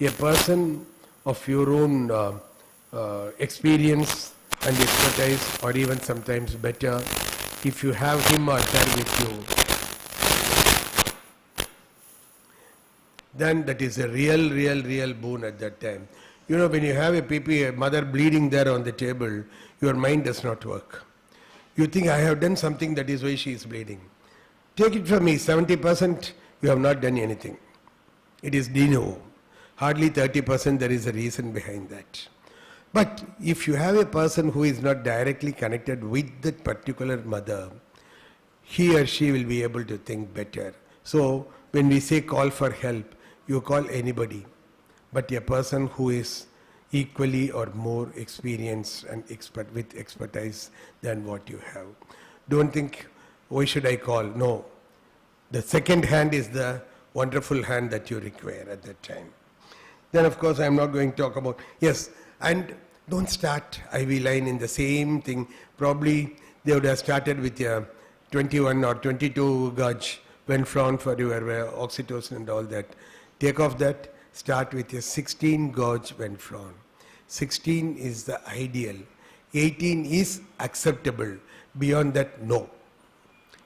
A person of your own experience and expertise, or even sometimes better, if you have him or her with you, then that is a real boon at that time. You know, when you have a PP, a mother bleeding there on the table, your mind does not work. You think, I have done something, that is why she is bleeding. Take it from me, 70% you have not done anything. It is de novo. Hardly 30% there is a reason behind that. But if you have a person who is not directly connected with that particular mother, he or she will be able to think better. So when we say call for help, you call anybody, but a person who is equally or more experienced and with expertise than what you have. Don't think, why should I call? No. The second hand is the wonderful hand that you require at that time. Then of course I am not going to talk about, yes, and don't start IV line in the same thing. Probably they would have started with a 21 or 22 gauge Venflon for your oxytocin and all that. Take off that, start with a 16 gauge Venflon. 16 is the ideal. 18 is acceptable. Beyond that, no.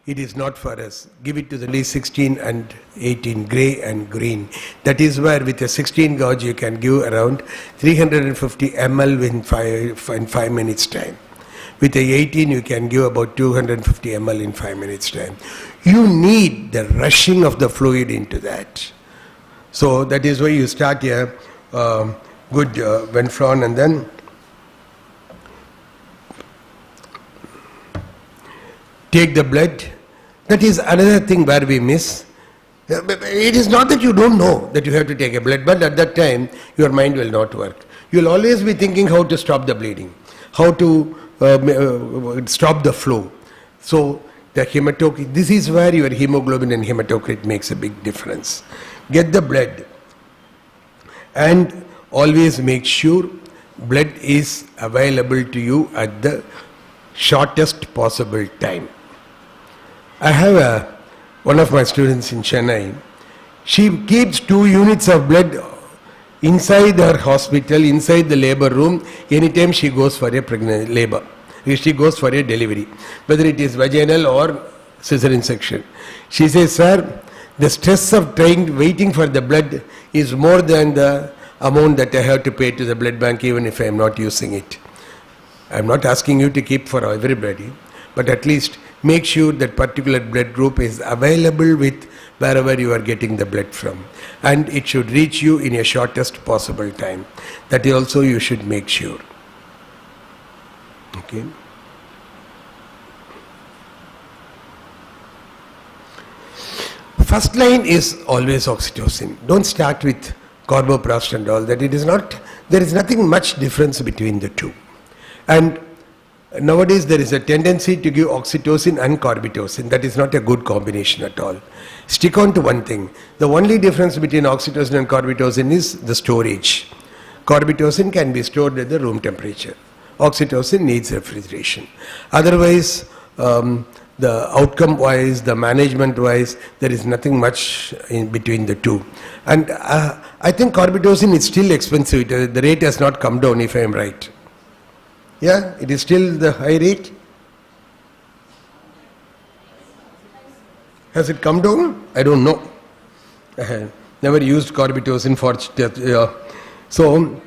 It is not for us. Give it to the least 16 and 18, grey and green. That is where with a 16 gauge you can give around 350 ml in 5 minutes time. With a 18 you can give about 250 ml in 5 minutes time. You need the rushing of the fluid into that. So that is why you start here good Venflon, and then take the blood. That is another thing where we miss. It is not that you don't know that you have to take a blood, but at that time your mind will not work. You will always be thinking how to stop the bleeding, how to stop the flow. So the hematocrit, this is where your hemoglobin and hematocrit makes a big difference. Get the blood and always make sure blood is available to you at the shortest possible time. I have one of my students in Chennai. She keeps 2 units of blood inside her hospital, inside the labor room, anytime she goes for a pregnant labor. She goes for a delivery, whether it is vaginal or cesarean section. She says, sir, the stress of waiting for the blood is more than the amount that I have to pay to the blood bank, even if I am not using it. I am not asking you to keep for everybody, but at least make sure that particular blood group is available with wherever you are getting the blood from, and it should reach you in a shortest possible time. That also you should make sure. Okay. First line is always oxytocin. Don't start with carboprost and all that. It is not, there is nothing much difference between the two. And nowadays there is a tendency to give oxytocin and carbitocin. That is not a good combination at all. Stick on to one thing. The only difference between oxytocin and carbitocin is the storage. Carbitocin can be stored at the room temperature. Oxytocin needs refrigeration. Otherwise, the outcome wise, the management wise, there is nothing much in between the two. And I think carbitocin is still expensive. The rate has not come down, if I am right. Yeah, it is still the high rate. Has it come down? I don't know. I have never used carbitocin for so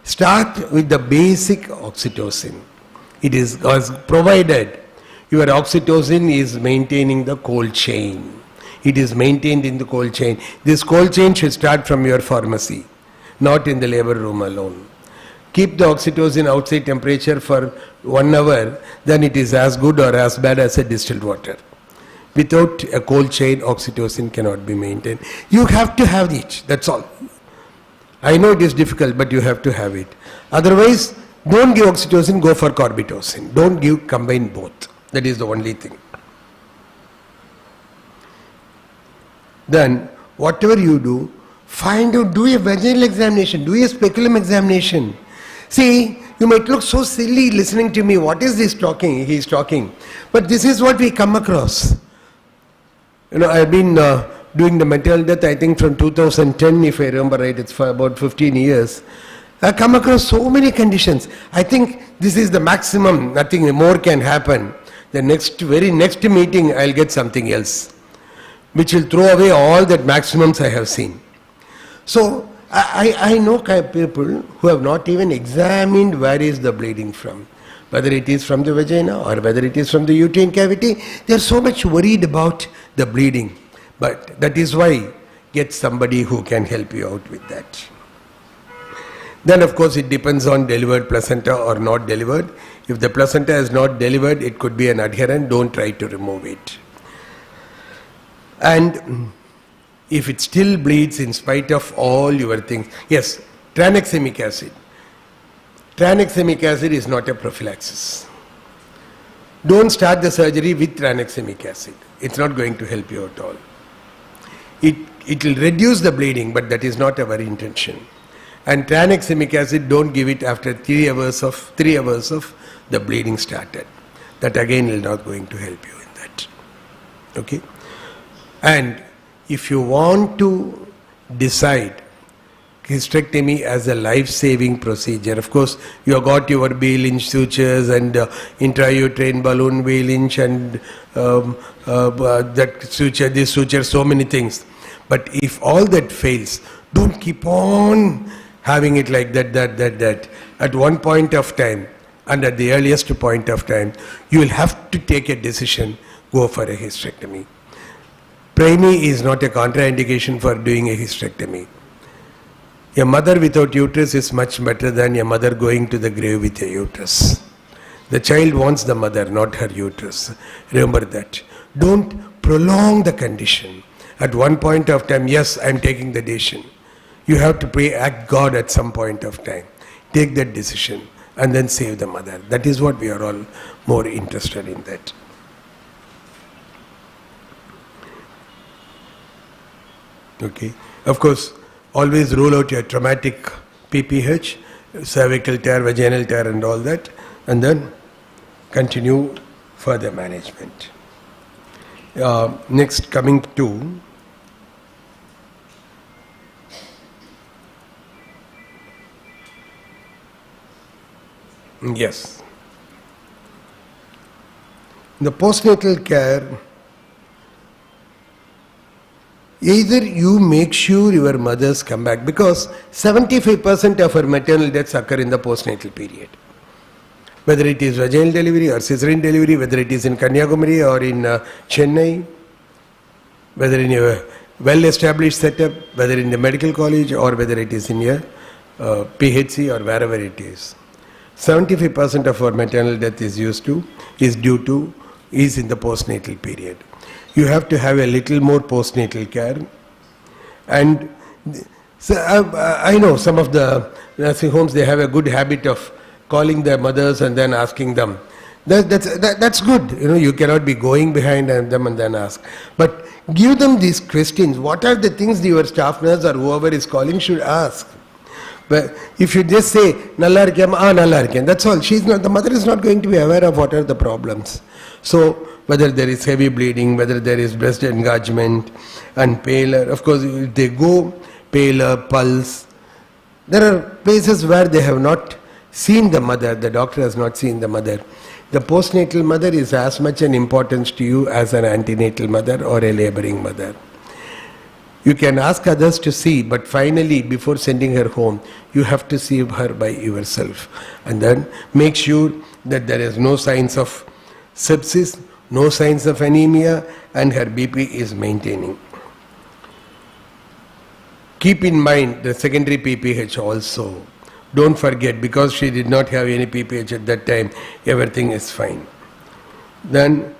start with the basic oxytocin. It is provided your oxytocin is maintaining the cold chain. It is maintained in the cold chain. This cold chain should start from your pharmacy, not in the labor room alone. Keep the oxytocin outside temperature for 1 hour, then it is as good or as bad as a distilled water. Without a cold chain, oxytocin cannot be maintained. You have to have it, that's all. I know it is difficult, but you have to have it. Otherwise, don't give oxytocin, go for carbitocin. Don't combine both. That is the only thing. Then, whatever you do, find out, do a vaginal examination, do a speculum examination. See, you might look so silly listening to me. What is this talking? He is talking. But this is what we come across. You know, I have been doing the maternal death, I think from 2010, if I remember right, it's for about 15 years. I come across so many conditions. I think this is the maximum, nothing more can happen. The very next meeting, I'll get something else, which will throw away all that maximums I have seen. So, I know people who have not even examined where is the bleeding from. Whether it is from the vagina or whether it is from the uterine cavity, they are so much worried about the bleeding. But that is why get somebody who can help you out with that. Then of course it depends on delivered placenta or not delivered. If the placenta is not delivered, it could be an adherent, don't try to remove it. And if it still bleeds in spite of all your things, yes, tranexamic acid. Tranexamic acid is not a prophylaxis. Don't start the surgery with tranexamic acid. It's not going to help you at all. It will reduce the bleeding, but that is not our intention. And tranexamic acid, don't give it after 3 hours of the bleeding started. That again is not going to help you in that. Okay? And if you want to decide hysterectomy as a life-saving procedure, of course, you have got your B-Lynch sutures and intrauterine balloon V-Lynch and that suture, this suture, so many things. But if all that fails, don't keep on having it like that. At one point of time, and at the earliest point of time, you will have to take a decision, go for a hysterectomy. Pregnancy is not a contraindication for doing a hysterectomy. A mother without uterus is much better than a mother going to the grave with a uterus. The child wants the mother, not her uterus. Remember that. Don't prolong the condition. At one point of time, yes, I am taking the decision. You have to pray, ask God at some point of time. Take that decision and then save the mother. That is what we are all more interested in that. Okay. Of course, always rule out your traumatic PPH, cervical tear, vaginal tear and all that, and then continue further management. Next, coming to yes, the postnatal care, either you make sure your mothers come back, because 75% of our maternal deaths occur in the postnatal period. Whether it is vaginal delivery or cesarean delivery, whether it is in Kanyakumari or in Chennai, whether in a well-established setup, whether in the medical college or whether it is in a PHC or wherever it is. 75% of our maternal death is in the postnatal period. You have to have a little more postnatal care. And so I know some of the nursing homes, they have a good habit of calling their mothers and then asking them. That's good. You know, you cannot be going behind them and then ask. But give them these questions. What are the things your staff nurse or whoever is calling should ask? But if you just say, Nalla irken, nalla irken, that's all. The mother is not going to be aware of what are the problems. So, whether there is heavy bleeding, whether there is breast engorgement and paler. Of course, if they go paler, pulse. There are places where they have not seen the mother, the doctor has not seen the mother. The postnatal mother is as much an importance to you as an antenatal mother or a laboring mother. You can ask others to see, but finally, before sending her home, you have to see her by yourself. And then make sure that there is no signs of sepsis, no signs of anemia, and her BP is maintaining. Keep in mind the secondary PPH also. Don't forget, because she did not have any PPH at that time, everything is fine. Then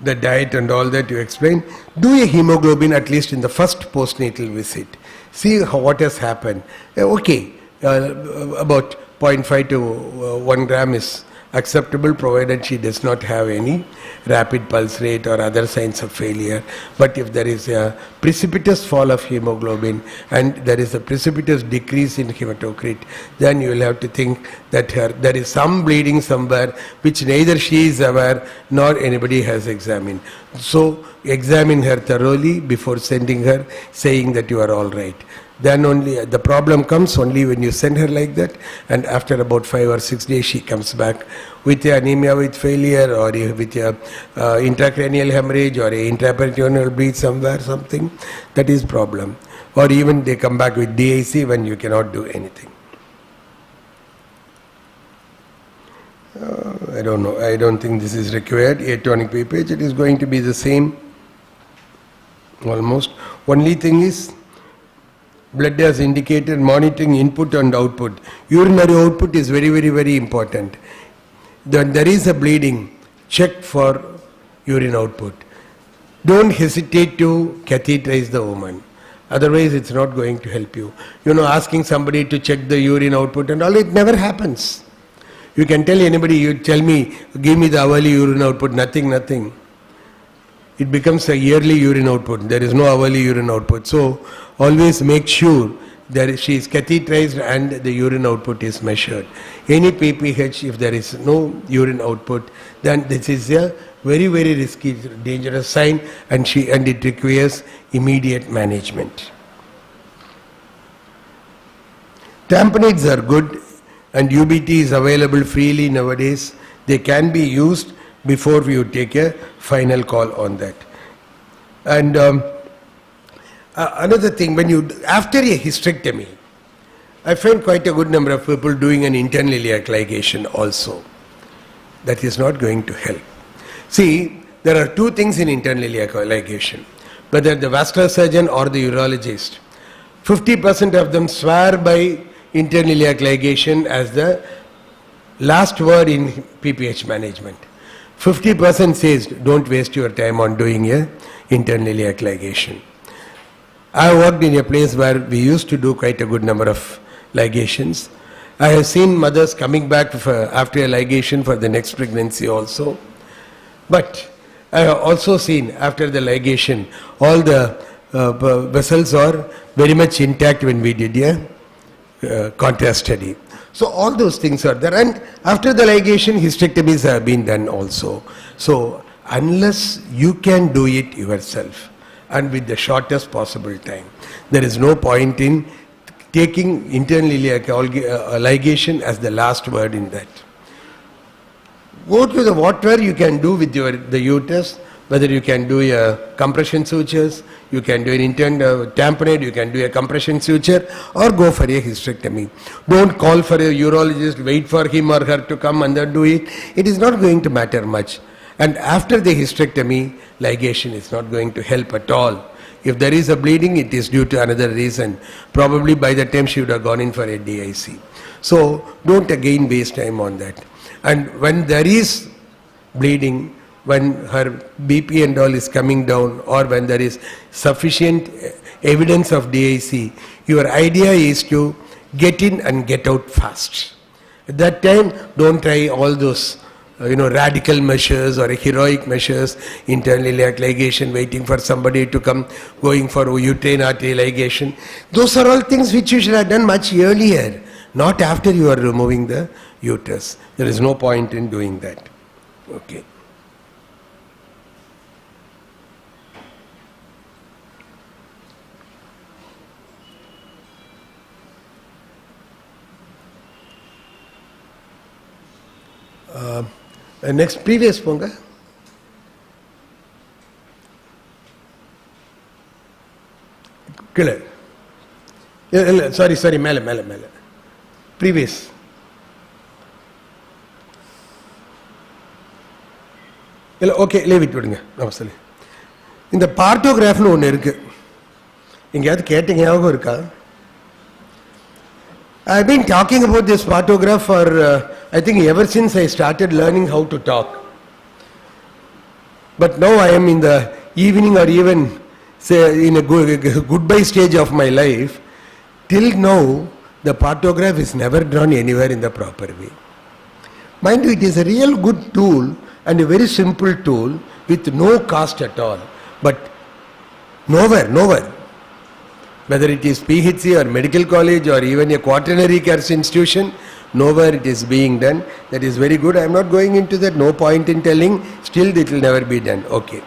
the diet and all that you explain. Do a hemoglobin at least in the first postnatal visit. See what has happened. Okay, about 0.5 to 1 gram is acceptable provided she does not have any rapid pulse rate or other signs of failure. But if there is a precipitous fall of hemoglobin and there is a precipitous decrease in hematocrit, then you will have to think that there is some bleeding somewhere which neither she is aware nor anybody has examined. So examine her thoroughly before sending her, saying that you are all right. Then only the problem comes only when you send her like that, and after about 5 or 6 days she comes back with anemia with failure, or with a intracranial hemorrhage, or a intraperitoneal bleed somewhere, something. That is problem. Or even they come back with DIC when you cannot do anything. I don't know. I don't think this is required. Atonic PPH, it is going to be the same almost. Only thing is, blood has indicated monitoring input and output. Urinary output is very, very, very important. When there is a bleeding, check for urine output. Don't hesitate to catheterize the woman. Otherwise, it's not going to help you. You know, asking somebody to check the urine output and all, it never happens. You can tell anybody, you tell me, give me the hourly urine output, nothing. It becomes a yearly urine output. There is no hourly urine output. So, always make sure that she is catheterized and the urine output is measured. Any PPH, if there is no urine output, then this is a very, very risky, dangerous sign, and it requires immediate management. Tamponades are good, and UBT is available freely nowadays. They can be used before you take a final call on that. And another thing, after a hysterectomy, I find quite a good number of people doing an internal iliac ligation also. That is not going to help. See, there are two things in internal iliac ligation. Whether the vascular surgeon or the urologist, 50% of them swear by internal iliac ligation as the last word in PPH management. 50% says, don't waste your time on doing a internal iliac ligation. I worked in a place where we used to do quite a good number of ligations. I have seen mothers coming back after a ligation for the next pregnancy also. But I have also seen after the ligation, all the vessels are very much intact when we did a contrast study. So all those things are there, and after the ligation, hysterectomies have been done also. So unless you can do it yourself and with the shortest possible time, there is no point in taking internal iliac ligation as the last word in that. Go to the whatever you can do with the uterus, whether you can do a compression sutures, you can do an internal tamponade, you can do a compression suture, or go for a hysterectomy. Don't call for a urologist, wait for him or her to come and then do it. It is not going to matter much. And after the hysterectomy, ligation is not going to help at all. If there is a bleeding, it is due to another reason. Probably by the time she would have gone in for a DIC. So don't again waste time on that. And when there is bleeding, when her BP and all is coming down, or when there is sufficient evidence of DIC, your idea is to get in and get out fast. At that time, don't try all those radical measures or heroic measures, internal iliac ligation, waiting for somebody to come, going for uterine artery ligation. Those are all things which you should have done much earlier, not after you are removing the uterus. There is no point in doing that. Okay. Next, previous ponga. Killer. Sorry, mele. Previous. Okay, leave it. Namaste. In the partograph, no one irukku. Ingayad kettinga yavagam irukka? I've been talking about this partograph for I think ever since I started learning how to talk. But now I am in the evening or even say in a goodbye stage of my life. Till now, the partograph is never drawn anywhere in the proper way. Mind you, it is a real good tool and a very simple tool with no cost at all. But nowhere, whether it is PHC or medical college or even a quaternary care institution, nowhere it is being done. That is very good. I am not going into that, no point in telling, still it will never be done. Okay.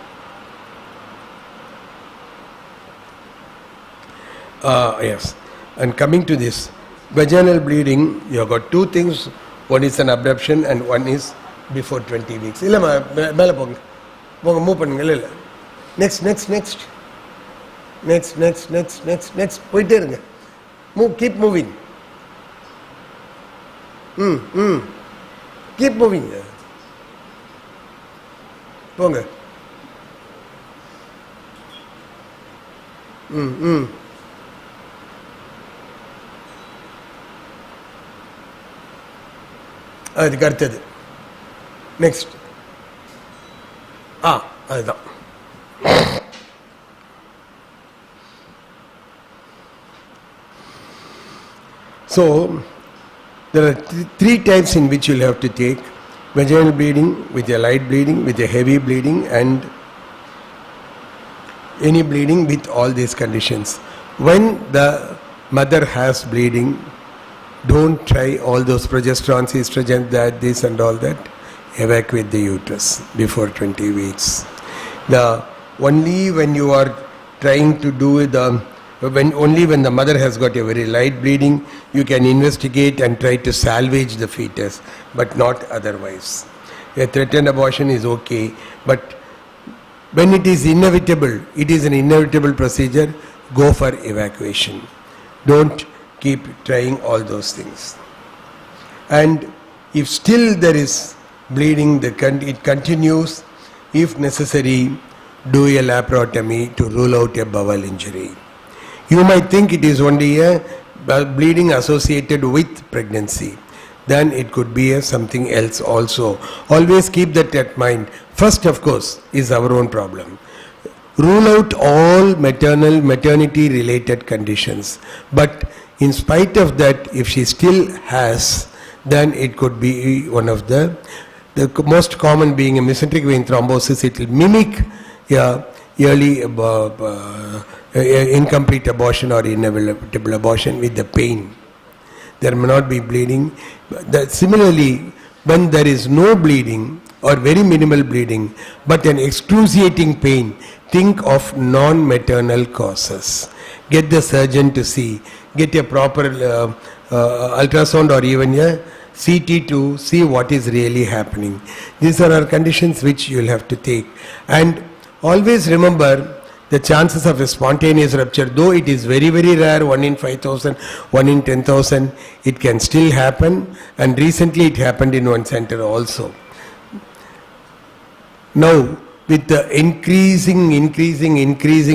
Yes. And coming to this, vaginal bleeding, you have got two things. One is an abruption and one is before 20 weeks. Next. போயிட்டே இருங்க. Keep moving. Keep moving. போங்க. அதுக்கு அடுத்தது next. அதுதான். So, there are three types in which you will have to take: vaginal bleeding, with a light bleeding, with a heavy bleeding, and any bleeding with all these conditions. When the mother has bleeding, don't try all those progesteron, estrogen, that, this and all that. Evacuate the uterus before 20 weeks. Only when you are trying to do only when the mother has got a very light bleeding, you can investigate and try to salvage the fetus, but not otherwise. A threatened abortion is okay, but when it is inevitable, it is an inevitable procedure, go for evacuation. Don't keep trying all those things. And if still there is bleeding, it continues, if necessary, do a laparotomy to rule out a bowel injury. You might think it is only a bleeding associated with pregnancy. Then it could be something else also. Always keep that in mind. First, of course, is our own problem. Rule out all maternity related conditions. But in spite of that, if she still has, then it could be one of the most common being a mesenteric vein thrombosis. It will mimic early incomplete abortion or inevitable abortion with the pain. There may not be bleeding. Similarly, when there is no bleeding or very minimal bleeding, but an excruciating pain, think of non-maternal causes. Get the surgeon to see. Get a proper ultrasound or even a CT to see what is really happening. These are our conditions which you will have to take. And always remember, the chances of a spontaneous rupture, though it is very, very rare, 1 in 5,000, 1 in 10,000, it can still happen. And recently it happened in one center also. Now, with the increasing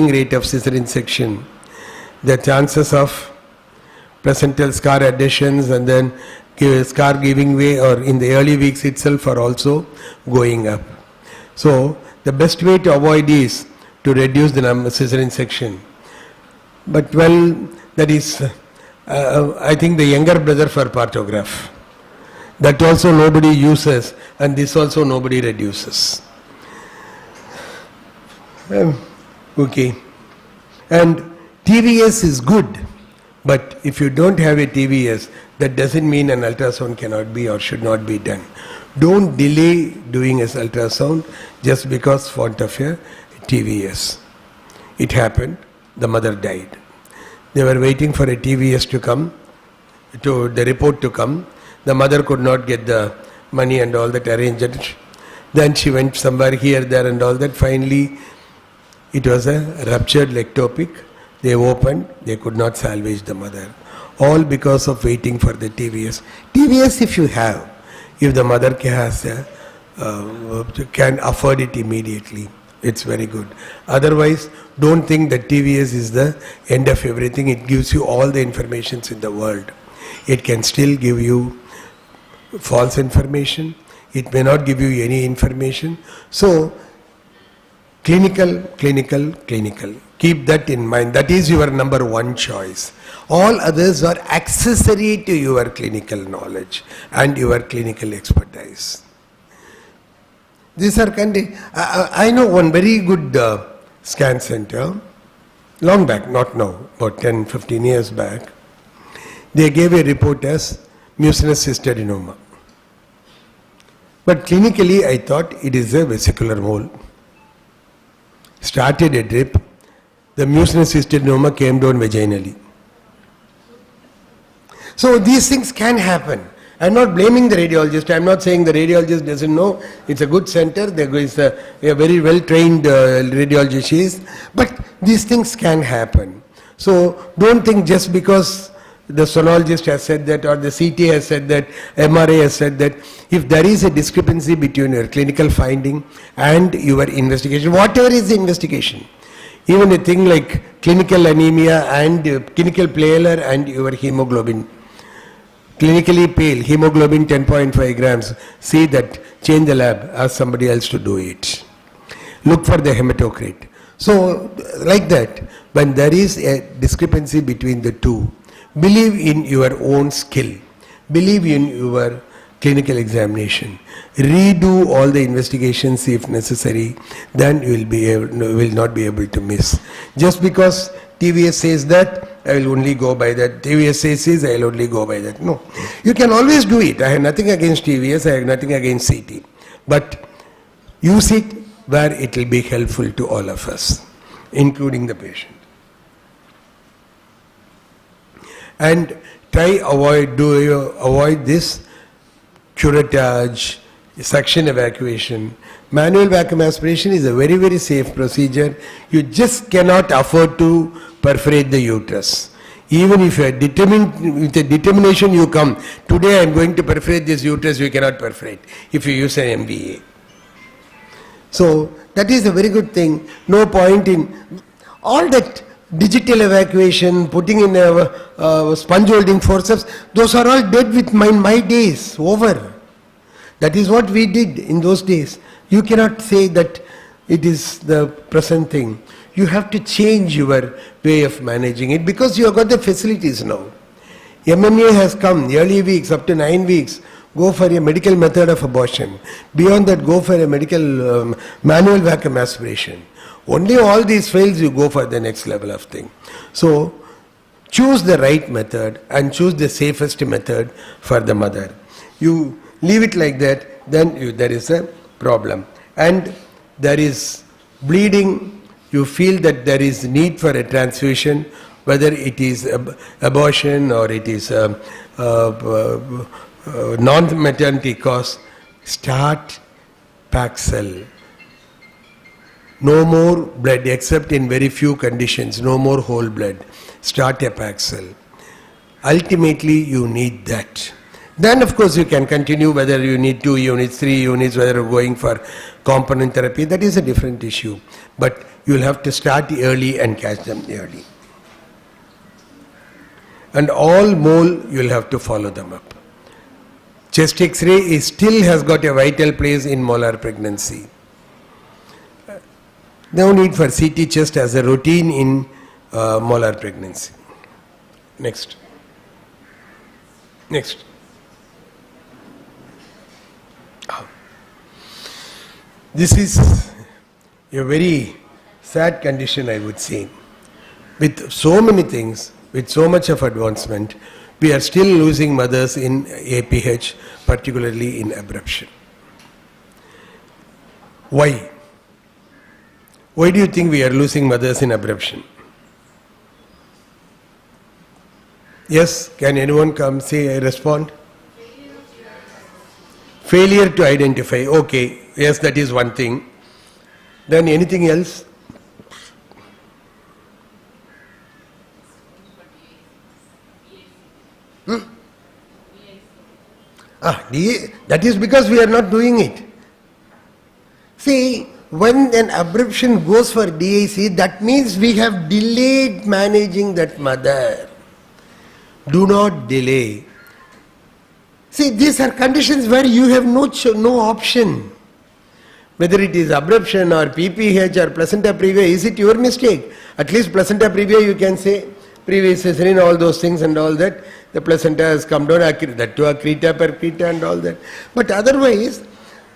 rate of cesarean section, the chances of placental scar adhesions and then scar giving way or in the early weeks itself are also going up. So, the best way to avoid is to reduce the cesarean section. But that is, I think the younger brother for partograph. That also nobody uses, and this also nobody reduces. Okay. And TVS is good, but if you don't have a TVS, that doesn't mean an ultrasound cannot be or should not be done. Don't delay doing an ultrasound just because of a TVS. It happened, the mother died. They were waiting for a TVS to come, the report to come. The mother could not get the money and all that arranged. Then she went somewhere here, there and all that. Finally, it was a ruptured ectopic. They opened, they could not salvage the mother. All because of waiting for the TVS. TVS if you have, if the mother can afford it immediately, it's very good. Otherwise, don't think that TVS is the end of everything. It gives you all the informations in the world. It can still give you false information. It may not give you any information. So, clinical. Keep that in mind. That is your number one choice. All others are accessory to your clinical knowledge and your clinical expertise. These are I know one very good scan center, long back, not now, about 10, 15 years back. They gave a report as mucinous cystadinoma. But clinically, I thought it is a vesicular mole. Started a drip. The mucinous cystadinoma came down vaginally. So these things can happen. I'm not blaming the radiologist. I'm not saying the radiologist doesn't know. It's a good center. There is a very well-trained radiologist. But these things can happen. So don't think just because the sonologist has said that, or the CT has said that, MRA has said that, if there is a discrepancy between your clinical finding and your investigation, whatever is the investigation, even a thing like clinical anemia and clinical pallor and your hemoglobin, clinically pale, hemoglobin 10.5 grams, see that, change the lab, ask somebody else to do it. Look for the hematocrit. So, like that, when there is a discrepancy between the two, believe in your own skill, believe in your clinical examination, redo all the investigations if necessary, then you will not be able to miss. Just because TVS says that, I will only go by that. TVS says this, I will only go by that. No. You can always do it. I have nothing against TVS, I have nothing against CT. But use it where it will be helpful to all of us, including the patient. And avoid this curettage, suction evacuation. Manual vacuum aspiration is a very, very safe procedure. You just cannot afford to perforate the uterus. Even if you are determined, with a determination you come, today I am going to perforate this uterus, you cannot perforate if you use an MVA. So that is a very good thing. No point in all that digital evacuation, putting in a sponge holding forceps, those are all dead with my days, over. That is what we did in those days. You cannot say that it is the present thing. You have to change your way of managing it because you have got the facilities now. MMA has come, early weeks, up to 9 weeks, go for a medical method of abortion. Beyond that, go for a medical manual vacuum aspiration. Only all these fails, you go for the next level of thing. So, choose the right method and choose the safest method for the mother. You leave it like that, then there is a problem. And there is bleeding, you feel that there is need for a transfusion, whether it is abortion or it is non-maternity cause, start Paxil. No more blood, except in very few conditions, no more whole blood. Start a Paxil. Ultimately, you need that. Then, of course, you can continue whether you need 2 units, 3 units, whether you're going for component therapy. That is a different issue. But you'll have to start early and catch them early. And all mole, you'll have to follow them up. Chest X-ray still has got a vital place in molar pregnancy. No need for CT chest as a routine in molar pregnancy. Next. Next. This is a very sad condition, I would say. With so many things, with so much of advancement, we are still losing mothers in APH, particularly in abruption. Why? Why do you think we are losing mothers in abruption? Yes, can anyone come say, respond? Failure to identify, okay, yes, that is one thing. Then anything else? That is because we are not doing it. See, when an abruption goes for DIC, that means we have delayed managing that mother. Do not delay. See, these are conditions where you have no option. Whether it is abruption or PPH or placenta previa, is it your mistake? At least placenta previa you can say, previous cesarean, all those things and all that, the placenta has come down, that to accreta per creta and all that. But otherwise,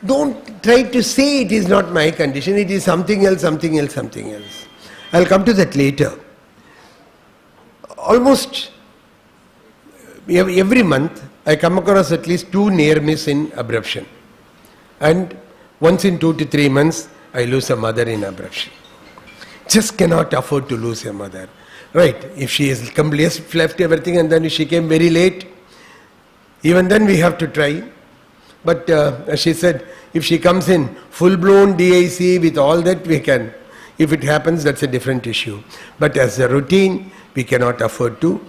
don't try to say it is not my condition, it is something else, something else, something else. I'll come to that later. Almost every month, I come across at least 2 near miss in abruption. And once in 2 to 3 months, I lose a mother in abruption. Just cannot afford to lose a mother. Right, if she is completely left everything and then she came very late, even then we have to try. But as she said, if she comes in full-blown DIC with all that, we can. If it happens, that's a different issue. But as a routine, we cannot afford to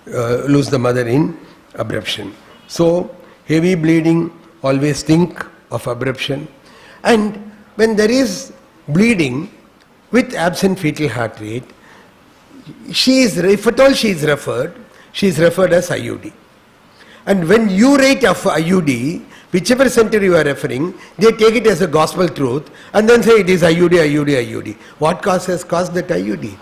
lose the mother in abruption. So, heavy bleeding, always think of abruption. And when there is bleeding with absent fetal heart rate, if at all she is referred as IUD. And when you rate of IUD, whichever center you are referring, they take it as a gospel truth and then say it is IUD, IUD, IUD. What cause has caused that IUD?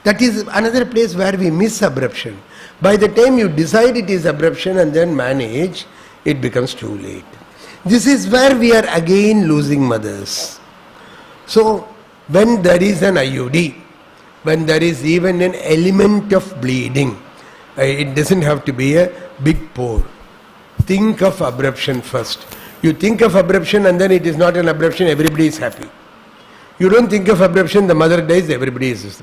That is another place where we miss abruption. By the time you decide it is abruption and then manage, it becomes too late. This is where we are again losing mothers. So, when there is an IUD, when there is even an element of bleeding, it doesn't have to be a big pour. Think of abruption first. You think of abruption and then it is not an abruption, everybody is happy. You don't think of abruption, the mother dies, everybody is.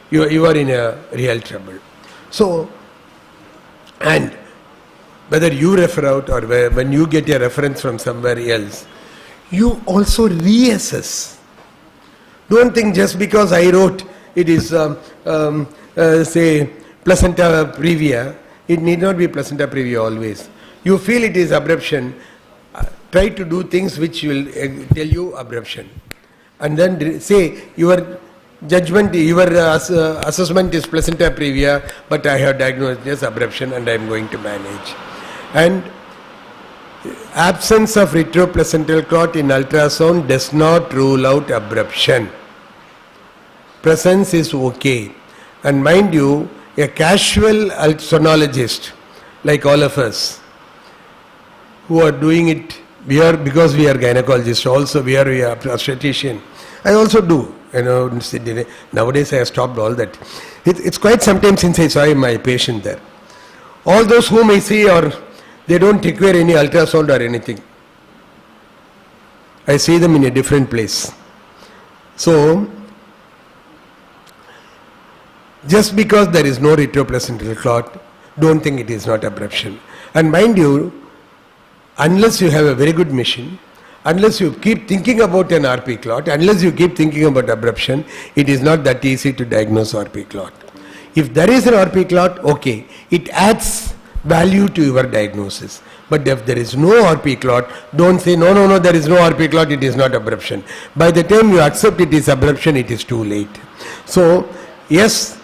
You are in a real trouble. So, and whether you refer out or when you get a reference from somewhere else, you also reassess. Don't think just because I wrote it is say placenta previa, it need not be placenta previa always. You feel it is abruption, try to do things which will tell you abruption. And then say your judgment, your assessment is placenta previa, but I have diagnosed as abruption and I am going to manage. And absence of retroplacental clot in ultrasound does not rule out abruption. Presence is okay. And mind you, a casual sonologist, like all of us, who are doing it, because we are gynecologists also, we are obstetrician. I also do, nowadays I have stopped all that. It's quite some time since I saw my patient there. All those whom I see they don't require any ultrasound or anything. I see them in a different place. So, just because there is no retroplacental clot, don't think it is not abruption. And mind you, unless you have a very good machine, unless you keep thinking about an RP clot, unless you keep thinking about abruption, it is not that easy to diagnose RP clot. If there is an RP clot, okay, it adds value to your diagnosis. But if there is no RP clot, don't say, no, there is no RP clot, it is not abruption. By the time you accept it is abruption, it is too late. So, yes,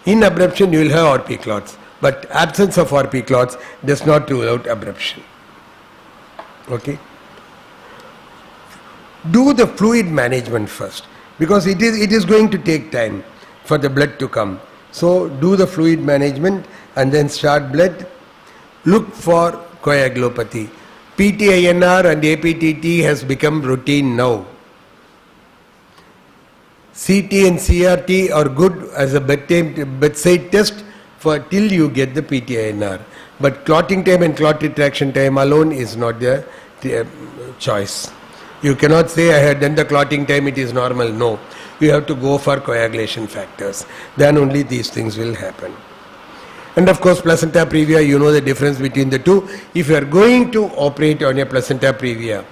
in abruption you will have RP clots, but absence of RP clots does not rule out abruption. Okay? Do the fluid management first, because it is going to take time for the blood to come. So, do the fluid management and then start blood. Look for coagulopathy. PTINR and APTT has become routine now. CT and CRT are good as a bedside test till you get the PTINR. But clotting time and clot retraction time alone is not the choice. You cannot say I had done the clotting time, it is normal. No. You have to go for coagulation factors. Then only these things will happen. And of course, placenta previa, you know the difference between the two. If you are going to operate on a placenta previa,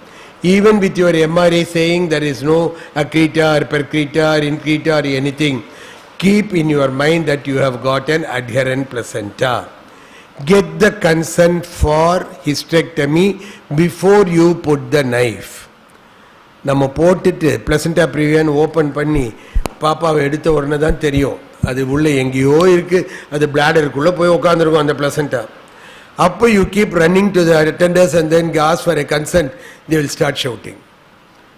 even with your MRA saying there is no accreta or percreta or increta or anything, keep in your mind that you have got an adherent placenta. Get the consent for hysterectomy before you put the knife. நம்ம போட்டுட்டு placenta previa open பண்ணி பாப்பாவை எடுத்த உடனே தான் தெரியும் அது உள்ள எங்கேயோ இருக்கு, அது bladderக்குள்ள போய் உட்கார்ந்திருக்கும் அந்த placenta. அப்போ you keep running to the attenders and then ask for a consent, they will start shouting.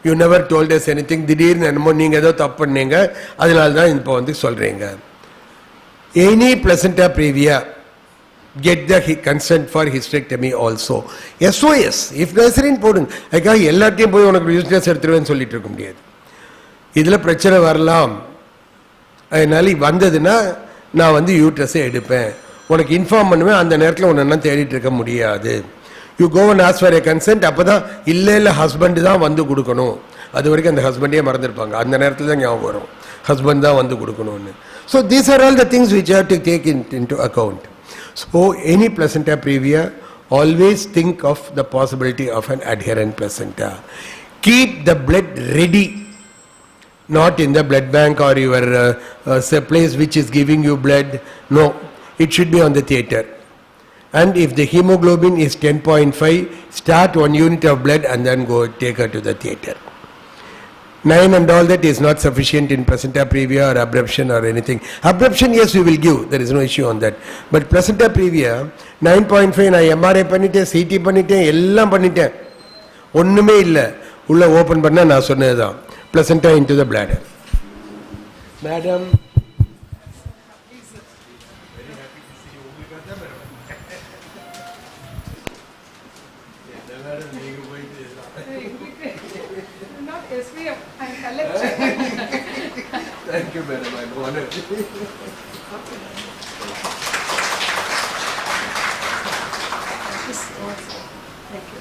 You never told us anything. திடீர்னு என்னமோ நீங்க ஏதோ தப்பு பண்ணீங்க, அதனால தான் இப்போ வந்து சொல்றீங்க. Any placenta previa, get the consent for hysterectomy also. SOS, if necessary போடுங்க. அதுக்காக எல்லாத்தையும் போய் உனக்கு யூஸ்லெஸ் எடுத்துருவேன்னு சொல்லிட்டு இருக்க முடியாது. இதுல பிரச்சனை வரலாம், அதனால வந்ததுன்னா நான் வந்து யூட்ரஸை எடுப்பேன், உனக்கு இன்ஃபார்ம் பண்ணுவேன், அந்த நேரத்தில் உன்ன தேடிட்டு இருக்க முடியாது. You go and ask for a consent. அப்பதான் இல்லை ஹஸ்பண்ட் தான் வந்து கொடுக்கணும். அது வரைக்கும் அந்த ஹஸ்பண்டே மறந்துருப்பாங்க, அந்த நேரத்தில் தான் ஞாபகம் வரும் ஹஸ்பண்ட் தான் வந்து கொடுக்கணும்னு. So these are all the things which have to take into account. So any placenta previa, always think of the possibility of an adherent placenta. Keep the blood ready, not in the blood bank or your place which is giving you blood. No, it should be on the theatre. And if the hemoglobin is 10.5, start 1 unit of blood and then go take her to the theatre. 9 and all that is not sufficient in placenta previa or abruption or anything. Abruption, yes, we will give, there is no issue on that. But placenta previa 9.5, நான் MRI பண்ணிட்டேன், CT பண்ணிட்டேன், எல்லாம் பண்ணிட்டேன், ஒண்ணுமே இல்லை, உள்ள open பண்ணா நான் சொன்னதுதான் placenta into the bladder. Madam, thank you, madam. I'm honored. Thank you so much. Thank you.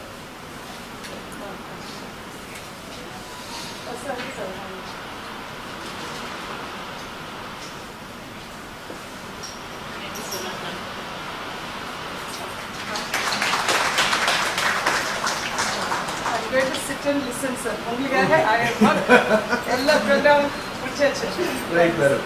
I'm going to sit and listen, sir. Only I am not. Ella program. Right, madam.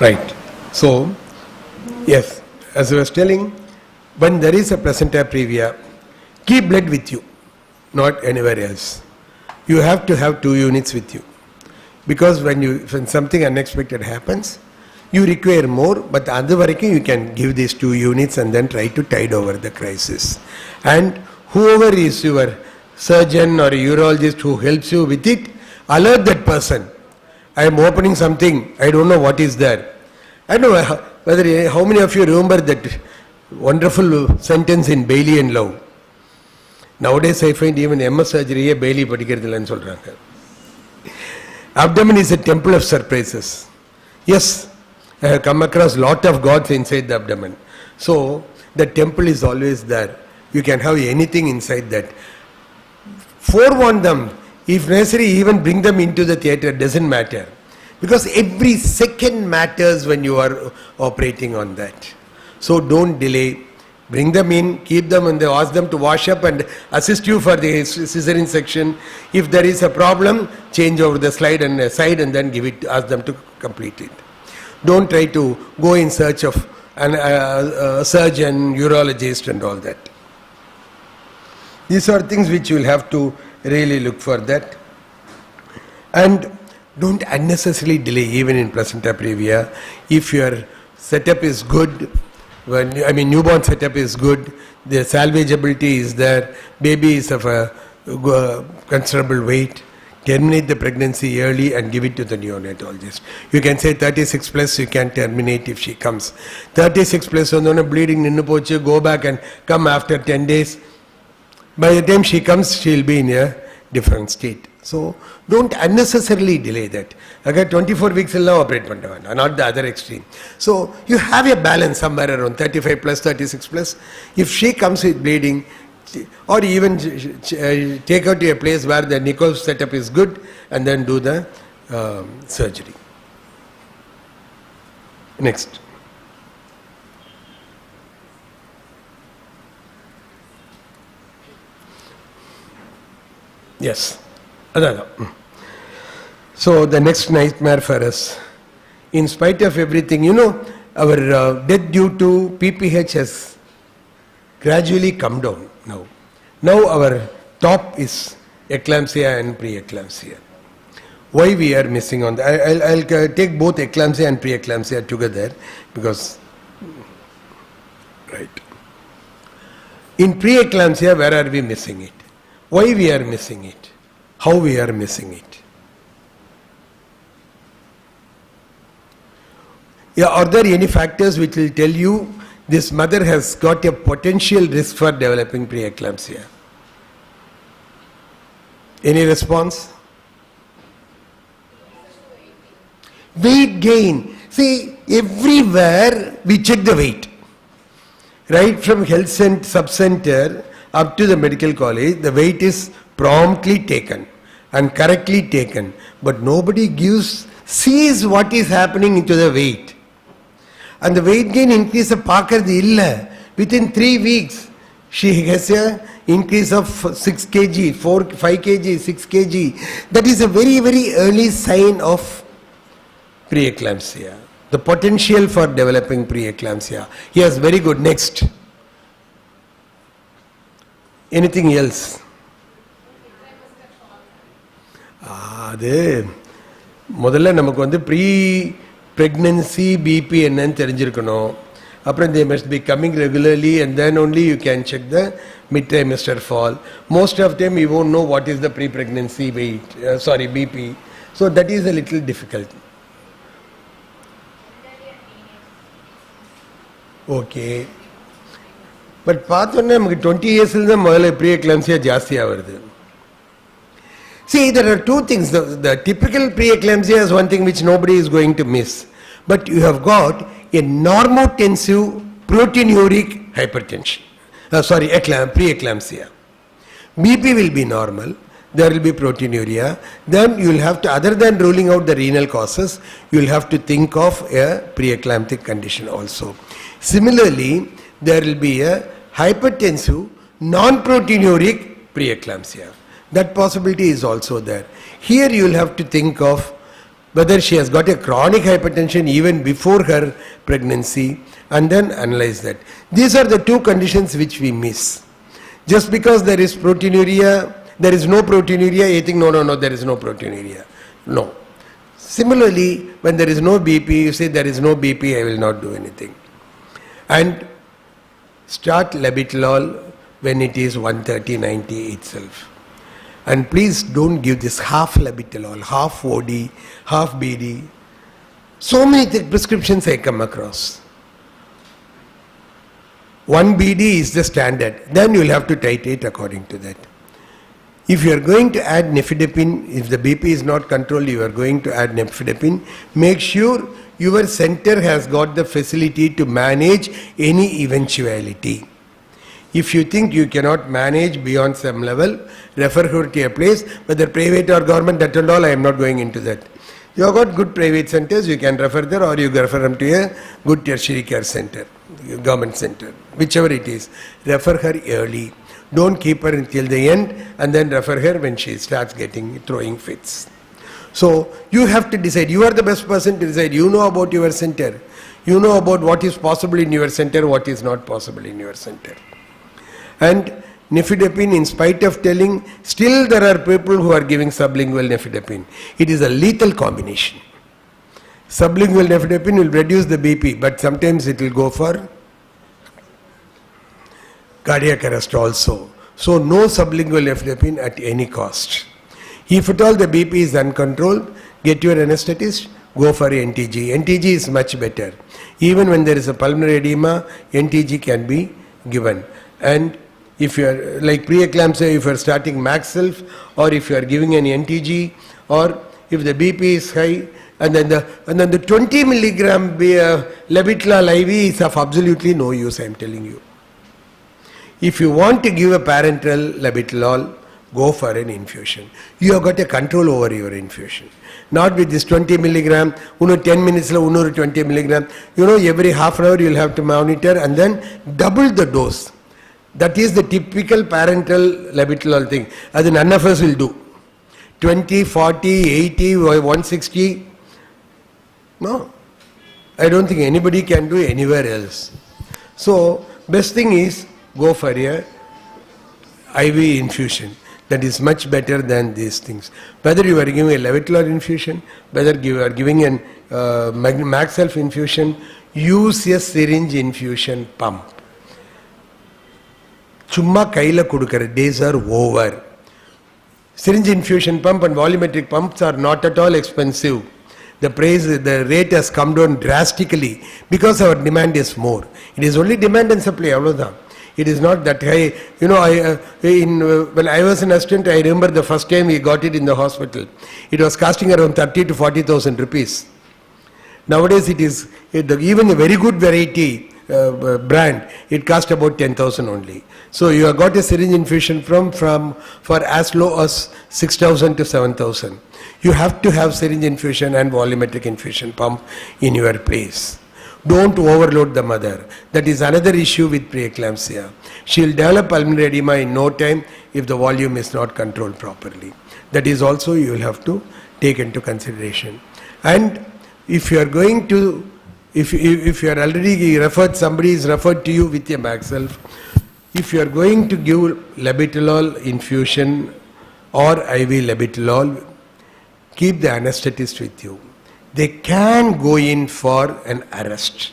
Right. So, yes, as I was telling, when there is a placenta previa, keep blood with you, not anywhere else. You have to have 2 units with you. Because when something unexpected happens, you require more, but other varaikkum you can give these 2 units and then try to tide over the crisis. And whoever is your surgeon or a urologist who helps you with it, alert that person. I am opening something, I don't know what is there. I don't know whether how many of you remember that wonderful sentence in Bailey and Love. Nowadays I find even MS surgery Bailey padikkiradhilanu solranga. Abdomen is a temple of surprises. Yes, I have come across lot of gods inside the abdomen. So the temple is always there. You can have anything inside that. Forewarn them. If necessary, even bring them into the theatre, doesn't matter. Because every second matters when you are operating on that. So don't delay. Bring them in, keep them and ask them to wash up and assist you for the cesarean section. If there is a problem, change over the side and then give it, ask them to complete it. Don't try to go in search of a surgeon, urologist and all that. These are things which you will have to really look for that. And don't unnecessarily delay even in placenta previa. If your setup is good, newborn setup is good, the salvageability is there, baby is of a considerable weight, terminate the pregnancy early and give it to the neonatologist. You can say 36 plus, you can terminate if she comes. 36 plus, bleeding, go back and come after 10 days. By the time she comes, she will be in a different state. So don't unnecessarily delay that. Okay, 24 weeks will now operate pandavan, not the other extreme. So you have a balance somewhere around 35 plus, 36 plus. If she comes with bleeding, or even take her to a place where the Nicole setup is good and then do the surgery. Next. Yes. So the next nightmare for us, in spite of everything, our death due to PPH has gradually come down now. Now our top is eclampsia and preeclampsia. Why we are missing on that? I'll take both eclampsia and preeclampsia together because, right. In preeclampsia, where are we missing it? Why we are missing it? How we are missing it? Yeah, are there any factors which will tell you this mother has got a potential risk for developing preeclampsia? Any response? Weight gain. See, everywhere we check the weight. Right from health sub-center up to the medical college, the weight is promptly taken and correctly taken. But nobody sees what is happening into the weight. And the weight gain increase of Pakardi illa. Within 3 weeks, she has a increase of 6 kg, 5 kg, 6 kg. That is a very, very early sign of preeclampsia. The potential for developing preeclampsia. Yes, very good. Next. Anything else? அது முதல்ல நமக்கு வந்து pre-pregnancy BP என்னன்னு தெரிஞ்சிருக்கணும். அப்புறம் they must be coming regularly and then only you can check the mid-trimester fall. Most of them you won't know what is the pre-pregnancy weight, BP. So that is a little difficult. Okay. But பார்த்தோன்னே நமக்கு 20 yearsல தான் முதல்ல preeclampsia ஜாஸ்தியா வருது. See, there are two things. The typical preeclampsia is one thing which nobody is going to miss. But you have got a normotensive proteinuric hypertension. Preeclampsia. BP will be normal. There will be proteinuria. Then you will have to, other than ruling out the renal causes, you will have to think of a preeclamptic condition also. Similarly, there will be a hypertensive non-proteinuric preeclampsia. That possibility is also there. Here you will have to think of whether she has got a chronic hypertension even before her pregnancy and then analyze that. These are the two conditions which we miss. Just because there is proteinuria, there is no proteinuria, you think no, there is no proteinuria. No. Similarly, when there is no BP, you say there is no BP, I will not do anything. And start labetalol when it is 130/90 itself. And please don't give this half labetalol, half OD, half BD. So many prescriptions I come across. 1 BD is the standard. Then you will have to titrate according to that. If you are going to add nifedipine, if the BP is not controlled, you are going to add nifedipine, make sure your center has got the facility to manage any eventuality. If you think you cannot manage beyond some level, refer her to a place, whether private or government, that and all, I am not going into that. You have got good private centers, you can refer there, or you refer them to a good tertiary care center, government center, whichever it is. Refer her early. Don't keep her until the end and then refer her when she starts throwing fits. So you have to decide. You are the best person to decide. You know about your center. You know about what is possible in your center, what is not possible in your center. And nifedipine, in spite of telling, still there are people who are giving sublingual nifedipine. It is a lethal combination. Sublingual nifedipine will reduce the BP, but sometimes it will go for cardiac arrest also. So no sublingual nifedipine at any cost. If at all the BP is uncontrolled, get your anesthetist, go for NTG. NTG is much better. Even when there is a pulmonary edema, NTG can be given. And if you are like preeclampsia, if you are starting max self, or if you are giving an NTG, or if the BP is high, and then the 20 milligram labetalol IV is of absolutely no use, I am telling you. If you want to give a parenteral labetalol, go for an infusion. You have got a control over your infusion. Not with this 20 milligram, 10 minutes, 20 milligram. Every half an hour you will have to monitor and then double the dose. That is the typical parenteral labetalol thing. As none of us will do. 20, 40, 80, 160. No. I don't think anybody can do anywhere else. So, best thing is go for a IV infusion. That is much better than these things. Whether you are giving a Levitral infusion, whether you are giving an Maxelf infusion, use a syringe infusion pump. Chumma kaila kudukara days are over. Syringe infusion pump and volumetric pumps are not at all expensive. The rate has come down drastically because our demand is more. It is only demand and supply. It is not that high. You know, when I was an assistant, I remember the first time we got it in the hospital. It was costing around 30 to 40,000 rupees. Nowadays, it is even a very good variety brand. It costs about 10,000 only. So you have got a syringe infusion for as low as 6,000 to 7,000. You have to have syringe infusion and volumetric infusion pump in your place. Don't overload the mother. That is another issue with preeclampsia. She will develop pulmonary edema in no time if the volume is not controlled properly. That is also you will have to take into consideration. And if you are going to, if you are already referred, somebody is referred to you with a Maxelf, if you are going to give labetalol infusion or IV labetalol, keep the anesthetist with you. They can go in for an arrest.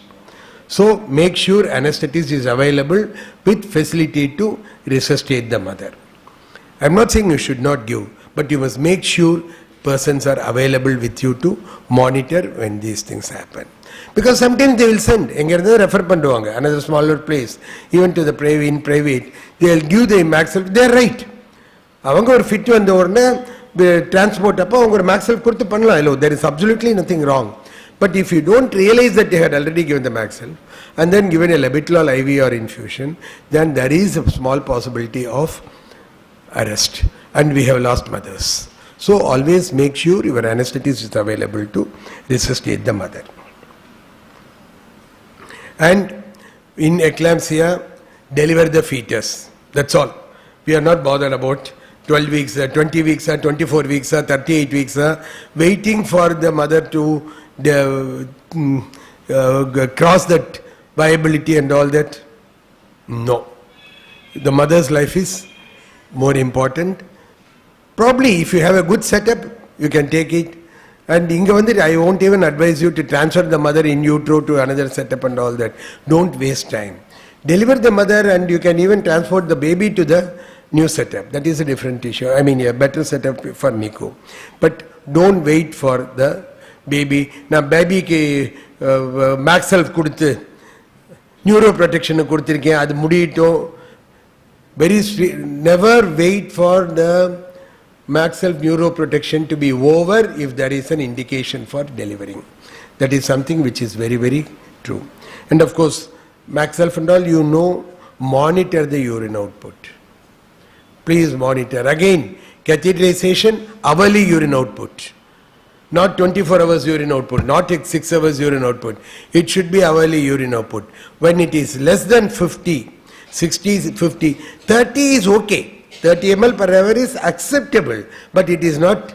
So make sure anesthetist is available with facility to resuscitate the mother. I am not saying you should not give, but you must make sure persons are available with you to monitor when these things happen. Because sometimes they will send, refer பண்ணுவாங்க, another smaller place, even to the private, they will give the Maxelf, they are right. அவங்க ஒரு fit வந்த உடனே transport அப்போ அவங்க ஒரு Maxelf கொடுத்து பண்ணலாம், there is absolutely nothing wrong. But if you don't realize that they had already given the Maxelf and then given a labetalol IV or infusion, then there is a small possibility of arrest and we have lost mothers. So always make sure your anesthetist is available to resuscitate the mother. And in eclampsia, deliver the fetus. That's all. We are not bothered about 12 weeks, 20 weeks, 24 weeks, 38 weeks, waiting for the mother to cross that viability and all that. No. The mother's life is more important. Probably if you have a good setup, you can take it. And I won't even advise you to transfer the mother in utero to another setup and all that. Don't waste time. Deliver the mother and you can even transport the baby to the new setup. That is a different issue. I mean, a better setup for NICU. But don't wait for the baby. Now, baby ke Maxelf kuduthu, neuroprotection kuduthirken, adu mudiyitto. Never wait for the Maxelf neuroprotection to be over if there is an indication for delivering. That is something which is very, very true. And of course, Maxelf and all, monitor the urine output. Please monitor. Again, catheterization, hourly urine output. Not 24 hours urine output, not 6 hours urine output. It should be hourly urine output. When it is less than 50, 60, 50, 30 is okay. 30 ml per hour is acceptable, but it is not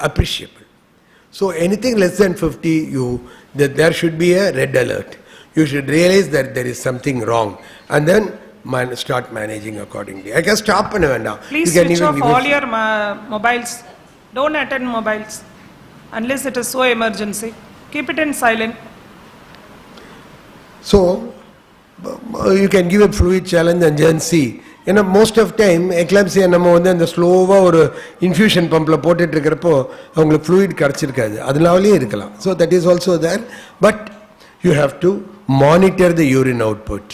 appreciable. So anything less than 50, there should be a red alert. You should realize that there is something wrong and then start managing accordingly. I can stop now. Please switch off all your mobiles. Don't attend mobiles unless it is so emergency. Keep it in silent. So you can give a fluid challenge and then see. Most of time eclampsia நம்ம வந்து அந்த ஸ்லோவா ஒரு infusion பம்ப்ல போட்டுட்டு இருக்கறப்போ அவங்களுக்கு fluid கிடைச்சிருக்காது, அதனாலயே இருக்கலாம். So that is also there, but you have to monitor the urine output.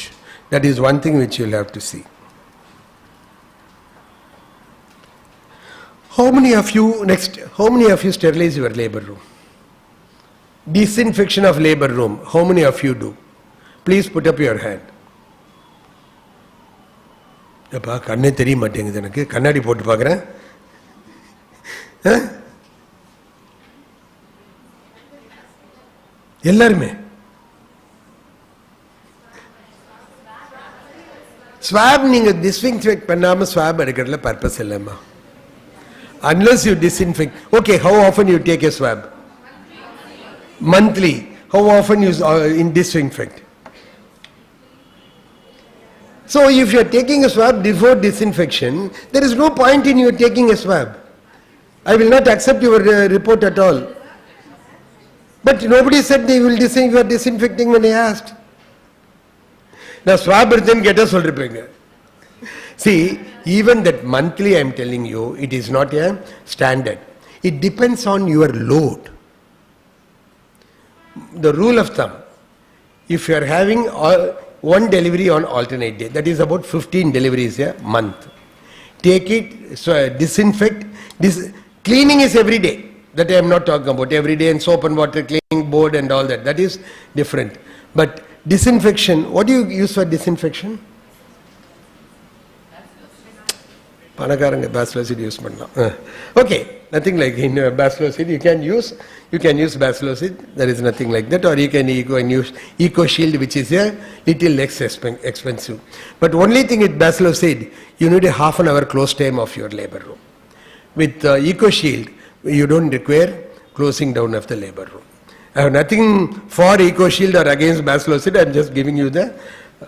That is one thing which you will have to see. How many of you sterilize your labor room? Disinfection of labor room, how many of you do? Please put up your hand. அப்பா கண்ணே தெரிய மாட்டேங்குது எனக்கு, கண்ணாடி போட்டு பார்க்குறேன். எல்லாருமே swap நீங்க டிஸ்இன்ஃபெக்ட் பண்ணாம ஸ்வாப் எடுக்கிறதுல பர்பஸ் இல்லைம்மா. Unless you disinfect. Okay, how often you take a swab? Monthly. How often you disinfect? So if you are taking a swab before disinfection, there is no point in you taking a swab. I will not accept your report at all. But nobody said they will you are disinfecting when I asked. Now swab then get us all. See, even that monthly I am telling you, it is not a standard. It depends on your load. The rule of thumb, if you are having one delivery on alternate day, that is about 15 deliveries a month. Take it, so disinfect. Cleaning is every day. That I am not talking about every day, and soap and water cleaning board and all that. That is different. But disinfection, what do you use for disinfection? Panakaranga bacillus use panna. Okay, nothing like in bacillus you can use bacillus, there is nothing like that, or you can use Eco Shield, which is a little less expensive. But only thing with bacillus, you need a half an hour close time of your labor room. With Eco Shield, you don't require closing down of the labor room. I have nothing for Eco Shield or against bacillus, I am just giving you the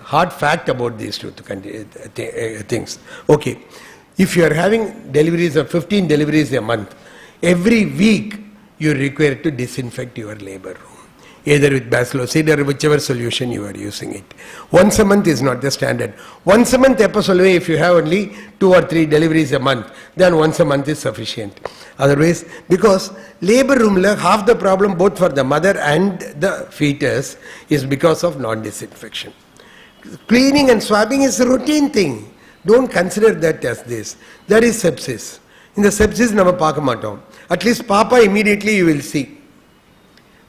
hard fact about these two things. Okay. If you are having deliveries of 15 deliveries a month, every week you are required to disinfect your labor room, either with bacillocid or whichever solution you are using it. Once a month is not the standard. Once a month, if you have only 2 or 3 deliveries a month, then once a month is sufficient. Otherwise, because labor room, half the problem both for the mother and the fetus is because of non-disinfection. Cleaning and swabbing is a routine thing. Don't consider that as this. There is sepsis. In the sepsis, nama paaka matom. At least papa immediately you will see.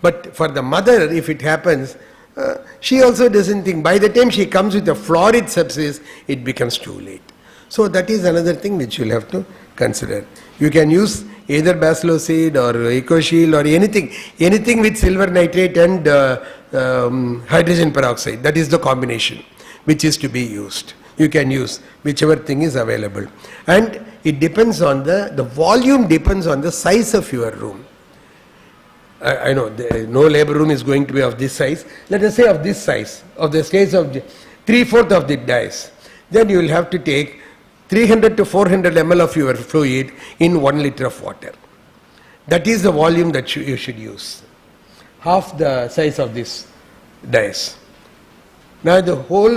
But for the mother, if it happens, she also doesn't think. By the time she comes with a florid sepsis, it becomes too late. So that is another thing which you'll have to consider. You can use either bacillocid or EcoShield or anything with silver nitrate and hydrogen peroxide. That is the combination which is to be used. You can use whichever thing is available, and it depends on the volume depends on the size of your room. I know no labor room is going to be of this size. Let us say of this size, of the size of 3/4 of the dais. Then you will have to take 300 to 400 ml of your fluid in 1 liter of water. That is the volume that you should use. Half the size of this dais. Now the whole,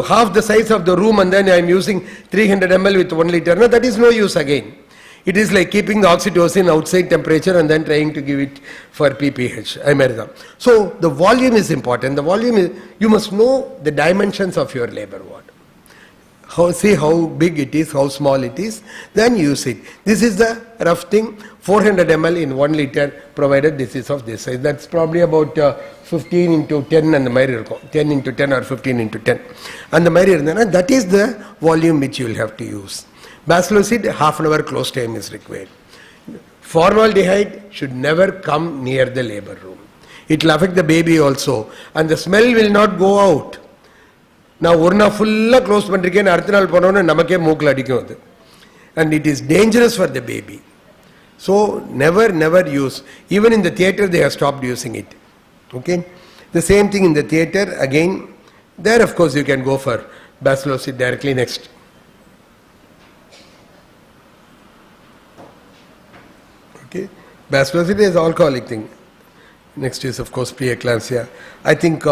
half the size of the room, and then I am using 300 ml with 1 liter. No, that is no use again. It is like keeping the oxytocin outside temperature and then trying to give it for ppH. So the volume is important. The volume is, you must know the dimensions of your labor ward. See how big it is, how small it is, then use it. This is the rough thing, 400 ml in 1 liter, provided this is of this size. That's probably about 15 into 10 and the Mary 10 into 10 or 15 into 10. And the Mary, that is the volume which you will have to use. Bacillocid, half an hour close time is required. Formaldehyde should never come near the labor room. It will affect the baby also, and the smell will not go out. Now, urna fulla close pandrikena arthanal ponona namakke mookla adikkum, and it is dangerous for the baby. So never use. Even in the theatre they have stopped using it. Okay, the same thing in the theatre again. There of course you can go for bacillocid directly. Next. Okay, bacillocid is alcoholic thing. Next is of course preeclampsia. I think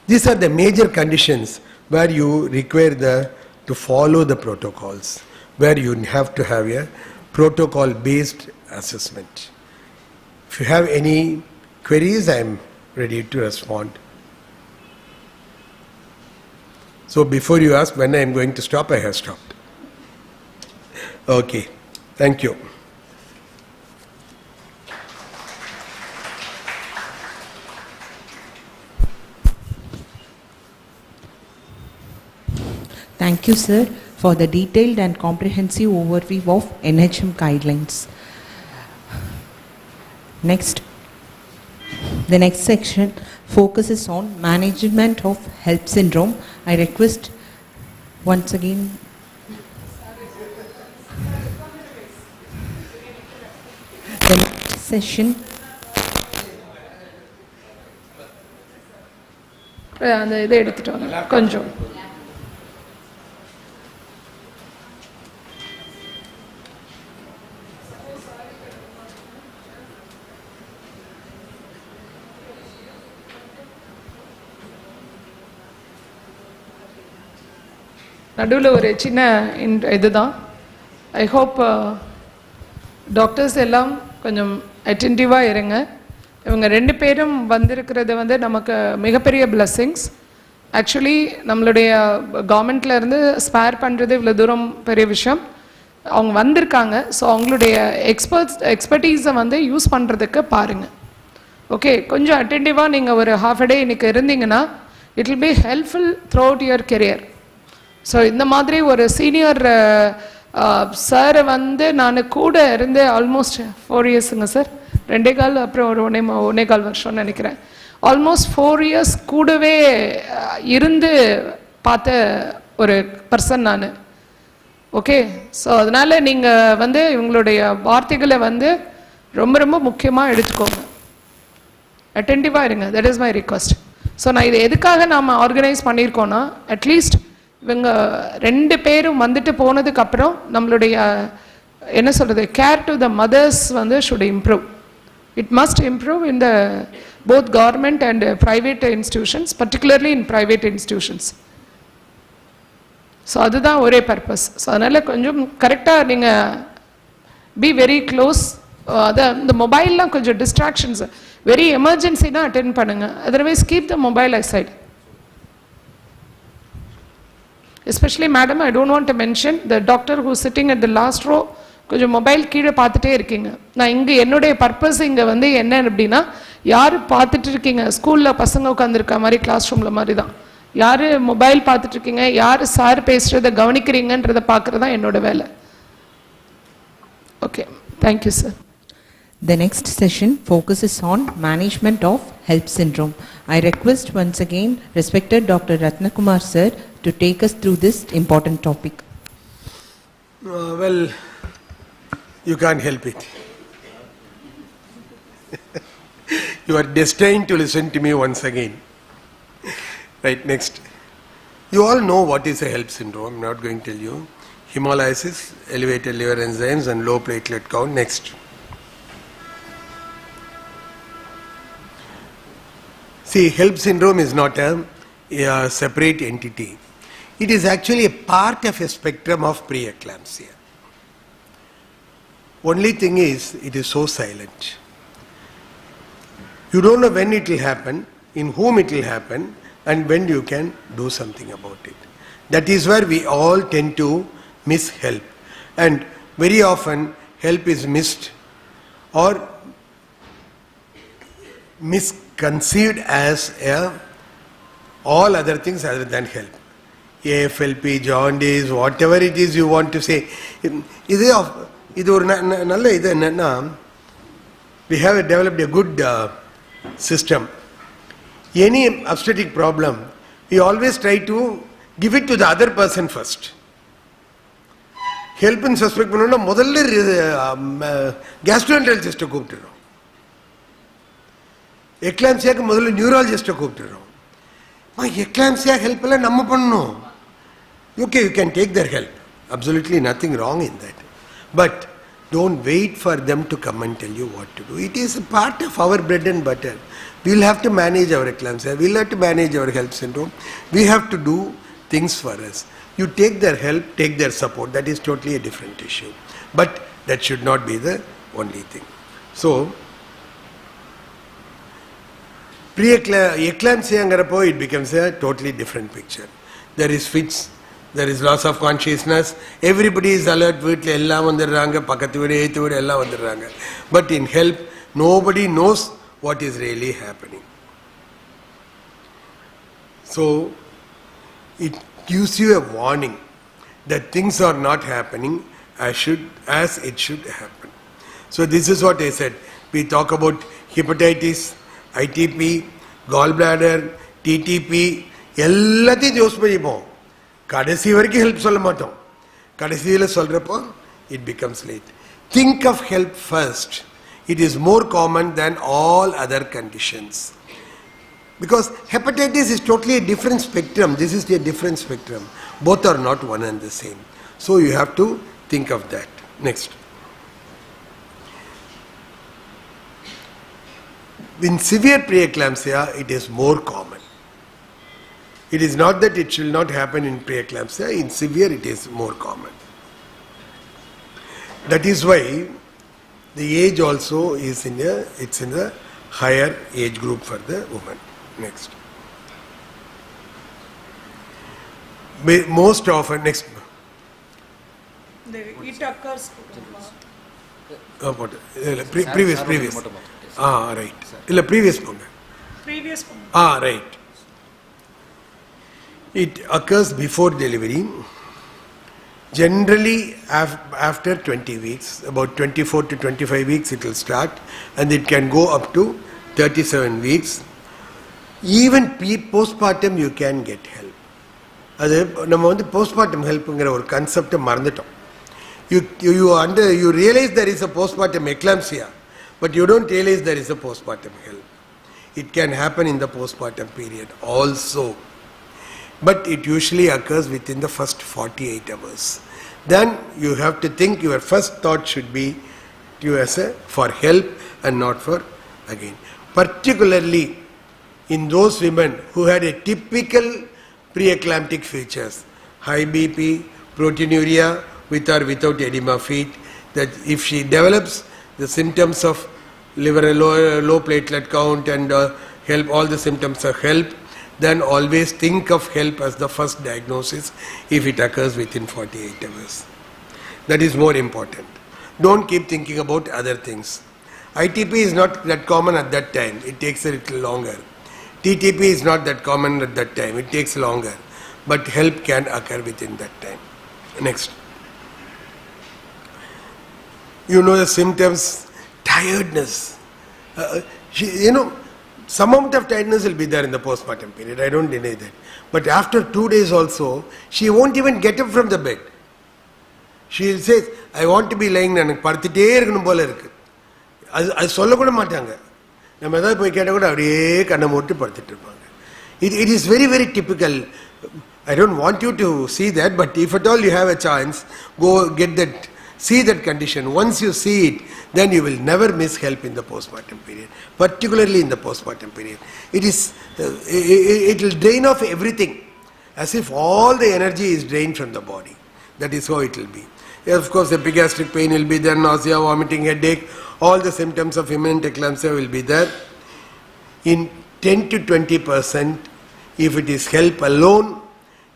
these are the major conditions where you require to follow the protocols, where you have to have a protocol based assessment. If you have any queries, I am ready to respond. So before you ask when I am going to stop, I have stopped. Okay, thank you. Thank you, sir, for the detailed and comprehensive overview of NHM guidelines. Next, the next section focuses on management of HELLP syndrome. I request once again the next session. Konjam. நடுவில் ஒரு சின்ன இதுதான். I hope doctors எல்லாம் கொஞ்சம் அட்டென்டிவாக இருங்க. இவங்க 2 பேரும் வந்திருக்கிறது வந்து நமக்கு மிகப்பெரிய பிளெஸ்ஸிங்ஸ். ஆக்சுவலி நம்மளுடைய கவர்மெண்ட்லேருந்து ஸ்பேர் பண்ணுறது இவ்வளோ தூரம் பெரிய விஷயம். அவங்க வந்திருக்காங்க. ஸோ அவங்களுடைய எக்ஸ்பர்டீஸை வந்து யூஸ் பண்ணுறதுக்கு பாருங்கள். ஓகே, கொஞ்சம் அட்டென்டிவாக நீங்கள் ஒரு half a day இன்றைக்கி இருந்தீங்கன்னா it will be helpful through out your career. So இந்த மாதிரி ஒரு சீனியர் சாரை வந்து நான் கூட இருந்து ஆல்மோஸ்ட் 4 இயர்ஸுங்க சார், 2.25 அப்புறம் ஒரு 1.25 வருஷம்னு நினைக்கிறேன். ஆல்மோஸ்ட் 4 இயர்ஸ் கூடவே இருந்து பார்த்த ஒரு பர்சன் நான். ஓகே, ஸோ அதனால் நீங்கள் வந்து இவங்களுடைய வார்த்தைகளை வந்து ரொம்ப ரொம்ப முக்கியமாக எடுத்துக்கோங்க. அட்டென்டிவாக இருங்க. That is my request. So நான் இது எதுக்காக நாம் ஆர்கனைஸ் பண்ணியிருக்கோன்னா, அட்லீஸ்ட் இவங்க 2 பேரும் வந்துட்டு போனதுக்கப்புறம் நம்மளுடைய என்ன சொல்கிறது, கேர் டு த மதர்ஸ் வந்து should improve. It must improve in the both government and private institutions, particularly in private institutions. So அதுதான் ஒரே பர்பஸ். ஸோ அதனால் கொஞ்சம் கரெக்டாக நீங்கள் பி வெரி க்ளோஸ். அதான் இந்த மொபைல்லாம் கொஞ்சம் டிஸ்ட்ராக்ஷன்ஸ், வெரி எமர்ஜென்சினா அட்டென்ட் பண்ணுங்கள். Otherwise keep the mobile aside. Especially madam, I don't want to mention the doctor who's sitting at the last row. கொஞ்சம் மொபைல் கீழே பார்த்துட்டே இருக்கீங்க. நான் இங்கே என்னுடைய பர்பஸ் இங்கே வந்து என்ன அப்படின்னா, யார் பார்த்துட்டு இருக்கீங்க, ஸ்கூலில் பசங்க உட்காந்துருக்க மாதிரி கிளாஸ் ரூமில் மாதிரி தான், யார் மொபைல் பார்த்துட்ருக்கீங்க, யார் சார் பேசுகிறத கவனிக்கிறீங்கன்றதை பார்க்குறது தான் என்னோட வேலை. Okay, thank you sir. The next session focuses on management of HELLP syndrome. I request once again respected Dr. Ratna Kumar sir to take us through this important topic. Well, you can't help it. You are destined to listen to me once again. Right, next. You all know what is a HELLP syndrome. I'm not going to tell you. Hemolysis, elevated liver enzymes and low platelet count. Next. See, HELLP syndrome is not a separate entity. It is actually a part of a spectrum of preeclampsia. Only thing is, it is so silent. You don't know when it will happen, in whom it will happen, and when you can do something about it. That is where we all tend to miss HELLP. And very often, HELLP is missed or misconceived as all other things other than HELLP. AFLP, jaundice, whatever it is you want to say. இது ஒரு நல்ல இது என்னன்னா, we have developed a good system. Any obstetric problem, we always try to give it to the other person first. HELLP ன்னு suspect பண்ணோம்னா முதல்ல கேஸ்ட்ரோஎன்டராலஜிஸ்ட்டை கூப்பிட்டுறோம், எக்லாம்சியாக்கு முதல்ல நியூராலஜிஸ்ட்டை கூப்பிட்டுறோம். எக்லாம்சியா help எல்லாம் நம்ம பண்ணணும். Okay, you can take their help. Absolutely nothing wrong in that. But don't wait for them to come and tell you what to do. It is a part of our bread and butter. We will have to manage our eclampsia. We will have to manage our HELLP syndrome. We have to do things for us. You take their help, take their support. That is totally a different issue. But that should not be the only thing. So, pre-eclampsia, it becomes a totally different picture. There is fits. There is loss of consciousness. Everybody is alert. வீட்டில் எல்லாம் வந்துடுறாங்க, பக்கத்து வீடு ஏற்று வீடு எல்லாம் வந்துடுறாங்க. But in HELLP, nobody knows what is really happening. So, it gives you a warning that things are not happening as it should happen. So, this is what I said. We talk about hepatitis, ITP, gallbladder, TTP, எல்லாத்தையும் யோஸ் பண்ணிப்போம். கடைசி வரைக்கும் help சொல்ல மாட்டோம். கடைசியில் சொல்கிறப்போ it becomes late. Think of HELP first. It is more common than all other conditions. Because hepatitis is totally a different spectrum. This is a different spectrum. Both are not one and the same. So you have to think of that. Next. In severe preeclampsia, it is more common. It is not that it will not happen in preeclampsia. In severe, it is more common. That is why the age also is in a higher age group for the woman. Next. Most often, next. It occurs. Previous. Right. Previous. Right. It occurs before delivery. Generally, after 20 weeks, about 24 to 25 weeks, it will start, and it can go up to 37 weeks. Even postpartum, you can get help. Postpartum help or concept you realize there is a postpartum eclampsia, but you don't realize there is a postpartum help. It can happen in the postpartum period also. But it usually occurs within the first 48 hours. Then you have to think your first thought should be for help and not for again. Particularly in those women who had a typical preeclamptic features, high BP, proteinuria with or without edema feet, that if she develops the symptoms of liver low platelet count and HELLP, all the symptoms of HELLP, then always think of HELLP as the first diagnosis if it occurs within 48 hours. That is more important. Don't keep thinking about other things. ITP is not that common at that time. It takes a little longer. TTP is not that common at that time. It takes longer. But HELLP can occur within that time. Next. You know the symptoms, tiredness. Some amount of tiredness will be there in the postpartum period, I don't deny that. But after 2 days also, she won't even get up from the bed. She will say, I want to be lying down. It is very, very typical. I don't want you to see that, but if at all you have a chance, go get that, see that condition. Once you see it, then you will never miss HELLP in the postpartum period, particularly in the postpartum period. It will drain off everything, as if all the energy is drained from the body. That is how it will be. Of course, the epigastric pain will be there, nausea, vomiting, headache, all the symptoms of imminent eclampsia will be there. In 10 to 20%, if it is HELLP alone,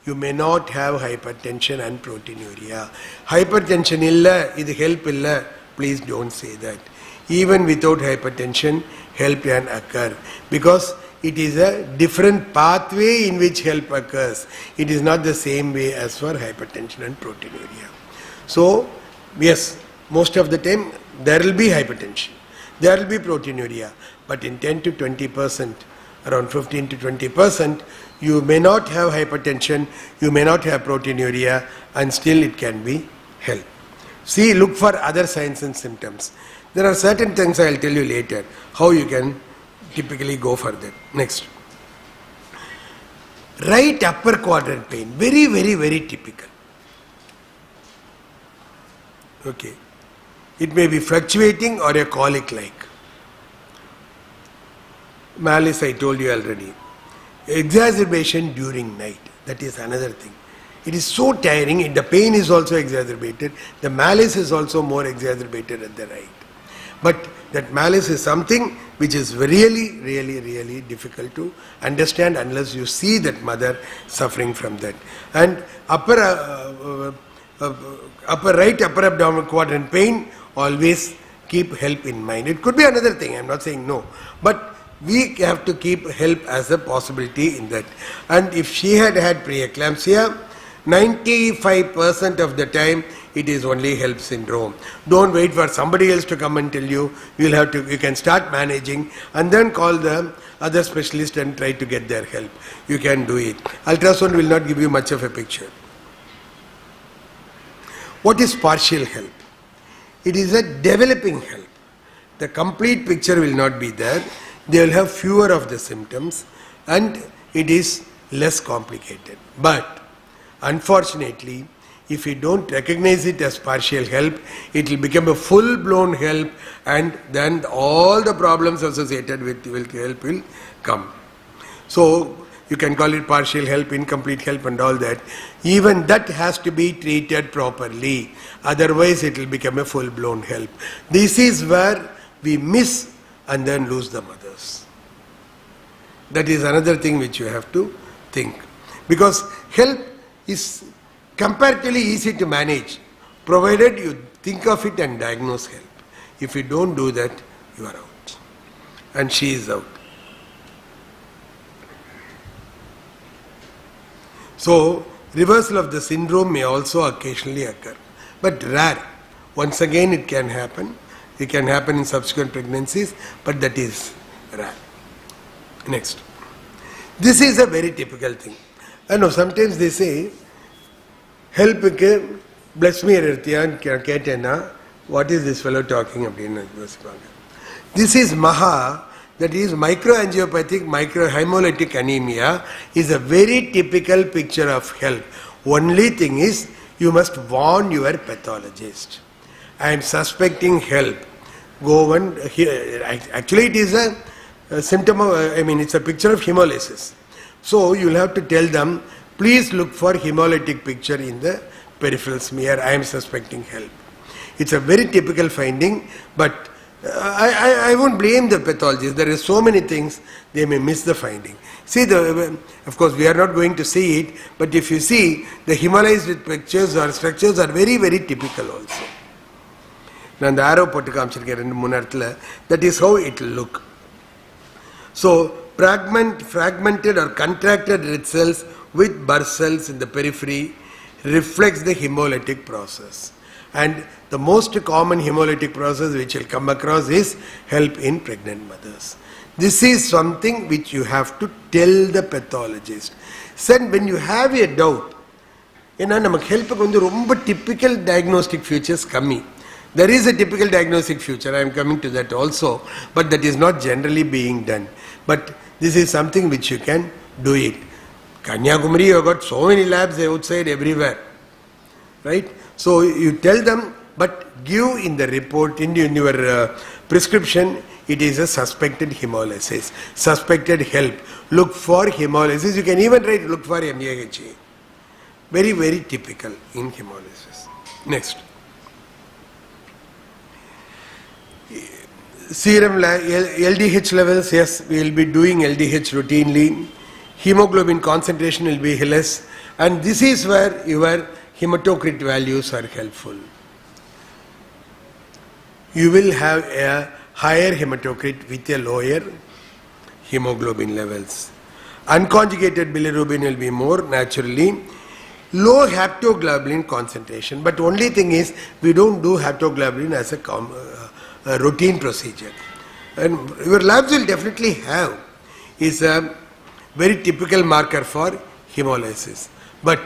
you may not have hypertension and proteinuria. Hypertension illa, idu HELP illa, please don't say that. Even without hypertension, HELP can occur, because it is a different pathway in which HELP occurs. It is not the same way as for hypertension and proteinuria. So, yes, most of the time there will be hypertension, there will be proteinuria, but in 10 to 20%, around 15 to 20%, you may not have hypertension, you may not have proteinuria, and still it can be HELP. See, look for other signs and symptoms. There are certain things I will tell you later, how you can typically go for that. Next. Right upper quadrant pain, very, very, very typical. Okay. It may be fluctuating or a colic-like. Malice, I told you already. Exacerbation during night, that is another thing. It is so tiring, the pain is also exacerbated, the malice is also more exacerbated at the right. But that malice is something which is really, really, really difficult to understand unless you see that mother suffering from that. And upper right upper abdominal quadrant pain, always keep HELP in mind. It could be another thing, I am not saying no. But we have to keep HELP as a possibility in that. And if she had preeclampsia, 95% of the time it is only HELP syndrome. Don't wait for somebody else to come and tell you. You can start managing and then call the other specialist and try to get their help. You can do it. Ultrasound will not give you much of a picture. What is partial HELP? It is a developing HELP. The complete picture will not be there. They will have fewer of the symptoms and it is less complicated. But unfortunately, if we don't recognize it as partial HELP, it will become a full-blown HELP, and then all the problems associated with HELP will come. So, You can call it partial HELLP, incomplete HELLP and all that. Even that has to be treated properly. Otherwise it will become a full-blown HELLP. This is where we miss and then lose the mothers. That is another thing which you have to think. Because HELP is comparatively easy to manage, provided you think of it and diagnose HELP. If you don't do that, you are out. And she is out. So, reversal of the syndrome may also occasionally occur, but rare. Once again it can happen. It can happen in subsequent pregnancies, but that is rare. Next. This is a very typical thing. I know sometimes they say, HELP bless me Ketena, what is this fellow talking about? This is Maha, that is microangiopathic microhemolytic anemia, is a very typical picture of HELP. Only thing is, you must warn your pathologist. I am suspecting HELP. Go and actually it is a symptom of, it's a picture of hemolysis. So you will have to tell them, please look for hemolytic picture in the peripheral smear. I am suspecting HELP. It's a very typical finding, but I won't blame the pathologist. There are so many things, they may miss the finding. See, of course we are not going to see it, but if you see, the hemolyzed pictures or structures are very, very typical also. Now the arrow that is how it will look. So, fragmented or contracted red cells with burst cells in the periphery reflects the hemolytic process. And the most common hemolytic process which will come across is HELP in pregnant mothers. This is something which you have to tell the pathologist. Then when you have a doubt, HELP typical diagnostic features coming. There is a typical diagnostic feature, I am coming to that also, but that is not generally being done. But this is something which you can do it. Kanyakumari, you have got so many labs outside everywhere, right? So you tell them, but give in the report, in your prescription, it is a suspected hemolysis, suspected HELP. Look for hemolysis. You can even write, look for MAHA. Very, very typical in hemolysis. Next. Serum LDH levels, yes, we will be doing LDH routinely. Hemoglobin concentration will be less, and this is where your hematocrit values are helpful. You will have a higher hematocrit with a lower hemoglobin levels. Unconjugated bilirubin will be more naturally. Low haptoglobulin concentration, but only thing is we don't do haptoglobulin as a routine procedure. And your labs will definitely have, is a very typical marker for hemolysis, but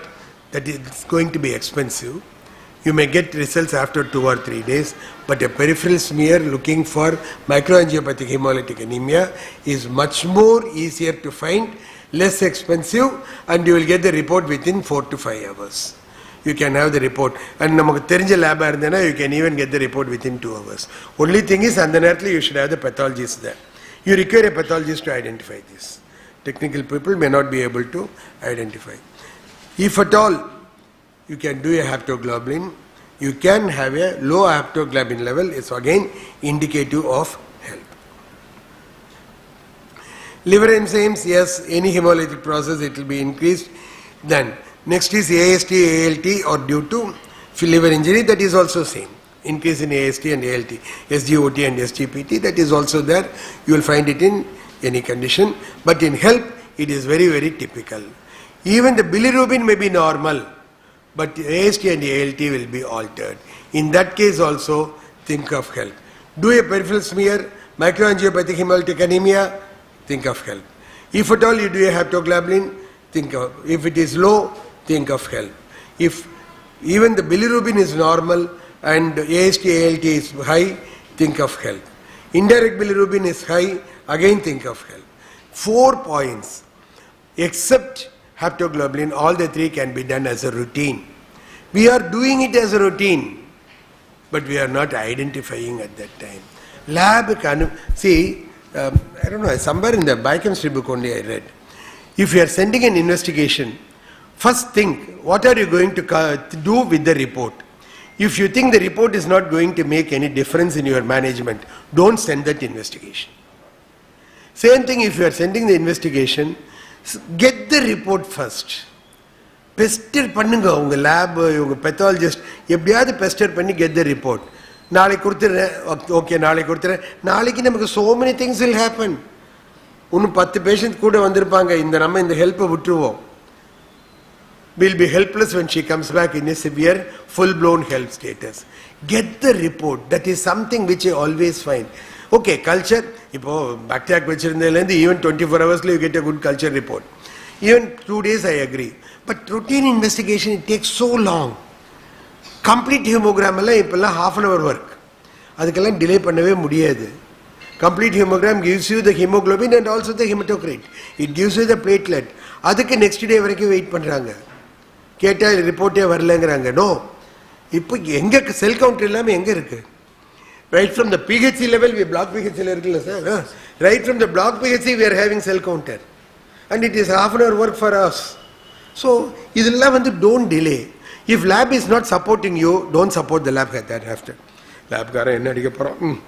that is going to be expensive. You may get results after 2 or 3 days, but a peripheral smear looking for microangiopathic hemolytic anemia is much more easier to find, less expensive, and you will get the report within 4 to 5 hours. You can have the report, and namakku therinja lab irundana you can even get the report within 2 hours. Only thing is, and then you should have the pathologist there. You require a pathologist to identify this. Technical people may not be able to identify. If at all you can do a haptoglobulin, you can have a low haptoglobulin level, is again indicative of HELP. Liver enzymes, yes, any hemolytic process it will be increased. Then next is AST, ALT, or due to liver injury, that is also same. Increase in AST and ALT, SGOT and SGPT, that is also there. You will find it in any condition, but in HELP it is very, very typical. Even the bilirubin may be normal, but AST and ALT will be altered. In that case also, think of HELP. Do a peripheral smear, microangiopathic hemolytic anemia, think of HELP. If at all you do a haptoglobulin, think of, if it is low, think of HELP. If even the bilirubin is normal and AST, ALT is high, think of HELP. Indirect bilirubin is high, again think of HELP. 4 points. Except haptoglobulin, all the 3 can be done as a routine. We are doing it as a routine, but we are not identifying at that time. Lab can, see, I don't know, somewhere in the biochemistry book only I read, if you are sending an investigation, first think, what are you going to do with the report? If you think the report is not going to make any difference in your management, don't send that investigation. Same thing if you are sending the investigation, get the report first. Pester pannunga unga lab, unga pathologist, eppdiyadhu pester panni get the report. Naale kuduthirren, okay, naale kuduthirren. Naaliki namakku so many things will happen. Unnu 10 patients kuda vandirupanga, inda nama inda help vitruvom. Will be helpless when she comes back in a severe, full-blown health status. Get the report. That is something which I always find. Okay, culture, backtrack even 24 hours you get a good culture report. Even 2 days I agree. But routine investigation, it takes so long. Complete hemogram half an hour work. Adukella delay pannave mudiyadhu. Complete hemogram gives you the hemoglobin and also the hematocrit. It gives you the platelet. Adukku next day varaikku wait பண்றாங்க. கேட்டா ரிப்போர்ட்டே வரலங்கறாங்க. No. இப்போ எங்க செல் count எல்லாமே எங்க இருக்கு? Right from the PHC level, we block PHC la irukilla sir. Right from the block PHC we are having cell counter. And it is half an hour work for us. So, idella vandu don't delay. If lab is not supporting you, don't support the lab thereafter. Lab kara enna adikka poram.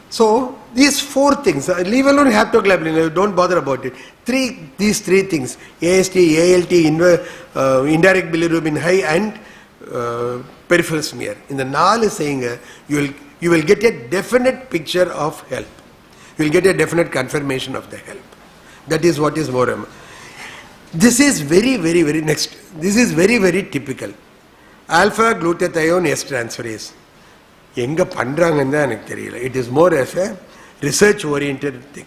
So, these 4 things, leave alone haptoglobulin, don't bother about it. These three things, AST, ALT, indirect bilirubin high and peripheral smear. In the 4 saying, you will get a definite picture of HELLP. You will get a definite confirmation of the HELLP. That is what is more. This is very next. This is very typical. Alpha glutathione S transferase. It is more as a research oriented thing.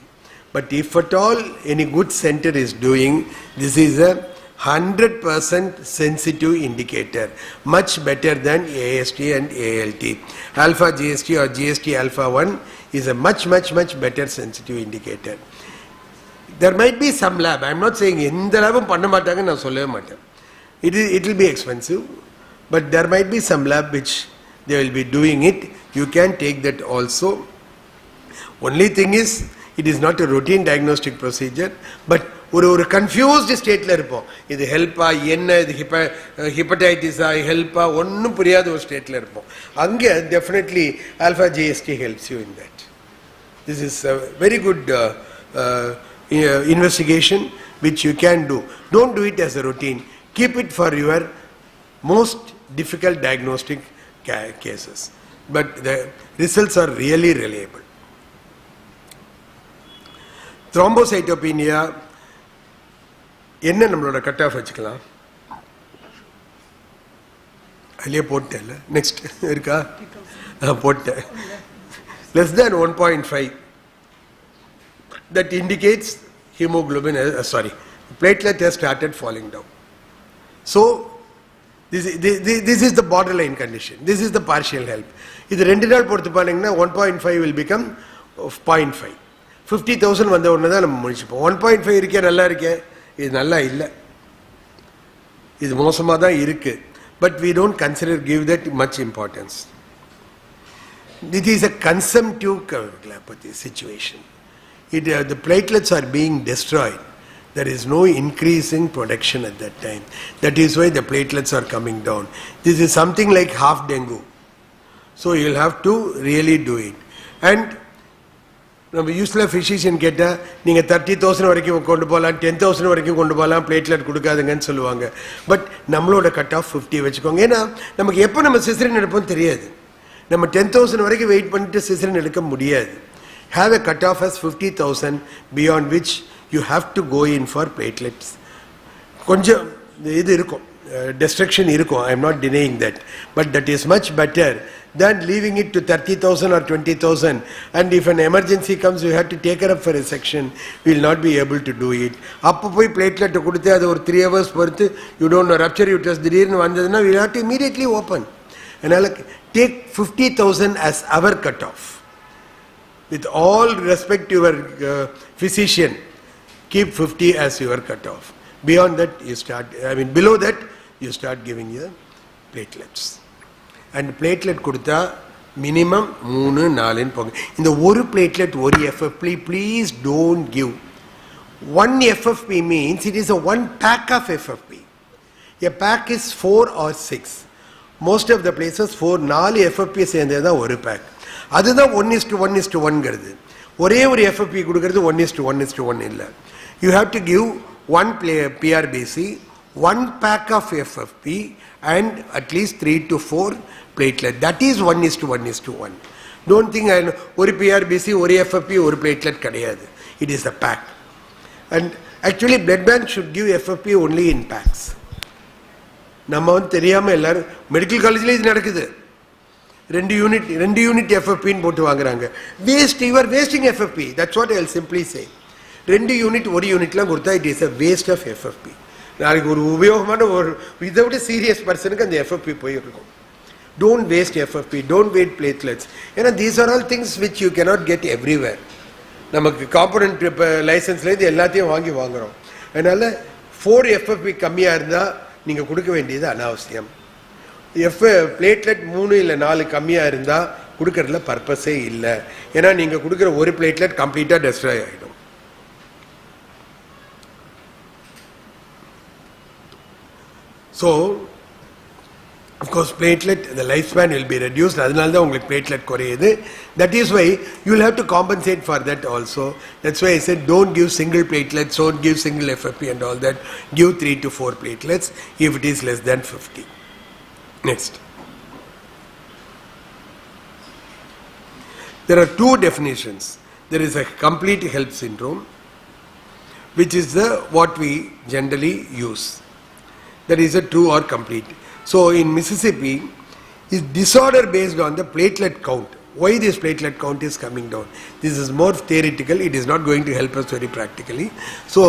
But if at all any good center is doing, this is a 100% sensitive indicator, much better than AST and ALT. Alpha GST or GST alpha 1 is a much better sensitive indicator. There might be some lab, I am not saying in the lab it will be expensive, but there might be some lab which they will be doing it. You can take that also. Only thing is, it is not a routine diagnostic procedure, but ஒரு confused stateல இருப்போம். இது ஹெல்ப்பா என்ன, இது ஹெப்படைட்டிஸா ஹெல்ப்பா ஒன்றும் புரியாத ஒரு ஸ்டேட்ல இருப்போம். அங்கே definitely alpha GST helps you in that. This is a very good investigation which you can do. Don't do it as a routine. Keep it for your most difficult diagnostic cases. But the results are really reliable. Thrombocytopenia, என்ன நம்மளோட cut off வச்சுக்கலாம்? அதுலயே போட்டேன்ல. Next இருக்கா? போட்டேன். Less than 1.5. That indicates hemoglobin, platelet has started falling down. So, this is the borderline condition. This is the partial HELLP. இது 2 நாள் பொறுத்து பாருங்கன்னா 1.5 will become 0.5. 50,000 வந்த உடனே தான் நம்ம முடிச்சுப்போம். 1.5 இருக்கே, நல்லா இருக்கே, இது நல்லா இல்லை, இது மோசமாக தான் இருக்கு. But we don't give that much importance. It is a consumptive situation. The platelets are being destroyed. There is no increase in production at that time. That is why the platelets are coming down. This is something like half dengue. So you will have to really do it. And நம்ம யூஸ்ல physician கேட்டால் நீங்கள் 30,000 வரைக்கும் கொண்டு போகலாம், 10,000 வரைக்கும் கொண்டு போகலாம், platelet கொடுக்காதுங்கன்னு சொல்லுவாங்க. பட் நம்மளோட கட் ஆஃப் 50 வச்சுக்கோங்க. ஏன்னா நமக்கு எப்போ நம்ம சிசரின் எடுப்போம் தெரியாது. நம்ம 10,000 வரைக்கும் வெயிட் பண்ணிட்டு சிசரின் எடுக்க முடியாது. Have a cut off as 50,000, beyond which you have to go in for platelets. கொஞ்சம் இது இருக்கும், destruction இருக்கும், I am not denying that. But that is much better than leaving it to 30,000 or 20,000, and if an emergency comes you have to take her up for a section, we will not be able to do it. அப்போ போய் platelet கொடுத்து அது ஒரு 3 hours பொறுத்து you don't know rupture uterus திடீர்னு வந்ததுன்னா we will have to immediately open. அதனால take 50,000 as our cut off. With all respect to your physician, keep 50 as your cut off. Beyond that you start, below that you start giving your platelets. And platelet கொடுத்தா minimum 3-4 போங்க. இந்த ஒரு platelet ஒரு FF, please don't give. 1 FFP means it is a 1 pack of FFP. A pack is 4 or 6. Most of the places 4 FFP சேர்ந்ததா ஒரு pack. அதுதான் 1:1:1 ங்கிறது. ஒரே ஒரு FFP கொடுக்கிறது 1:1:1 இல்ல. You have to give 1 PRBC, 1 pack of FFP and at least 3 to 4 platelet. That is 1:1:1. Don't think ஒரு PRBC, ஒரு FFP, ஒரு platelet கிடையாது. It is a pack. And actually blood bank should give FFP only in packs. நம்ம வந்து தெரியாம எல்லாரும் medical காலேஜ்ல இது நடக்குது. 2 யூனிட் FFP ன்னு போட்டு வாங்குறாங்க. You are wasting FFP. That's what I'll simply say. 2 unit 1 யூனிட்லாம் கொடுத்தா it is a waste of FFP. நாளைக்கு ஒரு உபயோகமான ஒரு இதை விட சீரியஸ் பர்சனுக்கு அந்த FFP போயிருக்கும். Don't waste FFP. Don't waste platelets. These are all things which you cannot get everywhere. நமக்கு காம்பனன்ட் லைசன்ஸ்ல இது எல்லாத்தையும் வாங்குறோம். அதனால 4 FFP கம்மியா இருந்தா நீங்க கொடுக்க வேண்டியது அனாவசியம். பிளேட்லெட் 3 இல்ல 4 கம்மியா இருந்தா கொடுக்கறதுல பர்பஸே இல்ல. ஏன்னா நீங்க கொடுக்கிற ஒரு பிளேட்லெட் கம்ப்ளீட்டா டெஸ்ட்ராய் ஆயிடும். So of course platelet, the lifespan will be reduced. அதனால தான் உங்களுக்கு platelet குறையுது. That is why you will have to compensate for that also. That's why I said don't give single platelets, don't give single FFP and all that. Give 3 to 4 platelets if it is less than 50. Next. There are 2 definitions. There is a complete HELLP syndrome, which is what we generally use. That is a true or complete. So in Mississippi, is disorder based on the platelet count. Why this platelet count is coming down? This is more theoretical. It is not going to help us very practically. So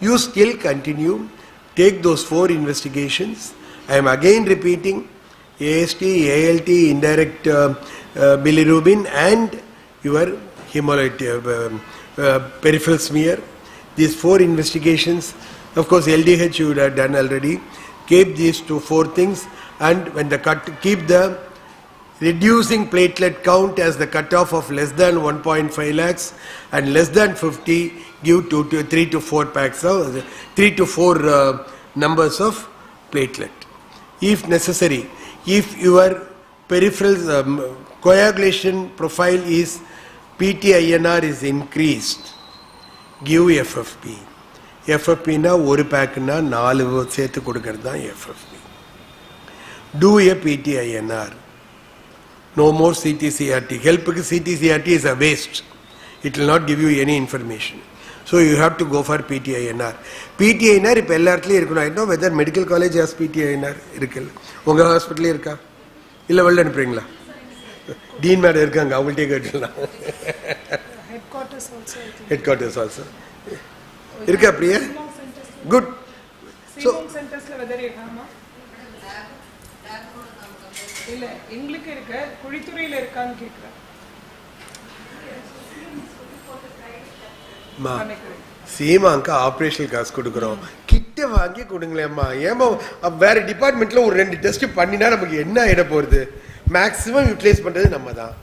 you still continue, take those 4 investigations. I am again repeating AST, ALT, indirect bilirubin and your hemolytic peripheral smear. These 4 investigations. Of course LDH you would have done already. Keep these 4 things, and when the keep the reducing platelet count as the cutoff of less than 1.5 lakhs and less than 50, give 3 to 4 packs of 3 to 4 numbers of platelet. If necessary, if your peripheral coagulation profile is PT-INR is increased, give FFP. FFP na ஒரு பேக்னா 4 சேர்த்து கொடுக்கிறது தான் FFP. Do a PT-INR. No more CT-CRT. HELLPக்கு CT-CRT is a waste. It will not give you any information. So you have to go for PT-INR. PT-INR இப்ப எல்லா இடத்துலயும் இருக்கணும். I know whether medical college has PT-INR இருக்குல்ல. உங்க ஹாஸ்பிட்டல்ல இருக்கா? இல்ல வெளில அனுப்புறீங்களா? டீன் மேடம் இருக்காங்க, அவங்கள்ட்டே கேட்டுலாம். Headquarters also. இருக்கா பிரியா? குட். சோ சென்டர்ஸ்ல வெதர் இருக்காமா? இல்ல எங்களுக்கு இருக்கு, குழித்துறையில இருக்கான்னு கேக்குறேன். மா சீமாங்க ஆபரேஷனல் காசு கொடுக்குறோம், கிட்ட வாங்கி கொடுங்களேம்மா. ஏமா வேற டிபார்ட்மெண்ட்ல ஒரு 2 டெஸ்ட் பண்ணினா நமக்கு என்ன ஆயிட போகுது? மேக்ஸிமம் யூட்டிலைஸ் பண்றது நம்ம தான்.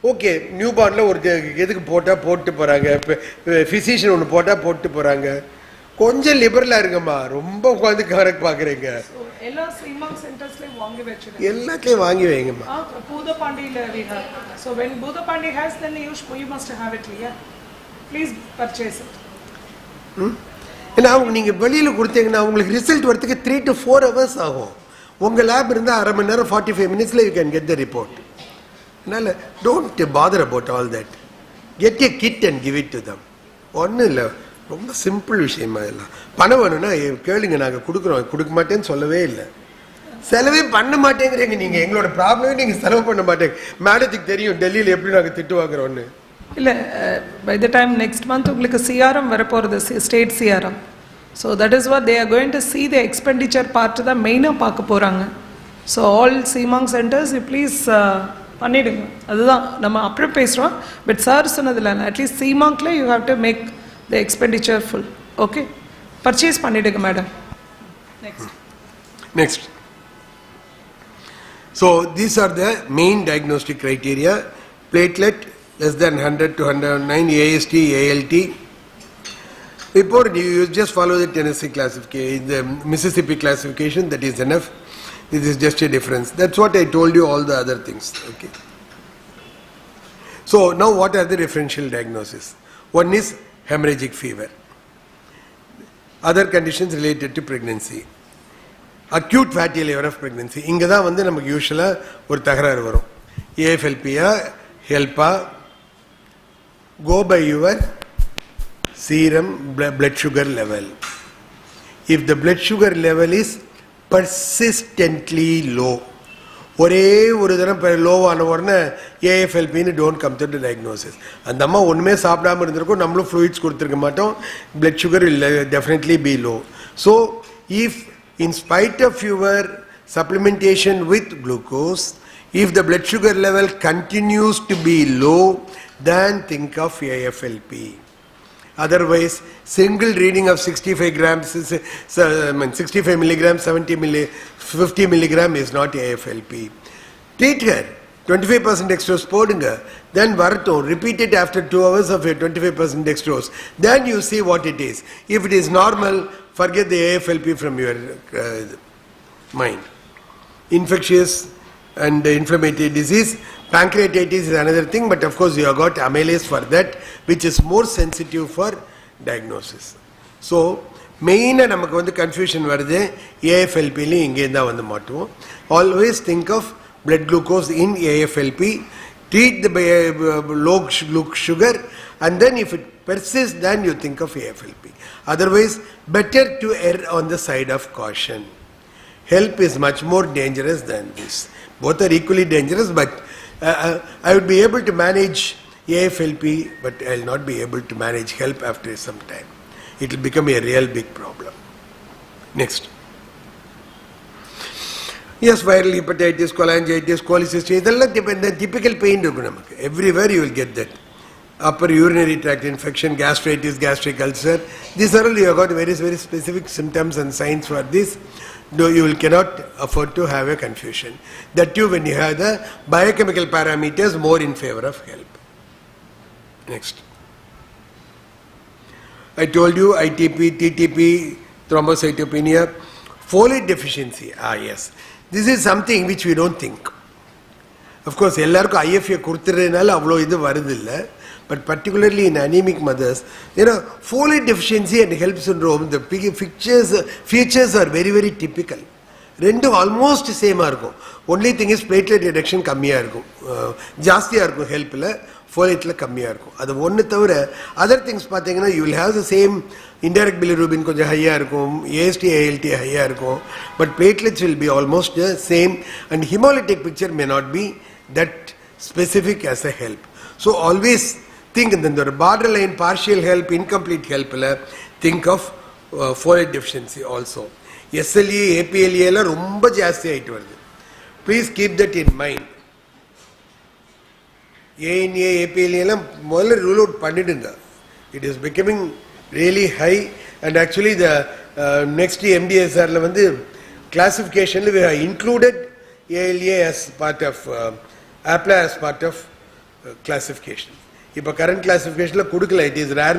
ஓகே, நியூ பார்ன்ல ஒரு எதுக்கு போட்டு போறாங்க, பிசிஷியன் ஒன்று போட்டு போறாங்க. கொஞ்சம் லிபரலா இருங்கம்மா, ரொம்ப உட்காந்து கரெக்ட் பாக்குறீங்க. எல்லா சீமாங் சென்டர்ஸ்லயும் வாங்கி வெச்சிருங்க, எல்லாத்தையும் வாங்கி வைங்கம்மா. பூதப்பாண்டியில we have. So when Budapandi has, then you must have it here. Please purchase it. ஏன்னா நீங்க வெளியில கொடுத்தீங்கன்னா உங்களுக்கு ரிசல்ட் வரதுக்கு 3 to 4 hours ஆகும். உங்க லேப் இருந்தா அரை மணி நேரம் 45 minutesல you can get the report. அதனால don't bother about all that. Get a kit and give it to them. ஒன்றும் இல்லை, ரொம்ப சிம்பிள் விஷயமா எல்லாம். பணம் வேணும்னா கேளுங்க, நாங்கள் கொடுக்குறோம். கொடுக்க மாட்டேன்னு சொல்லவே இல்லை, செலவே பண்ண மாட்டேங்கிறீங்க. நீங்கள் எங்களோட ப்ராப்ளமே நீங்கள் செலவு பண்ண மாட்டேங்க. மேடத்துக்கு தெரியும் டெல்லியில் எப்படி நாங்கள் திட்டு வாங்குறோன்னு. இல்லை, by the time next month உங்களுக்கு சிஆர்எம் வரப்போகிறது, state CRM. So that is what they are going to see the expenditure part தான் மெயினாக பார்க்க போகிறாங்க. So all CEmONC centres you please பண்ணிவிடுங்க. அதுதான் நம்ம அப்புறம் பேசுகிறோம். பட் சார் சொன்னதில்ல, அட்லீஸ்ட் சீமாங்க்ல you have to make the expenditure full. Okay, purchase பண்ணிவிடுங்க madam. Next. So these are the main diagnostic criteria. Platelet less than 100 to 109, AST, ALT. Before you just follow the Tennessee classification, the Mississippi classification, that is enough. This is just a difference. That's what I told you, all the other things. Okay. So now what are the differential diagnoses? One is hemorrhagic fever. Other conditions related to pregnancy. Acute fatty liver of pregnancy. Inga da vandu namak usually or thagararu varum. AFLP HELLP go by your serum blood sugar level. If the blood sugar level is persistently low, ஒரே ஒரு தரம் low ஆன உடனே ஏஎஃப்எல்பின்னு don't come to the diagnosis. அந்த அம்மா ஒன்றுமே சாப்பிடாம இருந்திருக்கும், நம்மளும் ஃப்ளூயிட்ஸ் கொடுத்துருக்க மாட்டோம், blood sugar will definitely be low. So if in spite of your supplementation with glucose, if the blood sugar level continues to be low, then think of AFLP. Otherwise, single reading of 65 grams, 65 milligrams, 50 milligram is not AFLP. Treat her. 25% dextrose podunga. Then varatum. Repeat it after 2 hours of a 25% dextrose. Then you see what it is. If it is normal, forget the AFLP from your mind. Infectious and inflammatory disease. Pancreatitis is another thing, but of course you have got amylase for that, which is more sensitive for diagnosis. So, main namakku vandu confusion varudhu AFLP li inge indha vandu maatuvom. Always think of blood glucose in AFLP, treat the low sugar, and then if it persists, then you think of AFLP. Otherwise, better to err on the side of caution. HELLP is much more dangerous than this. Both are equally dangerous, but I would be able to manage AFLP, but I will not be able to manage HELLP after some time. It will become a real big problem. Next. Yes, viral hepatitis, cholangitis, cholecystitis, the typical pain. Everywhere you will get that. Upper urinary tract infection, gastritis, gastric ulcer. These are all you have got very, very specific symptoms and signs for this. Though you cannot afford to have a confusion. That too when you have the biochemical parameters more in favor of HELLP. Next. I told you ITP, TTP, thrombocytopenia, folate deficiency. Yes. This is something which we don't think. Of course, ellarku IFA kuduthiranaala avlo idu varudilla. But particularly in anemic mothers, folate deficiency and HELLP syndrome, the features are very, very typical. Rendu almost same argo. Only thing is platelet reduction kammiya irukkum. Jastiya irukkum HELLP la, folate la kammiya irukkum. Adu onnu thavara other things pathina you will have the same indirect bilirubin konja high irukkum, AST ALT high irukkum, but platelets will be almost the same, and hemolytic picture may not be that specific as a HELLP. So always think in the borderline partial HELLP, incomplete HELP, think of folate deficiency also. SLE, APLE la romba jaasti aayittu varudhu. Please keep that in mind. ANA, APLE la modalla rule out pannidunga. It is becoming really high, and actually the next MDSR la vandu classification we have included ALA as part of APLA as part of classification. Now current classification it is rare,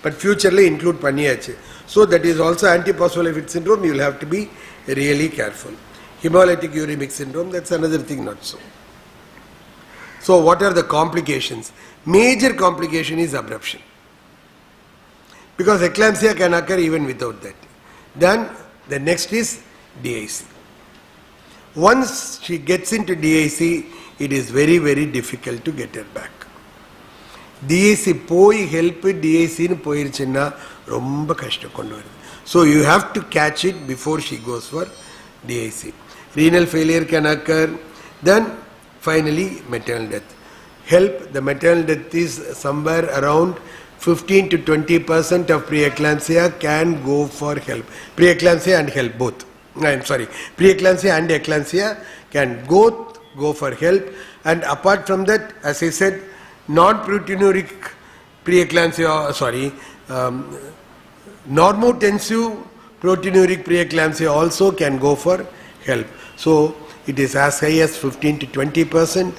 but future include panniyachu. So that is also antiphospholipid syndrome. You will have to be really careful. Hemolytic uremic syndrome, that's another thing, not so. So what are the complications? Major complication is abruption, because eclampsia can occur even without that. Then the next is DIC. Once she gets into DIC, it is very, very difficult to get her back. DIC poi HELP DIC nu poiruchina romba kashtam kondu varudhu. So you have to catch it before she goes for DIC. Renal failure can occur. Then finally maternal death. HELP, the maternal death is somewhere around 15 to 20% of preeclampsia can go for HELP. Preeclampsia and HELP both. I am sorry. Preeclampsia and eclampsia can go for HELP. And apart from that, as I said, non-proteinuric preeclampsia, normotensive proteinuric preeclampsia also can go for HELP. So it is as high as 15 to 20%.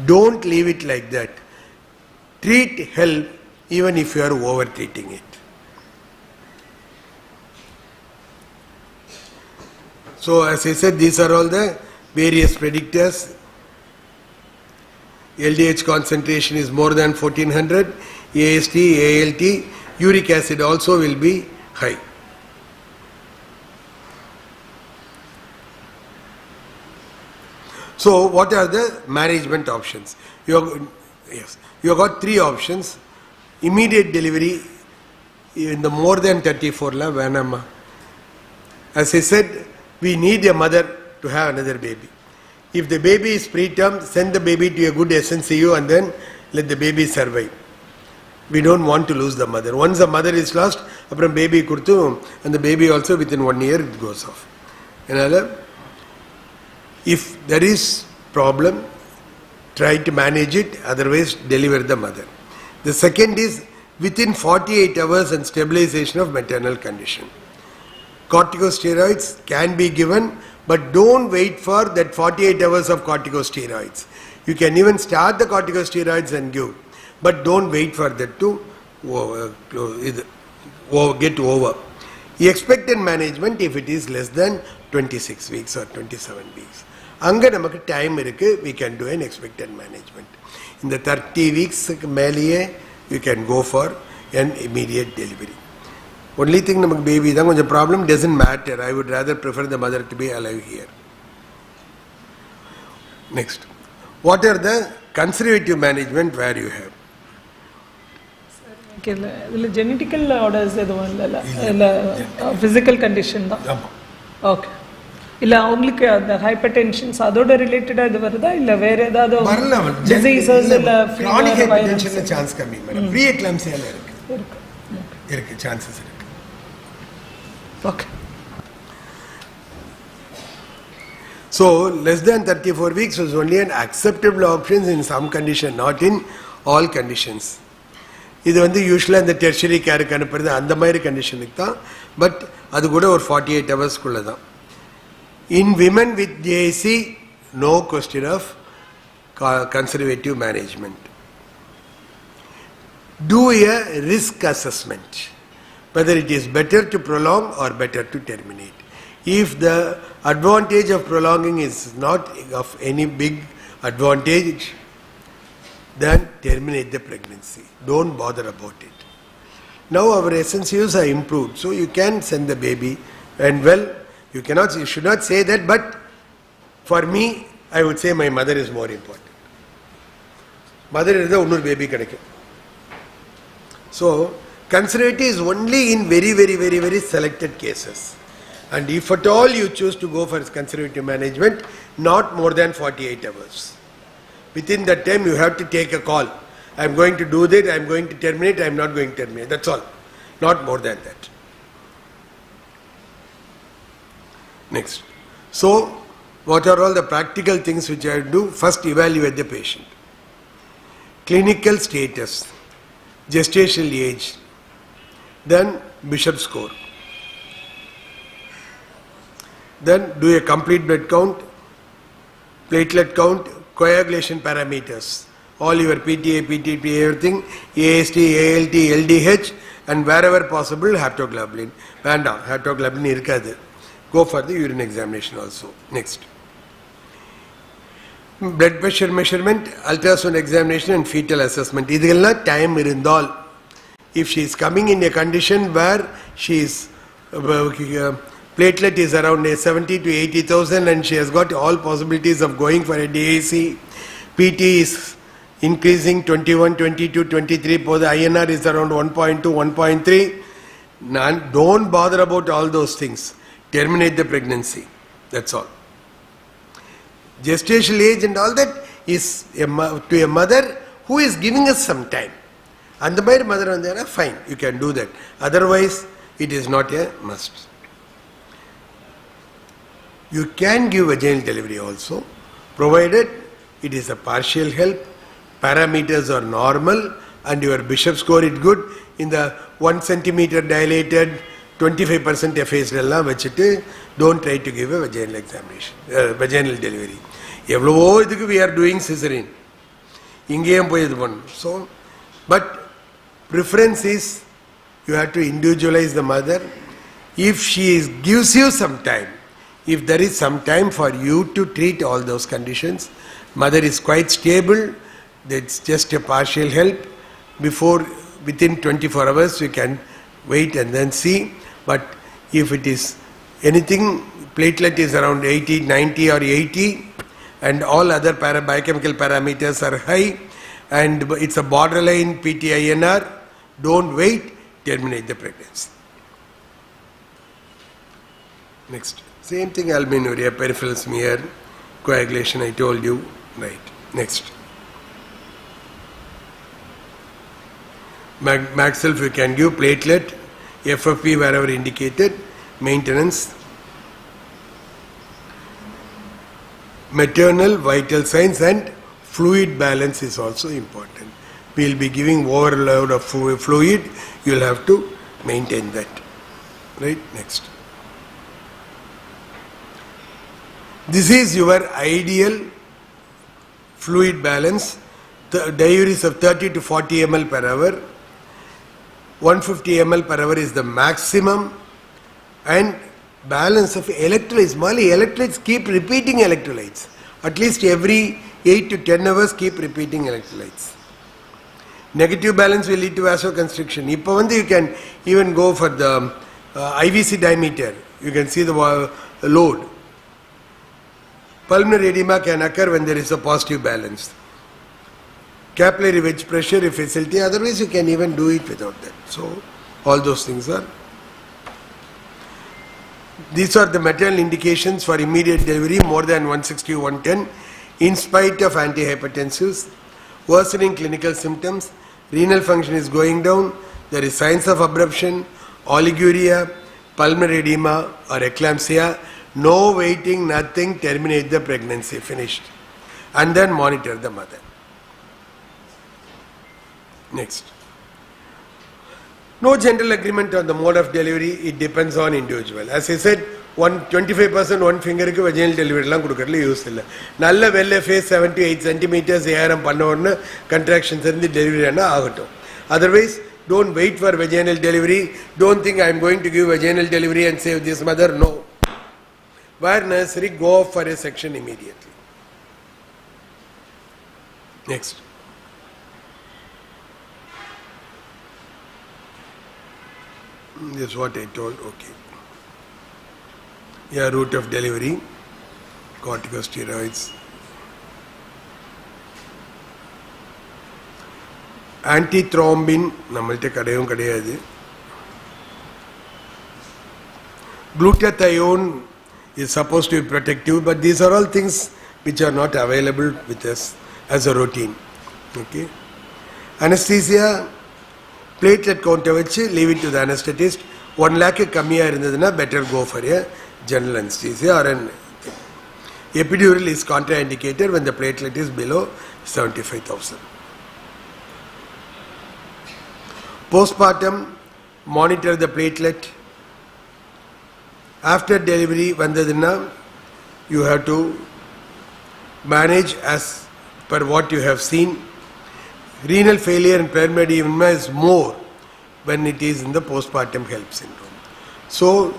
Don't leave it like that. Treat HELP even if you are over treating it. So as I said, these are all the various predictors. LDH concentration is more than 1400, AST, ALT, uric acid also will be high. So what are the management options? You have got three options. Immediate delivery in the more than 34 la venama. As I said, we need a mother to have another baby. If the baby is preterm, send the baby to a good SNCU and then let the baby survive. We don't want to lose the mother. Once the mother is lost, apram baby kurtu, and the baby also within 1 year it goes off. If there is problem, try to manage it, otherwise deliver the mother. The second is within 48 hours and stabilization of maternal condition. Corticosteroids can be given, but don't wait for that 48 hours of corticosteroids. You can even start the corticosteroids and give, but don't wait for that to get over. The expected management if it is less than 26 weeks or 27 weeks. Anga namakku time irukku, we can do an expected management. In the 30 weeks meliye, you can go for an immediate delivery. Only thing namak baby da konja problem doesn't matter. I would rather prefer the mother to be alive here. Next, what are the conservative management where you have? Genetical orders physical condition. Okay. அவங்களுக்கு அந்த ஹைப்பர்டென்ஷன்ஸ் அதோட ரிலேட்டடா இது வருதா இல்ல வேற ஏதாவது diseases இல்ல chronic hypertension சான்ஸ் கம்மி மேடம் ப்ரீ எக்லாம்சியால இருக்கு சான்சஸ் இருக்கு. Okay. So less than 34 weeks was only an acceptable option in some condition, not in all conditions. இது வந்து யூசுவலா இந்த டெர்ஷரி கேருக்கு அனுப்புறது அந்த மாதிரி கண்டிஷனுக்கு தான், பட் அது கூட ஒரு 48 ஹவர்ஸ்க்குள்ள தான். In women with JAC, no question of conservative management. Do a risk assessment, whether it is better to prolong or better to terminate. If the advantage of prolonging is not of any big advantage, then terminate the pregnancy. Don't bother about it. Now our SNCUs are improved, so you can send the baby, and well, you should not say that, but for me, I would say my mother is more important. Mother is the only baby kadaikum. So, conservative is only in very, very, very, very selected cases. And if at all you choose to go for conservative management, not more than 48 hours. Within that time, you have to take a call. I am going to do that, I am going to terminate, I am not going to terminate. That's all. Not more than that. Next. So, what are all the practical things which I do? First, evaluate the patient. Clinical status, gestational age, then Bishop score. Then do a complete blood count, platelet count, coagulation parameters, all your PTA, PTP, everything, AST, ALT, LDH, and wherever possible, haptoglobulin. Vanda, haptoglobulin irukadhu. Go for the urine examination also. Next. Blood pressure measurement, ultrasound examination and fetal assessment. Idhilla time irundal. If she is coming in a condition where she is platelet is around 70 to 80,000 and she has got all possibilities of going for a DAC, PT is increasing 21, 22, 23, the INR is around 1.2, 1.3. Don't bother about all those things. Terminate the pregnancy. That's all. Gestational age and all that is to a mother who is giving us some time. And the mother on there, fine, you can do that. Otherwise, it is not a must. You can give vaginal delivery also, provided it is a partial HELLP, parameters are normal, and your Bishop score is good. In the 1 centimeter dilated, 25% effaced எல்லாம் வச்சிட்டு don't try to give a vaginal examination, vaginal delivery. எவ்வளவோ இதுக்கு we are doing cesarean. இங்கேயும் போய் இது பண்ணணும். So, but preference is you have to individualize the mother. If she gives you some time, if there is some time for you to treat all those conditions, mother is quite stable, that's just a partial help, within 24 hours you can wait and then see. But if it is anything, platelet is around 80, 90 or 80 and all other biochemical parameters are high and it's a borderline PTINR, don't wait, terminate the pregnancy. Next. Same thing, albuminuria, peripheral smear, coagulation, I told you. Right. Next. Maxilf you can give, platelet, FFP wherever indicated, maintenance. Maternal vital signs and fluid balance is also important. We will be giving overload of fluid, you will have to maintain that. Right? Next. This is your ideal fluid balance. The diuresis of 30 to 40 ml per hour. 150 ml per hour is the maximum. And balance of electrolytes. Mali, electrolytes, keep repeating electrolytes. At least every 8 to 10 hours keep repeating electrolytes. Negative balance will lead to vasoconstriction. Now you can even go for the IVC diameter. You can see the load. Pulmonary edema can occur when there is a positive balance. Capillary wedge pressure if facility, otherwise you can even do it without that. So all those things are. These are the maternal indications for immediate delivery more than 160 110 in spite of antihypertensives, worsening clinical symptoms, renal function is going down, there is signs of abruption, oliguria, pulmonary edema or eclampsia. No waiting, nothing, terminate the pregnancy, finished. And then monitor the mother. Next. No general agreement on the mode of delivery, it depends on individual. As I said, 25% one finger vaginal delivery use illa. Nalla well face 7 to 8 centimeters ARM panna contractions in the delivery. Otherwise, don't wait for vaginal delivery. Don't think I am going to give vaginal delivery and save this mother. No. Where necessary, go for a section immediately. Next. This is what I told. Okay. Yeah, route of delivery, corticosteroids. Antithrombin, nammalte kadayum kadayadu. Glutathione is supposed to be protective, but these are all things which are not available with us as a routine. Okay. Anesthesia, platelet count leave it to the anesthetist. 1 lakh kammiya irundaduna better go for a general anesthesia or an epidural is contraindicated when the platelet is below 75,000. Postpartum, monitor the platelet. After delivery, vandadina, you have to manage as per what you have seen. Renal failure and pulmonary edema is more when it is in the postpartum HELLP syndrome. So,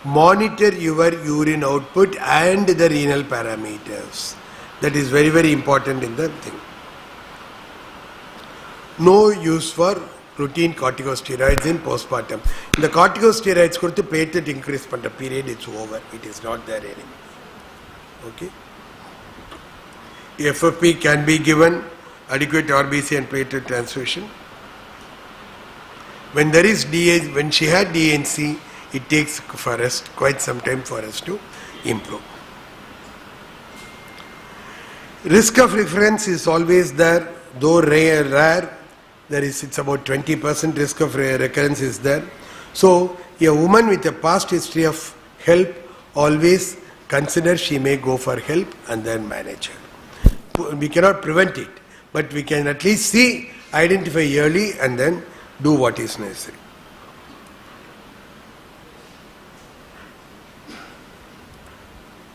monitor your urine output and the renal parameters. That is very, very important in the thing. No use for routine corticosteroids in postpartum. In the corticosteroids, platelet increase panta period, it's over. It is not there anymore. Okay. FFP can be given, adequate RBC and platelet transfusion. When there is when she had DNC, it takes for us quite some time for us to improve. Risk of recurrence is always there, though rare. It's about 20% risk of recurrence is there. So, a woman with a past history of HELLP, always consider she may go for HELLP and then manage her. We cannot prevent it, but we can at least see, identify early and then do what is necessary.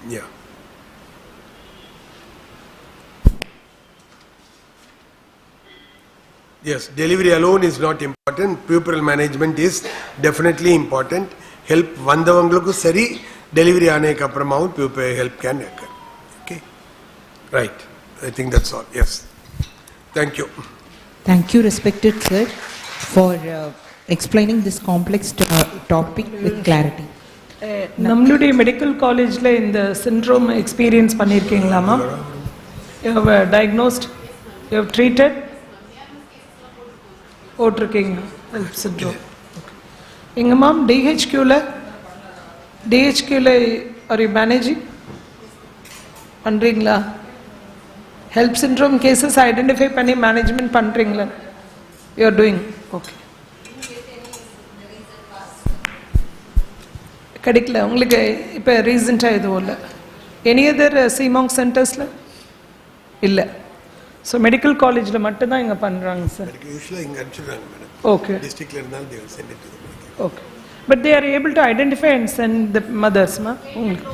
Yeah. Yes, delivery alone is not important. Puerperal management is definitely important. HELP vandavangalaku sari, delivery aaneka appuram puerperal HELLP can occur. Okay, right. I think that's all. Yes. Thank you. Thank you, respected sir, for explaining this complex topic with clarity. நம்மளுடைய medical காலேஜில் இந்த syndrome experience பண்ணியிருக்கீங்களாமா? You have diagnosed, you have treated, போட்டிருக்கீங்க HELLP syndrome. எங்க ma'am டிஹெச்கியூவில் are you managing பண்ணுறீங்களா? HELLP syndrome cases identify பண்ணி management பண்ணுறீங்களா? You are doing. ஓகே. கிடைக்கல உங்களுக்கு இப்போ ரீசெண்டாக எதுவும் இல்லை? எனி அதர் சிமாங் சென்டர்ஸில் இல்லை. ஸோ மெடிக்கல் காலேஜில் மட்டும்தான் இங்கே பண்ணுறாங்க சார். யூஸ்வலாக இங்கே அனுப்பிச்சிடுறாங்க மேடம். ஓகே. டிஸ்ட்ரிக்டில் இருந்தாலும் they will send it to the medical. Okay. But they are able to identify and send the மதர்ஸ்மா உங்களுக்கு?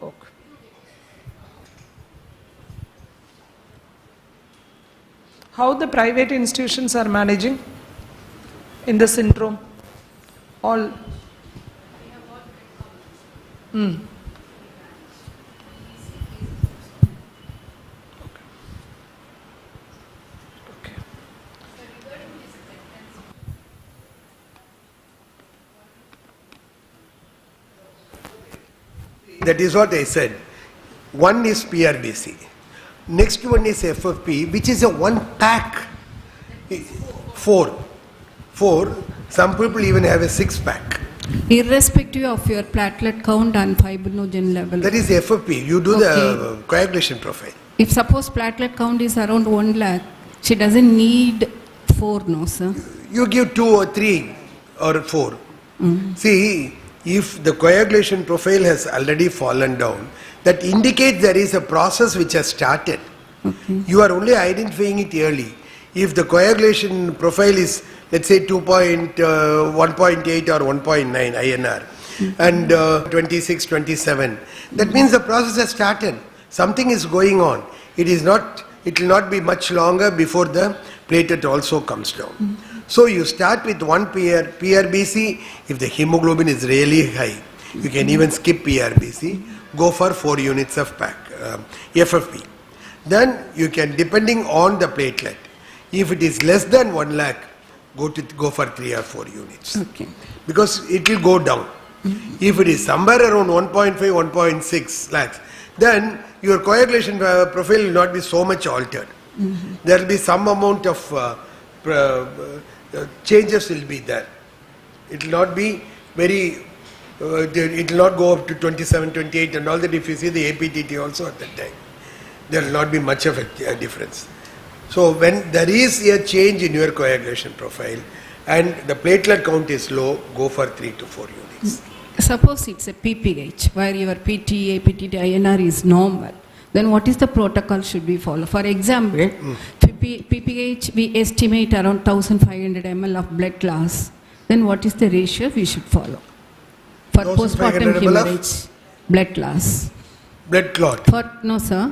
Okay. How the private institutions are managing in the syndrome? All. Okay. That is what I said. One is PRBC. Next one is FFP, which is a one pack. Four. Some people even have a 6-pack. Irrespective of your platelet count and fibrinogen level. That is FFP. You do the coagulation profile. If suppose platelet count is around 1 lakh, she doesn't need 4, no sir? You give 2 or 3 or 4. See, if the coagulation profile has already fallen down, that indicates there is a process which has started. You are only identifying it early. If the coagulation profile is, let's say 1.8 or 1.9 INR and 26, 27, that means the process has started. Something is going on. It will not be much longer before the platelet also comes down. So you start with one PRBC. If the hemoglobin is really high, you can even skip PRBC, go for 4 units of FFP. Then you can, depending on the platelet, if it is less than 1 lakh, go for 3 or 4 units. Okay. Because it will go down. If it is somewhere around 1.5, 1.6 lakhs, then your coagulation profile will not be so much altered. There will be some amount of changes will be there. It will not be very, it will not go up to 27, 28 and all that. If you see the APTT also at that time, there will not be much of a difference. So when there is a change in your coagulation profile and the platelet count is low, go for 3 to 4 units. Suppose it's a PPH where your PT, APTT, INR is normal. Then what is the protocol should we follow? For example, PPH we estimate around 1500 ml of blood loss. Then what is the ratio we should follow? For postpartum hemorrhage, blood loss. Blood clot. No sir.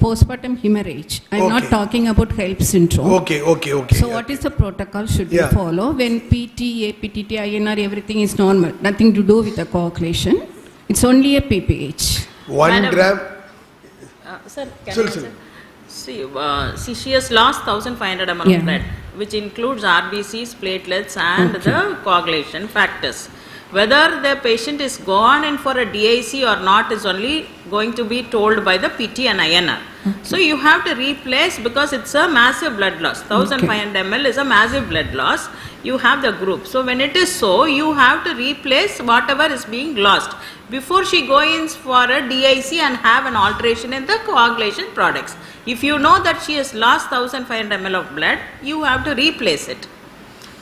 Postpartum hemorrhage. I am not talking about HELLP syndrome. Okay. So what is the protocol should we follow when PT, APTT, INR, everything is normal? Nothing to do with the coagulation. It's only a PPH. 1 Madam, gram. Sir, can I answer? See, she has lost 1500 ml of blood, which includes RBCs, platelets and the coagulation factors. Whether the patient is gone in for a DIC or not is only going to be told by the PT and INR. So you have to replace, because it's a massive blood loss. 1500 ml is a massive blood loss. You have the group. So when it is so, you have to replace whatever is being lost before she goes for a DIC and have an alteration in the coagulation products. If you know that she has lost 1500 ml of blood, you have to replace it.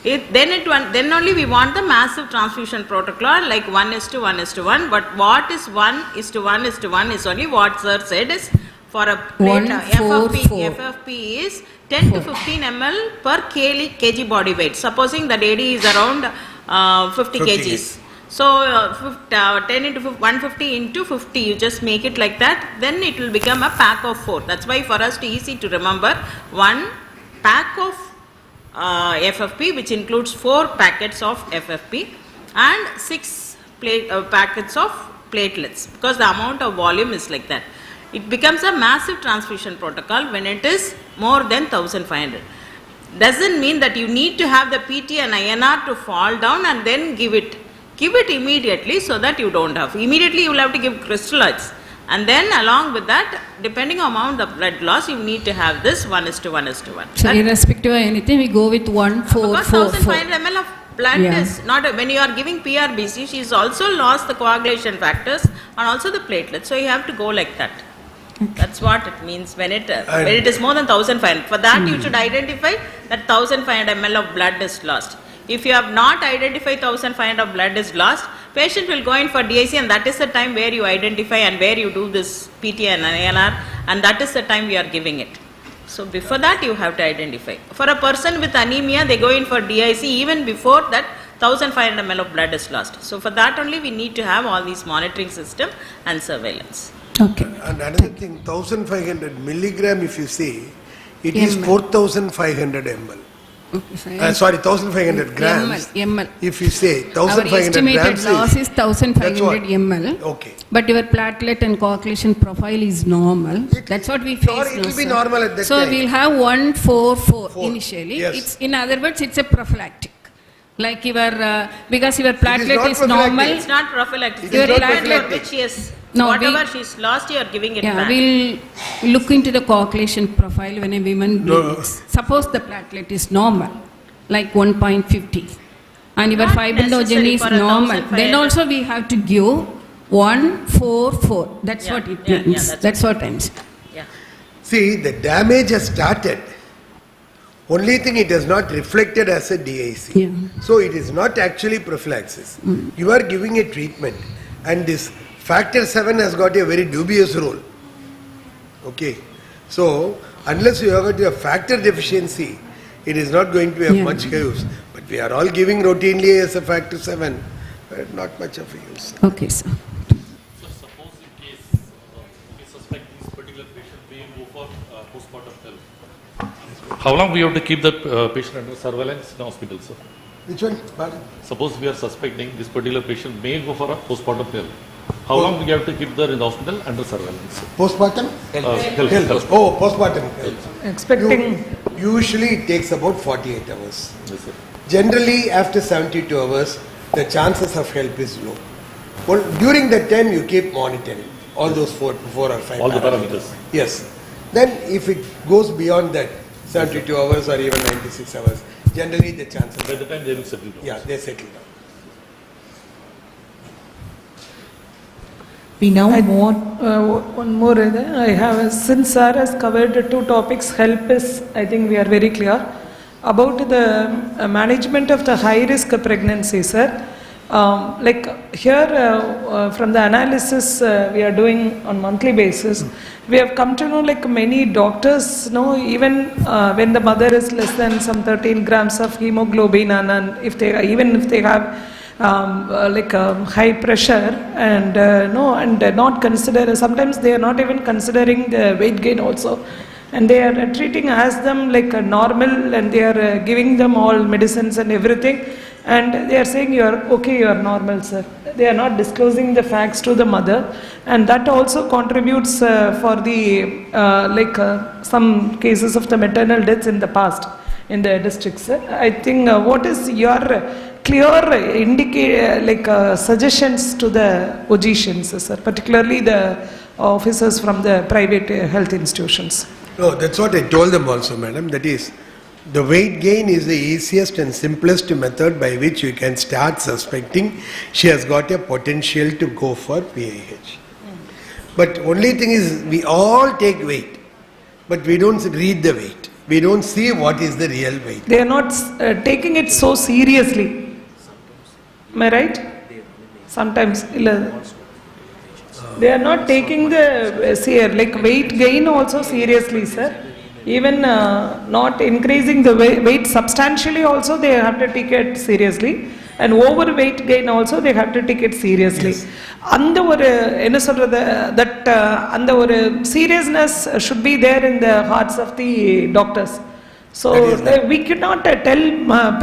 Then only we want the massive transfusion protocol like 1:1:1. But what is 1:1:1 is only what sir said is for a plate FFP is 10 to 15 ml per kg body weight. Supposing the lady is around 50 kgs. So 10 into 150 into 50, you just make it like that. Then it will become a pack of 4. That's why for us to easy to remember, 1 pack of FFP, which includes 4 packets of FFP and 6 packets of platelets, because the amount of volume is like that. It becomes a massive transfusion protocol when it is more than 1500. Doesn't mean that you need to have the PT and INR to fall down and then give it. Give it immediately so that you don't have. Immediately you will have to give crystalloids. And then along with that, depending on amount of blood loss, you need to have this 1:1:1. So irrespective of anything, we go with 1, 4, because 4, 1500 ml of blood is not, when you are giving PRBC, she has also lost the coagulation factors and also the platelets. So you have to go like that. That's what it means when it is more than 1500. For that you should identify that 1500 ml of blood is lost. If you have not identified 1500 blood is lost, patient will go in for DIC, and that is the time where you identify and where you do this PT and INR, and that is the time we are giving it. So before that you have to identify. For a person with anemia, they go in for DIC even before that 1500 ml of blood is lost. So for that only we need to have all these monitoring system and surveillance. Okay. And another thing, 1500 milligram, if you see, it is 4500 ml. Sorry, 1500 grams. ml. If you say Our 1500 estimated grams loss is 1500 that's what. ml. Okay. But your platelet and coagulation profile is normal. That's what we face. Or it now, will be sir. normal at that so time. we'll have 1, 4, 4 4. initially. Yes. It's, in other words, it's a prophylactic. Like your, because your platelet not is prophylactic. normal. It's not prophylactic. It is Your not platelet prophylactic. which she has, No, whatever she's lost, you are giving it Yeah, back. we'll look into the coagulation profile when a woman bleeds. Suppose the platelet is normal, like 1.50, and your Not fibrinogen necessary is for a normal. 1500. Then also we have to give 1, 4, 4. That's Yeah, what it yeah, means. yeah, that's what I'm saying. Yeah. See, the damage has started. Only thing, it has not reflected as a DIC. Yeah. So it is not actually prophylaxis. You are giving a treatment, and this factor 7 has got a very dubious role. Okay. So unless you have got a factor deficiency, it is not going to have much use. But we are all giving routinely as a factor 7, but not much of a use. Okay, sir. So suppose in case we suspect this particular patient may go for postpartum help. How long we have to keep the patient under surveillance in hospital, sir? Which one? Pardon? Suppose we are suspecting this particular patient may go for a postpartum help. How long we have to keep her in the hospital under surveillance? Postpartum? Health. Oh, postpartum health. Expecting. Usually it takes about 48 hours. Yes, sir. Generally, after 72 hours, the chances of help is low. Well, during that time, you keep monitoring all those four or five All the parameters. Yes. Then, if it goes beyond that, 72 hours or even 96 hours, generally the chances. By the time they will settle down. Yeah, they settle down. We now move on. One more, I have, since sir has covered 2 topics, help is, I think we are very clear. About the management of the high-risk pregnancy, sir, like here from the analysis we are doing on monthly basis, we have come to know like many doctors know even when the mother is less than some 13 grams of hemoglobin, and if they, even if they have high pressure and not consider, sometimes they are not even considering the weight gain also, and they are treating as them like a normal, and they are giving them all medicines and everything, and they are saying you are okay, you are normal, sir. They are not disclosing the facts to the mother, and that also contributes for the some cases of the maternal deaths in the past in the district, sir. I think what is your clear suggestions to the physicians, sir, particularly the officers from the private health institutions? No, that's what I told them also, madam. That is, the weight gain is the easiest and simplest method by which you can start suspecting she has got a potential to go for PIH. But only thing is, we all take weight, but we don't read the weight. We don't see what is the real weight. They are not taking it so seriously. Am I right? Sometimes they are not taking the weight gain also seriously, sir. Even not increasing the weight substantially also they have to take it seriously, and overweight gain also they have to take it seriously. And that seriousness should be there in the hearts of the doctors. So we cannot tell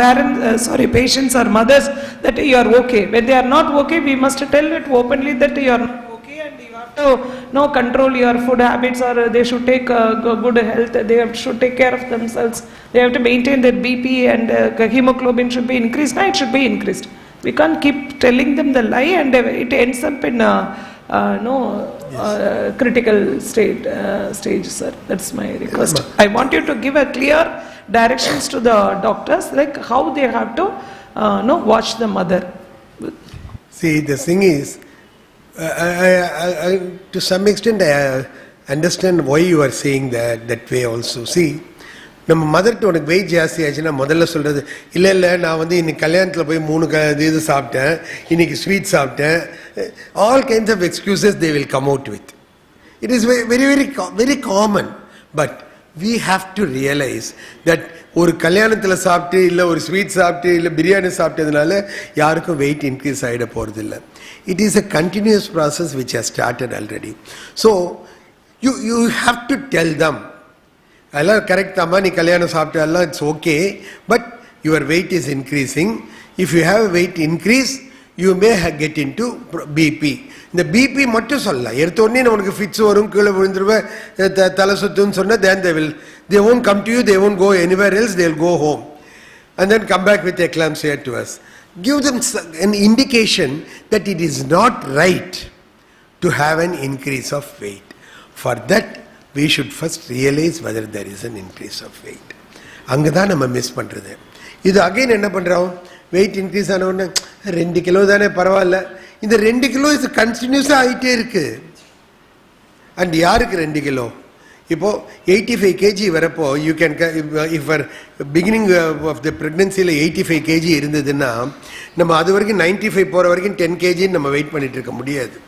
parents, patients or mothers that you are okay. When they are not okay, we must tell it openly that you are not okay, and you have to control your food habits, or they should take good health. They should take care of themselves. They have to maintain their BP, and hemoglobin should be increased. No, it should be increased. We can't keep telling them the lie, and it ends up in critical stage, sir. That's my request. I want you to give a clear directions to the doctors, like how they have to watch the mother. See, the thing is, I, to some extent I understand why you are saying that way also. See, நம்ம மதர்கிட்ட உனக்கு wait ஜாஸ்தி ஆச்சுன்னா முதல்ல சொல்கிறது இல்லை இல்லை நான் வந்து இன்னைக்கு கல்யாணத்தில் போய் 3 இது சாப்பிட்டேன், இன்னைக்கு ஸ்வீட் சாப்பிட்டேன். All kinds of excuses they will come out with. It is very very very common. But we have to realize that ஒரு கல்யாணத்தில் சாப்பிட்டு இல்லை ஒரு ஸ்வீட் சாப்பிட்டு இல்லை பிரியாணி சாப்பிட்டதுனால யாருக்கும் வெயிட் இன்க்ரீஸ் ஆகிட போகிறதில்ல. It is a continuous process which has started already. So you have to tell them, எல்லாம் கரெக்ட் தாம்மா, நீ கல்யாணம் சாப்பிட்டெல்லாம் it's okay, but your weight is increasing. If you have weight increase you may get into BP. இந்த BP மட்டும் சொல்லலாம். எடுத்தோடனே உனக்கு ஃபிட்ஸ் வரும், கீழே விழுந்துருவேன், தலை சுத்துன்னு சொன்னால் then they won't come to you, they won't go anywhere else, they'll go home and then come back with eclampsia to us. Give them an indication that it is not right to have an increase of weight. For that we should first realize whether there is an increase of weight. அங்கே தான் நம்ம miss பண்ணுறது. இது again என்ன பண்ணுறோம், weight increase ஆன உடனே 2 kilo தானே பரவாயில்ல, இந்த 2 கிலோ இது கண்டினியூஸாக ஆகிட்டே இருக்கு. அண்ட் யாருக்கு 2 கிலோ? இப்போது 85 kg வரப்போ you can if beginning of the ப்ரெக்னன்சியில் 85 kg இருந்ததுன்னா நம்ம அது வரைக்கும் 95 போகிற வரைக்கும் 10 kg நம்ம வெயிட் பண்ணிட்டு இருக்க முடியாது.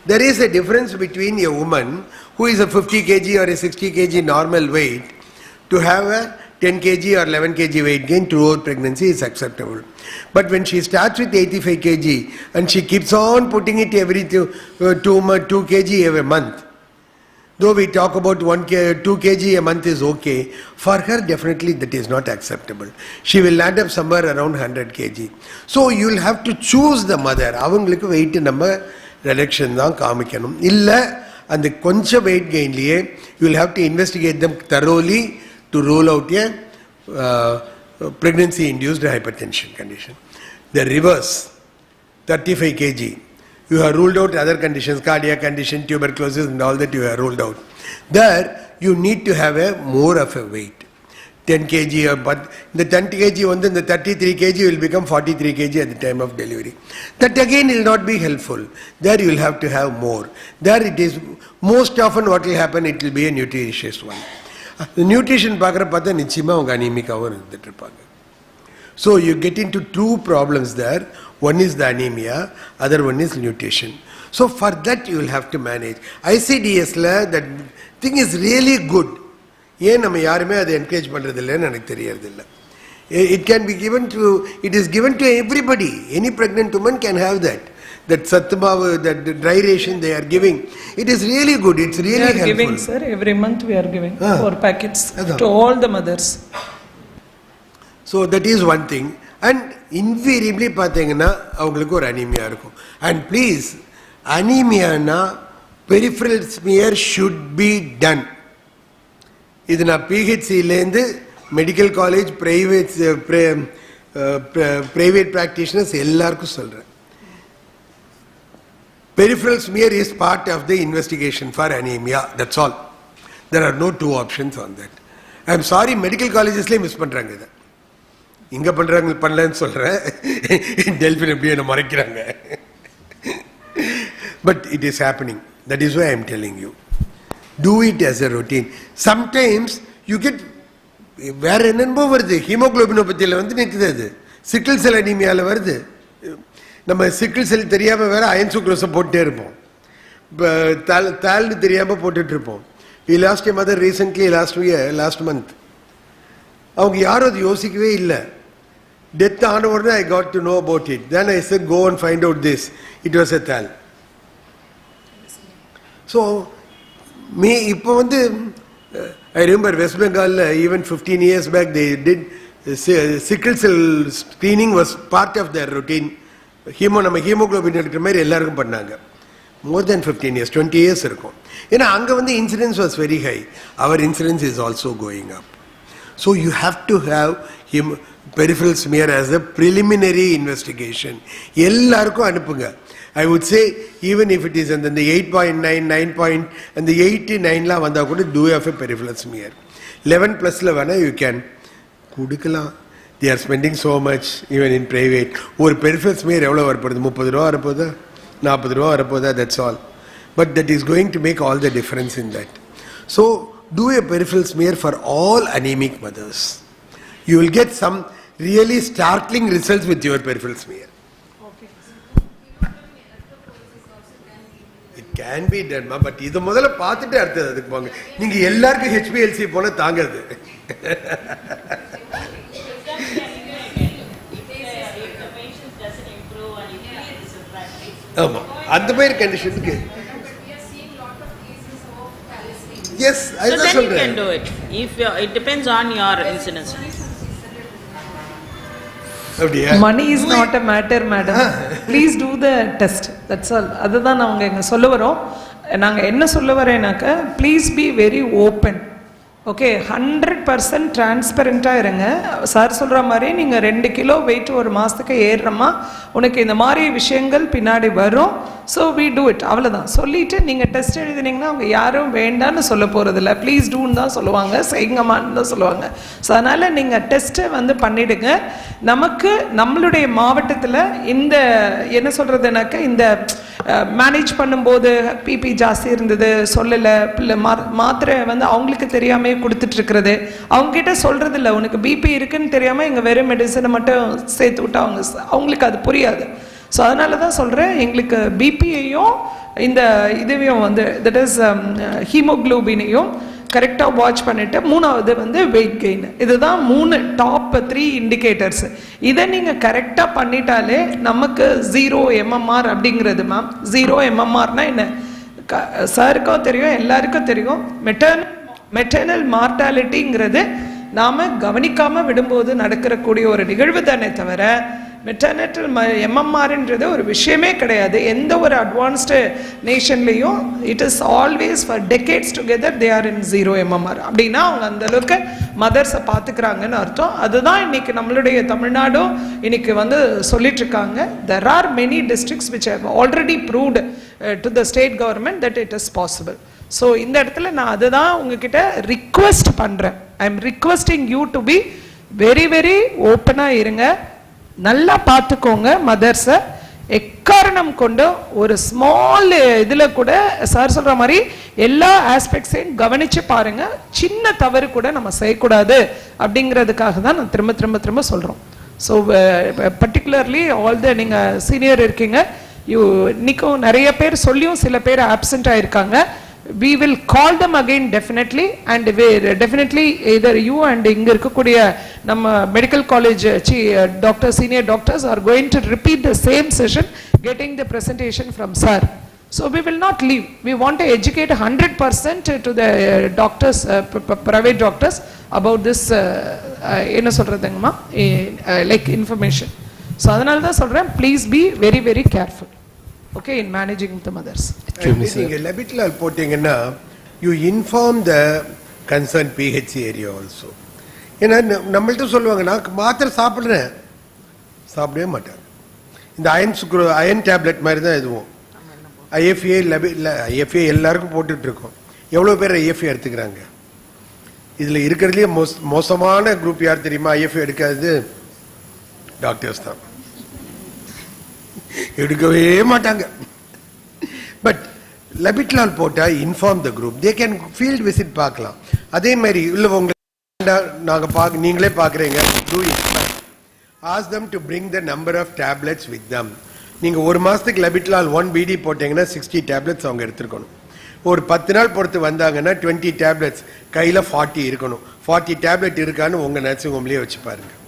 There is a difference between a woman who is a 50 kg or a 60 kg normal weight to have a 10 kg or 11 kg weight gain throughout pregnancy is acceptable. But when she starts with 85 kg and she keeps on putting it every 2 kg every month, though we talk about 2 kg a month is okay, for her definitely that is not acceptable. She will land up somewhere around 100 kg. So you will have to choose the mother. அவங்களுக்கு weight நம்ம reduction தான் காமிக்கணும். இல்லை அந்த கொஞ்சம் weight கெயின்லேயே you will have to investigate them thoroughly to rule out a pregnancy induced hypertension condition. The reverse, 35 kg, you have ruled out other conditions, cardiac condition, tuberculosis and all that you have ruled out. There you need to have a more of a weight, 10 kg, but the 10 kg வந்து the 33 kg will become 43 kg at the time of delivery. That again will not be helpful. There you will have to have more. There it is most often what will happen, it will be a nutritious one. The nutrition பார்க்குற பார்த்தா நிச்சயமா அவங்க அனீமிக்காவும் இருந்துட்டு இருப்பாங்க. So you get into two problems there. One is the anemia, other one is nutrition. So for that you will have to manage. ICDSல that thing is really good. ஏன் நம்ம யாருமே அதை என்கரேஜ் பண்ணுறது இல்லைன்னு எனக்கு தெரியறதில்லை. It can be given to, it is given to everybody. Any pregnant woman can have that sattamavu, that dry ration they are giving. It is really good. It's really helpful. We are giving, sir, every month we are giving 4 packets to all the mothers. So that is one thing. And invariably பார்த்தீங்கன்னா அவங்களுக்கு ஒரு anaemia இருக்கும். And please, அனீமியானா peripheral smear should be done. இது நான் பிஹெச்சிலேருந்து medical college private practitioners எல்லாருக்கும் சொல்கிறேன். Peripheral smear is part of the investigation for anemia. That's all. There are no two options on that. I am sorry, medical collegesலேயே miss பண்ணுறாங்க இதை. இங்கே பண்ணுறாங்க பண்ணலன்னு சொல்கிறேன், டெல்ஃபின் எப்படி என்ன மறைக்கிறாங்க. But it is happening. That is why I am telling you. Do it as a routine. Sometimes you get வேற என்னென்னமோ வருது, ஹீமோகுளோபினோபத்தியில் வந்து நிற்குது, அது சிக்கிள் செல் அனீமியாவில் வருது. நம்ம சிக்கிள் செல் தெரியாமல் வேற அயன் சுக்ரோஸை போட்டுட்டே இருப்போம், தாள்னு தெரியாமல் போட்டுட்டு இருப்போம். We lost a mother recently last month. அவங்க யாரும் அது யோசிக்கவே இல்லை. டெத் ஆன உடனே I got to know about it. Then I said go and find out this. It was a thal. So இப்போ வந்து I remember West Bengal, even 15 years back, they did sickle cell screening was part of their routine. நம்ம haemoglobin எடுக்கிற மாதிரி எல்லாருக்கும் பண்ணாங்க. More than 15 years, 20 years இருக்கும். ஏன்னா அங்கே வந்து incidence was very high. Our incidence is also going up. So you have to have peripheral smear as a preliminary investigation. எல்லாருக்கும் அனுப்புங்க. I would say even if it is in the 8.9, 9. And the 89 வந்தா கூட do have a peripheral smear. 11+ வேணா you can கொடுக்கலாம். They are spending so much even in private. ஒரு peripheral smear எவ்வளவு வரப்போகுது? 30 ரூபா வரப்போகுதா, 40 ரூபா வரப்போகுதா? That's all. But that is going to make all the difference in that. So do a peripheral smear for all anemic mothers. You will get some really startling results with your peripheral smear. Can be done, but இது முதல்ல பார்த்துட்டு அடுத்தது அதுக்கு போங்க. நீங்க எல்லாருக்கும் HPLC போனா தாங்காது. ஆமா, அந்த மாதிரி கண்டிஷனுக்கு yes, I so also then you can do it if it depends on your incidence. Money is not a matter, madam. Please do the test. That's all. அதுதான் நாங்கள் இங்கே சொல்ல வரோம். நாங்கள் என்ன சொல்ல வரேனாக்க, please be very open. Okay, 100% டிரான்ஸ்பரண்ட்டாக இருங்க. சார் சொல்கிற மாதிரி நீங்கள் 2 கிலோ வெயிட் ஒரு மாதத்துக்கு ஏறுறமா, உனக்கு இந்த மாதிரி விஷயங்கள் பின்னாடி வரும். ஸோ வி டூ இட், அவ்வளோதான் சொல்லிவிட்டு நீங்கள் டெஸ்ட் எழுதினீங்கன்னா அவங்க யாரும் வேண்டான்னு சொல்ல போகிறதில்ல. ப்ளீஸ் டூன்னு தான் சொல்லுவாங்க, செய்யுங்கம்மான்னு தான் சொல்லுவாங்க. ஸோ அதனால் நீங்கள் டெஸ்ட்டை வந்து பண்ணிவிடுங்க. நமக்கு நம்மளுடைய மாவட்டத்தில் இந்த என்ன சொல்கிறதுனாக்க, இந்த மேனேஜ் பண்ணும்போது பிபி ஜாஸ்தி இருந்தது சொல்லலை, பிள்ளை மாத்திரை வந்து அவங்களுக்கு தெரியாமல் கொடுத்துட்ருக்கிறது, அவங்ககிட்ட சொல்கிறது இல்லை. உனக்கு பிபி இருக்குன்னு தெரியாமல் இங்கே வெறும் மெடிசனை மட்டும் சேர்த்து விட்டா அவங்களுக்கு அது புரியாது. ஸோ அதனால தான் சொல்கிறேன், எங்களுக்கு பிபியையும் இந்த இதுவையும் வந்து தட் இஸ் ஹீமோக்ளோபினையும் கரெக்டாக வாட்ச் பண்ணிவிட்டு, 3வது வந்து வெயிட் கெயின். இதுதான் 3 டாப் 3 இண்டிகேட்டர்ஸ். இதை நீங்கள் கரெக்டாக பண்ணிட்டாலே நமக்கு 0 MMR அப்படிங்கிறது. மேம் 0 MMRனா என்ன? சாருக்கும் தெரியும், எல்லாருக்கும் தெரியும். மெட்டர்னல் மார்டாலிட்டிங்கிறது நாம் கவனிக்காமல் விடும்போது நடக்கிறக்கூடிய ஒரு நிகழ்வு தானே தவிர, மெட்டர்னட்டல் எம்எம்ஆர்ன்றது ஒரு விஷயமே கிடையாது. எந்த ஒரு அட்வான்ஸ்டு நேஷன்லேயும் it is always for decades together they are in 0 MMR. அப்படின்னா அவங்க அந்தளவுக்கு மதர்ஸை பார்த்துக்கிறாங்கன்னு அர்த்தம். அதுதான் இன்றைக்கி நம்மளுடைய தமிழ்நாடும் இன்றைக்கி வந்து சொல்லிட்டுருக்காங்க. There are many districts which have already proved to the state government that it is possible. So இந்த இடத்துல நான் அதுதான் உங்ககிட்ட ரிக்வெஸ்ட் பண்ணுறேன். I am requesting you to be very very ஓப்பனாக இருங்க. நல்லா பார்த்துக்கோங்க மதர்ஸை. எக்காரணம் கொண்டு ஒரு ஸ்மால் இதில் கூட சார் சொல்கிற மாதிரி எல்லா ஆஸ்பெக்ட்ஸையும் கவனித்து பாருங்கள். சின்ன தவறு கூட நம்ம செய்யக்கூடாது அப்படிங்கிறதுக்காக தான் நான் திரும்ப சொல்கிறோம். ஸோ பர்டிகுலர்லி ஆல் த நீங்கள் சீனியர் இருக்கீங்க, இன்னைக்கும் நிறைய பேர் சொல்லியும் சில பேர் absent ஆகிருக்காங்க. We will call them again definitely, and we definitely either you and inga irukkudiya nama medical college doctor senior doctors are going to repeat the same session getting the presentation from sir. So we will not leave. We want to educate 100% to the doctors, private doctors about this enna solradhanga like information. So adanal da solren, please be very very careful, okay, in managing the mothers. நீங்க லெபிட்லால் போட்டீங்கன்னா you inform the concerned PHC area also. ஏன்னா நம்மள்ட்ட சொல்லுவாங்க, நான் மாத்திரை சாப்பிடவே மாட்டேன். இந்த அயன் டேப்லெட் மாதிரி தான் இதுவும். ஐஎஃப்ஏ எல்லாருக்கும் போட்டுட்டு இருக்கோம். எவ்வளோ பேர் ஐஎஃப்ஏ எடுத்துக்கிறாங்க? இதில் இருக்கிறதுலேயே மோசமான குரூப் யார் தெரியுமா? ஐஎஃப்ஏ எடுக்காது டாக்டர்ஸ் தான். எடுக்கவே மாட்டாங்க. பட் லெபிட்லால் போட்டால் inform the group, they can field visit பார்க்கலாம். அதே மாதிரி இல்லை நாங்கள் நீங்களே பார்க்குறீங்க, do it, ask them to bring the number of tablets with them. நீங்கள் ஒரு மாதத்துக்கு லெபிட்லால் 1 BD போட்டிங்கன்னா 60 டேப்லெட்ஸ் அவங்க எடுத்துருக்கணும். ஒரு 10 நாள் பொறுத்து வந்தாங்கன்னா 20 டேப்லெட்ஸ் கையில் 40 இருக்கணும். 40 டேப்லெட் இருக்கான்னு உங்கள் நர்சிங் ஹோம்லேயே வச்சு பாருங்கள்.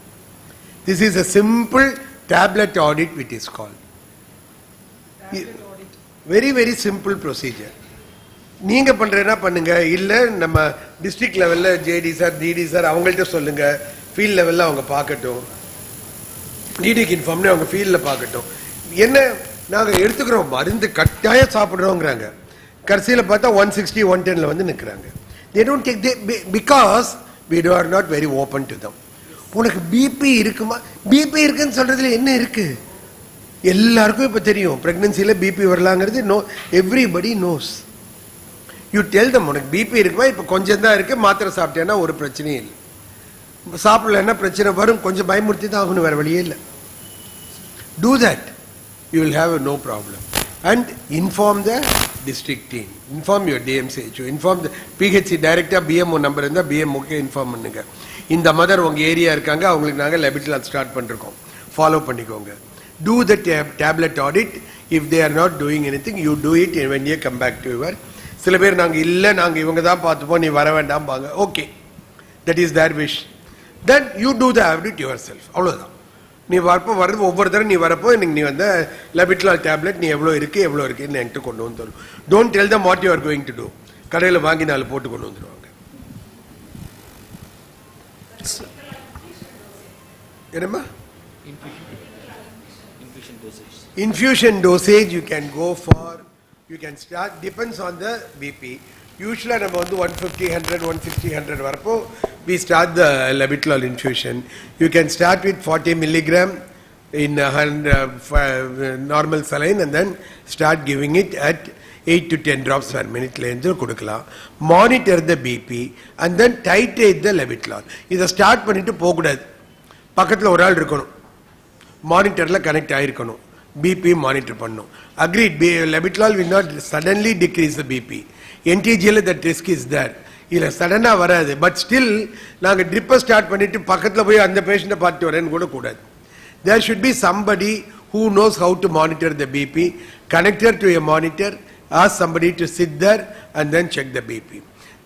This is a simple tablet audit which is called. Very very simple procedure. நீங்க பண்றேன்னா பண்ணுங்க, இல்ல நம்ம டிஸ்ட்ரிக்ட் லெவல்ல ஜேடி சார் டிடி சார் அவங்கள்ட்ட சொல்லுங்க, ஃபீல்ட் லெவல்ல அவங்க பார்க்கட்டும், டிடிக்கு இன்ஃபார்ம்னு அவங்க ஃபீல்ட்ல பார்க்கட்டும். என்ன நாங்க எடுத்துக்கிறோம் மருந்து கட்டாயம் சாப்பிடுறோங்கிறாங்க, கடைசியில பார்த்தா 160 110ல வந்து நிற்கிறாங்க. They don't take because we are not very open to them. உனக்கு பிபி இருக்குமா, பிபி இருக்குன்னு சொல்றதுல என்ன இருக்கு? எல்லாருக்கும் இப்ப தெரியும் பிரெக்னன்சில பிபி வரலாங்கிறது. No, everybody knows. You tell them உனக்கு பிபி இருக்குமா, இப்ப கொஞ்சம் தான் இருக்கு, மாத்திரை சாப்பிட்டேன்னா ஒரு பிரச்சனையும் இல்லை, சாப்பிடலன்னா பிரச்சனை வரும், கொஞ்சம் பயமுறுத்தி தான் ஆகணும், வேற வழியே இல்லை. Do that, you will have no problem. And inform the district team, inform your DMCHO, inform the PHC director, BMO number இருந்தா BMOக்கு inform பண்ணுங்க. இந்த மதர் உங்க ஏரியா இருக்காங்க, அவங்களுக்கு நாங்கள் லெபிட்டல் ஸ்டார்ட் பண்ணிருக்கோம், ஃபாலோ பண்ணிக்கோங்க. Do the tablet audit. If they are not doing anything, you do it when you come back to your. சில பேர் நாங்கள் இல்லை நாங்கள் இவங்க தான் பார்த்துப்போம் நீ வர வேண்டாம் பாங்க, okay, that is their wish. Then you do the audit yourself. அவ்வளோதான். நீ வரப்போ வர்றது ஒவ்வொரு தடவை நீ வரப்போ இன்னைக்கு நீ வந்து லெபிட்டல் டேப்லெட் நீ எவ்வளோ இருக்குன்னு என்கிட்ட கொண்டு வந்து தரும். Don't tell them what you are going to do. கடையில் வாங்கி 4 போட்டு கொண்டு வந்துடுவாங்க. என்னம்மா infusion dosage you can go for, you can start, depends on the BP. Usually நம்ம வந்து 150 100 160 100 வரப்போ we start the labetalol infusion. You can start with 40 milligram in normal saline and then start giving it at 8 to 10 drops per minute லேந்து கொடுக்கலாம். Monitor the BP and then titrate the labetalol. இதை start பண்ணிட்டு போகக்கூடாது, பக்கத்தில் ஒரு ஆள் இருக்கணும், மானிட்டரில் connect ஆகிருக்கணும், BP monitor பண்ணும். Agreed, labetalol will not suddenly decrease the BP. NTGL that risk is there. இல்லை சடனாக வராது, பட் ஸ்டில் நாங்கள் ட்ரிப்பை ஸ்டார்ட் பண்ணிட்டு பக்கத்தில் போய் அந்த பேஷண்ட்டை பார்த்து வரேன்னு கூட கூடாது. There should be somebody who knows how to monitor the BP, connected to a monitor, ask somebody to sit there and then check the BP.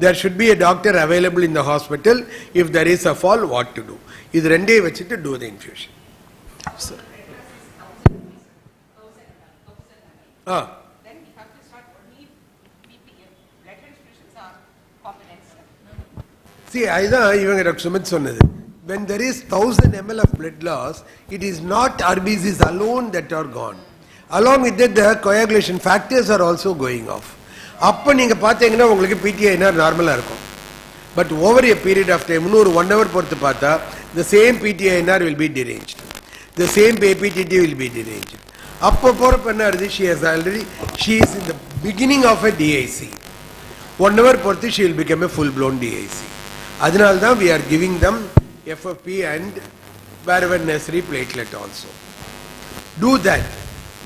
There should be a doctor available in the hospital if there is a fall, what to do. இது ரெண்டே வச்சுட்டு do the infusion. Sir. Then we have to start only BPM. Blood transfusions are components. See, அதுதான் இவங்க doctor Sumit சொன்னது. When there is 1000 ml of blood loss, it is not RBCs alone that are gone. Along with that, the coagulation factors are also going off. அப்போ நீங்க பார்த்தீங்கன்னா உங்களுக்கு PTINR நார்மலா இருக்கும். But over a period of time, இன்னொரு 1 hour பொறுத்து பார்த்தா the same PTINR will be deranged. The same APTT will be deranged. அப்போ போறப்ப என்ன ஆகுது, she is in the beginning of a DIC. 1 hour பொறுத்து she will become a full blown DIC. அதனால தான் we are giving them FFP and wherever necessary platelet also. Do that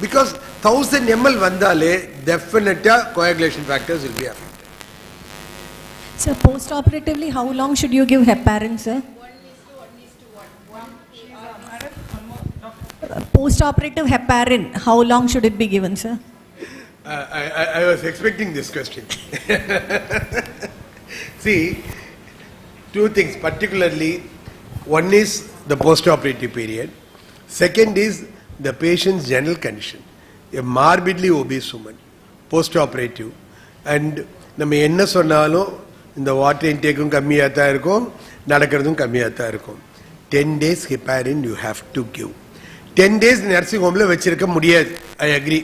because 1000 ml வந்தாலே definitely coagulation factors will be affected. So post-operatively, how long should you give heparin, sir? Post-operative heparin, how long should it be given, sir? I was expecting this question. See, two things particularly. One is the post-operative period. Second is the patient's general condition. A morbidly obese woman, post-operative, and நம்ம என்ன சொன்னாலும் இந்த water இன்டேக்கும் கம்மியாக தான் இருக்கும், நடக்கிறதும் கம்மியாக தான் இருக்கும். 10 days heparin you have to give. 10 days nursing ஹோமில் வச்சிருக்க முடியாது, ஐ அக்ரி.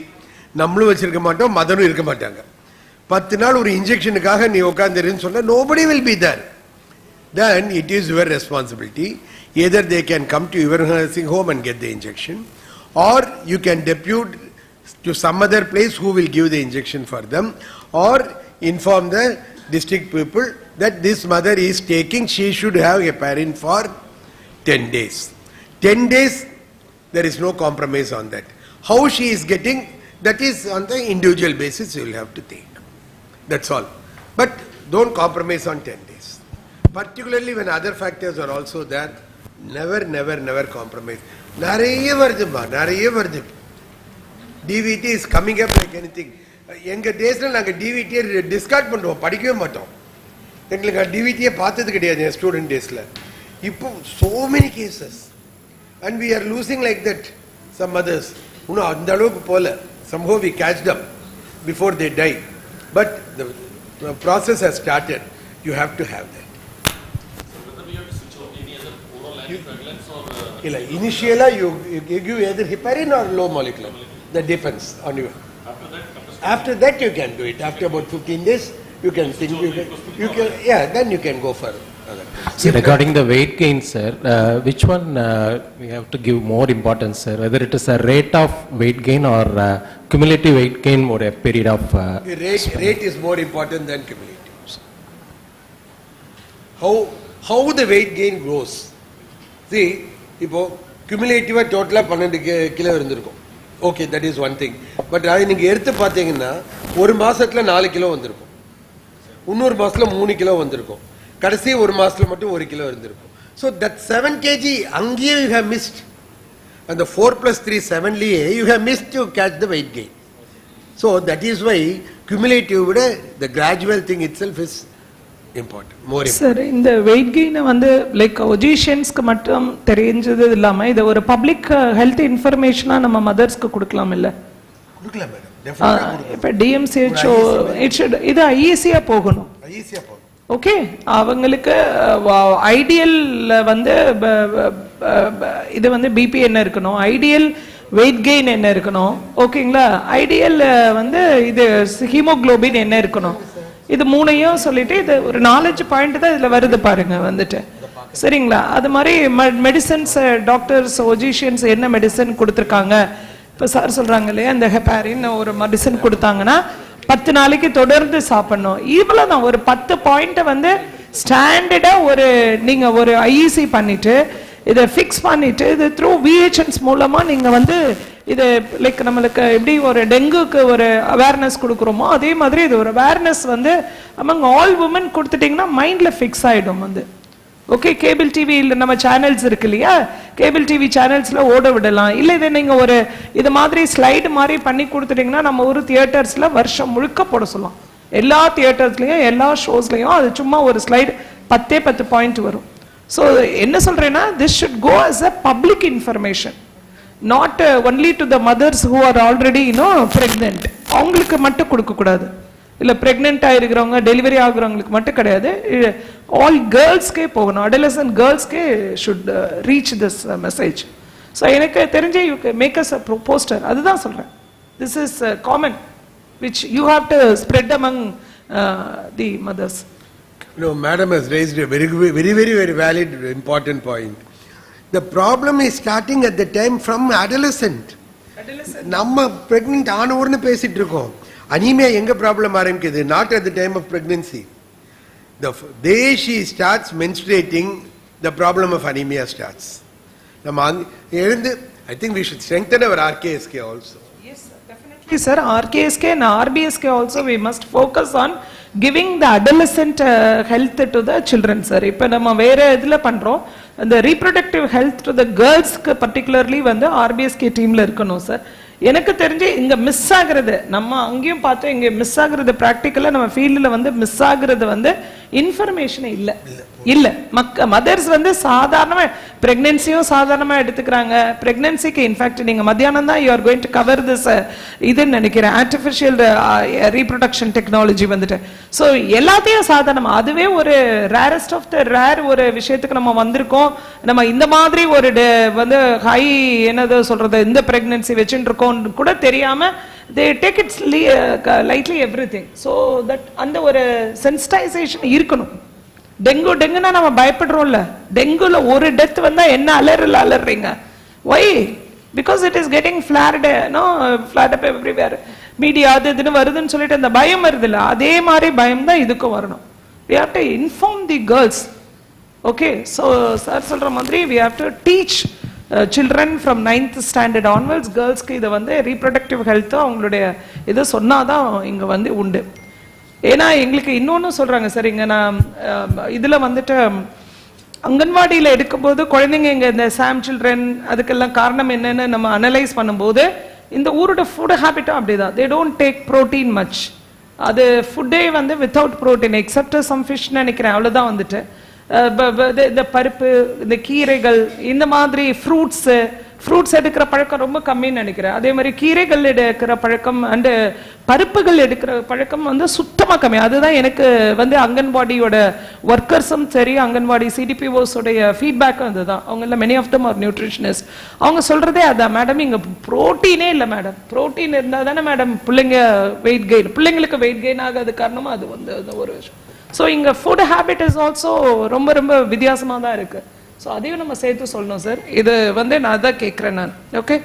நம்மளும் வச்சிருக்க மாட்டோம், மதனும் இருக்க மாட்டாங்க. 10 நாள் ஒரு இன்ஜெக்ஷனுக்காக நீ உட்காந்துருன்னு சொன்னா nobody will be there. Then it is your responsibility. Either they can come to your nursing home and get the injection, or you can depute to some other place who will give the injection for them, or inform the district people that this mother is taking, she should have heparin for 10 days. 10 days, there is no compromise on that. How she is getting, that is on the individual basis you will have to take. That's all. But don't compromise on 10 days. Particularly when other factors are also there, never compromise. நிறைய வருது. DVT is coming up like anything. எங்க டேஸ்ல நாங்கள் டிவிடியை Discord பண்ணுவோம், படிக்கவே மாட்டோம். எங்களுக்கு டிவிடியை பார்த்தது கிடையாது என் ஸ்டூடெண்ட் டேஸில். இப்போ so many cases and we are losing like that. Some others இன்னும் அந்த அளவுக்கு போல, somehow we catch them before they die. But the process has started, you have to have that. Whether we have to switch on any other oral anticoagulants or... Initially, you give either heparin or low molecular. That depends on you. After that, you can do it. After about 15 days, you can think. Then you can go for other things. So regarding the weight gain, sir, which one we have to give more importance, sir? Whether it is a rate of weight gain or cumulative weight gain over a period of... Rate is more important than cumulative. How the weight gain grows. See, cumulative total 12 kilo irundirukum. Okay, that is one thing. But I think எடுத்து பாத்தீங்கன்னா ஒரு மாசத்துல 4 kilo வந்திருக்கும். இன்னொரு மாசத்துல 3 kilo வந்திருக்கும். கடைசி ஒரு மாசத்துல மட்டும் 1 கிலோ இருந்திருக்கும். So that 7 kg அங்கேயே you have missed. And the 4 plus 3 7 liye you have missed to catch the weight gain. So that is why cumulative விட the gradual thing itself is important, more important. Sir, இந்த weight gain வந்து like physiciansக்கு மட்டும் தெரிஞ்சது இல்லாம இது ஒரு public health information-ஆ நம்ம mothersக்கு கொடுக்கலாம் இல்ல? கொடுக்கலாம் மேடம், டெஃபினட்டா கொடுக்கலாம். இப்ப DMCHO இது IAS-ஆ போகணும். IAS-ஆ போகணும். ஓகே, அவங்களுக்கு ஐடியல் வந்து இது வந்து பிபி என்ன இருக்கணும், ஐடியல் வெயிட் கெயின் என்ன இருக்கணும், ஓகேங்களா, ஐடியல் வந்து இது ஹீமோகுளோபின் என்ன இருக்கணும், இது மூணையும் சொல்லிட்டு இது ஒரு நாலேஜ் பாயிண்ட் தான் இதுல வருது பாருங்க வந்துட்டு, சரிங்களா. அது மாதிரி மெடிசன்ஸ் டாக்டர்ஸ் ஒஜிஷியன்ஸ் என்ன மெடிசன் கொடுத்துருக்காங்க, இப்போ சார் சொல்றாங்க இல்லையா இந்த ஹெப்பாரின் ஒரு மெடிசன் கொடுத்தாங்கன்னா 10 நாளைக்கு தொடர்ந்து சாப்பிடணும். இவ்வளவு தான் ஒரு 10 பாயிண்ட்டை வந்து ஸ்டாண்டர்டா ஒரு நீங்க ஒரு ஐஇசி பண்ணிட்டு இதை ஃபிக்ஸ் பண்ணிட்டு இது த்ரூ விஹெச்என்ஸ் மூலமா நீங்க வந்து இது லைக் நம்மளுக்கு எப்படி ஒரு டெங்குக்கு ஒரு அவேர்னஸ் கொடுக்குறோமோ அதே மாதிரி இது ஒரு அவேர்னஸ் வந்து அமங் ஆல் உமன் கொடுத்துட்டீங்கன்னா மைண்ட்ல ஃபிக்ஸ் ஆயிடும் வந்து. ஓகே, கேபிள் டிவி நம்ம சேனல்ஸ் இருக்கு இல்லையா, கேபிள் டிவி சேனல்ஸ்ல ஓட விடலாம். இல்லை இதை நீங்க ஒரு இது மாதிரி ஸ்லைடு மாதிரி பண்ணி கொடுத்துட்டீங்கன்னா நம்ம ஒரு தியேட்டர்ஸ்ல வருஷம் முழுக்க போட சொல்லலாம். எல்லா தியேட்டர்ஸ்லயும் எல்லா ஷோஸ்லயும் அது சும்மா ஒரு ஸ்லைடு 10 பாயிண்ட் வரும். ஸோ என்ன சொல்றேன்னா this should go as a public information, not only to the mothers who are already pregnant, அவங்களுக்கு மட்டும் கொடுக்க கூடாது. இல்ல பிரெக்னென்ட் ஆயிருக்கிறவங்க டெலிவரி ஆகுறவங்களுக்கு மட்டும் கிடையாது, ஆல் கேர்ள்ஸ்க்கே போகணும், அடலசன்ட் கேர்ள்ஸ்க்கே should reach this message. So எனக்கு தெரிஞ்ச you make us a poster, அதுதான் சொல்றேன். This is common which you have to spread among the mothers. No, madam has raised a very valid, important point. The problem is starting at the time from adolescent. நம்ம pregnant ஆன உடனே பேசிட்டு இருக்கோம். Anaemia எங்க problem ஆரம்பிக்குது? Not at the time of pregnancy. The day she starts menstruating, the problem of anemia starts. நம்ம எழுந்து I think we should strengthen our RKSK also. Yes, definitely sir. RKSK and RBSK also we must focus on giving the adolescent health to the children sir. இப்போ நம்ம வேற இதுல பண்றோம், the reproductive health to the girls particularly வந்து RBSK டீம்ல இருக்கணும் sir. எனக்கு தெரிஞ்சு இங்க மிஸ் ஆகுறது நம்ம அங்கேயும் பார்த்தோம், இங்க மிஸ் ஆகுறது பிராக்டிக்கலா நம்ம ஃபீல்ட்ல வந்து மிஸ் ஆகுறது வந்து இன்ஃபர்மேஷன் இல்ல மதர்ஸ் வந்து சாதாரணமா பிரெக்னன்சியும் சாதாரணமா எடுத்துக்கிறாங்க. பிரெக்னன்சிக்கு இன்ஃபேக்ட் நீங்க மத்தியானம் தான் you are going to cover this இதுன்னு நினைக்கிறேன், ஆர்டிஃபிஷியல் ரீப்ரொடக்ஷன் டெக்னாலஜி வந்துட்டு. ஸோ எல்லாத்தையும் சாதாரணமா அதுவே ஒரு ரேரஸ்ட் ஆஃப் த ரேர் ஒரு விஷயத்துக்கு நம்ம வந்திருக்கோம். நம்ம இந்த மாதிரி ஒரு வந்து ஹை என்னது சொல்றது இந்த பிரெக்னன்சி வச்சுட்டு இருக்கோம் கூட தெரியாம they take it lightly everything. So that அந்த ஒரு sensitization இருக்கணும். டெங்குனா நம்ம பயப்படுறோம்ல, டெங்குல ஒரு டெத் வந்தா என்ன அலறீங்க? why? because it is getting flared up everywhere. Media அது இதுன்னு வருதுன்னு சொல்லிட்டு அந்த பயம் வருது இல்ல, அதே மாதிரி பயம் தான் இதுக்கும் வரணும். we have to inform the girls. okay, so sir சொல்ற மாதிரி we have to teach children from 9th standard onwards. கேர்ள்ஸ்க்கு இதை வந்து ரீப்ரொடக்டிவ் ஹெல்த் அவங்களுடைய இதை சொன்னாதான் இங்க வந்து உண்டு. ஏன்னா எங்களுக்கு இன்னொன்னு சொல்றாங்க சார், இங்க நான் இதுல வந்துட்டு அங்கன்வாடியில எடுக்கும்போது குழந்தைங்க இங்க இந்த சாம் சில்ட்ரன் அதுக்கெல்லாம் காரணம் என்னன்னு நம்ம அனலைஸ் பண்ணும்போது இந்த ஊரோட ஃபுட் ஹேபிட்டும் அப்படிதான். they don't take protein much. அது ஃபுட்டே வந்து without protein except some fish நினைக்கிறேன், அவ்வளவுதான் வந்துட்டு இந்த பருப்பு இந்த கீரைகள் இந்த மாதிரி ஃப்ரூட்ஸ் ஃப்ரூட்ஸ் எடுக்கிற பழக்கம் ரொம்ப கம்மின்னு நினைக்கிறேன். அதே மாதிரி கீரைகள் எடுக்கிற பழக்கம் அண்ட் பருப்புகள் எடுக்கிற பழக்கம் வந்து சுத்தமாக கம்மி. அதுதான் எனக்கு வந்து அங்கன்வாடியோட ஒர்க்கர்ஸும் சரி அங்கன்வாடி சிடிபிஓஸோடைய ஃபீட்பேக்கும் அதுதான். அவங்கள many of them are nutritionist. அவங்க சொல்கிறதே அதான், மேடம் இங்கே ப்ரோட்டீனே இல்லை மேடம், ப்ரோட்டீன் இருந்தால் தானே மேடம் பிள்ளைங்க வெயிட் கெயின், பிள்ளைங்களுக்கு வெயிட் கெயின் ஆகாது காரணமாக அது வந்து ஒரு விஷயம். ஸோ இங்கே ஃபுட் ஹேபிட் இஸ் ஆல்சோ ரொம்ப ரொம்ப வித்தியாசமாக தான் இருக்குது. ஸோ அதையும் நம்ம சேர்த்து சொல்லணும் சார். இது வந்து நான் அதான் கேட்குறேன் நான். Okay,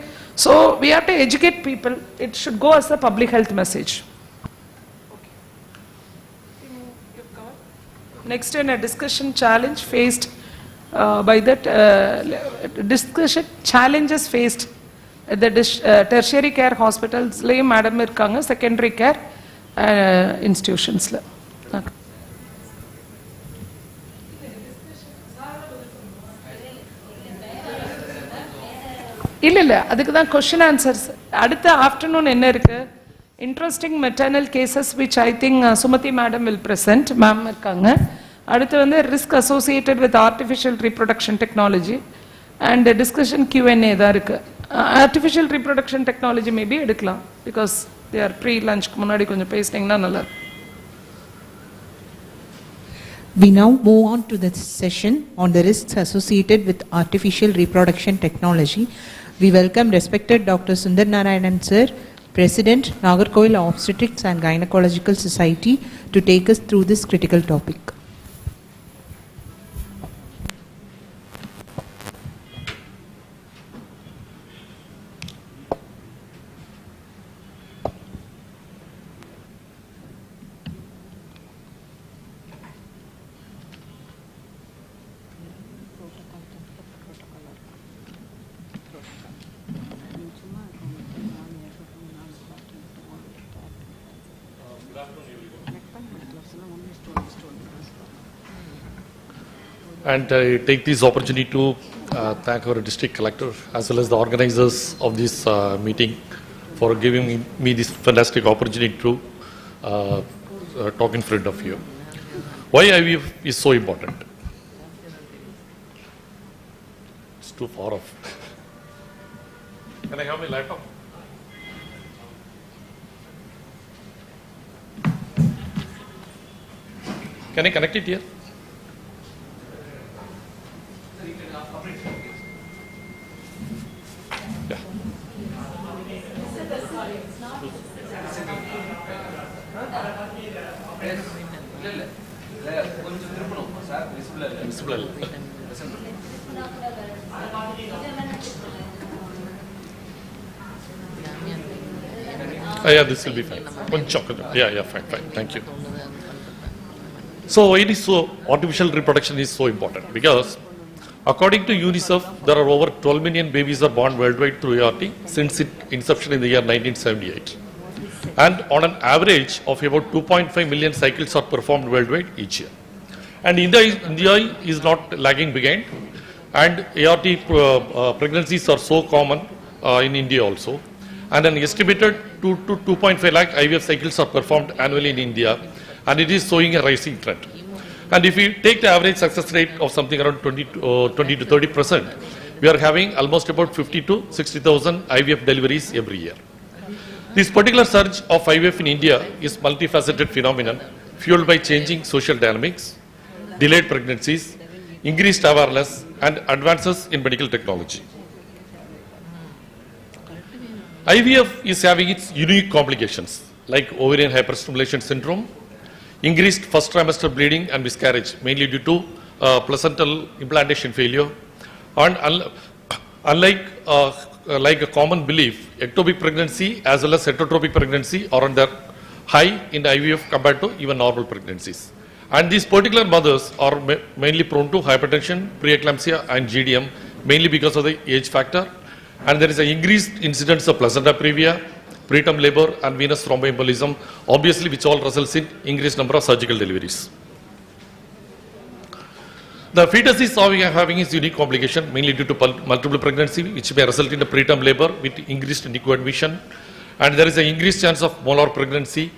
so we have to educate people. It should go as a public health message. Next in a discussion challenge faced by that discussion challenges faced at the tertiary care hospitals ல madam இருக்காங்க, secondary care இன்ஸ்டிடியூஷன்ஸ்ல. இல்லை அதுக்கு தான் question answers. அடுத்த afternoon என்ன இருக்கு, interesting maternal cases which I think Sumathi madam will present, ma'am இருக்காங்க. அடுத்து வந்து risk associated with artificial reproduction technology and discussion Q&A தான் இருக்கு. ஆர்டிஃபிஷியல் ரீப்ரொடக்ஷன் டெக்னாலஜி மேபி எடுக்கலாம், பிகாஸ் தே ஆர் ப்ரீ லஞ்சுக்கு முன்னாடி கொஞ்சம் பேசினீங்கன்னா நல்லா இருக்கும். We now move on to the session on the risks associated with artificial reproduction technology. We welcome respected Dr. Narayanan sir, President, Nagercoil Obstetrics and Gynecological Society, to take us through this critical topic. And I take this opportunity to thank our district collector as well as the organizers of this meeting for giving me this fantastic opportunity to talk in front of you. Why IVF is so important? It's too far off. Can I have my laptop? Can I connect it here? Yeah, this will be fine. One chocolate. Yeah, fine. Thank you. So, it is so artificial reproduction is so important because, according to UNICEF, there are over 12 million babies are born worldwide through ART since its inception in the year 1978, and on an average of about 2.5 million cycles are performed worldwide each year. And India is not lagging behind, and ART pregnancies are so common in India also. And an estimated 2 to 2.5 lakh IVF cycles are performed annually in India, and it is showing a rising trend. And if we take the average success rate of something around 20 to 30%, we are having almost about 50 to 60,000 IVF deliveries every year. This particular surge of IVF in India is multifaceted phenomenon fueled by changing social dynamics, delayed pregnancies, increased awareness, and advances in medical technology. IVF is having its unique complications like ovarian hyperstimulation syndrome, increased first trimester bleeding and miscarriage, mainly due to placental implantation failure, and unlike like a common belief, ectopic pregnancy as well as heterotropic pregnancy are on the high in IVF compared to even normal pregnancies. And these particular mothers are mainly prone to hypertension, preeclampsia, and GDM, mainly because of the age factor. And there is an increased incidence of placenta previa, preterm labor, and venous thromboembolism, obviously, which all results in increased number of surgical deliveries. The fetus is having its unique complication, mainly due to multiple pregnancy, which may result in a preterm labor with increased NICU admission, and there is an increased chance of molar pregnancy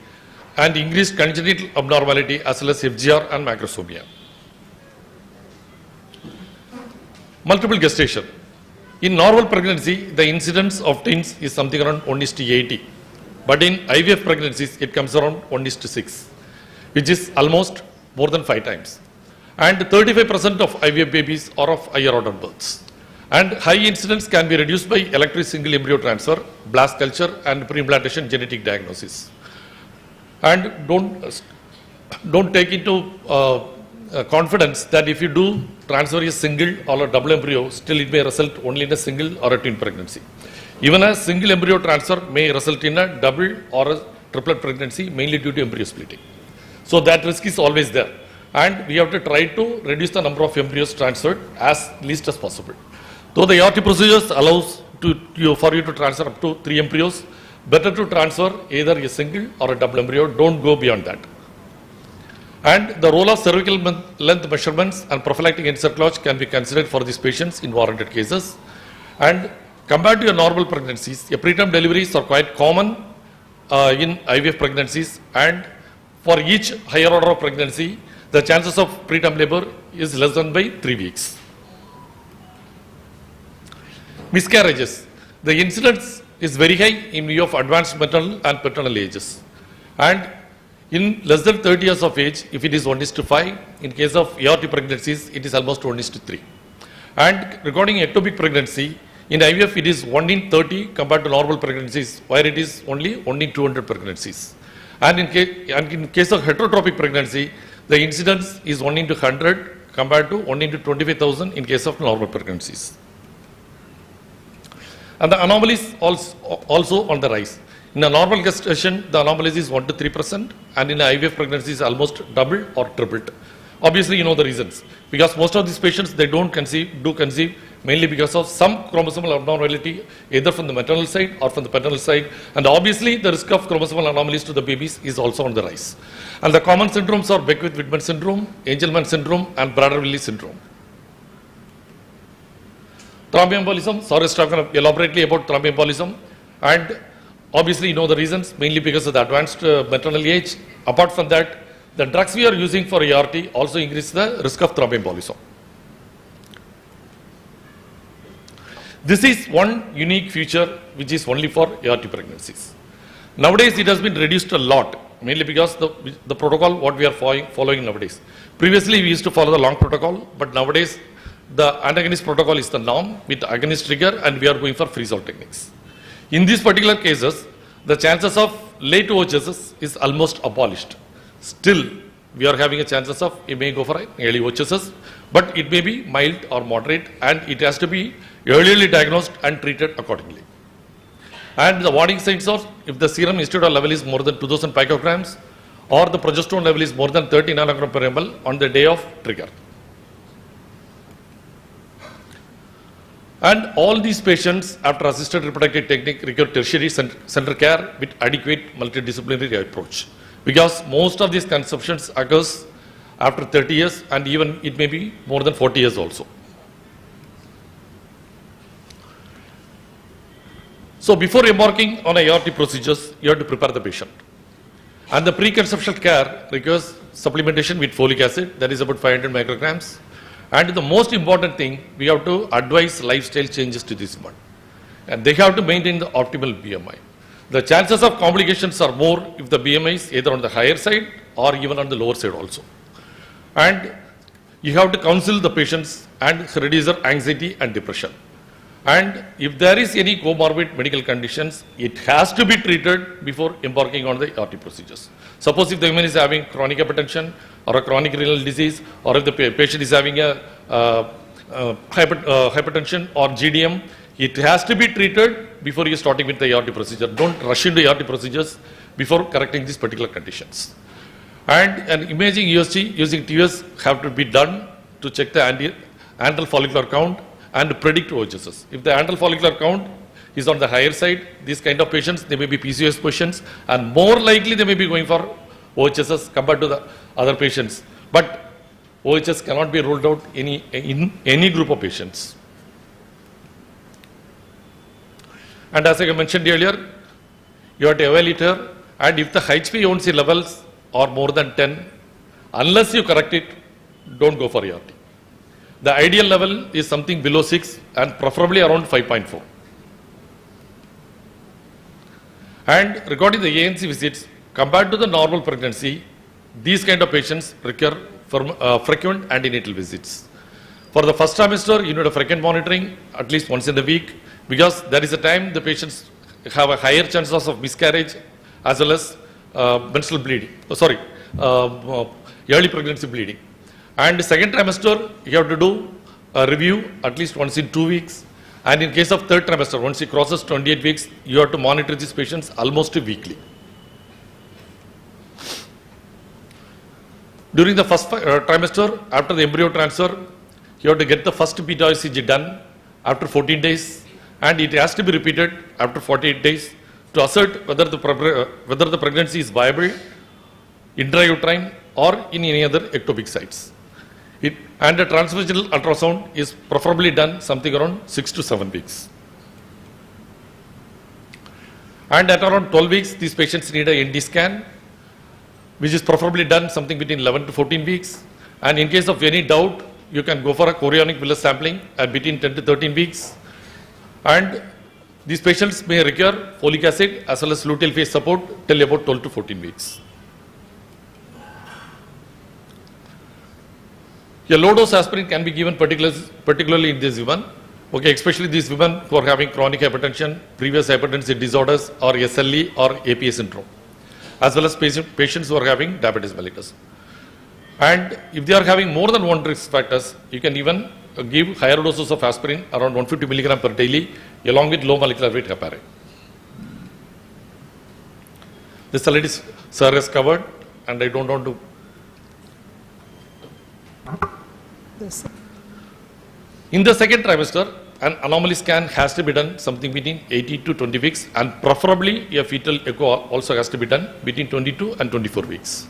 and increased congenital abnormality as well as FGR and macrosomia. Multiple gestation. In normal pregnancy, the incidence of twins is something around 1:80. But in IVF pregnancies, it comes around 1:6, which is almost more than 5 times. And 35% of IVF babies are of higher order births. And high incidence can be reduced by electric single embryo transfer, blast culture, and pre-implantation genetic diagnosis. And don't take into confidence that if you do transfer a single or a double embryo, still it may result only in a single or a twin pregnancy. Even a single embryo transfer may result in a double or a triplet pregnancy, mainly due to embryo splitting. So that risk is always there. And we have to try to reduce the number of embryos transferred as least as possible. Though the ART procedures allows for you to transfer up to 3 embryos, better to transfer either a single or a double embryo, don't go beyond that. And the role of cervical length measurements and prophylactic insert clutch can be considered for these patients in warranted cases. And compared to a normal pregnancies, a preterm deliveries are quite common in IVF pregnancies, and for each higher order of pregnancy, the chances of preterm labor is less than by 3 weeks. Miscarriages. The incidence is very high in view of advanced maternal and paternal ages. And in less than 30 years of age, if it is 1:5, in case of ART pregnancies, it is almost 1:3. And regarding ectopic pregnancy, in IVF it is 1 in 30 compared to normal pregnancies, where it is only 1 in 200 pregnancies. And in case of heterotropic pregnancy, the incidence is 1 into 100 compared to 1 into 25,000 in case of normal pregnancies. And the anomalies also on the rise. In a normal gestation, the anomalies is 1 to 3%, and in IVF pregnancy is almost double or tripled. Obviously, you know the reasons. Because most of these patients, they do conceive mainly because of some chromosomal abnormality, either from the maternal side or from the paternal side. And obviously, the risk of chromosomal anomalies to the babies is also on the rise. And the common syndromes are Beckwith-Whitman syndrome, Angelman syndrome, and Prader-Willi syndrome. Thromboembolism, sorry, talking elaborately about thromboembolism. And obviously, you know the reasons, mainly because of the advanced maternal age. Apart from that, the drugs we are using for ART also increase the risk of thromboembolism. This is one unique feature which is only for ART pregnancies. Nowadays, it has been reduced a lot, mainly because the protocol what we are following nowadays. Previously, we used to follow the long protocol, but nowadays, the antagonist protocol is the norm with agonist trigger, and we are going for freeze-out techniques. In these particular cases, the chances of late OHS is almost abolished. Still, we are having a chances of, it may go for early OHS, but it may be mild or moderate, and it has to be early diagnosed and treated accordingly. And the warning signs are, if the serum estradiol level is more than 2000 picograms, or the progesterone level is more than 30 nanogram per ml on the day of trigger. And all these patients, after assisted reproductive technique, require tertiary center care with adequate multidisciplinary approach. Because most of these conceptions occurs after 30 years, and even it may be more than 40 years also. So before embarking on ART procedures, you have to prepare the patient. And the preconceptual care requires supplementation with folic acid, that is about 500 micrograms. And the most important thing, we have to advise lifestyle changes to this one. And they have to maintain the optimal BMI. The chances of complications are more if the BMI is either on the higher side or even on the lower side also. And you have to counsel the patients and reduce their anxiety and depression. And if there is any comorbid medical conditions, it has to be treated before embarking on the ART procedures. Suppose if the woman is having chronic hypertension or a chronic renal disease, or if the patient is having a hypertension or GDM, it has to be treated before you are starting with the ART procedure. Don't rush into ART procedures before correcting these particular conditions. And an imaging USG using TUS have to be done to check the antral follicular count and predict OHS. If the antral follicular count is on the higher side, these kind of patients, they may be PCOS patients, and more likely they may be going for OHS compared to the other patients. But OHS cannot be ruled out in any group of patients. And as I mentioned earlier, you have to evaluate her, and if the HbA1c levels are more than 10, unless you correct it, don't go for ART. The ideal level is something below 6 and preferably around 5.4. And regarding the ANC visits, compared to the normal pregnancy, these kind of patients require frequent antenatal visits. For the first trimester, you need a frequent monitoring at least once in a week, because there is a time the patients have a higher chances of miscarriage as well as menstrual bleeding, early pregnancy bleeding. And the second trimester, you have to do a review at least once in 2 weeks. And in case of third trimester, once it crosses 28 weeks, you have to monitor these patients almost weekly. During the first trimester, after the embryo transfer, you have to get the first beta ECG done after 14 days, and it has to be repeated after 48 days to assert whether the pregnancy is viable, intrauterine, or in any other ectopic sites. And the transvaginal ultrasound is preferably done something around 6 to 7 weeks. And at around 12 weeks, these patients need a ND scan, which is preferably done something between 11 to 14 weeks. And in case of any doubt, you can go for a chorionic villus sampling at between 10 to 13 weeks. And these patients may require folic acid as well as luteal phase support till about 12 to 14 weeks. A low dose aspirin can be given particularly in these women, especially these women who are having chronic hypertension, previous hypertensive disorders, or SLE or APA syndrome, as well as patients who are having diabetes mellitus. And if they are having more than one risk factors, you can even give higher doses of aspirin around 150 milligram per daily, along with low molecular weight heparin. This already sir has covered, and I don't want to. In the second trimester, an anomaly scan has to be done something between 18 to 20 weeks, and preferably a fetal echo also has to be done between 22 and 24 weeks.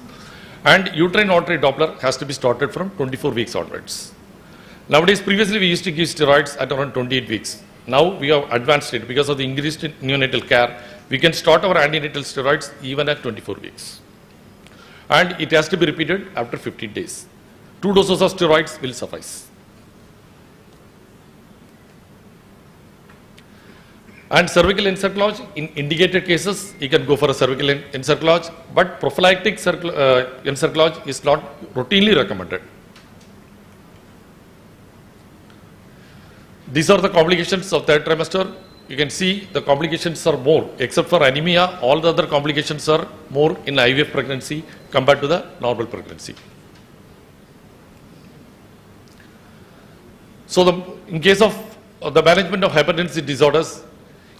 And uterine auditory Doppler has to be started from 24 weeks onwards. Nowadays, previously we used to give steroids at around 28 weeks. Now we have advanced it because of the increased neonatal care. We can start our antenatal steroids even at 24 weeks. And it has to be repeated after 15 days. 2 doses of steroids will suffice. And cervical encerclage, in indicated cases, you can go for a cervical encerclage, but prophylactic encerclage is not routinely recommended. These are the complications of third trimester. You can see the complications are more, except for anemia, all the other complications are more in IVF pregnancy compared to the normal pregnancy. So in case of the management of hypertensive disorders,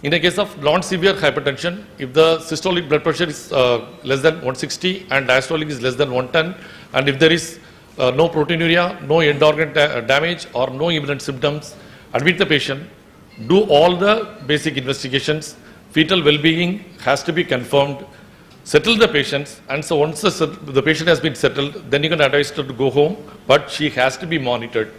in the case of non-severe hypertension, if the systolic blood pressure is less than 160 and diastolic is less than 110, and if there is no proteinuria, no end organ damage, or no imminent symptoms, admit the patient, do all the basic investigations, fetal well-being has to be confirmed, settle the patients, and so once the patient has been settled, then you can advise her to go home, but she has to be monitored.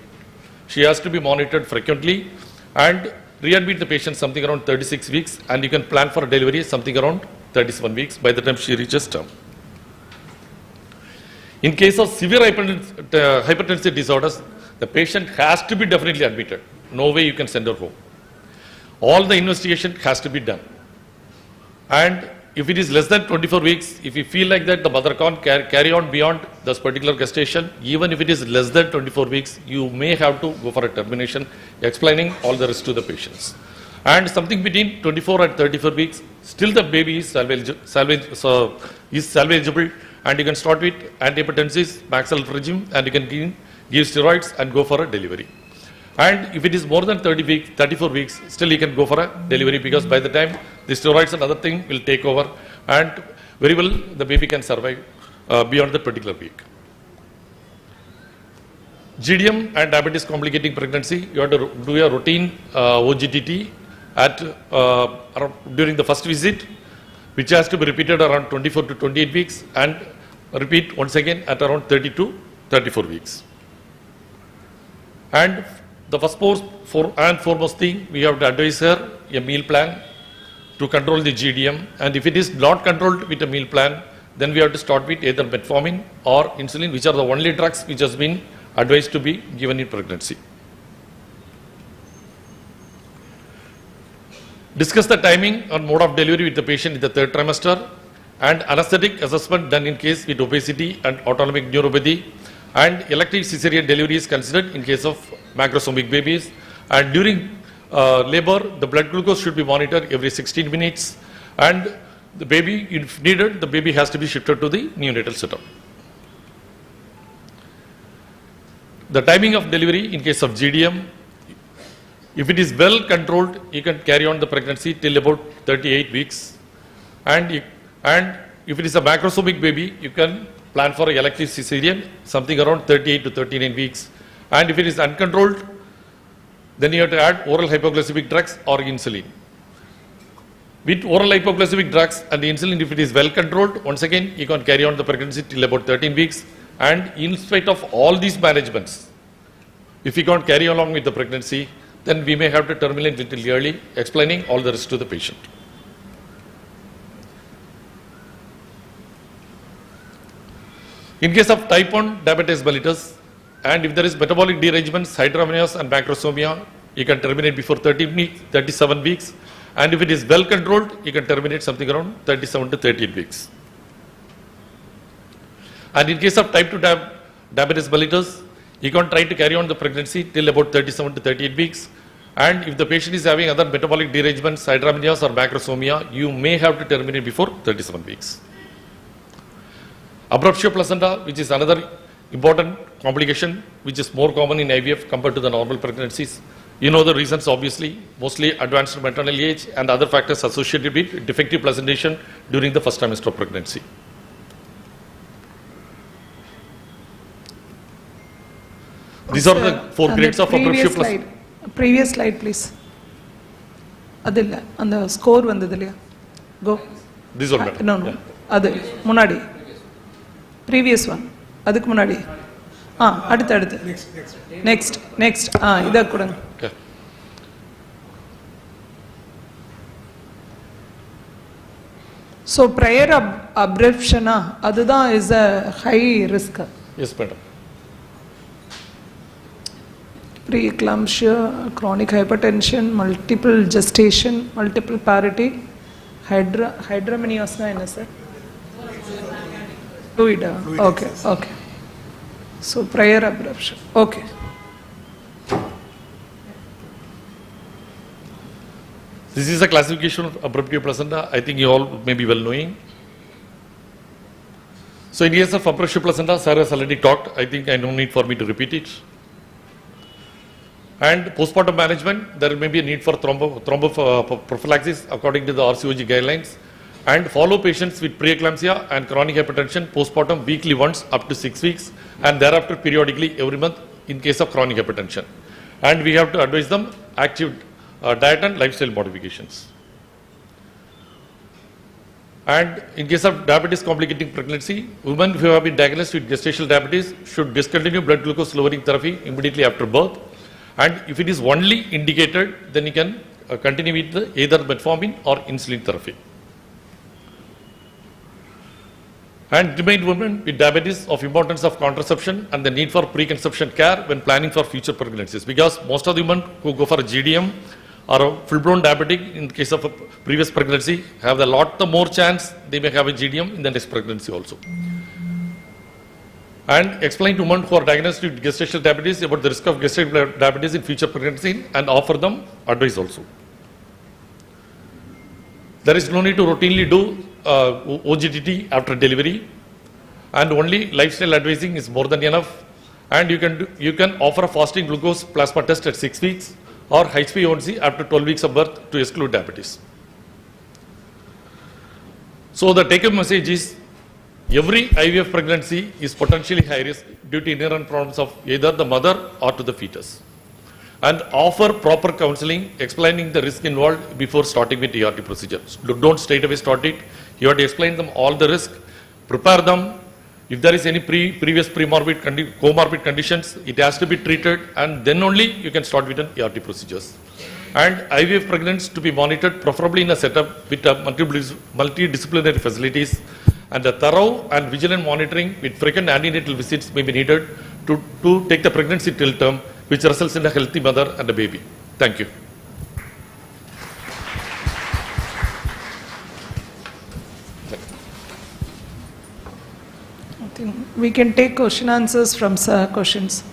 She has to be monitored frequently, and readmit the patient something around 36 weeks, and you can plan for a delivery something around 37 weeks by the time she reaches term. In case of severe hypertensive disorders, the patient has to be definitely admitted. No way you can send her home. All the investigation has to be done. And if it is less than 24 weeks, if you feel like that the mother can't carry on beyond this particular gestation, even if it is less than 24 weeks, you may have to go for a termination, explaining all the rest to the patients. And something between 24 and 34 weeks, still the baby is salvageable, and you can start with antihypertensives, maxillary regime, and you can give steroids and go for a delivery. And if it is more than 34 weeks, still you can go for a delivery, because by the time the steroids and other thing will take over, and very well the baby can survive beyond that particular week. GDM and diabetes complicating pregnancy, you have to do a routine OGTT during the first visit, which has to be repeated around 24 to 28 weeks, and repeat once again at around 30 to 34 weeks. And the first foremost thing, we have to advise her a meal plan to control the GDM, and if it is not controlled with a meal plan, then we have to start with either metformin or insulin, which are the only drugs which has been advised to be given in pregnancy. Discuss the timing or mode of delivery with the patient in the third trimester, and anesthetic assessment done in case with obesity and autonomic neuropathy, and elective cesarean delivery is considered in case of macrosomic babies. And during labor, the blood glucose should be monitored every 16 minutes, and the baby, if needed, the baby has to be shifted to the neonatal setup. The timing of delivery in case of GDM, if it is well controlled, you can carry on the pregnancy till about 38 weeks. And if it is a macrosomic baby, you can plan for elective cesarean, something around 38 to 39 weeks. And if it is uncontrolled, then you have to add oral hypoglycemic drugs or insulin. With oral hypoglycemic drugs and the insulin, if it is well controlled, once again, you can carry on the pregnancy till about 13 weeks. And in spite of all these managements, if you can't carry along with the pregnancy, then we may have to terminate little early, explaining all the risk to the patient. In case of type 1 diabetes mellitus, and if there is metabolic derangements, hydramnios and macrosomia, you can terminate before 37 weeks. And if it is well controlled, you can terminate something around 37 to 38 weeks. And in case of type 2 diabetes mellitus, you can try to carry on the pregnancy till about 37 to 38 weeks. And if the patient is having other metabolic derangements, hydramnios or macrosomia, you may have to terminate before 37 weeks. Abruptio placenta, which is another important complication, which is more common in IVF compared to the normal pregnancies. You know the reasons, obviously, mostly advanced maternal age and other factors associated with defective placentation during the first trimester of pregnancy. These are the 4 grades of abruptio placenta. Previous slide, please. Adilla, and the score vandadilla. Go. These are better. No. Yeah. Adu, Munadi. Previous one. Aduk Munadi. Next. Ida Kudang. Okay. So prior abruption, adada is a high risk. Yes, madam. Preeclampsia, chronic hypertension, multiple gestation, multiple parity, hydramnios, sir. Fluid. Okay. So prior abruption. Okay. This is a classification of abruptio placenta. I think you all may be well knowing. So in case of abruptio placenta, Sarah has already talked. I think I no need for me to repeat it. And postpartum management, there may be a need for thromboprophylaxis according to the RCOG guidelines. And follow patients with preeclampsia and chronic hypertension postpartum weekly once up to 6 weeks, and thereafter periodically every month in case of chronic hypertension. And we have to advise them active diet and lifestyle modifications. And in case of diabetes complicating pregnancy, women who have been diagnosed with gestational diabetes should discontinue blood glucose lowering therapy immediately after birth. And if it is only indicated, then you can continue with either metformin or insulin therapy. And remind women with diabetes of importance of contraception and the need for preconception care when planning for future pregnancies. Because most of the women who go for a GDM or a full-blown diabetic in case of a previous pregnancy have a lot more chance they may have a GDM in the next pregnancy also. And explain to women who are diagnosed with gestational diabetes about the risk of gestational diabetes in future pregnancy and offer them advice also. There is no need to routinely do OGTT after delivery, and only lifestyle advising is more than enough. And you can offer a fasting glucose plasma test at 6 weeks or HbA1c after 12 weeks of birth to exclude diabetes. So the take-home message is every IVF pregnancy is potentially high risk due to inherent problems of either the mother or to the fetus. And offer proper counseling explaining the risk involved before starting with ART procedures. Don't straight away start it. You have to explain them all the risk, prepare them. If there is any previous comorbid conditions, it has to be treated, and then only you can start with an ART procedures. And IVF pregnancies to be monitored preferably in a setup with multidisciplinary facilities, and a thorough and vigilant monitoring with frequent antenatal visits may be needed to take the pregnancy till term, which results in a healthy mother and a baby. Thank you. I think we can take question answers from sir, questions.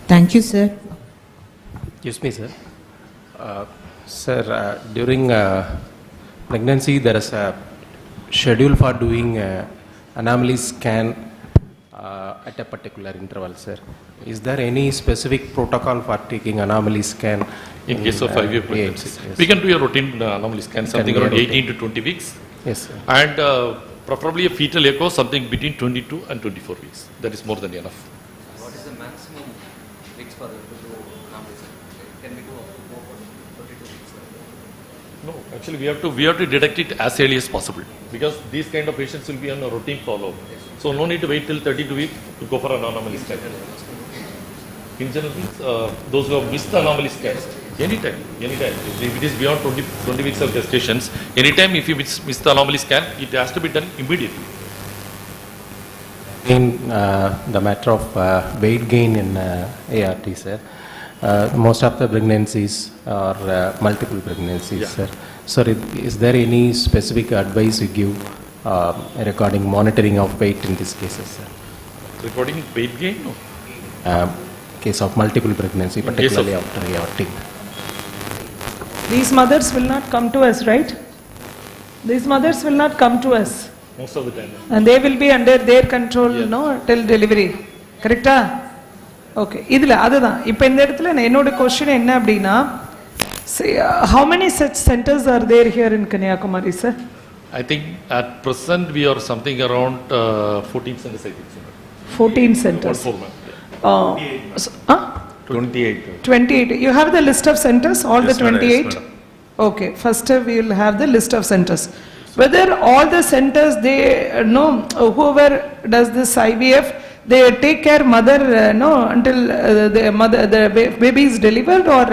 Thank you, sir. Excuse me, sir. Sir, during pregnancy, there is a schedule for doing anomaly scan at a particular interval, sir. Is there any specific protocol for taking anomaly scan? In case of IVF pregnancy, yes. we can do a routine anomaly scan, something around 18 to 20 weeks. Yes, sir. And preferably a fetal echo, something between 22 and 24 weeks. That is more than enough. What is the maximum weeks for to do anomaly scan? Can we do up to 42 weeks? No, actually we have to detect it as early as possible, because these kind of patients will be on a routine follow-up. So no need to wait till 32 weeks to go for an anomaly scan. In general, those who have missed the anomaly scan, anytime. If it is beyond 20 weeks of gestations, anytime if you miss the anomaly scan, it has to be done immediately. In the matter of weight gain in ART, sir, most of the pregnancies are multiple pregnancies, sir. So is there any specific advice you give regarding monitoring of weight in these cases, sir? Regarding weight gain? No. Case of multiple pregnancy, particularly after ART. These mothers will not come to us, right? These mothers will not come to us. Most of the time. And they will be under their control, no, till delivery. Correcta? Okay. Idhula adha. Ipo indha edathila enoda question enna appadina, say how many such centers are there here in Kanyakumari, sir? I think at present we are something around 14 centers, I think. 14 centers. 28. 28. You have the list of centers, all Yes, the madam. 28? Yes, madam. Okay, first we will have the list of centers. Whether all the centers, they know, whoever does this IVF, they take care mother no until the baby is delivered, or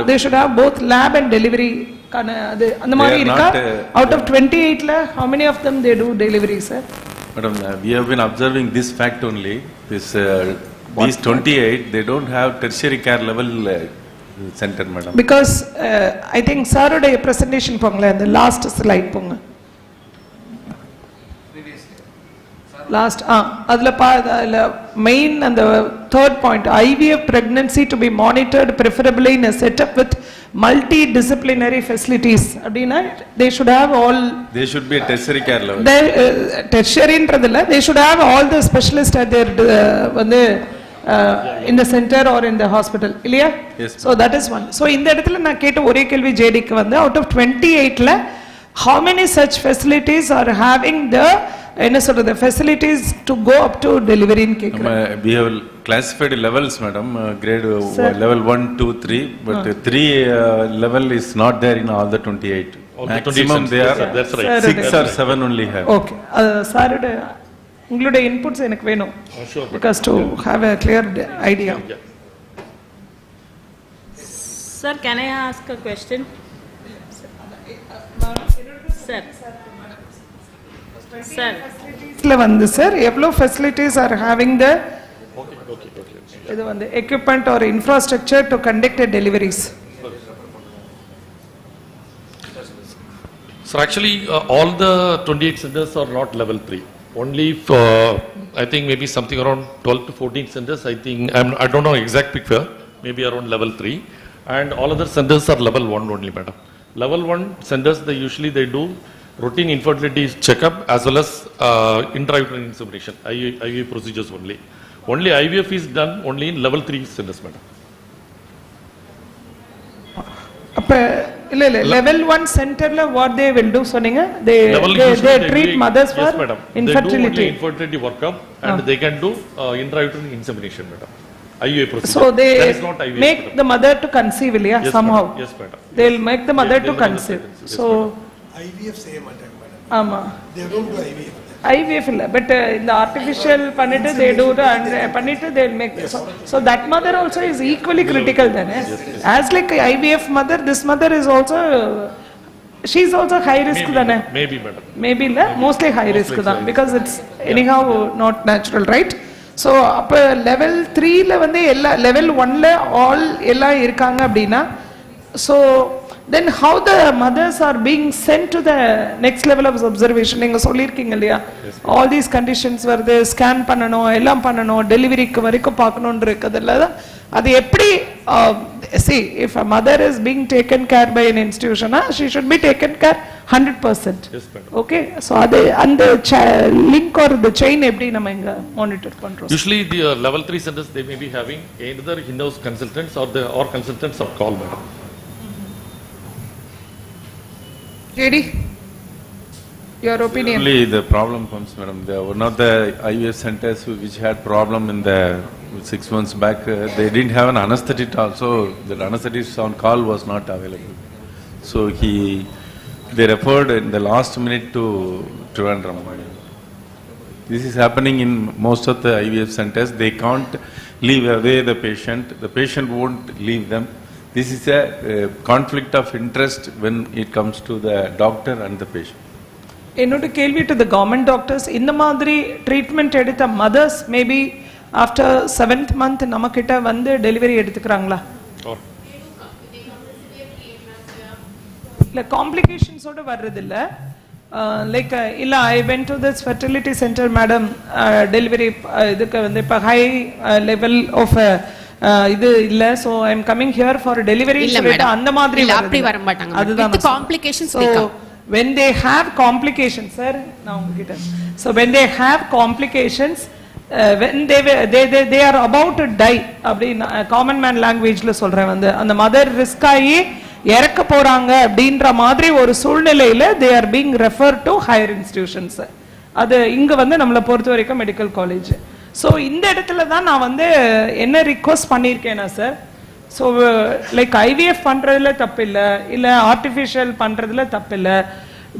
they should have both lab and delivery. Out of 28, how many of them they do delivery, sir? Madam, we have been observing this fact only. These 28, they don't have tertiary care level center, madam. Because I think sir presentation pongla, the last slide ponga. Last, main and the third point, IVF pregnancy to be monitored preferably in a setup with multidisciplinary facilities. They should have all. They should be a tertiary care level. Tertiary, they should have all the specialists at their in the center or in the hospital. Yes. So that is one. So in the out of 28, how many such facilities are having the facilities to go up to delivery in KKMCH? We have classified levels, madam, grade level 1, 2, 3, but 3 level is not there in all the 28. Maximum they are, that's right. 6 or 7 only have. Okay. Sir, include inputs in Sure, because to have a clear idea. Yeah. Sir, can I ask a question? Sir. Sir, Evlo facilities are having the equipment or infrastructure to conduct deliveries. So actually, all the 28 centers are not level 3. Only for, I think maybe something around 12 to 14 centers, I think, I don't know exact picture, maybe around level 3. And all other centers are level 1 only, madam. Level 1 centers, they usually do routine infertility checkup as well as intrauterine insemination, IVF procedures only. Only IVF is done only in level 3 centers, madam. Level 1 center, what they will do, they treat mothers for infertility. They do only infertility workup and they can do intrauterine insemination, madam. IVF procedure. So they IVF, make madam. the mother to conceive, somehow. Madam. Yes, madam. They will make the mother to conceive. Yes, So IVF same madam. They don't do IVF. IVF, but in the artificial panita they do and panita they will make. So that mother also is equally critical then. As like IVF mother, this mother is also she is also high risk தானே? Maybe madam. Maybe இல்ல, mostly high risk தான், because it's anyhow not natural, right? So அப்ப level 3ல வந்து எல்லா level 1ல all எல்லாம் இருக்காங்க அப்படின்னா, so then how the mothers are being sent to the next level of observation? நீங்க சொல்லிருக்கீங்க இல்லையா, all these conditions வருது, ஸ்கேன் பண்ணணும், எல்லாம் பண்ணணும், டெலிவரிக்கு வரைக்கும் பார்க்கணும்னு இருக்குதுல்ல, அது எப்படி? See, if a mother is being taken care by an institution, she should be taken care 100%. Yes, madam. Okay, so அது அந்த link or the chain எப்படி நம்ம இங்க monitor பண்றோம்? Usually the level 3 centers, they may be having either in-house consultants or consultants of call, madam. JD, your opinion? Only the problem comes, madam. One of the I.A.S centers which had problem in the 6 months back, they didn't have an anesthetist also. The anesthetist on call was not available. So they referred in the last minute to Trivandrum. This is happening in most of the IVF centers. They can't leave away the patient won't leave them. This is a conflict of interest when it comes to the doctor and the patient. என்னோட கேள்வி to the government doctors, இந்த மாதிரி treatment எடுத்த mothers maybe after 7th month நமக்கிட்ட வந்து delivery எடுத்துக்கிறாங்களா? இல்ல காம்ப்ளிகேஷன்ஸோட வர்றது இல்ல, like இல்ல I went to this fertility center madam, delivery இதுக்கு வந்து இப்ப ஹை லெவல் ஆஃப் இது இல்ல, so I am coming here for delivery, அந்த மாதிரி அப்படி வர மாட்டாங்க, அதுதான் complications. So when they have complications, sir, நான் உங்ககிட்ட, so when they have complications, when they are about to die, அப்படி காமன் மேன் லாங்குவேஜ்ல சொல்றேன், வந்து அந்த மதர் ரிஸ்க் ஆகி இறக்க போறாங்க அப்படின்ற மாதிரி ஒரு சூழ்நிலையில they are being referred to higher institutions. அது இங்க வந்து நம்மளை பொறுத்த வரைக்கும் மெடிக்கல் காலேஜ். ஸோ இந்த இடத்துல தான் நான் வந்து என்ன ரிக்வஸ்ட் பண்ணியிருக்கேன்னா சார், ஸோ லைக் ஐவிஎஃப் பண்ணுறதுல தப்பு இல்லை, இல்லை ஆர்டிஃபிஷியல் பண்ணுறதுல தப்பு இல்லை,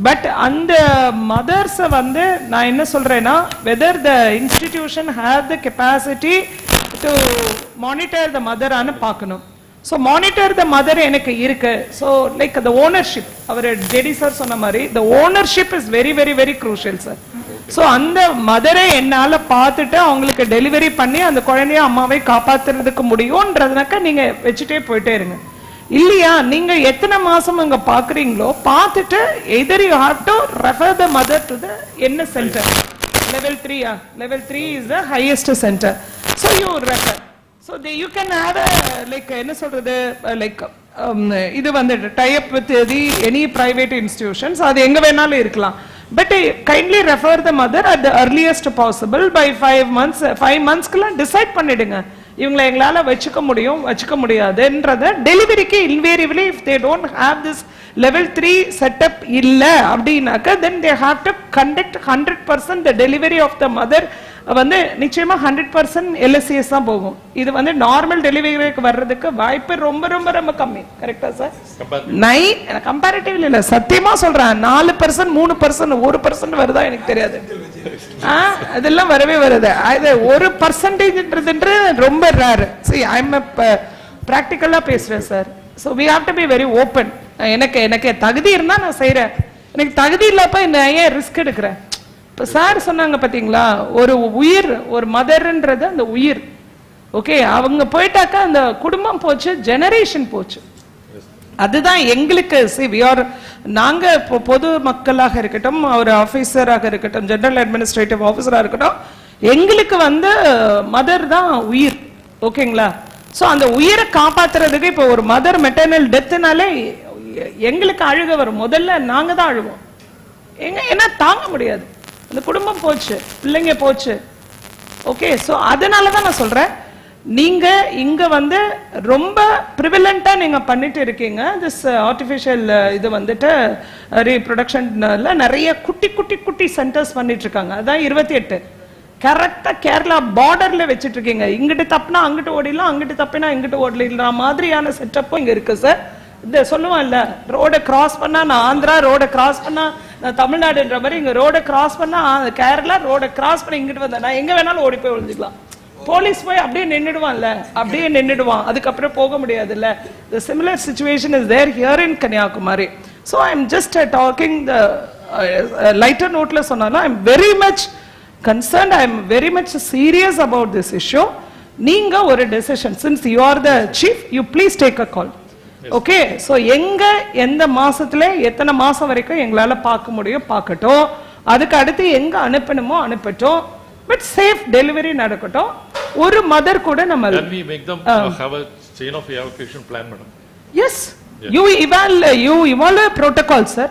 பட் அந்த மதர்ஸை வந்து நான் என்ன சொல்கிறேன்னா, whether the institution have the capacity to monitor the மதரானு பார்க்கணும். ஸோ மானிட்டர் த மதர் எனக்கு இருக்கு. ஸோ லைக் த ஓனர்ஷிப், அவர் ஜெடி சார் சொன்ன மாதிரி the ownership is very very very crucial sir. So அந்த மதரை என்னால் பார்த்துட்டு அவங்களுக்கு டெலிவரி பண்ணி அந்த குழந்தைய அம்மாவை காப்பாற்றுறதுக்கு முடியும்ன்றதுனாக்கா நீங்கள் வச்சுட்டே போயிட்டே இருங்க. இல்லையா, நீங்கள் எத்தனை மாதம் அங்கே பார்க்குறீங்களோ பார்த்துட்டு either you have to refer the mother to the என்ன centre, level 3, level 3 is the highest center. So you refer. So you can have a like என்ன சொல்றது, like இது வந்து tie up with any private institutions, அது எங்க வேணாலும் இருக்கலாம். But kindly refer the mother at the earliest possible by 5 months. 5 monthsக்குலாம் decide பண்ணிடுங்க, இவங்களை எங்களால வச்சுக்க முடியும் வச்சுக்க முடியாதுன்றத. டெலிவரிக்கு invariably if they don't have this level 3 setup இல்ல அப்படின்னாக்க then they have to conduct 100% the delivery of the mother. வந்து நிச்சயமா 100% LSCS தான் போகும். இது வந்து நார்மல் டெலிவரிக்கு வர்றதுக்கு வாய்ப்பு ரொம்ப ரொம்ப ரொம்ப கம்மி. கரெக்டா சார்? கம்பேரிட்டிவ்லி இல்ல, சத்தியமா சொல்றேன். 4%, 3%, 1% வருதா எனக்கு தெரியாது. அதெல்லாம் வரவே வருது. அது 1%ன்றது ரொம்ப rare. See, I am practically பேசுறேன் sir. So we have to be very open. எனக்கு தகுதி இருந்தா நான் செய்யறேன், எனக்கு தகுதி இல்லப்ப நான் ஏன் ரிஸ்க் எடுக்கிறேன்? இப்போ சார் சொன்னாங்க பார்த்தீங்களா, ஒரு உயிர், ஒரு மதர்ன்றது அந்த உயிர். ஓகே, அவங்க போயிட்டாக்கா அந்த குடும்பம் போச்சு, ஜெனரேஷன் போச்சு. அதுதான் எங்களுக்கு நாங்க பொது மக்களாக இருக்கட்டும், ஒரு ஆபீசராக இருக்கட்டும், ஜெனரல் அட்மினிஸ்ட்ரேட்டிவ் ஆபீசரா இருக்கட்டும், எங்களுக்கு வந்து மதர் தான் உயிர். ஓகேங்களா? ஸோ அந்த உயிரை காப்பாத்துறதுக்கு இப்போ ஒரு மதர் மெட்டர்னல் டெத்துனாலே எங்களுக்கு அழுக வரும். முதல்ல நாங்க தான் அழுவோம். ஏன்னா தாங்க முடியாது, அந்த குடும்பம் போச்சு, பிள்ளைங்க போச்சு. ஓகே, ஸோ அதனால தான் நான் சொல்றேன், நீங்க இங்க வந்து ரொம்ப ப்ரிவிலண்டா நீங்க பண்ணிட்டு இருக்கீங்க. திஸ் ஆர்டிஃபிஷியல் இது வந்துட்டு ரீப்ரொடக்ஷன்ல நிறைய குட்டி குட்டி குட்டி சென்டர்ஸ் பண்ணிட்டு இருக்காங்க. அதான் 28 கரெக்டா கேரளா பார்டர்ல வச்சுட்டு இருக்கீங்க. இங்கிட்டு தப்புனா அங்கிட்டு ஓடிடலாம், அங்கிட்டு தப்பினா இங்கிட்டு ஓடலாம் மாதிரியான செட்டப்பும் இங்க இருக்கு சார். இந்த சொல்லுவான் இல்ல, ரோட கிராஸ் பண்ணா நான் ஆந்திரா, ரோட கிராஸ் பண்ணா நான் தமிழ்நாடுன்ற மாதிரி இங்க ரோட கிராஸ் பண்ணா கேரளா, ரோட கிராஸ் பண்ணி இங்கிட்டு வந்தேன் நான் எங்க வேணாலும் ஓடி போய் ஒழிஞ்சுக்கலாம். போலீஸ் போய் அப்படியே நின்றுடுவான்ல, அப்படியே நின்றுடுவான், அதுக்கப்புறம் போக முடியாது இல்ல. The similar situation is there here in Kanyakumari. So I'm just talking the lighter note la sonnala, I'm very much concerned, I'm very much serious about this issue. நீங்க ஒரு decision, since you are the chief, you please take a call. Okay, so எங்க எந்த மாசத்துல எத்தனை மாசம் வரைக்கும் எங்களால பார்க்க முடியும் பார்க்கட்டும், அதுக்கு அடுத்து எங்க அனுப்பணுமோ அனுப்பட்டும், பட் சேஃப் டெலிவரி நடக்கட்டும். ஒரு மதர் கூட நம்ம Can we make them have a chain of evacuation plan, madam? Yes. You evaluate protocol, sir.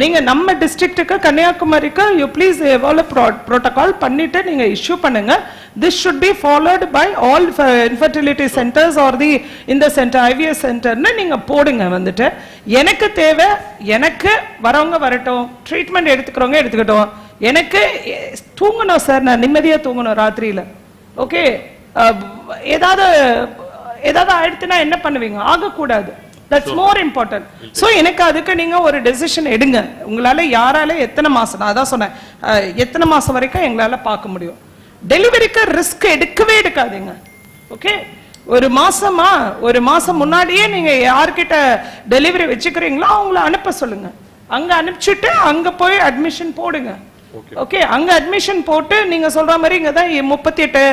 நீங்க நம்ம டிஸ்ட்ரிக்ட்டுக்கு கன்னியாகுமரிக்கு you please evaluate protocol பண்ணிட்டு நீங்க இஷ்யூ பண்ணுங்க. This should be followed by all infertility centers or the in the center IVS center ன்னு நீங்க போடுங்க. வந்துட்டு எனக்கு தேவை, எனக்கு வரவங்க வரட்டும், ட்ரீட்மெண்ட் எடுத்துக்கிறவங்க எடுத்துக்கிட்டோம், எனக்கு தூங்கணும் சார், நான் நிம்மதியா தூங்கணும் ராத்திரியில. ஓகே, ஏதாவது ஆயிடுச்சுன்னா என்ன பண்ணுவீங்க? ஆகக்கூடாது. That's more important. So எனக்கு அதுக்கு நீங்க ஒரு டெசிஷன் எடுங்க. உங்களால யாரால எத்தனை மாசம், நான் அதான் சொன்னேன், எத்தனை மாசம் வரைக்கும் எங்களால பார்க்க முடியும். டெலிவரிக்கு ரிஸ்க் எடுக்கவே எடுக்காதீங்க. ஓகே, ஒரு மாசம் முன்னாடியே நீங்க யார்கிட்ட டெலிவரி வச்சுக்கிறீங்களோ அவங்கள அனுப்ப சொல்லுங்க. அங்க அனுப்பிச்சுட்டு அங்க போய் அட்மிஷன் போடுங்க. ஓகே, அங்க அட்மிஷன் போட்டு நீங்க சொல்ற மாதிரி இங்க தான் 38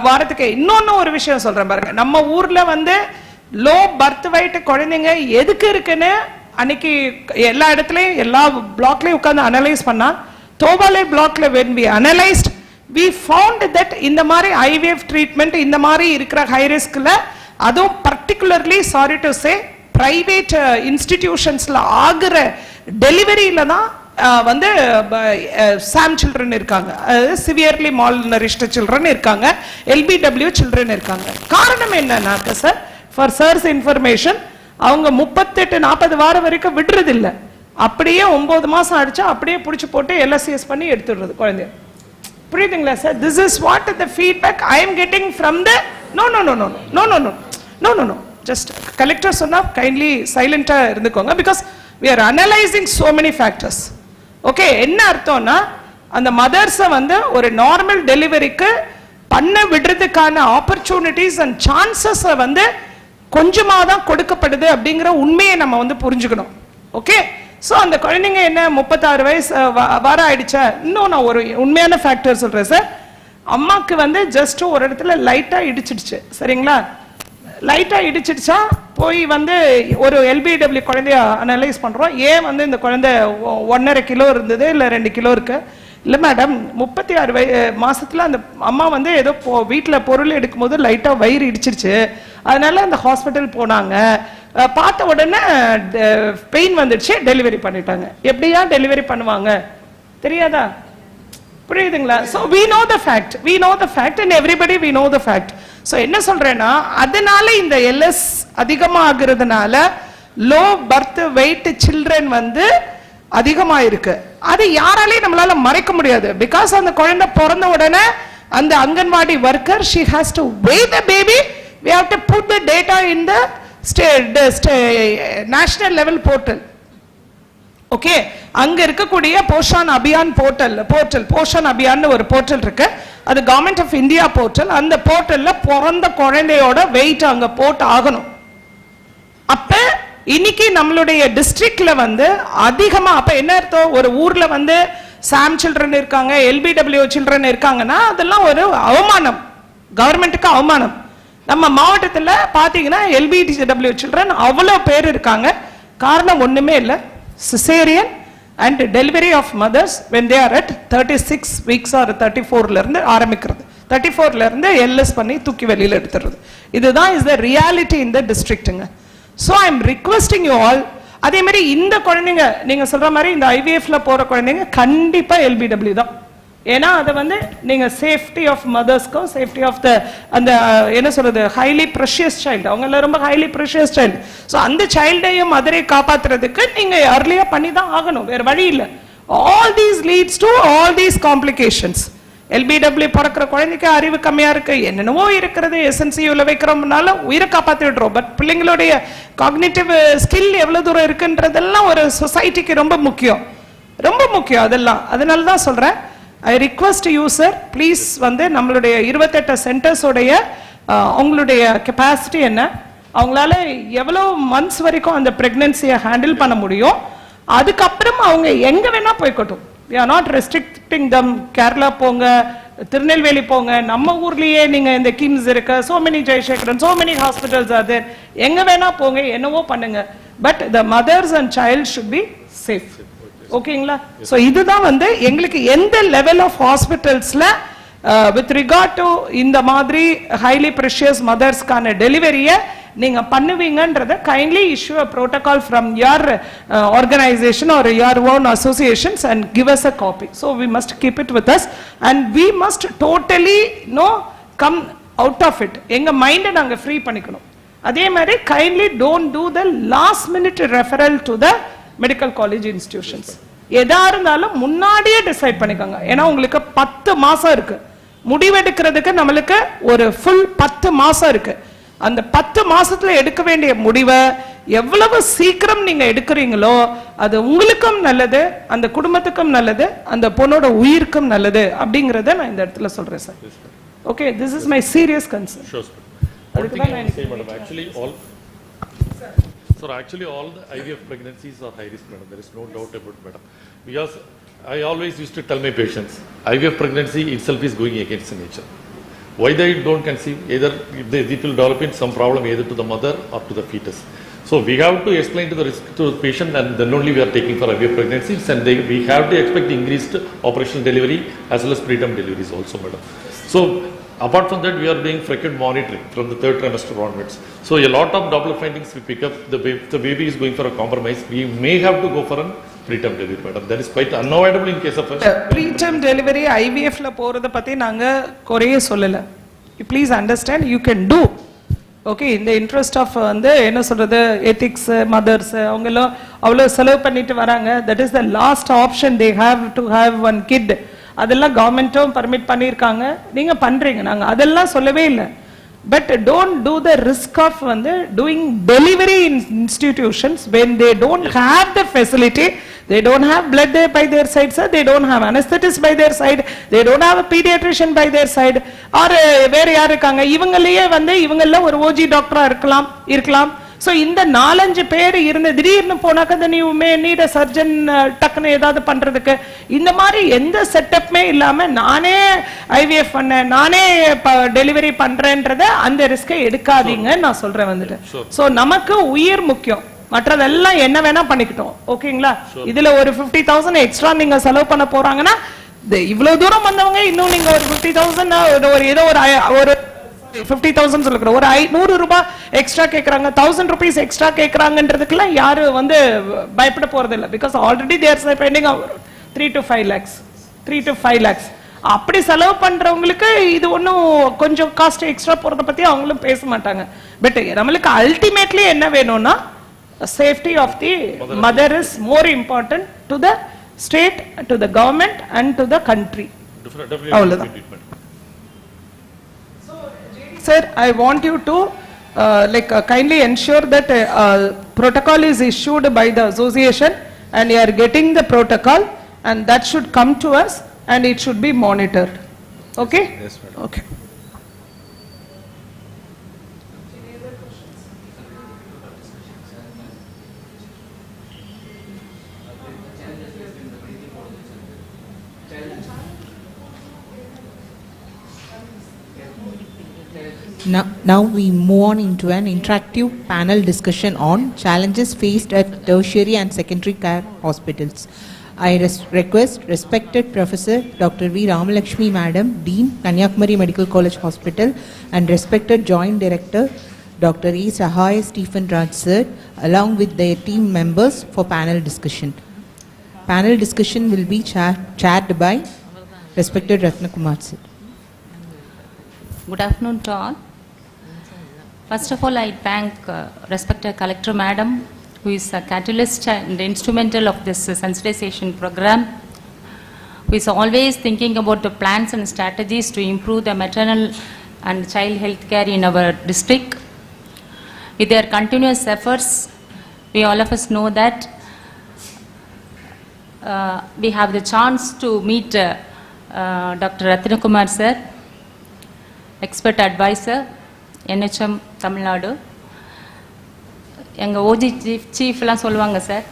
வாரத்துக்கு. இன்னொன்னு ஒரு விஷயம் சொல்றேன் பாருங்க, நம்ம ஊர்ல வந்து லோ பர்த் weight குழந்தைங்க எதுக்கு இருக்குன்னு அன்னைக்கு எல்லா இடத்துலயும் எல்லா பிளாக்லயும் உட்கார்ந்து அனலைஸ் பண்ணா, தோவாலே பிளாக்ல when we analyzed we found that இந்த மாதிரி IVF ட்ரீட்மெண்ட் இந்த மாதிரி இருக்கிற ஹை ரிஸ்க்ல, அதுவும் particularly sorry to say private இன்ஸ்டிடியூஷன்ஸ்ல ஆகுற டெலிவரியில தான் வந்து சாம் சில்ட்ரன் இருக்காங்க, சிவியர்லி மால்நரிஷ்ட் சில்ட்ரன் இருக்காங்க, LBW சில்ட்ரன் இருக்காங்க. காரணம் என்னன்னாக்க சார், ஃபார் சர்ஸ் இன்ஃபர்மேஷன், அவங்க 38-40 வாரம் வரைக்கும் விடுறது இல்லை, அப்படியே 9 மாசம் ஆயிடுச்சா அப்படியே பிடிச்சி போட்டு LSCS பண்ணி எடுத்துடுறது குழந்தைய. புரியுதுங்களா sir? This is what the feedback I am getting from the no. Just collector சொன்னா கைண்ட்லி சைலண்டா இருந்துக்கோங்க, because we are analyzing so many factors. Okay, என்ன அர்த்தம்னா அந்த மதர்ஸை வந்து ஒரு நார்மல் டெலிவரிக்கு பண்ண விடுறதுக்கான ஆப்பர்ச்சுனிட்டிஸ் அண்ட் சான்சஸ் வந்து கொஞ்சமா தான் கொடுக்கப்படுது அப்படிங்கிற உண்மையை நம்ம வந்து புரிஞ்சுக்கணும். ஓகே, ஸோ அந்த குழந்தைங்க என்ன 36 வயசு வாரம் ஆயிடுச்சா? இன்னும் நான் ஒரு உண்மையான ஃபேக்டர் சொல்றேன் சார். அம்மாக்கு வந்து ஜஸ்ட் ஒரு இடத்துல லைட்டா இடிச்சிடுச்சு, சரிங்களா? லைட்டா இடிச்சிடுச்சா போய் வந்து ஒரு LBW குழந்தைய அனலைஸ் பண்றோம். ஏன் வந்து இந்த குழந்தை 1.5 கிலோ இருந்தது இல்ல 2 கிலோ இருக்கு? இல்ல மேடம், 36 மாசத்துல அந்த அம்மா வந்து ஏதோ வீட்டுல பொருள் எடுக்கும் போது லைட்டா வயிறு இடிச்சிருச்சு, அதனால அந்த ஹாஸ்பிட்டல் போனாங்க, பார்த்த உடனே பெயின் வந்துடுச்சு, டெலிவரி பண்ணிட்டாங்க. எப்படியா டெலிவரி பண்ணுவாங்க தெரியாதா? புரியுதுங்களா? So we know the fact and everybody we know the fact. So என்ன சொல்றேன்னா, அதனால இந்த LS அதிகமாகிறதுனால லோ பர்த் வெயிட் சில்ட்ரன் வந்து அதிகமா இருக்கு. அது யாராலையும் நம்மளால மறைக்க முடியாது. பிகாஸ் அந்த குழந்தை பிறந்த உடனே அந்த anganwadi worker she has to weigh the baby, we have to put the data in the national level portal. Okay, அங்க இருக்கக்கூடிய போஷான் அபியான் போர்ட்டல் போஷான் அபியான் ஒரு போர்ட்டல் இருக்கு, அது கவர்மெண்ட் ஆஃப் இந்தியா போர்ட்டல். அந்த போர்ட்டல்ல பிறந்த குழந்தையோட வெயிட் அங்க போட்டு ஆகணும். அப்ப இன்னைக்கு நம்மளுடைய டிஸ்ட்ரிக்ட்ல வந்து அதிகமா, அப்ப என்ன அர்த்தம், ஒரு ஊர்ல வந்து சாம் சில்ட்ரன் இருக்காங்க, LBW சில்ட்ரன் இருக்காங்கன்னா அதெல்லாம் ஒரு அவமானம், கவர்மெண்ட்டுக்கு அவமானம். நம்ம மாவட்டத்துல பாத்தீங்கன்னா LBW சில்ட்ரன் அவ்வளவு பேர் இருக்காங்க. காரணம் ஒண்ணுமே இல்லை, cesarean and delivery of mothers when they are at 36 weeks or 34ல இருந்து ஆரம்பிக்கிறது, 34ல இருந்து LS பண்ணி தூக்கி வெளியில எடுத்துறது. இதுதான் is the reality in the districtங்க. So I am requesting you all, அதே மாதிரி இந்த குழந்தைங்க நீங்க சொல்ற மாதிரி இந்த IVFல போற குழந்தைங்க கண்டிப்பா LBW தான். ஏன்னா அது வந்து நீங்க சேஃப்டி ஆஃப் மதர்ஸ்க்கும் சேஃப்டி ஆஃப் த அந்த என்ன சொல்றது ஹைலி ப்ரெஷியஸ் சைல்டு, அவங்க ரொம்ப ஹைலி ப்ரெஷியஸ் சைல்டு. ஸோ அந்த சைல்டையும் மதரையும் காப்பாத்துறதுக்கு நீங்க அர்லியா பண்ணி தான் ஆகணும், வேற வழி இல்லை. All these leads to all these complications. LBW பிறக்கிற குழந்தைக்கு அறிவு கம்மியா இருக்கு, என்னென்னவோ இருக்கிறது, SNCUல வைக்கிறோம்னால உயிரை காப்பாற்றி விடுறோம். பட் பிள்ளைங்களுடைய காக்னிட்டிவ் ஸ்கில் எவ்வளவு தூரம் இருக்குன்றதெல்லாம் ஒரு சொசைட்டிக்கு ரொம்ப முக்கியம், ரொம்ப முக்கியம் அதெல்லாம். அதனால தான் சொல்றேன், I request you sir, please வந்து நம்மளுடைய 28 சென்டர்ஸ் உடைய அவங்களுடைய கெபாசிட்டி என்ன, அவங்களால எவ்வளவு மந்த்ஸ் வரைக்கும் அந்த பிரெக்னன்சியை ஹேண்டில் பண்ண முடியும், அதுக்கப்புறம் அவங்க எங்க வேணா போய்க்கட்டும். We are not restricting them. Kerala போங்க, திருநெல்வேலி போங்க, நம்ம ஊர்லயே நீங்க இந்த கிம்ஸ் இருக்கு, so many Jayasekaran, so many hospitals are there. எங்க வேணா போங்க, என்னவோ பண்ணுங்க. But the mothers and child should be safe. ஓகேங்களா? So இதுதான் வந்து எங்களுக்கு எந்த level of hospitals-ல with regard to இந்த மாதிரி highly precious mothers-கான டெலிவரியை நீங்க பண்ணுவீங்கன்றத kindly issue a protocol from your organization or your own associations and give us a copy. So we must keep it with us and we must totally come out of it. எங்க மைண்டை நாங்க free பண்ணிக்கணும். அதே மாதிரி kindly don't do the last minute referral to the medical college institutions. எதா இருந்தாலும் முன்னாடியே decide பண்ணிக்கோங்க. ஏன்னா உங்களுக்கு 10 மாசம் இருக்கு முடிவெடுக்கிறதுக்கு. நம்மளுக்கு ஒரு ஃபுல் 10 மாசம் இருக்கு. அந்த 10 மாசத்துல எடுக்க வேண்டிய முடிவை எவ்வளவு சீக்கிரம் நீங்க எடுக்கிறீங்களோ அது உங்களுக்கும் நல்லது, அந்த குடும்பத்துக்கும் நல்லது, அந்த பொண்ணோட உயிருக்கும் நல்லது அப்படிங்கறத நான் இந்த இடத்துல சொல்றேன் sir. Okay, this is my serious concern. Sure, sir. One thing I will say, madam, actually all the IVF pregnancies are high risk, madam. There is no doubt about it, madam. Because I always used to tell my patients, IVF pregnancy itself is going against nature. Why they don't conceive? Either it will develop in some problem either to the mother or to the fetus. So we have to explain to the risk to the patient, and then only we are taking for IVF pregnancies, and we have to expect increased operational delivery as well as preterm deliveries also, madam. So apart from that, we are doing frequent monitoring from the 3rd trimester onwards. So a lot of Doppler findings we pick up. The baby is going for a compromise, we may have to go for a preterm delivery, madam. That is quite unavoidable in case of a preterm delivery. IVF la போறத பத்தி நாங்க குறைய சொல்லல. Please understand, you can do. Okay, in the interest of வந்து என்ன சொல்றது, ethics, mothers அவங்களோ அவ்வளவு செலவு பண்ணிட்டு வராங்க. That is the last option they have to have one kid. அதெல்லாம் கவர்மெண்ட்டும் பர்மிட் பண்ணியிருக்காங்க, நீங்க பண்றீங்க, நாங்க அதெல்லாம் சொல்லவே இல்லை. But don't do the risk of doing delivery in institutions when they don't have the facility. They don't have blood there by their side, sir. They don't have anesthetist by their side. They don't have a pediatrician by their side. Or வேற யார் இருக்காங்க, இவங்களையே இவங்கள ஒரு OG டாக்டரா இருக்கலாம். So இந்த 4-5 பேர் இருந்து திடீர்னு போனாக்க then you may need a surgeon டக்குன்னு ஏதாவது பண்றதுக்கு. இந்த மாதிரி எந்த செட்டப்மே இல்லாம நானே ஐவிஎஃப் பண்ணேன், நானே டெலிவரி பண்றேன்றத அந்த ரிஸ்கை எடுக்காதீங்க நான் சொல்றேன் வந்துட்டு. சோ நமக்கு உயிர் முக்கியம், மற்றதெல்லாம் என்ன வேணா பண்ணிக்கிட்டோம். ஓகேங்களா? இதுல ஒரு 50,000 எக்ஸ்ட்ரா நீங்க செலவு பண்ண போறாங்கன்னா இவ்வளவு தூரம் வந்தவங்க இன்னும் நீங்க ஒரு 50,000 ஒரு ஏதோ ஒரு 50,000 சொல்லுற ஒரு 100 ரூபாய் எக்ஸ்ட்ரா கேக்குறாங்க, 1000 rupees எக்ஸ்ட்ரா கேக்குறாங்கன்றதுக்குலாம் யாரு பயப்பட போறது இல்ல. Because already they are spending 3 to 5 lakhs. அப்படி செலவு பண்றவங்களுக்கு இது ஒன்னும் கொஞ்சம் காஸ்ட் எக்ஸ்ட்ரா போறத பத்தி அவங்களும் பேச மாட்டாங்க. பட் நம்மளுக்கு அல்டிமேட்லி என்ன வேணும்னா safety of the mother is more important to the state, to the government and to the country. Definitely. Sir, I want you to kindly ensure that protocol is issued by the association and you are getting the protocol and that should come to us and it should be monitored. Okay? Yes, madam. Okay. Now we move on into an interactive panel discussion on challenges faced at tertiary and secondary care hospitals. I request respected Professor Dr.V.Ramalalshmi Madam, Dean, Kanniyakumari Medical College Hospital, and respected Joint Director Dr.A.Sahaya Stephen Raj Sir, along with their team members for panel discussion. Panel discussion will be chaired by respected S.Ratna Kumar Sir. Good afternoon to all. First of all, I thank respected Collector Madam, who is a catalyst and instrumental of this sensitization program, who is always thinking about the plans and strategies to improve the maternal and child health care in our district. With their continuous efforts, we all of us know that we have the chance to meet Dr.R.Ratna Kumar Sir, expert advisor, NHM Tamil Nadu. எங்கள் OG சீஃப்லாம் சொல்லுவாங்க sir,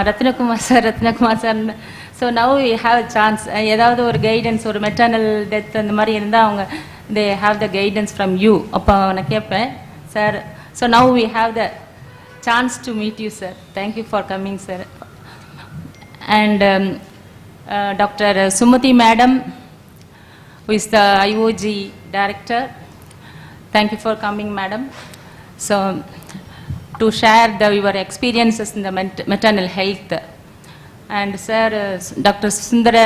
Ratna Kumar sir. So now we have a chance. ஏதாவது ஒரு guidance, ஒரு maternal death அந்த மாதிரி இருந்தால் அவங்க they have the guidance from you. அப்போ நான் கேட்பேன் sir. So now we have the chance to meet you, sir. Thank you for coming, sir. And Dr. Sumathi madam, who is the IOG director. Thank you for coming, madam. So to share your experiences in the maternal health. And sir, Dr. Sundara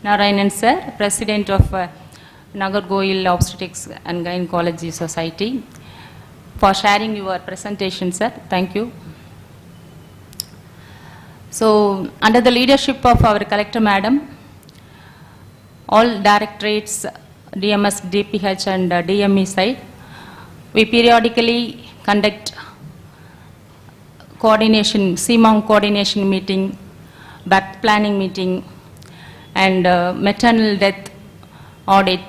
Narayanan sir, president of Nagercoil Obstetrics and Gynecology Society, for sharing your presentation, sir. Thank you. So under the leadership of our collector madam, all directorates, DMS, DPH and DME side, we periodically conduct coordination, CMOM coordination meeting, birth planning meeting, and maternal death audit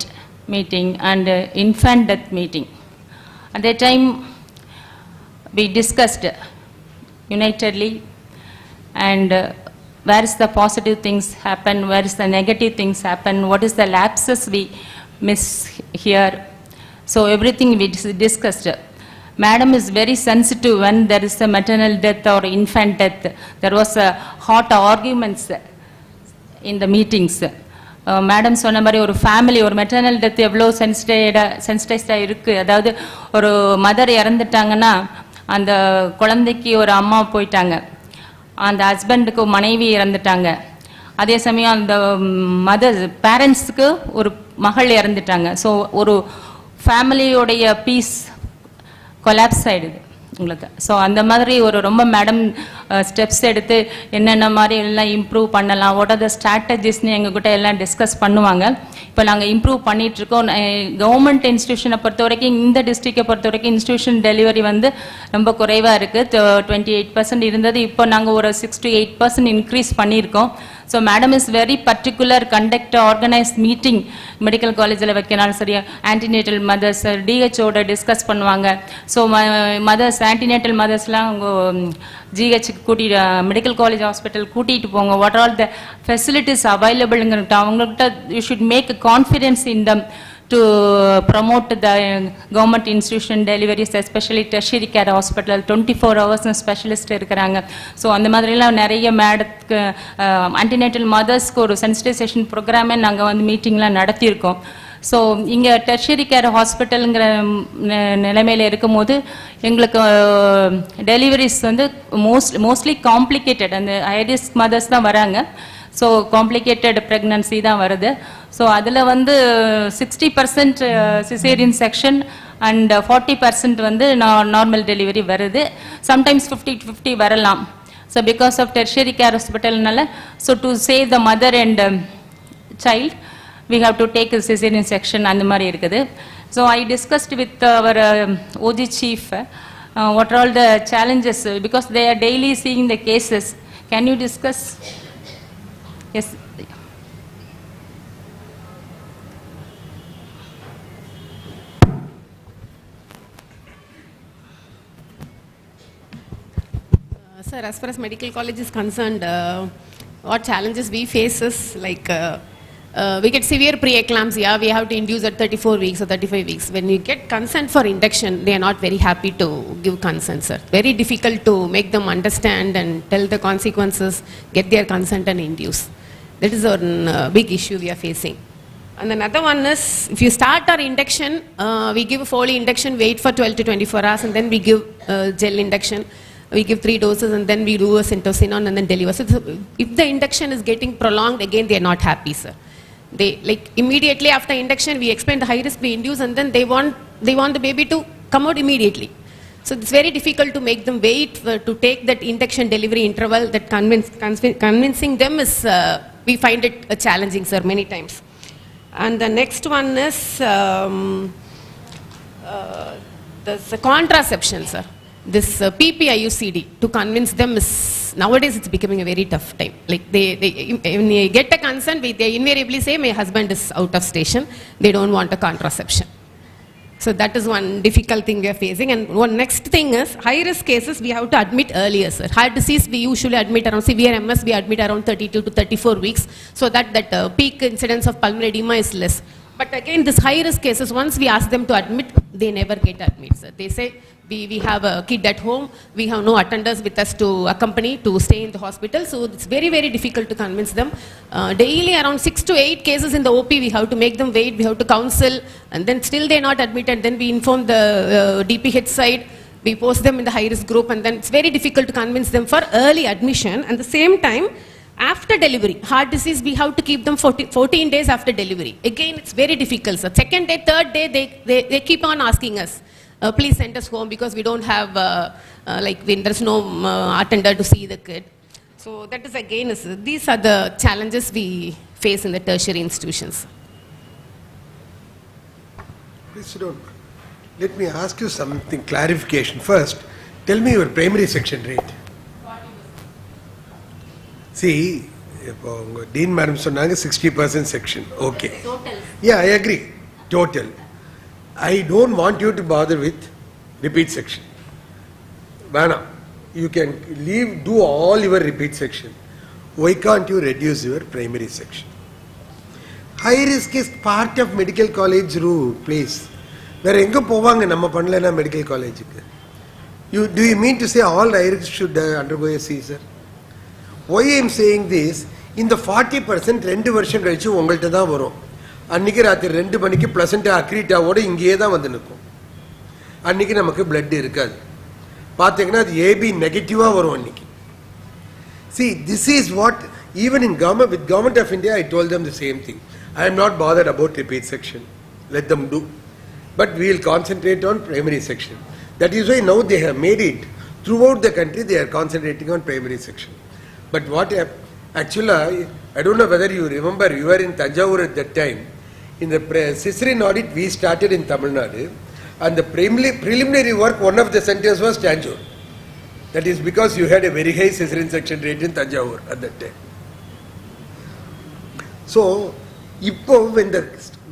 meeting, and infant death meeting. At that time, we discussed unitedly, and where is the positive things happen, where is the negative things happen, what is the lapses we miss here. So everything we discussed. Madam is very sensitive when there is a maternal death or infant death. There was a hot arguments in the meetings. Madam சொன்ன மாதிரி ஒரு family, ஒரு maternal death எவ்வளோ சென்சிடைஸ்டாக இருக்குது. அதாவது ஒரு mother இறந்துட்டாங்கன்னா அந்த குழந்தைக்கு ஒரு அம்மா போயிட்டாங்க, அந்த ஹஸ்பண்டுக்கு மனைவி இறந்துட்டாங்க, அதே சமயம் அந்த மதர் பேரண்ட்ஸுக்கு ஒரு மகள் இறந்துட்டாங்க. ஸோ ஒரு ஃபேமிலியோடைய பீஸ் கொலாப்ஸ் ஆகிடுது உங்களுக்கு. ஸோ அந்த மாதிரி ஒரு ரொம்ப மேடம் ஸ்டெப்ஸ் எடுத்து என்னென்ன மாதிரி எல்லாம் இம்ப்ரூவ் பண்ணலாம், வாட் ஆர் த ஸ்ட்ராட்டஜிஸ்ன்னு எங்ககிட்ட எல்லாம் டிஸ்கஸ் பண்ணுவாங்க. இப்போ நாங்கள் இம்ப்ரூவ் பண்ணிகிட்ருக்கோம். கவர்மெண்ட் இன்ஸ்டியூஷனை பொறுத்த வரைக்கும், இந்த டிஸ்ட்ரிக்டை பொறுத்த வரைக்கும் இன்ஸ்டியூஷன் டெலிவரி வந்து ரொம்ப குறைவாக இருக்குது. 28% இருந்தது, இப்போ நாங்கள் ஒரு 6 to 8% இன்க்ரீஸ் பண்ணியிருக்கோம். So madam is very particular, conduct organise meeting medical காலேஜில் வைக்கனாலும் சரி, ஆன்டினேட்டல் மதர்ஸ் டிஹெச்சோட டிஸ்கஸ் பண்ணுவாங்க. ஸோ மதர்ஸ் ஆன்டினேட்டல் மதர்ஸ்லாம் உங்கள் ஜிஹெச்சுக்கு கூட்டிட்டு மெடிக்கல் காலேஜ் ஹாஸ்பிட்டல் கூட்டிகிட்டு போங்க, வாட் ஆல் த ஃபெசிலிட்டிஸ் அவைலபிள்ங்கிட்ட அவங்கள்ட்ட you should make confidence in them to promote the government institution deliveries, especially tertiary care hospital 24 hours specialist irukkranga. So அந்த மாதிரிலாம் நிறைய மேடத்துக்கு antenatal mothersக்கு ஒரு sensitization program நாங்கள் வந்து மீட்டிங்லாம் நடத்தியிருக்கோம். ஸோ இங்கே டெர்ஷரி கேர் ஹாஸ்பிட்டலுங்கிற நிலைமையில் இருக்கும்போது எங்களுக்கு டெலிவரிஸ் வந்து மோஸ்ட்லி காம்ப்ளிகேட்டட், அந்த ஹை-ரிஸ்க் மதர்ஸ் தான் வராங்க. ஸோ காம்ப்ளிகேட்டட் ப்ரெக்னன்சி தான் வருது. ஸோ அதில் வந்து 60% சிசேரியன் செக்ஷன் அண்ட் 40% வந்து நார்மல் டெலிவரி வருது. சம்டைம்ஸ் 50-50 வரலாம். So because of tertiary care ஹாஸ்பிட்டல்னால, so to save the mother and child we have to take a cesarean section அந்த மாதிரி இருக்குது. So I discussed with our OG chief what are all the challenges, because they are daily seeing the cases. Can you discuss? Yes. Sir, as far as medical college is concerned, what challenges we face is like we get severe pre-eclampsia, we have to induce at 34 weeks or 35 weeks. When we get consent for induction, they are not very happy to give consent, sir. Very difficult to make them understand and tell the consequences, get their consent and induce. That is a big issue we are facing. And another one is, if you start our induction, we give a Foley induction, wait for 12 to 24 hours, and then we give gel induction. We give 3 doses and then we do a centosinon and then deliver. So if the induction is getting prolonged, again they are not happy, sir. They like immediately after induction we explain the high risk we induce, and then they want the baby to come out immediately. So it's very difficult to make them wait to take that induction delivery interval. That convincing them is we find it challenging, sir, many times. And the next one is the contraception, sir. This PPIUCD, to convince them is nowadays it's becoming a very tough time. Like they when they get a consent, they invariably say my husband is out of station, they don't want a contraception. So that is one difficult thing we are facing. And one next thing is, high-risk cases we have to admit earlier, sir. Heart disease we usually admit around, severe MS we admit around 32 to 34 weeks, so that peak incidence of pulmonary edema is less. But again, this high-risk cases, once we ask them to admit, they never get admitted, sir. They say, we have a kid at home, we have no attenders with us to accompany, to stay in the hospital, so it's very, very difficult to convince them. Daily around 6 to 8 cases in the OP, we have to make them wait, we have to counsel, and then still they're not admitted, then we inform the DPH side, we post them in the high-risk group, and then it's very difficult to convince them for early admission. At the same time, after delivery, heart disease, we have to keep them 14 days after delivery. Again, it's very difficult, sir. Second day, third day, they keep on asking us, please send us home because we don't have, there's no attender to see the kid. So that is again, these are the challenges we face in the tertiary institutions. Please sit down. Let me ask you something, clarification. First, tell me your primary section rate. See, Dean Madam சொன்னாங்க 60% section. Okay. Total. Yeah, I agree. Total. I don't want you to bother with repeat section. Vana, you can do all your repeat section. Why can't you reduce your primary section? High risk is part of medical college rule, please. Where enga povanga namma pannalana medical college ku. Do you mean to say all high risk should undergo a Caesar? Why I am saying this, in the 40% 2 வருஷம் கழிச்சு உங்கள்கிட்ட தான் வரும். அன்னைக்கு ராத்திரி 2 மணிக்கு பிளசண்டா அக்ரீட்டாவோட இங்கேயே தான் வந்து நிற்கும். அன்னைக்கு நமக்கு பிளட் இருக்காது. பார்த்தீங்கன்னா அது ஏபி நெகட்டிவா வரும் அன்னைக்கு. See, this is what, even in government, with Government of India, I told them the same thing. I am not bothered about repeat section. Let them do. But we will concentrate on primary section. That is why now they have made it. Throughout the country, they are concentrating on primary section. But what actually, I don't know whether you remember, you were in Tanjavur at that time. In the cesarean audit, we started in Tamil Nadu, and the preliminary work, one of the centers was Tanjore. That is because you had a very high cesarean section rate in Tanjavur at that time. So,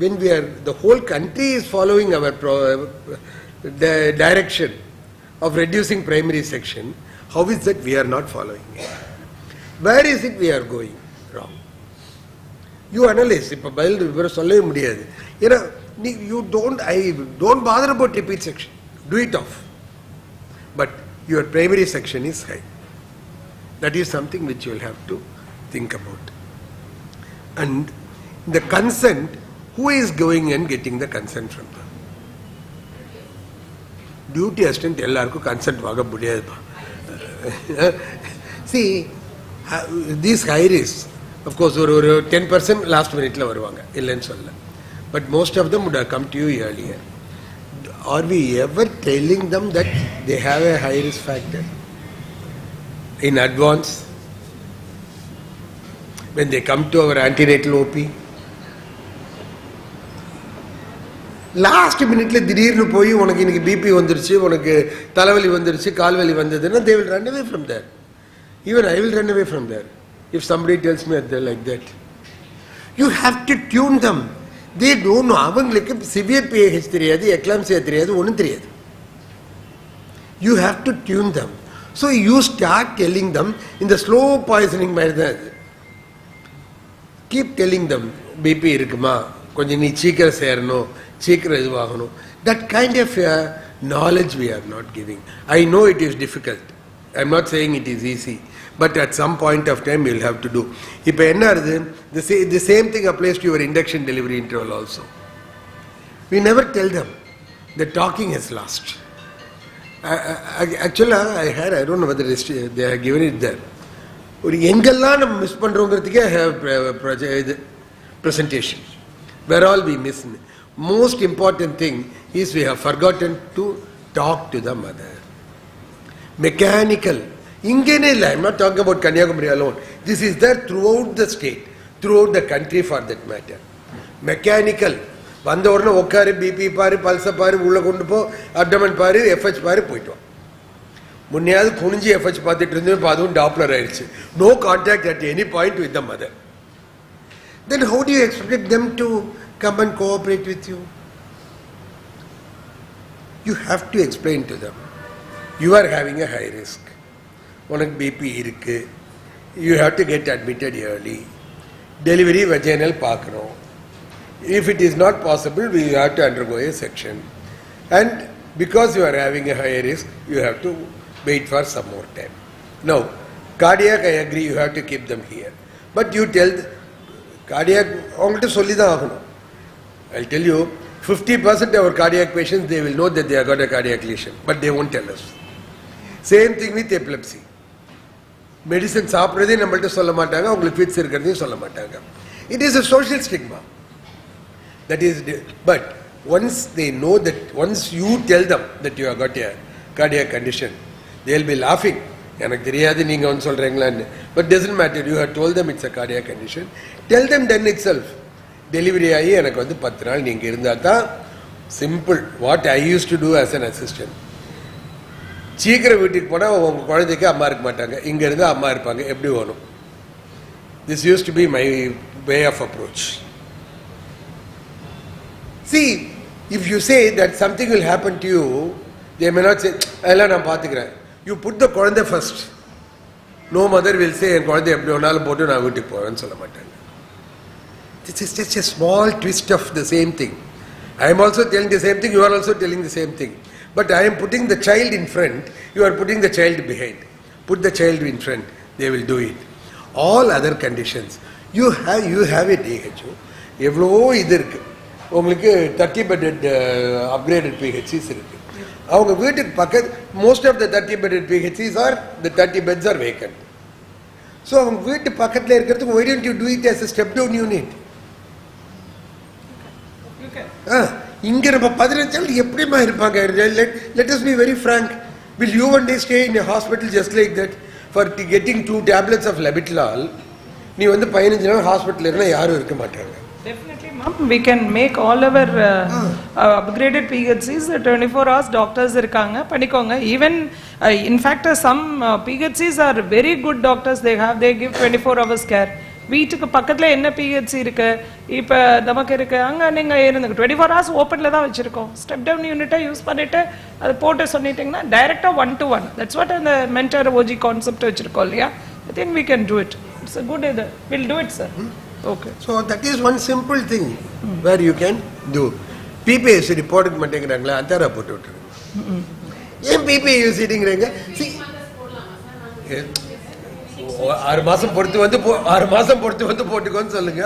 when we are, the whole country is following our the direction of reducing primary section, how is that we are not following it? Where is it we are going wrong? You analyze. You don't bother about repeat section. Do it off. But your primary section is high. That is something which you will have to think about. And the consent, who is going and getting the consent from them? Duty assistant ellarku consent vaga mudiyadhu. See, these high risks, of course, 10% last minute la varuvanga illennu solla, but most of them would have come to you earlier. Are we ever telling them that they have a high risk factor in advance when they come to our antenatal OP? Last minute திடீர்னு போய் உனக்கு இன்னைக்கு BP வந்துருச்சு, உனக்கு தலைவலி வந்துருச்சு, கால்வலி வந்ததுன்னா they will run away from there. Even I will run away from there if somebody tells me like that. You have to tune them. They don't know. அவங்களுக்கு severe PAH தெரியாது, eclampsia தெரியாது, ஒன்றும் தெரியாது. You have to tune them. So you start telling them in the slow poisoning மாதிரி தான் அது. Keep telling them, BP இருக்குமா, கொஞ்சம் நீ சீக்கிரம் சேரணும், சீக்கிரம் இதுவாகணும். That kind of knowledge we are not giving. I know it is difficult. I am not saying it is easy. But at some point of time you will have to do. இப்போ என்ன ஆகுது, the same thing applies to your induction delivery interval also. We never tell them. The talking has lost. Actually, I don't know whether they have given it there. ஒரு எங்கெல்லாம் நம்ம miss பண்றோங்கிறதுக்கே I have presentation. Where all we miss. Most important thing is we have forgotten to talk to the mother. Mechanical. I'm not talking about Kanyakumari alone. This is there throughout the state, throughout the country for that matter. Mechanical. வந்த உடனே உட்காரு, BP பாரு, பல்ஸை பாரு, உள்ள கொண்டு போ, abdomen பாரு, FH பாரு, போயிட்டோம். முன்னையாவது குனிஞ்சி எஃப்ஹெச் பார்த்துட்டு இருந்தோம், இப்போ அதுவும் டாப்லர் ஆயிடுச்சு. No contact at any point with the mother. Then how do you expect them to come and cooperate with you? you have to explain to them. You are having a high risk. உனக்கு BP இருக்கு. You have to get admitted early. Delivery vaginal பார்க்கணும். If it is not possible, we have to undergo a section. And because you are having a higher risk, you have to wait for some more time. Now, cardiac, I agree, you have to keep them here. But you tell cardiac, அவங்கள்ட்ட சொல்லி தான் ஆகணும். I'll tell you, 50% of our cardiac patients, they will know that they have got a cardiac lesion, but they won't tell us. Same thing with epilepsy. Medicine சாப்பிட்றதே நம்மள்ட்ட சொல்ல மாட்டாங்க, அவங்களுக்கு fits இருக்கிறதையும் சொல்ல மாட்டாங்க. It is a social stigma. That is, but once they know that, once you tell them that you have got a cardiac condition, they will be laughing. எனக்கு தெரியாது நீங்க வந்து சொல்றீங்களான்னு. But doesn't matter, you have told them it's a cardiac condition. Tell them then itself. Delivery ஆகி எனக்கு வந்து 10 நாள் நீங்க இருந்தா தான் simple. What I used to do as an assistant. சீக்கிரம் வீட்டுக்கு போனா உங்க குழந்தைக்கு அம்மா இருக்க மாட்டாங்க, இங்க இருந்தா அம்மா இருப்பாங்க, எப்படி வேணும். This used to be my way of approach. See, if you say that something will happen to you, they may not say, அதெல்லாம் நான் பார்த்துக்கிறேன். You put the குழந்தை first. No mother will say, என் குழந்தை எப்படி வேணாலும் போட்டு நான் வீட்டுக்கு போவேன்னு சொல்ல மாட்டாங்க. This is just a small twist of the same thing. I am also telling the same thing, you are also telling the same thing. But I am putting the child in front, you are putting the child behind. Put the child in front, they will do it. All other conditions, you have a DHO. எவ்வளோ இது இருக்கு. உங்களுக்கு 30 bedded upgraded PHCs இருக்கு. அவங்க வீட்டுக்கு பக்கத்து, most of the 30 bedded PHCs are, the 30 beds are vacant. So அவங்க வீட்டு பக்கத்தில் இருக்கிறதுக்கு, why don't you do it as a step down unit? இங்க நம்ம 15 நாள் எப்படிமா இருப்பாங்க? Let us be very frank. Will you one day stay in a hospital just like that for getting 2 tablets of Labetalol? நீ வந்து 15 நாள் hospital இருந்தா யாரும் இருக்க மாட்டாங்க. Definitely, ma'am. We can make all our upgraded PHCs 24 hours doctors இருக்காங்க, பண்ணிக்கோங்க. Even in fact some PHCs are very good doctors. They give 24 hours care. வீட்டுக்கு பக்கத்துல என்ன பிஹெச்சி இருக்கு, இப்போ நமக்கு இருக்கு, அங்கே நீங்கள் இருந்துங்க 24 hours ஓப்பனில் தான் வச்சுருக்கோம். ஸ்டெப் டவுன் யூனிட்டை யூஸ் பண்ணிவிட்டு அது போட்டு சொன்னிட்டிங்கன்னா டைரெக்டாக 1-to-1. தட்ஸ் வாட் அந்த மென்டர் ஓஜி கான்செப்ட் வச்சுருக்கோம் இல்லையா. I think we can do it. It's a good இது. Will do it sir. Okay. So that is one simple thing where you can do. பிபிஎஸ் ரிப்போர்ட்டுக்கு மாட்டேங்கிறாங்களா, அந்தாரா போட்டு விட்டுருங்க. ஏன் பிபிஎஸ் சீட்டிங்கிறீங்க? 6 மாசம் பொறுத்து வந்து 6 மாசம் பொறுத்து வந்து போட்டுக்கோன்னு சொல்லுங்க.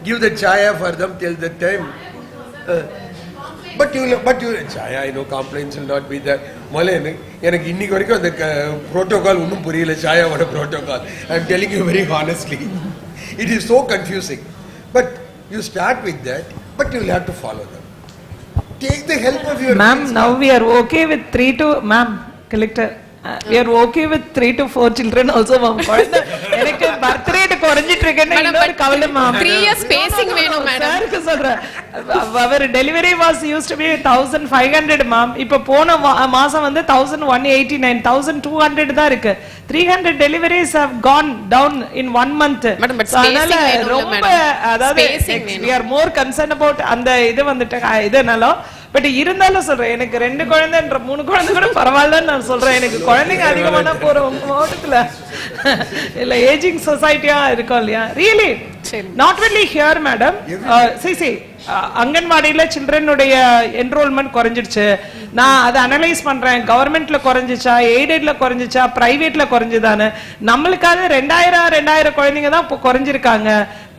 Give the chaya for them till that time. But you chaya, I know complaints will not be there. முதல்ல எனக்கு இன்னைக்கு வரைக்கும் அந்த புரோட்டோகால் ஒன்றும் புரியல, சாயாவோட protocol. I am telling you very honestly. It is so confusing. But you start with that, but you will have to follow them. Take the help of your ma'am, now we are okay with 3 to ma'am, collector. We are okay with 3 to 4 children also, ma'am. எனக்கு birth rate குறைஞ்சிட்டு இருக்கேன்னு இன்னொரு கவலை ma'am. 3 years spacing வேணும் madam. சாருக்கு சொல்றேன். our delivery was used to be 1500 ma'am. இப்போ போன மாசம் வந்து 1189, 1200 தான் இருக்கு. 300 deliveries have gone down in 1 month. Madam, but spacing வேணும் madam. அதாவது we are more concerned about அந்த இது வந்துட்டு இதனால. பட் இருந்தாலும் சொல்றேன், எனக்கு 2 குழந்தைன்ற 3 குழந்தை கூட பரவாயில்லன்னு நான் சொல்றேன். எனக்கு குழந்தைங்க அதிகமான போற மாவட்டத்துல இல்ல ஏஜிங் சொசைட்டியா இருக்கும் இல்லையா. Really not only here madam. அங்கன்வாடியில சில்ட்ரனுடைய என்ரோல்மெண்ட் குறைஞ்சிடுச்சு. நான் அதை அனலைஸ் பண்றேன். கவர்மெண்ட்ல குறைஞ்சிச்சா, எய்டட்ல குறைஞ்சிச்சா, பிரைவேட்ல குறைஞ்சுதானு. நம்மளுக்காக 2000 குழந்தைங்க தான் இப்போ குறைஞ்சிருக்காங்க.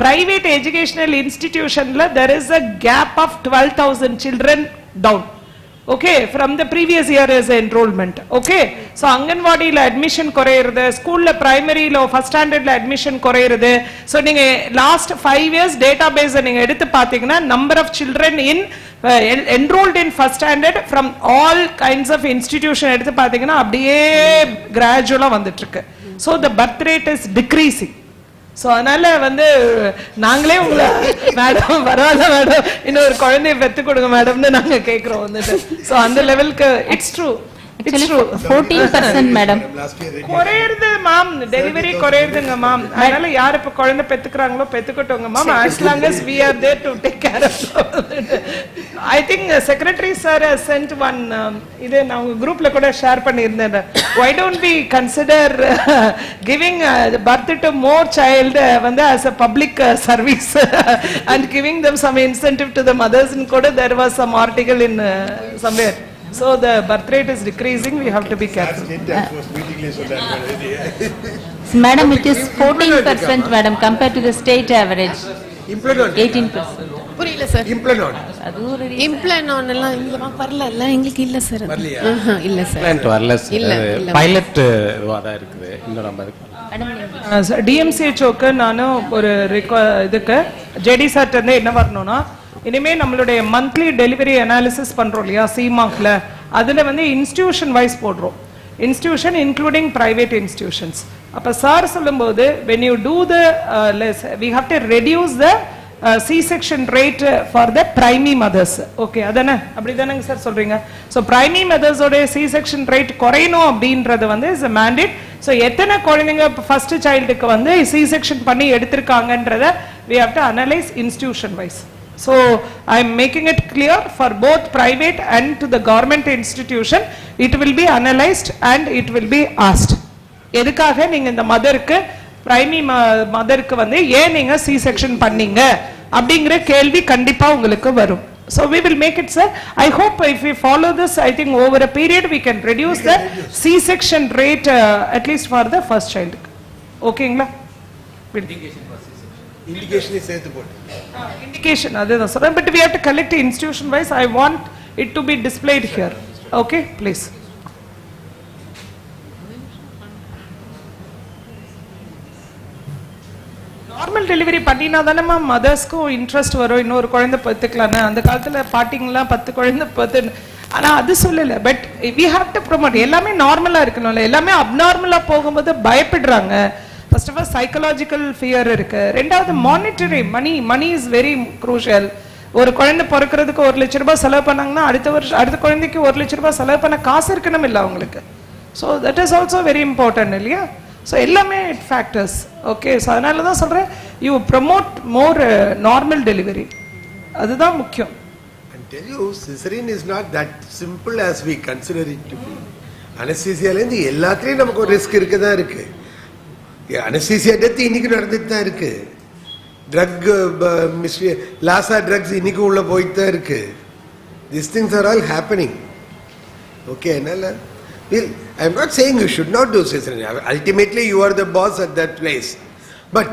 பிரைவேட் எஜுகேஷனல் இன்ஸ்டிடியூஷன்ல there is a gap of 12,000 children down. Okay, from the previous year's enrollment. Okay, so anganwadiyila admission korayirudhu, school la primary lo first standard la admission korayirudhu. So ninga last 5 years database ninga eduthu pathina, number of children in enrolled in first standard from all kinds of institution eduthu pathina அப்படியே gradually வந்துட்டு இருக்கு. So the birth rate is decreasing. So அதனால வந்து நாங்களே உங்களை madam பரவாயில்ல madam இன்னொரு குழந்தைய பெற்று கொடுங்க மேடம்னு நாங்கள் கேட்குறோம் வந்துட்டு. ஸோ அந்த லெவலுக்கு இட்ஸ் ட்ரூ. Actually, 14%, madam. குறையுது மேம், டெலிவரி குறையுதுங்க மேம். அதனால யார் இப்ப குழந்தை பெத்துக்கிறாங்களோ பெத்துக்கட்டோங்க ma'am. As long as we are there to take care of it. I think secretary sir has sent one. இதை நான் குரூப்ல கூட ஷேர் பண்ணியிருந்தேன். Why don't we consider giving birth to more child வந்து as a public service and giving them some incentive to the mothers? And கூட there was some article in somewhere. So the birth rate is decreasing, we have to be careful. Madam, it is 14%, madam, compared to the state average. Implant 18%. புரியல sir. implant implant எல்லாம் இங்க வரல இல்ல, எங்களுக்கு இல்ல sir. இல்ல sir. Implant வரல sir. இல்ல. பைலட் வாதா இருக்குது. இன்னும் நம்ம DMCHக்கு நானு ஒரு இதுக்கு ஜெடி சார்ட்ட இருந்து என்ன வரணும்னா, இனிமே நம்மளுடைய மந்த்லி டெலிவரி அனாலிசிஸ் பண்றோம் இல்லையா சிமாக்ல, அதுல வந்து இன்ஸ்டிடியூஷன் வைஸ் போடுறோம். Institution including private institutions. அப்ப சார் சொல்லும்போது when you do the we have to reduce the C-section rate for the primary mothers. Okay, அதானே அப்படிதானங்க சார் சொல்றீங்க? So primary mothers ஓட C-section rate குறையணும் அப்படின்றது வந்து is a mandate. So எத்தனை குழந்தைங்க first சைல்டுக்கு வந்து C-section பண்ணி எடுத்திருக்காங்கன்றத we have to analyze institution wise. So I am making it clear for both private and to the government institution, it will be analyzed and it will be asked. எதுக்காக நீங்க இந்த மதருக்கு primary மதருக்கு வந்து ஏன் நீங்க C section பண்ணீங்க அப்படிங்கிற கேள்வி கண்டிப்பா உங்களுக்கு வரும். So we will make it, sir. I hope if we follow this, I think over a period we can reduce the C-section rate at least for the first child. ஓகேங்களா? indication is சேர்த்து போடு. Indication அதுதான் சொல்றேன். But we have to collect institution wise. I want it to be displayed here. Okay, please. Normal delivery பண்ணினா தானே ma'am மதர்ஸ்க்கும் interest வரும், இன்னொரு குழந்தை பெற்றுக்கலான்னு. அந்த காலத்தில் பாட்டிங்கெலாம் 10 குழந்தை பெற்று, ஆனால் அது சொல்லலை. But we have to promote. எல்லாமே நார்மலாக இருக்கணும்ல, எல்லாமே அப்நார்மலாக போகும்போது பயப்படுறாங்க. First of all psychological fear இருக்கு. ரெண்டாவது monetary money is very crucial. ஒரு குழந்தை பிறக்கிறதுக்கு 1 லட்ச ரூபாய் செலவு பண்ணாங்கன்னா அடுத்த குழந்தைக்கு 1 லட்ச ரூபாய் செலவு பண்ண காசு இருக்கணும் இல்லை அவங்களுக்கு. So that is also very important இல்லையா? ஸோ எல்லாமே இட் ஃபேக்டர்ஸ். ஓகே, ஸோ அதனால தான் சொல்கிறேன், you promote more normal delivery, அதுதான் முக்கியம். And tell you, cesarean is not that simple as we consider it to be. அனஸ்தீசியாலேருந்து எல்லாத்துலேயும் நமக்கு ஒரு ரிஸ்க் இருக்க தான் இருக்கு. அனஸ்தீசியா டெத் இன்னைக்கு நடந்துட்டு தான் இருக்கு. ட்ரக் லாஸா ட்ரக்ஸ் இன்னைக்கு உள்ள போயிட்டு தான் இருக்கு. These things are all happening. Okay, அதனால I am not saying you should not do cesarean. Ultimately, you are the boss at that place. But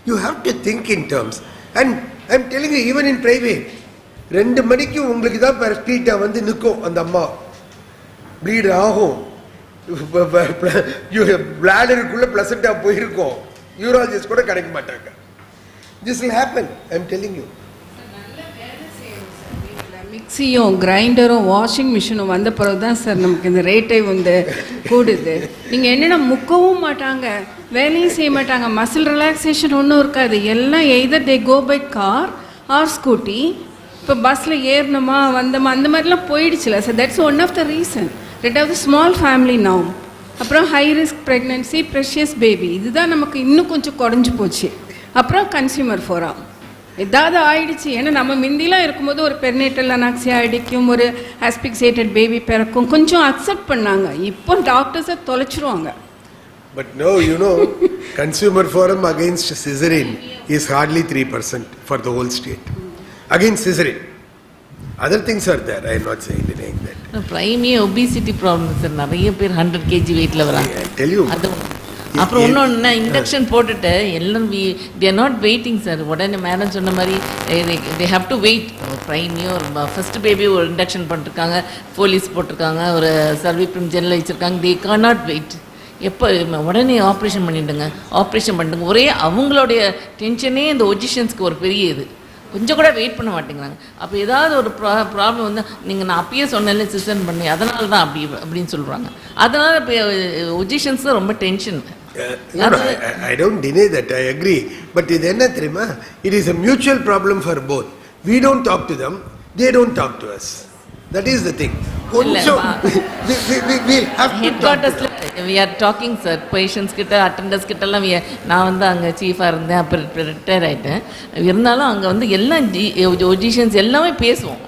you have to think in terms. And I am telling you, even in private, 2 மணிக்கு உங்களுக்கு தான் பெர்ஸ்பீட்டா வந்து நிற்கும். அந்த அம்மா pleat ஆகும், பிளாடருக்குள்ள பிளசண்டா போயிருக்கும், urologist கூட கிடைக்க மாட்டாங்க. This will happen, I am telling you. மிக்சியும் கிரைண்டரும் வாஷிங் மிஷினும் வந்த பிறகு தான் சார் நமக்கு இந்த ரேட்டை வந்து கூடுது. நீங்கள் என்னென்னா முக்கவும் மாட்டாங்க, வேலையும் செய்ய மாட்டாங்க, மசில் ரிலாக்ஸேஷன் ஒன்றும் இருக்காது. எல்லாம் either they go by car or Scooty. இப்போ பஸ்ஸில் ஏறணுமா வந்தோமா அந்த மாதிரிலாம் போயிடுச்சுல சார். That's one of the reason. ரெண்டாவது ஸ்மால் ஃபேமிலி நவ், அப்புறம் high risk pregnancy, precious baby, இதுதான் நமக்கு இன்னும் கொஞ்சம் குறைஞ்சி போச்சு. அப்புறம் கன்சியூமர் ஃபோரம் ஏதாவது ஆயிடுச்சு. ஏன்னா நம்ம முந்திலாம் இருக்கும்போது ஒரு பெர்னேட்டல் அனாக்சியா அடிக்கும், ஒரு ஆஸ்பிக்சேட்டட் பேபி பிறக்கும், கொஞ்சம் அக்செப்ட் பண்ணாங்க. இப்போ டாக்டர்ஸை தொலைச்சிருவாங்க. But no, you know, consumer forum against cesarean is hardly 3% for the whole state. Against cesarean. Other things are there, I am not saying denying that. No, primary obesity problem sir, நிறைய பேர் 100 kg weightல வராங்க. I tell you. அப்புறம் இன்னொன்று induction போட்டுட்டு எல்லாம் they are not waiting sir. உடனே madam சொன்ன மாதிரி they have to wait. ப்ரைமியோ ஃபர்ஸ்ட் பேபி ஒரு இண்டக்ஷன் பண்ணிருக்காங்க, போலீஸ் போட்டிருக்காங்க, ஒரு சர்விப்ரம் ஜெல்ல வச்சுருக்காங்க. they cannot wait. எப்போ உடனே ஆப்ரேஷன் பண்ணிடுங்க. ஒரே அவங்களுடைய டென்ஷனே இந்த ஒஜிஷன்ஸ்க்கு ஒரு பெரிய இது. கொஞ்சம் கூட வெயிட் பண்ண மாட்டேங்கிறாங்க. அப்போ ஏதாவது ஒரு ப்ராப்ளம் வந்து நீங்கள் நான் அப்பயே சொன்னேன்ல சிசன் பண்ணி, அதனால தான் அப்படின்னு சொல்கிறாங்க. அதனால் இப்போ ஒஜிஷன்ஸ் தான் ரொம்ப tension. I don't deny that, I agree. But இது என்ன தெரியுமா, it is a mutual problem for both. We don't talk to them, they don't talk to us. That is the thing. we'll have to headquarters we are talking sir, patients கிட்ட attenders கிட்ட எல்லாம் நான் வந்து அங்க சீஃபா இருந்தேன், அப்புறம் retire ஆயிட்டேன். இருந்தாலும் அங்க வந்து எல்லா ஒஜிஷியன்ஸ் எல்லாமே பேசுவோம்.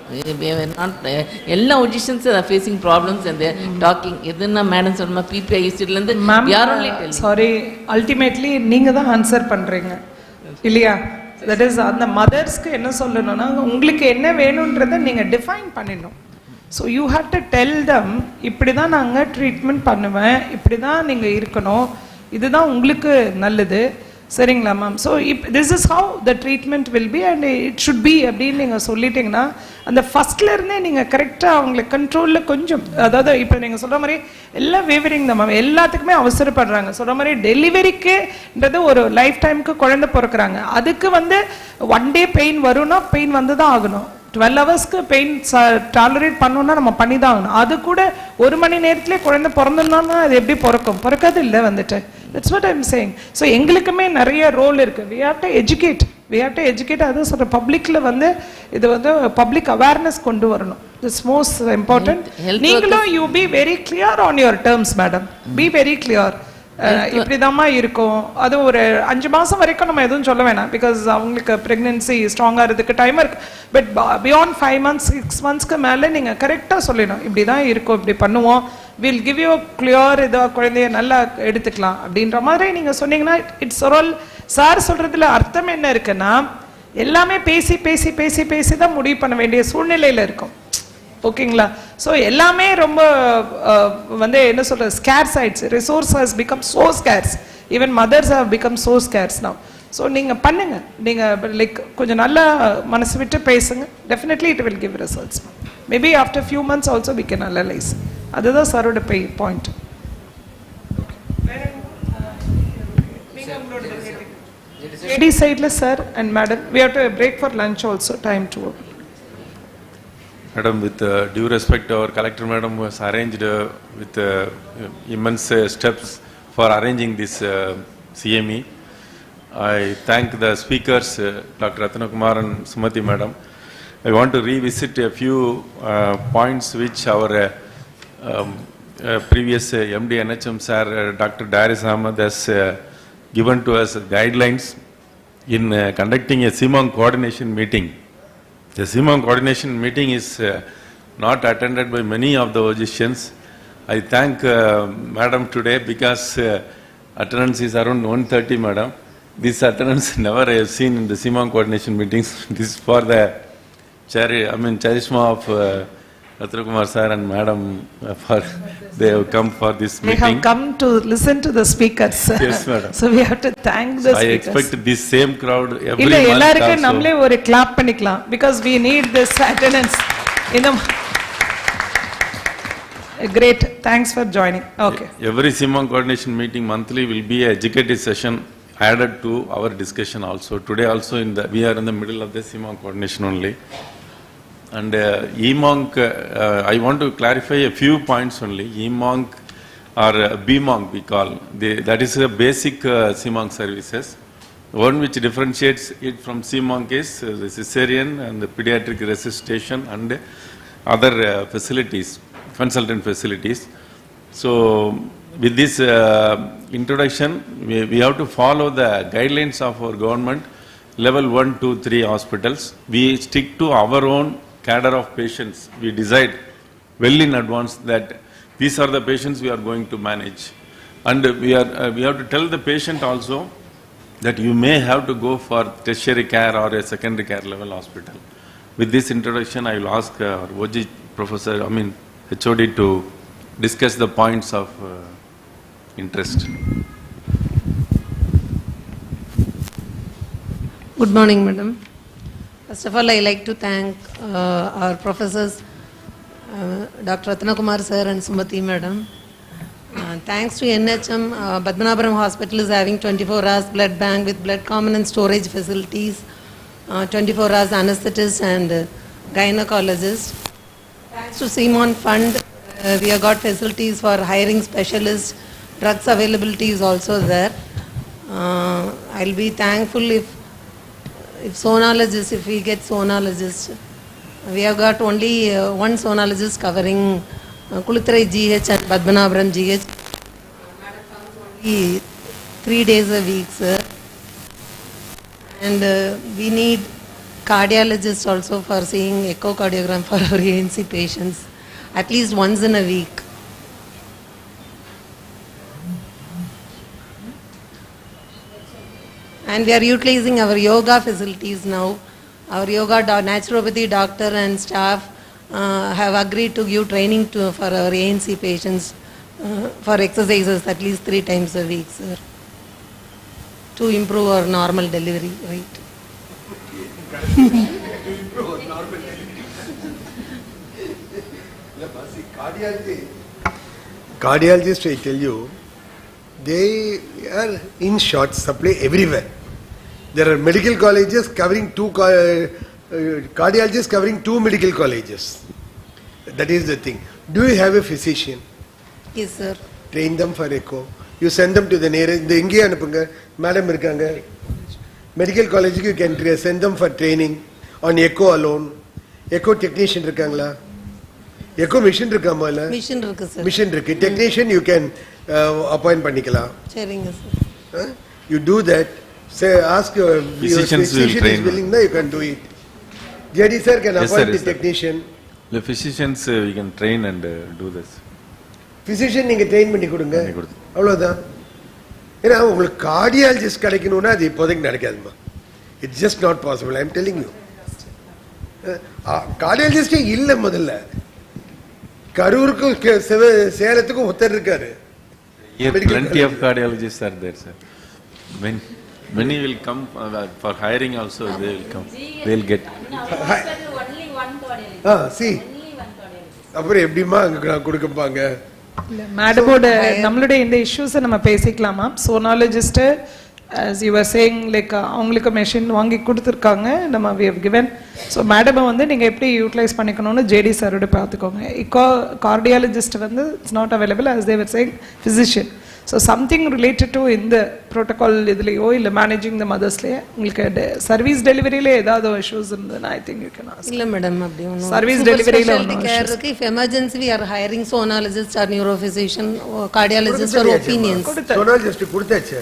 எல்லா ஒஜிஷியன்ஸ் are facing problems and they are talking. எதுன்னா மேடம் சொன்ன பிபிஐ யூனிட்ல இருந்து யார் only telling. சாரி, அல்டிமேட்லி நீங்க தான் ஆன்சர் பண்றீங்க இல்லையா? தட் இஸ் அந்த மதர்ஸ்க்கு என்ன சொல்லணும்னா உங்களுக்கு என்ன வேணும்ன்றதை நீங்க டிஃபைன் பண்ணிடணும். So you have to tell them, இப்படி தான் நாங்கள் ட்ரீட்மெண்ட் பண்ணுவேன், இப்படி தான் நீங்கள் இருக்கணும், இதுதான் உங்களுக்கு நல்லது, சரிங்களா ma'am? So this is how the treatment will be and it should be அப்படின்னு நீங்கள் சொல்லிட்டீங்கன்னா அந்த ஃபஸ்ட்லேருந்தே நீங்கள் கரெக்டாக அவங்களுக்கு கண்ட்ரோலில் கொஞ்சம், அதாவது இப்போ நீங்கள் சொல்கிற மாதிரி எல்லாம் வேவரிங் தான் மேம், எல்லாத்துக்குமே அவசரப்படுறாங்க. சொல்கிற மாதிரி டெலிவரிக்குன்றது ஒரு லைஃப் டைமுக்கு குழந்தை பிறக்கிறாங்க, அதுக்கு வந்து ஒன் டே பெயின் வரும்னா பெயின் வந்து தான் ஆகணும். 12 ஹவர்ஸ்க்கு பெயின் டாலரேட் பண்ணணும்னா நம்ம பண்ணி தான் ஆகணும். அது கூட ஒரு மணி நேரத்திலே குழந்தை பிறந்தோம்னா அது எப்படி பிறக்காது இல்லை வந்துட்டு. That's what I am saying. So எங்களுக்குமே நிறைய ரோல் இருக்குது. வி ஹேவ் டு எஜுகேட் அதுவும் சொல்கிற பப்ளிக்கில் வந்து இது வந்து பப்ளிக் அவேர்னஸ் கொண்டு வரணும். It's most important. நீங்களும் you be very clear on your terms madam, be very clear. இப்படிதாம்மா இருக்கும். அது ஒரு 5 மாதம் வரைக்கும் நம்ம எதுவும் சொல்ல வேணாம், பிகாஸ் அவங்களுக்கு ப்ரெக்னென்சி ஸ்ட்ராங் ஆகிறதுக்கு டைம் இருக்கு. பட் பியாண்ட் 5 months 6 monthsக்கு மேலே நீங்கள் கரெக்டாக சொல்லணும், இப்படி தான் இருக்கும், இப்படி பண்ணுவோம், வில் கிவ் யூ கிளியர், இதை குழந்தைய நல்லா எடுத்துக்கலாம் அப்படின்ற மாதிரி நீங்கள் சொன்னீங்கன்னா இட்ஸ் ஆல். சார் சொல்கிறதுல அர்த்தம் என்ன இருக்குன்னா எல்லாமே பேசி பேசி பேசி பேசி தான் முடிவு பண்ண வேண்டிய சூழ்நிலையில் இருக்கும். ஓகேங்களா? ஸோ எல்லாமே ரொம்ப வந்து என்ன சொல்கிறது, ஸ்கேர்ஸ் ஆயிடுச்சு. Resource has become so scarce, even mothers have become so scarce now. So நீங்கள் பண்ணுங்க, நீங்கள் லைக் கொஞ்சம் நல்லா மனசு விட்டு பேசுங்க, definitely it will give results. Maybe after few months also we can analyse. அதுதான் சாரோட பாயிண்ட். லேடி சைடில் sir and madam, we have to break for lunch also, time to. Madam, with due respect, our collector madam was arranged with immense steps for arranging this CME. I thank the speakers, Dr.A.Sahaya Kumar and Sumathi madam. I want to revisit a few points which our previous MD NHM sir, Dr.V.Ramalalshmi has given to us guidelines in conducting a CMONG coordination meeting. The CMONG coordination meeting is not attended by many of the physicians. I thank madam today because attendance is around 130 madam. This attendance never I have seen in the CMONG coordination meetings. This is for the charisma of S.Ratna Kumar sir and madam, for they have come for this meeting. They have come to listen to the speakers. Yes madam. So we have to thank the speakers. I expect this same crowd every month. எல்லாருக்கும் நம்மளே ஒரு clap பண்ணிக்கலாம், because we need this attendance in the great. Thanks for joining. Okay. Every CMONG coordination meeting monthly will be a educative session added to our discussion also. Today also we are in the middle of the CMONG coordination only. And EMONG, I want to clarify a few points only. EMONG or BMONG we call, that is a basic CMONG services. One which differentiates it from CMONG is the cesarean and the pediatric resuscitation and other facilities, consultant facilities. So with this introduction, we have to follow the guidelines of our government, level 1, 2, 3 hospitals. We stick to our own cadre of patients. We decide well in advance that these are the patients we are going to manage, and we have to tell the patient also that you may have to go for tertiary care or a secondary care level hospital. With this introduction, I will ask our OG professor, HOD, to discuss the points of interest. Good morning, madam. First of all, I like to thank our professors, Dr.A.Sahaya Kumar sir and Sumathi madam. Thanks to NHM, Padmanabharam Hospital is having 24 hours blood bank with blood common and storage facilities, 24 hours anesthetist and gynecologist. Thanks to CMON Fund, we have got facilities for hiring specialists. Drugs availability is also there. I'll be thankful if sonologists, if we get sonologists. We have got only one sonologist covering Kuluthurai GH and Padmanabharam GH. Madam comes only 3 days a week, sir. And we need cardiologists also for seeing echocardiogram for our ANC patients at least once in a week. And we are utilizing our yoga facilities now. Our yoga naturopathy doctor and staff have agreed to give training for our ANC patients for exercises at least 3 times a week, sir, to improve our normal delivery rate. Cardiologists, I tell you, they are in short supply everywhere. There are medical colleges covering cardiologists covering 2 medical colleges. That is the thing. Do you have a physician? Yes, sir. Train them for echo. You send them to the nearest. The Inge anupunga, Madam irukanga. Medical college you can send them for training on echo alone. Echo technician irukangla. Echo machine irukama. Machine irukku, sir. Machine irukku. Technician you can appoint pannikala. Sharing, sir. You do that. Say, ask your physician is willing, you can do it. JD sir can appoint the technician. The physicians we can train and do this. Physician நீங்க train பண்ணி கொடுங்க. அவ்வளவுதான். ஏன்னா உங்களுக்கு cardiologist கிடைக்கணும்னா அது இப்போதைக்கு நடக்காதுமா. It's just not possible. I'm telling you. கார்டியாலஜிஸ்டே இல்ல முதல்ல. கரூருக்கும் சேலத்துக்கும் ஒருத்தர் இருக்காரு. Plenty of cardiologists are there, sir. Many will come for hiring also. They will come. They will get. Only one cardiologist. See. அப்புறம் எப்படிமா அங்க கொடுக்கப்பாங்க? மேடமோட நம்மளுடைய இந்த இஷ்யூஸை நம்ம பேசிக்கலாமா? சோனாலஜிஸ்ட் as you were saying like அவங்களுக்கு மெஷின் வாங்கி கொடுத்துருக்காங்க, நம்ம we have given. ஸோ மேடமை வந்து நீங்கள் எப்படி யூட்டிலைஸ் பண்ணிக்கணும்னு ஜேடி சாரோட பார்த்துக்கோங்க. கார்டியாலஜிஸ்ட் வந்து it's not available as they were saying physician. So something related to இந்த ப்ரோட்டோகால் இதுலையோ இல்லை மேனேஜிங் த மதர்ஸ்லேயே உங்களுக்கு சர்வீஸ் டெலிவரியில ஏதாவது இஷ்யூஸ் இருந்ததுன்னா I think you can ask. இல்லை மேடம், அப்படி ஒன்றும் சர்வீஸ் டெலிவரியில் கேர் இருக்கு. If emergency we are hiring sonologist or neurophysician cardiologist or opinions. Sonologist கொடுத்தாச்சு.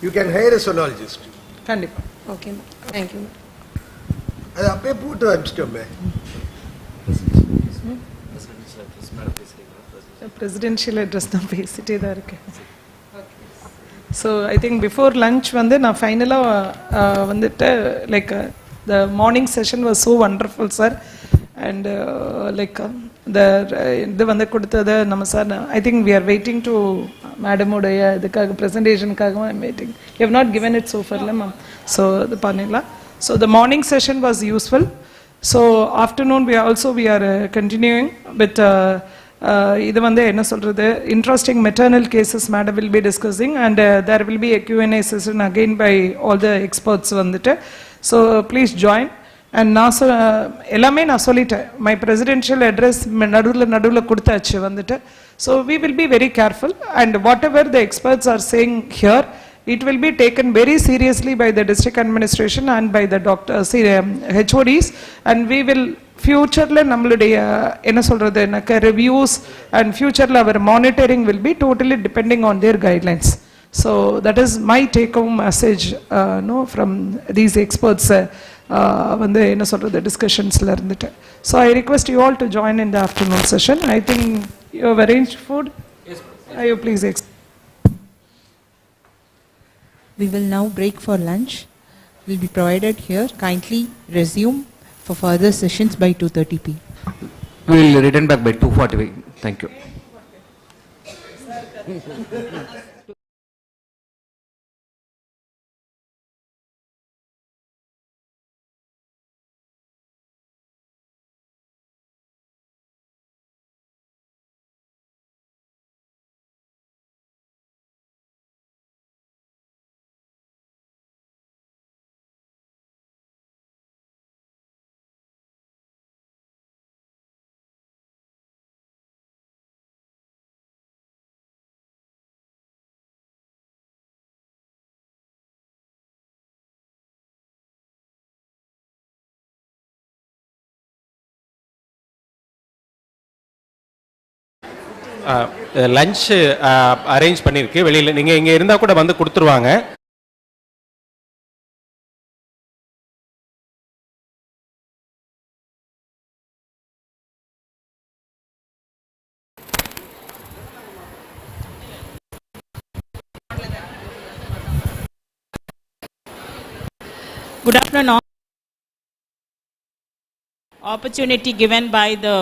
You can hire a sonologist. கண்டிப்பாக. Okay, thank you. அது அப்பயே போட்டு அனுப்பிச்சிட்டோமே. பிரசிடென்ஷியல் அட்ரஸ் தான் பேசிட்டே தான் இருக்கேன். So I think before lunch வந்து நான் ஃபைனலாக வந்துட்டு like the morning session was so wonderful sir. And like இந்த இது வந்து கொடுத்தது நம்ம sir I think we are waiting to மேடமுடைய இதுக்காக ப்ரெசன்டேஷனுக்காகவும் I'm waiting. You have not given it சோஃபர்ல மேம். ஸோ இது பண்ணிடலாம். So the morning session was useful. So afternoon we are continuing with இது வந்து என்ன சொல்கிறது, interesting maternal cases madam will be discussing and there will be a Q&A session again by all the experts வந்துட்டு. So please join. And நான் எல்லாமே நான் சொல்லிட்டேன். My presidential address நடுவில் கொடுத்தாச்சு வந்துட்டு. So we will be very careful and whatever the experts are saying here it will be taken very seriously by the district administration and by the doctors, HODs, and we will future நம்மளுடைய என்ன சொல்றது எனக்கு reviews and future our monitoring will be totally depending on their guidelines. So that is my take home message no from these experts வந்து என்ன சொல்றது discussionsல இருந்துட்டு. So I request you all to join in the afternoon session. I think you have arranged food. Yes, you please We will now break for lunch. Will be provided here. Kindly resume for further sessions by 2:30 p.m. We will return back by 2:40. Thank you. Lunch arrange பண்ணியிருக்கு. வெளியில் நீங்கள் இங்கே இருந்தால் கூட வந்து கொடுத்துருவாங்க. Good afternoon all. Opportunity given by the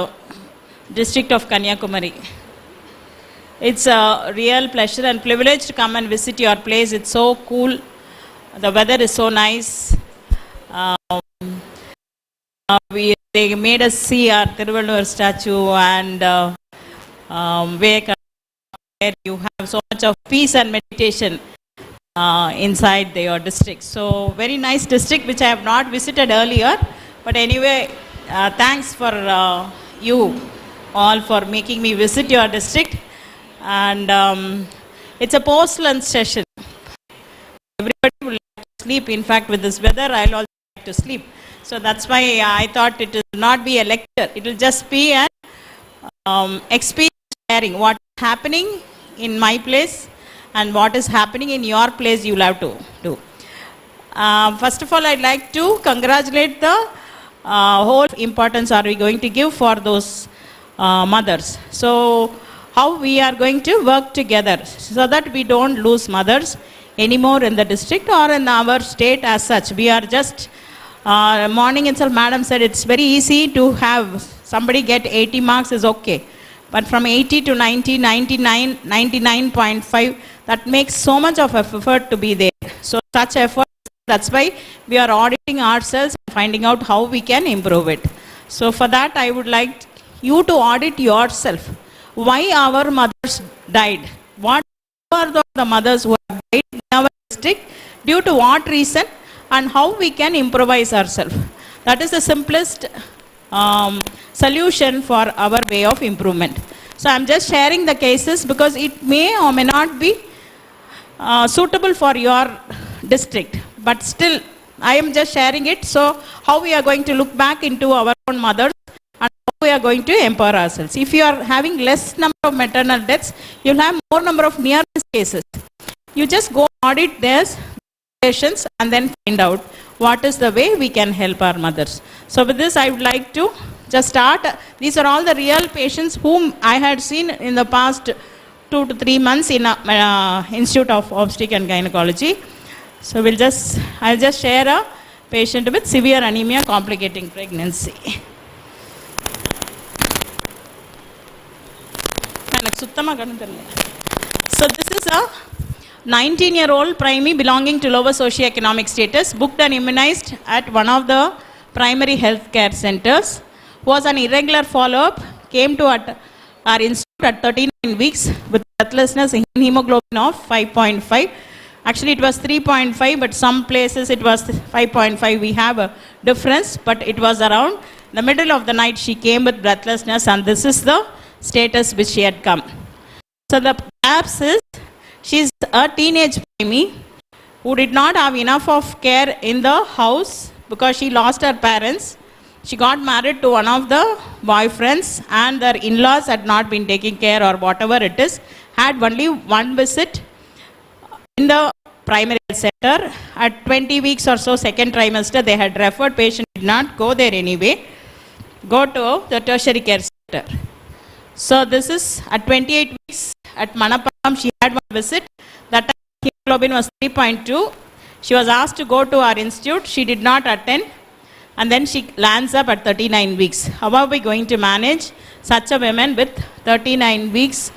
district of Kanyakumari. It's a real pleasure and privilege to come and visit your place. It's so cool. The weather is so nice. They made us see our Thiruvalur statue and where you have so much of peace and meditation inside your district. So very nice district which I have not visited earlier. But anyway, thanks for you all for making me visit your district. And it's a post-lunch session. Everybody will like to sleep. In fact, with this weather, I'll also like to sleep. So that's why I thought it will not be a lecture. It will just be an experience sharing. What is happening in my place and what is happening in your place, you will have to do. First of all, I'd like to congratulate the whole importance are we going to give for those mothers. So how we are going to work together so that we don't lose mothers anymore in the district or in our state as such. We are just, morning itself madam said it's very easy to have somebody get 80 marks is okay. But from 80 to 90, 99, 99.5, that makes so much of effort to be there. So such effort, that's why we are auditing ourselves and finding out how we can improve it. So for that, I would like you to audit yourself. Why our mothers died? What are the mothers who have died in our district? Due to what reason? And how we can improvise ourselves. That is the simplest solution for our way of improvement. So I'm just sharing the cases because it may or may not be suitable for your district. But still, I am just sharing it. So how we are going to look back into our own mothers and how we are going to empower ourselves. If you are having less number of maternal deaths, you'll have more number of near miss cases. You just go audit theirs patients and then find out what is the way we can help our mothers. So with this, I would like to just start. These are all the real patients whom I had seen in the past 2 to 3 months in Institute of Obstetrics and Gynecology. So I'll just share a patient with severe anemia complicating pregnancy. So this is a 19-year-old primary belonging to lower socioeconomic status, booked and immunized at one of the primary health care centers, was an irregular follow-up, came to our institute at 39 weeks with breathlessness in hemoglobin of 5.5. Actually, it was 3.5, but some places it was 5.5. We have a difference, but it was around the middle of the night she came with breathlessness, and this is the status which she had come. So the gaps is, she's a teenage preemie who did not have enough of care in the house because she lost her parents. She got married to one of the boyfriends and their in-laws had not been taking care or whatever it is. Had only one visit in the primary health center. At 20 weeks or so, second trimester, they had referred. Patient did not go there anyway. Go to the tertiary care center. So this is at 28 weeks at Manapam, she had one visit. That time hemoglobin was 3.2. She was asked to go to our institute. She did not attend. And then she lands up at 39 weeks. How are we going to manage such a woman with 39 weeks?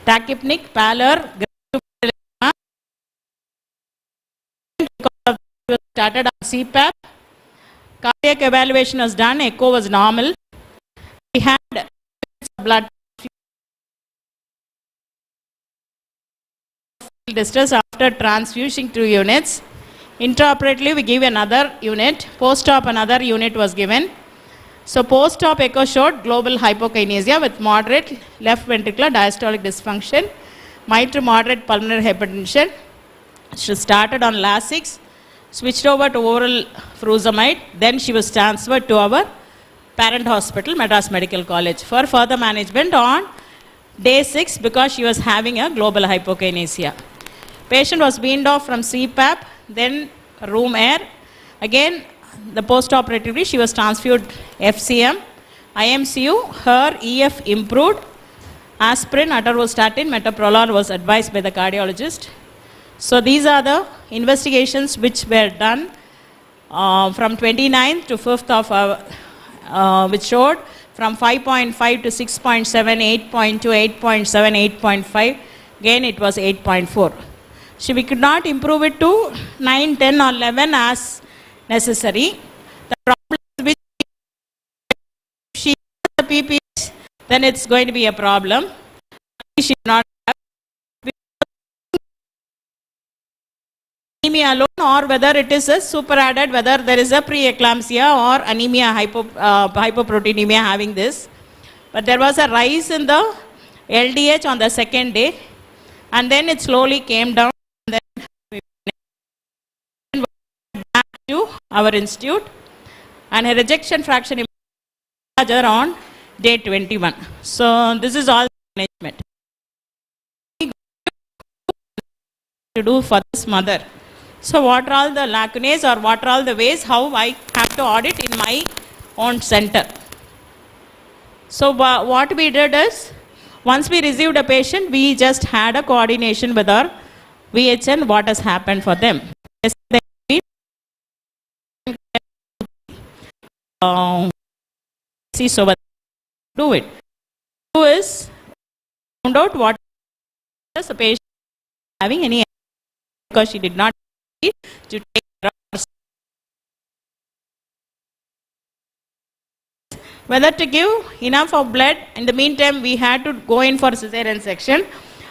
Tachypnic, pallor, started on CPAP. Cardiac evaluation was done, echo was normal. We had blood distress after transfusing 2 units. Intraoperatively, we give another unit. Post-op, another unit was given. So post-op echo showed global hypokinesia with moderate left ventricular diastolic dysfunction, mild to moderate pulmonary hypertension. She started on Lasix, switched over to oral furosemide. Then she was transferred to our parent hospital, Madras Medical College, for further management on day 6 because she was having a global hypokinesia. Patient was weaned off from CPAP, then room air. Again, the post-operatively she was transfused FCM, IMCU, her EF improved, aspirin, atorvastatin, metoprolol was advised by the cardiologist. So these are the investigations which were done from 29th to 5th of which showed from 5.5 to 6.7, 8.2, 8.7, 8.5. Again it was 8.4. So we could not improve it to 9, 10 or 11 as necessary. The problem is which if she has the PPH, then it's going to be a problem. She should not have anemia alone, or whether it is a superadded, whether there is a preeclampsia or anemia, hypoproteinemia having this. But there was a rise in the LDH on the second day, and then it slowly came down. And then we went back to our institute, and a rejection fraction larger on day 21. So this is all management to do for this mother. So what are all the lacunae, or what are all the ways how I have to audit in my own center? So what we did is, once we received a patient, we just had a coordination with our VHN, what has happened for them. C.Sumathi do it. Who is found out what is the patient having any, because she did not need to take care of herself. Whether to give enough of blood. In the meantime, we had to go in for cesarean section,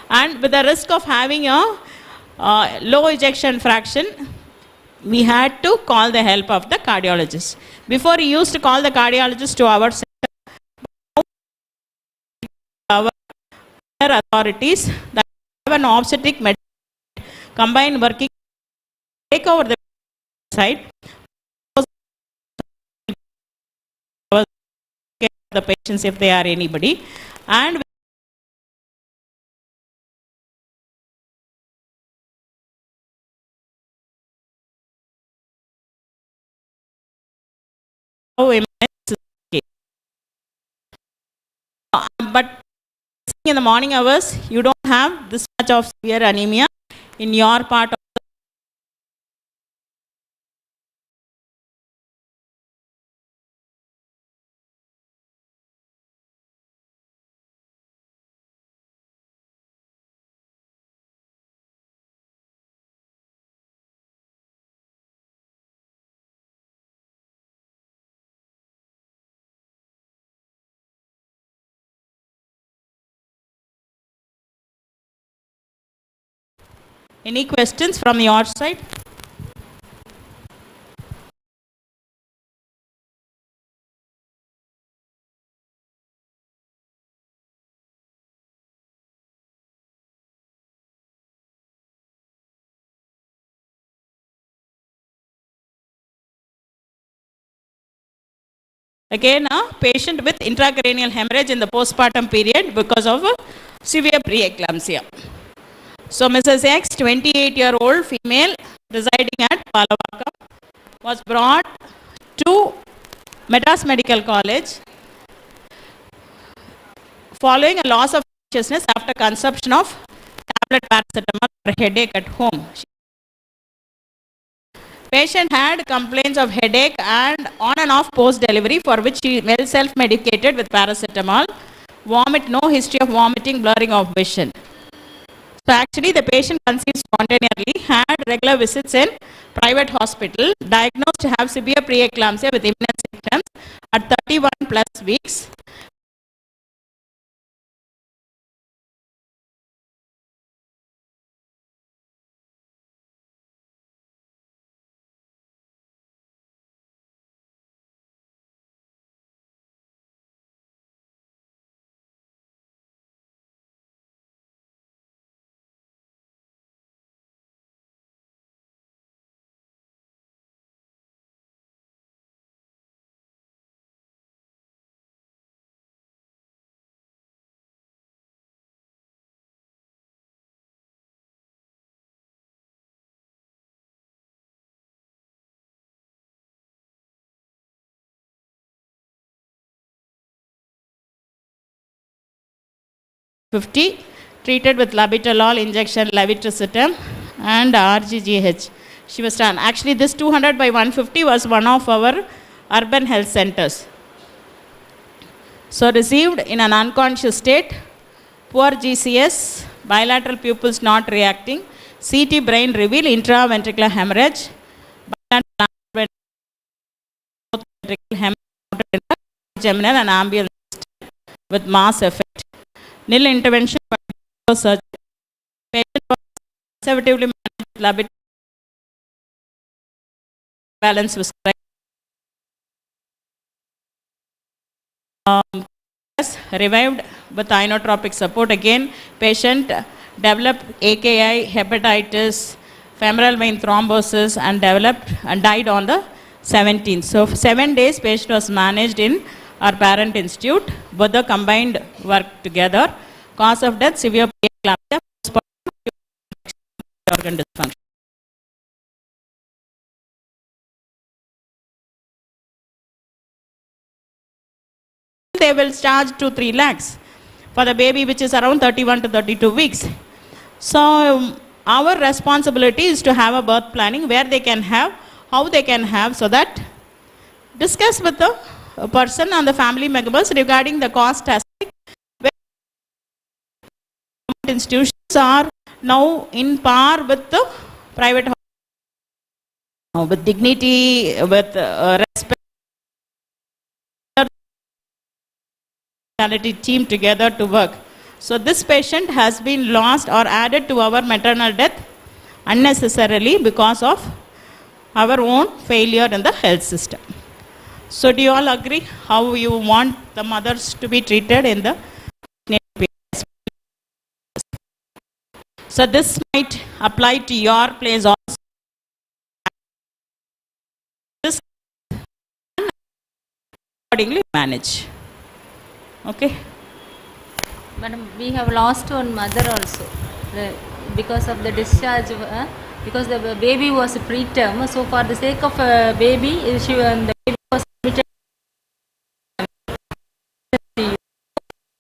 and with the risk of having a low ejection fraction, we had to call the help of the cardiologist. Before he used to call the cardiologist to our center, our authorities that have an obstetric combined working take over the side, the patients if they are anybody, and but in the morning hours you don't have this much of severe anemia in your part of Any questions from your side? Again, a patient with intracranial hemorrhage in the postpartum period because of a severe preeclampsia. So Mrs. X, 28-year-old female residing at Palavakam, was brought to Madras Medical College following a loss of consciousness after consumption of tablet paracetamol for headache at home. Patient had complaints of headache and on and off post-delivery, for which she well self-medicated with paracetamol. Vomit, no history of vomiting, blurring of vision. So actually the patient conceived spontaneously, had regular visits in private hospital, diagnosed to have severe preeclampsia with imminent symptoms at 31 plus weeks. 50, treated with labetalol injection, levetiracetam, and RGGH. She was done. Actually, this 200 by 150 was one of our urban health centers. So received in an unconscious state, poor GCS, bilateral pupils not reacting, CT brain reveal intraventricular hemorrhage, bilateral hemorrhage, geminal and ambial with mass effect. Nil intervention by surgery. Patient was conservatively managed with labetalol. Balance was correct. Revived with inotropic support. Again, patient developed AKI, hepatitis, femoral vein thrombosis, and developed and died on the 17th. So, for 7 days, patient was managed in our parent institute. Both the combined work together. Cause of death, severe preeclampsia, organ dysfunction. They will charge 2-3 lakhs for the baby which is around 31 to 32 weeks. So our responsibility is to have a birth planning where they can have, how they can have, so that discuss with the person and the family members regarding the cost aspect. Institutions are now in par with the private hospitals, with dignity, with respect. Team together to work. So this patient has been lost or added to our maternal death unnecessarily because of our own failure in the health system. So do you all agree how you want the mothers to be treated in the so this might apply to your place also. This accordingly manage. Okay. Madam, we have lost one mother also because of the discharge, because the baby was preterm. So for the sake of a baby, the baby was admitted.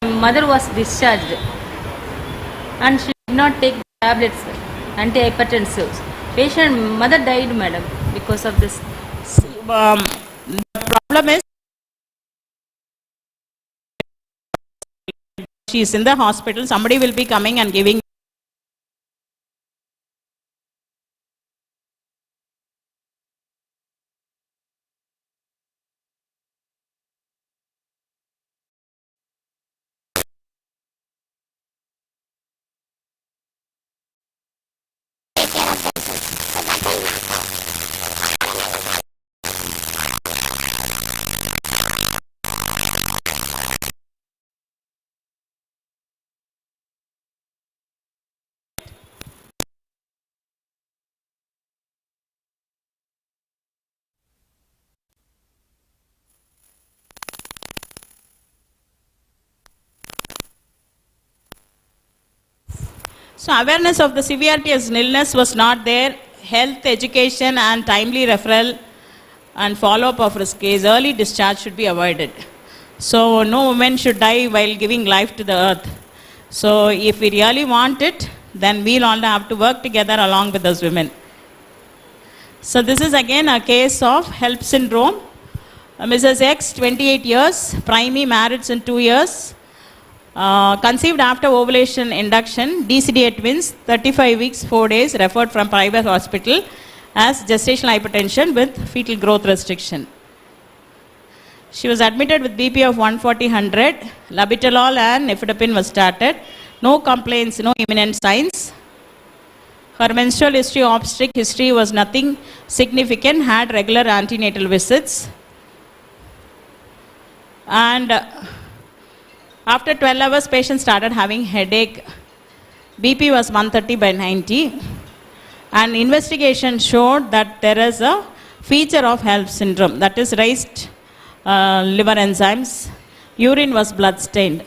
Mother was discharged and she did not take tablets, antihypertensives. Patient mother died, madam, because of this. The problem is she is in the hospital, somebody will be coming and giving. So awareness of the severity of illness was not there. Health, education and timely referral and follow-up of risk case, early discharge should be avoided. So no woman should die while giving life to the earth. So if we really want it, then we'll all have to work together along with those women. So this is again a case of HELLP syndrome. Mrs. X, 28 years, primary marriage in 2 years. Conceived after ovulation induction, DCDA twins, 35 weeks, 4 days, referred from private hospital as gestational hypertension with fetal growth restriction. She was admitted with BP of 140/100, labetalol and nifedipine was started. No complaints, no imminent signs. Her menstrual history, obstetric history was nothing significant, had regular antenatal visits. And after 12 hours, patient started having headache. BP was 130/90. And investigation showed that there is a feature of HELLP syndrome, that is raised liver enzymes. Urine was blood stained.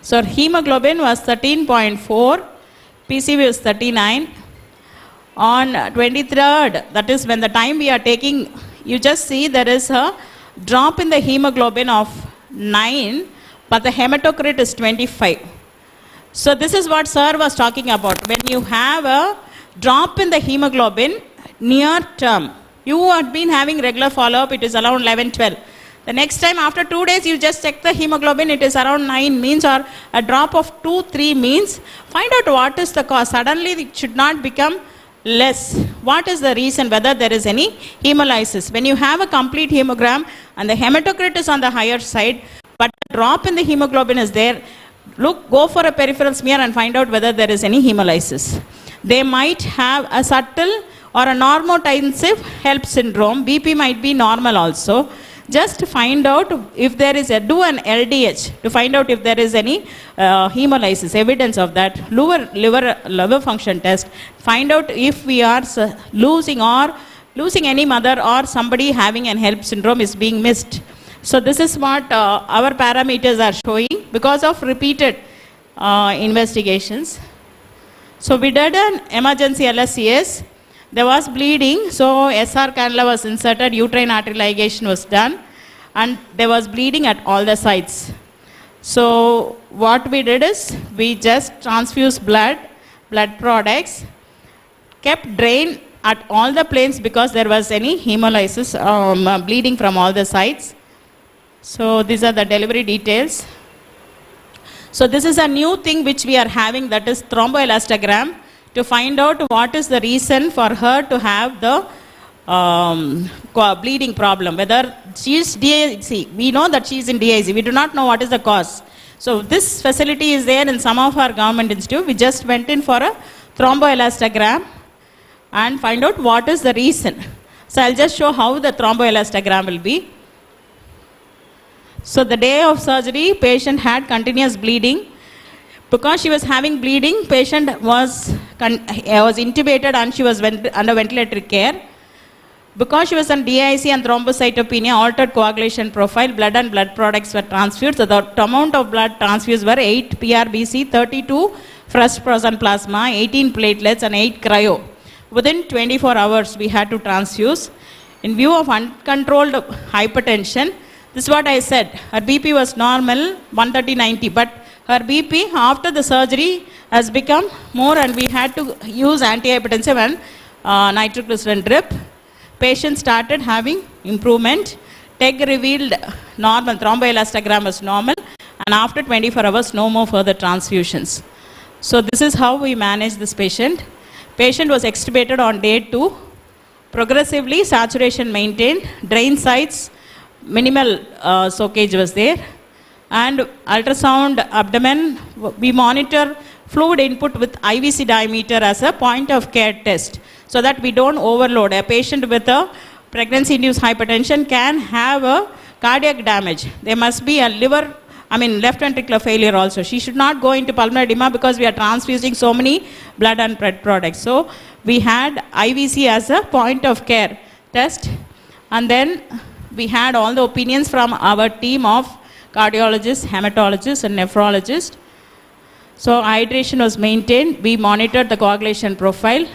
So hemoglobin was 13.4, PCV was 39. On 23rd, that is when the time we are taking, you just see there is a drop in the hemoglobin of 9 but the hematocrit is 25. So this is what sir was talking about. When you have a drop in the hemoglobin near term, you have been having regular follow-up, it is around 11, 12. The next time after 2 days, you just check the hemoglobin, it is around 9 means, or a drop of 2, 3 means. Find out what is the cause. Suddenly it should not become less. What is the reason, whether there is any hemolysis? When you have a complete hemogram and the hematocrit is on the higher side, but a drop in the hemoglobin is there, go for a peripheral smear and find out whether there is any hemolysis. They might have a subtle or a normotensive HELLP syndrome. BP might be normal also. Just find out if there is do an LDH to find out if there is any hemolysis, evidence of that. Liver function test. Find out if we are losing any mother or somebody having an HELLP syndrome is being missed. So this is what our parameters are showing because of repeated investigations. So we did an emergency LSCS. There was bleeding, so SR cannula was inserted, uterine artery ligation was done, and there was bleeding at all the sites. So what we did is, we just transfused blood products, kept drain at all the planes because there was any hemolysis, bleeding from all the sites. So these are the delivery details. So this is a new thing which we are having, that is thromboelastogram, to find out what is the reason for her to have the bleeding problem. Whether she is DIC, we know that she is in DIC, we do not know what is the cause. So this facility is there in some of our government institutes. We just went in for a thromboelastogram and find out what is the reason. So I'll just show how the thromboelastogram will be. So the day of surgery, patient had continuous bleeding. Because she was having bleeding, patient was intubated and she was under ventilatory care. Because she was on DIC and thrombocytopenia, altered coagulation profile, blood and blood products were transfused. So the amount of blood transfused were 8 PRBC, 32 fresh frozen plasma, 18 platelets and 8 cryo. Within 24 hours we had to transfuse. In view of uncontrolled hypertension, this is what I said, her BP was normal, 130/90, but her BP after the surgery has become more and we had to use antihypertensive and nitroglycerin drip. Patient started having improvement. TEG revealed normal, thromboelastogram was normal, and after 24 hours no more further transfusions. So this is how we managed this patient. Patient was extubated on day 2. Progressively saturation maintained, drain sites, minimal soakage was there. And ultrasound abdomen, we monitor fluid input with IVC diameter as a point of care test, so that we don't overload. A patient with a pregnancy-induced hypertension can have a cardiac damage. There must be a left ventricular failure also. She should not go into pulmonary edema because we are transfusing so many blood and blood products. So we had IVC as a point of care test, and then we had all the opinions from our team of cardiologists, hematologists and nephrologists. So hydration was maintained. We monitored the coagulation profile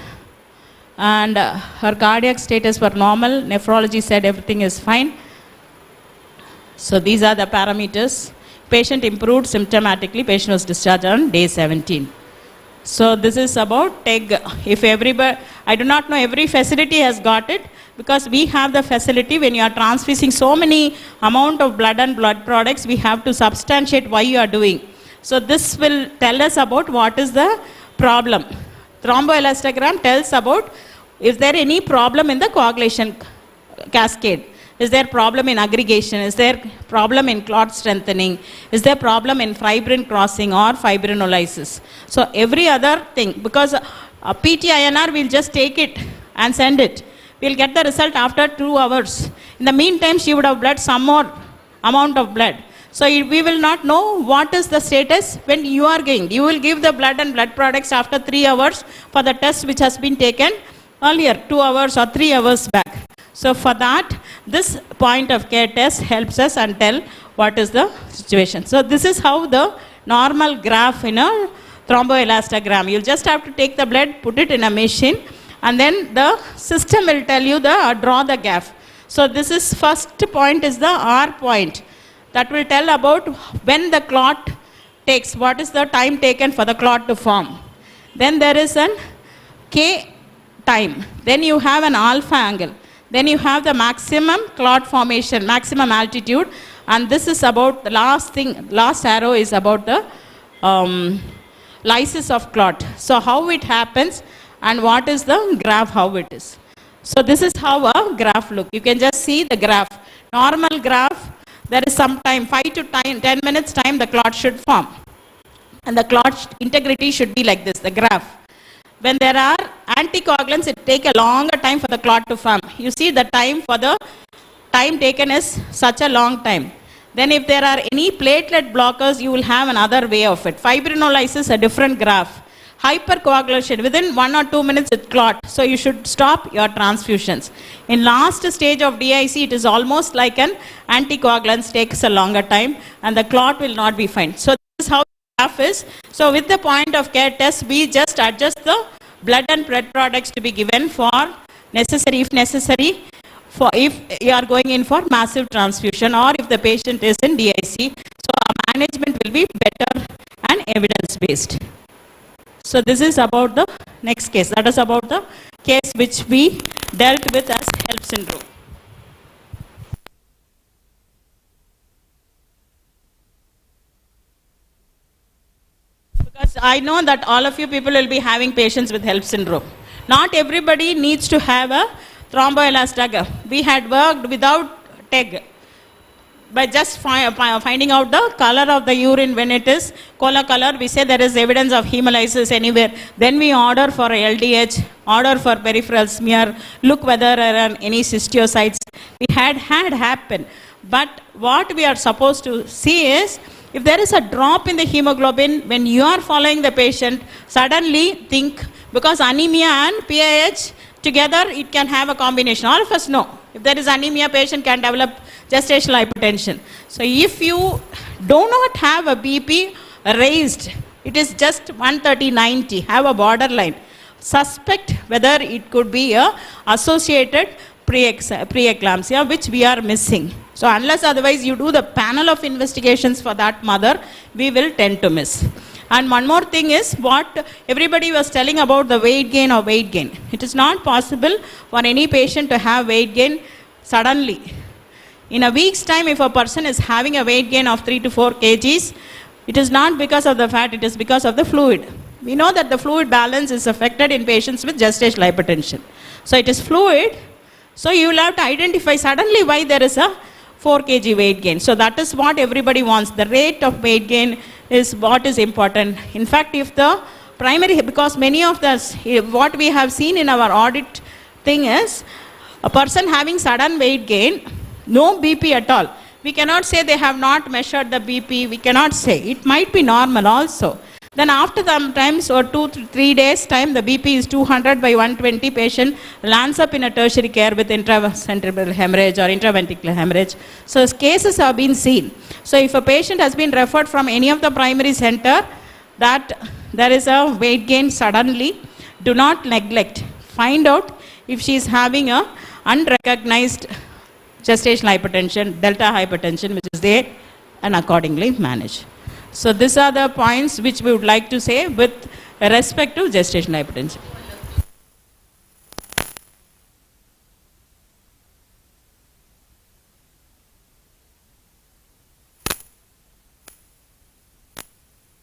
and her cardiac status were normal. Nephrology said everything is fine. So these are the parameters. Patient improved symptomatically. Patient was discharged on day 17. So this is about TEG. If everybody, I do not know every facility has got it, because we have the facility. When you are transfusing so many amount of blood and blood products, we have to substantiate why you are doing. So this will tell us about what is the problem. Thromboelastogram tells about is there any problem in the coagulation cascade. Is there problem in aggregation? Is there problem in clot strengthening? Is there problem in fibrin crossing or fibrinolysis? So every other thing, because PT-INR, we'll just take it and send it. We'll get the result after 2 hours. In the meantime, she would have bled some more amount of blood. So we will not know what is the status when you are going. You will give the blood and blood products after 3 hours for the test which has been taken earlier, 2 hours or 3 hours back. So for that, this point of care test helps us and tell what is the situation. So this is how the normal graph in a thromboelastogram. You'll just have to take the blood, put it in a machine, and then the system will tell you draw the graph. So this is first point is the R point. that will tell about when the clot takes, what is the time taken for the clot to form. Then there is an K time. Then you have an alpha angle. Then you have the maximum clot formation, maximum altitude. And this is about the last thing, last arrow is about the lysis of clot. So how it happens and what is the graph, how it is. So this is how a graph looks. You can just see the graph. Normal graph, there is some time, 5 to 10 minutes time the clot should form. And the clot integrity should be like this, the graph. When there are anticoagulants, it takes a longer time for the clot to form. You see the time for the time taken is such a long time. Then if there are any platelet blockers, you will have another way of it. Fibrinolysis, a different graph. Hypercoagulation, within 1 or 2 minutes it clot. So you should stop your transfusions. In last stage of DIC, it is almost like an anticoagulant, takes a longer time and the clot will not be fine. So this is how graph is. So with the point of care test, we just adjust the blood and blood products to be given for necessary, if necessary, for if you are going in for massive transfusion or if the patient is in DIC. So our management will be better and evidence based. So this is about the next case. That is about the case which we dealt with as HELLP syndrome. Because I know that all of you people will be having patients with HELLP syndrome. Not everybody needs to have a thromboelastic. We had worked without TEG. By just finding out the color of the urine when it is cola color, we say there is evidence of hemolysis anywhere. Then we order for LDH, order for peripheral smear, look whether there are any cystiocytes. We had happened. But what we are supposed to see is, if there is a drop in the hemoglobin, when you are following the patient, suddenly think, because anemia and PAH, together it can have a combination. All of us know, if there is anemia, patient can develop gestational hypertension. So if you do not have a BP raised, it is just 130/90, have a borderline, suspect whether it could be a associated preeclampsia, which we are missing. So unless otherwise you do the panel of investigations for that mother, we will tend to miss. And one more thing is what everybody was telling about the weight gain or weight gain. It is not possible for any patient to have weight gain suddenly. In a week's time, if a person is having a weight gain of 3 to 4 kgs, it is not because of the fat, it is because of the fluid. We know that the fluid balance is affected in patients with gestational hypertension. So it is fluid. So you will have to identify suddenly why there is a 4 kg weight gain. So that is what everybody wants. The rate of weight gain is what is important. In fact, if the primary, because many of us, what we have seen in our audit thing is, a person having sudden weight gain, no BP at all. We cannot say they have not measured the BP. We cannot say. It might be normal also. Then after sometimes or 2 to 3 days time, the BP is 200/120, patient lands up in a tertiary care with intracerebral hemorrhage or intraventricular hemorrhage. So cases have been seen. So if a patient has been referred from any of the primary center that there is a weight gain suddenly, do not neglect. Find out if she is having a unrecognized gestational hypertension, delta hypertension, which is there, and accordingly manage. So these are the points which we would like to say with respect to gestational hypertension.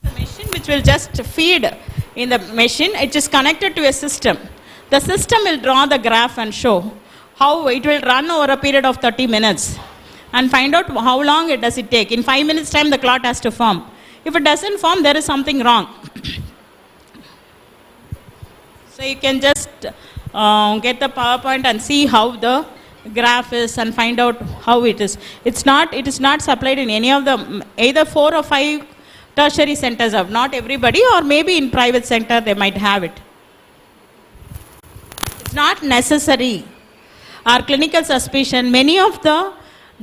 The machine which will just feed in the machine, it is connected to a system. The system will draw the graph and show how it will run over a period of 30 minutes and find out how long does it take. In 5 minutes time the clot has to form. If it doesn't form, there is something wrong. So you can just get the PowerPoint and see how the graph is and find out how it is. It is not supplied in any of the, either 4 or 5 tertiary centers of, not everybody, or maybe in private sector they might have it. It's not necessary. Our clinical suspicion, many of the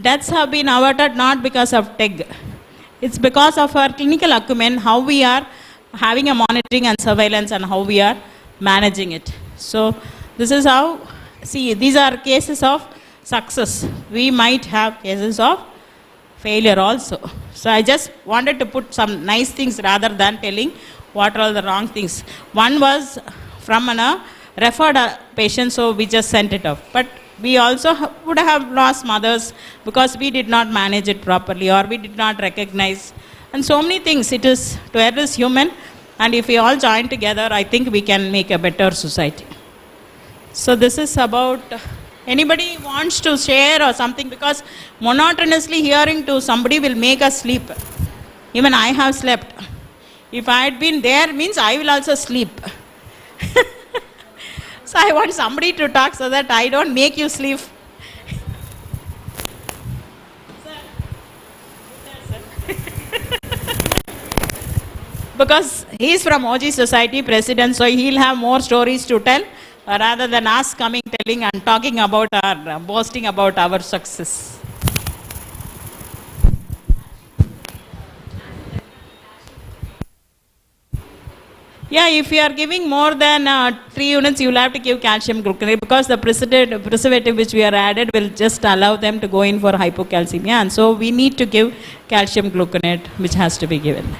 deaths have been averted not because of TEG. It's because of our clinical acumen, how we are having a monitoring and surveillance and how we are managing it. So this is how, see, these are cases of success. We might have cases of failure also. So I just wanted to put some nice things rather than telling what are all the wrong things. One was from a referred patient, so we just sent it off. But we also would have lost mothers because we did not manage it properly or we did not recognize. And so many things. It is, to err is human, and if we all join together, I think we can make a better society. So this is about, anybody wants to share or something, because monotonously hearing to somebody will make us sleep. Even I have slept. If I had been there, means I will also sleep. So I want somebody to talk so that I don't make you sleep. Because he is from OG Society President, so he'll have more stories to tell rather than us coming, telling and talking about our, boasting about our success. Yeah, if you are giving more than 3 units, you will have to give calcium gluconate, because the preservative which we are added will just allow them to go in for hypocalcemia, and so we need to give calcium gluconate, which has to be given.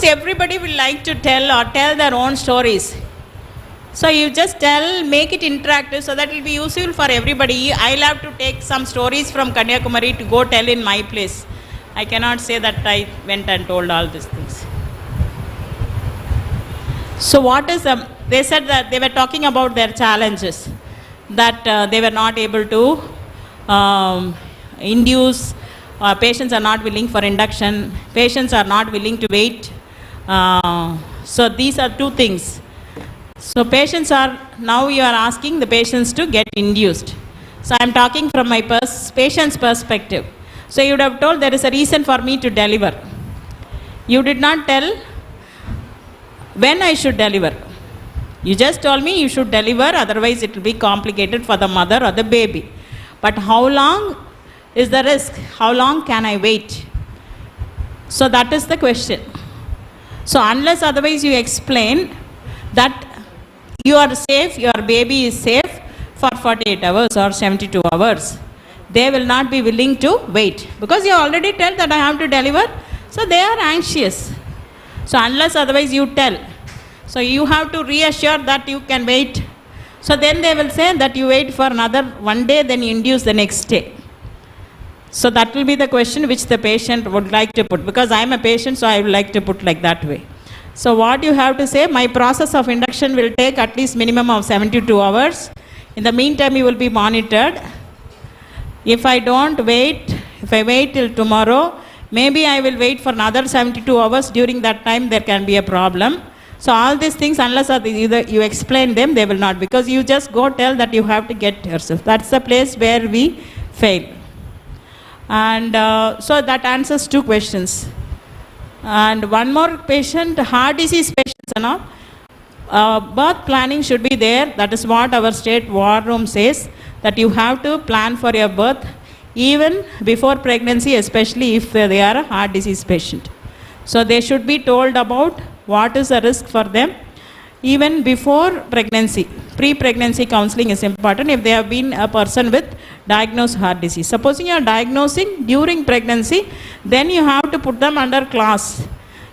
Everybody will like to tell their own stories. So you just tell, make it interactive so that it will be useful for everybody. I'll have to take some stories from Kanyakumari to go tell in my place. I cannot say that I went and told all these things. So what is, they said that they were talking about their challenges, that they were not able to induce, patients are not willing for induction, patients are not willing to wait. So these are 2 things. So patients are, now you are asking the patients to get induced. So I am talking from my patient's perspective. So you would have told there is a reason for me to deliver. You did not tell when I should deliver. You just told me you should deliver, otherwise it will be complicated for the mother or the baby. But how long is the risk? How long can I wait? So that is the question. So unless otherwise you explain that you are safe, your baby is safe for 48 hours or 72 hours, they will not be willing to wait. Because you already tell that I have to deliver, so they are anxious. So unless otherwise you tell. So you have to reassure that you can wait. So then they will say that you wait for another 1 day, then you induce the next day. So that will be the question which the patient would like to put, because I am a patient, so I would like to put like that way. So what you have to say, my process of induction will take at least minimum of 72 hours. In the meantime, you will be monitored. If I don't wait, if I wait till tomorrow, maybe I will wait for another 72 hours. During that time, there can be a problem. So all these things, unless either you explain them, they will not, because you just go tell that you have to get yourself. That's the place where we fail. And so that answers 2 questions. And one more patient, heart disease patients and all, birth planning should be there. That is what our state war room says, that you have to plan for your birth even before pregnancy, especially if they are a heart disease patient. So they should be told about what is the risk for them even before pregnancy. Pre-pregnancy counseling is important if they have been a person with diagnosed heart disease. Supposing you are diagnosing during pregnancy, then you have to put them under class.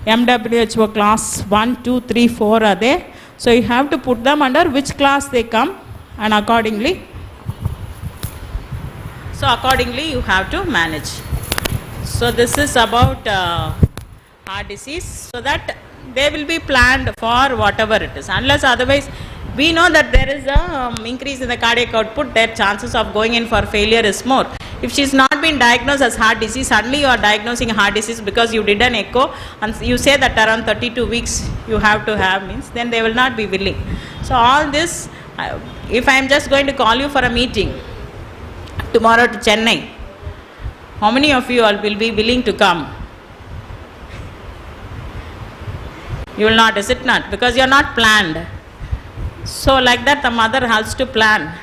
MWHO class 1, 2, 3, 4 are there. So you have to put them under which class they come, and accordingly you have to manage. So this is about heart disease, so that they will be planned for whatever it is. Unless otherwise, we know that there is a increase in the cardiac output, their chances of going in for failure is more. If she is not been diagnosed as heart disease, suddenly you are diagnosing heart disease because you did an echo and you say that around 32 weeks you have to have, means then they will not be willing. So all this, if I am just going to call you for a meeting tomorrow to Chennai, how many of you all will be willing to come? You will not, is it not? Because you are not planned. So like that the mother has to plan.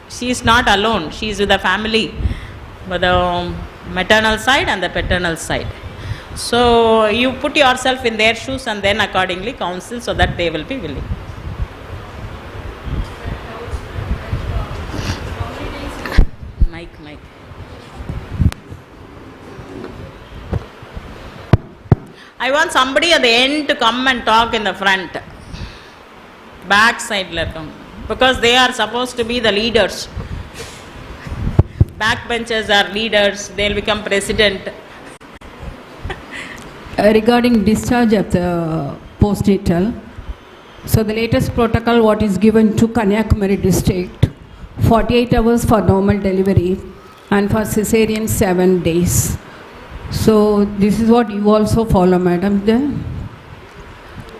She is not alone, she is with the family, with the maternal side and the paternal side. So you put yourself in their shoes and then accordingly counsel so that they will be willing. Mike. I want somebody at the end to come and talk in the front. Back side let them, because they are supposed to be the leaders. Backbenchers are leaders, they will become president. Regarding discharge of the postnatal, so the latest protocol what is given to Kanyakumari district, 48 hours for normal delivery and for cesarean 7 days. So this is what you also follow, madam, then?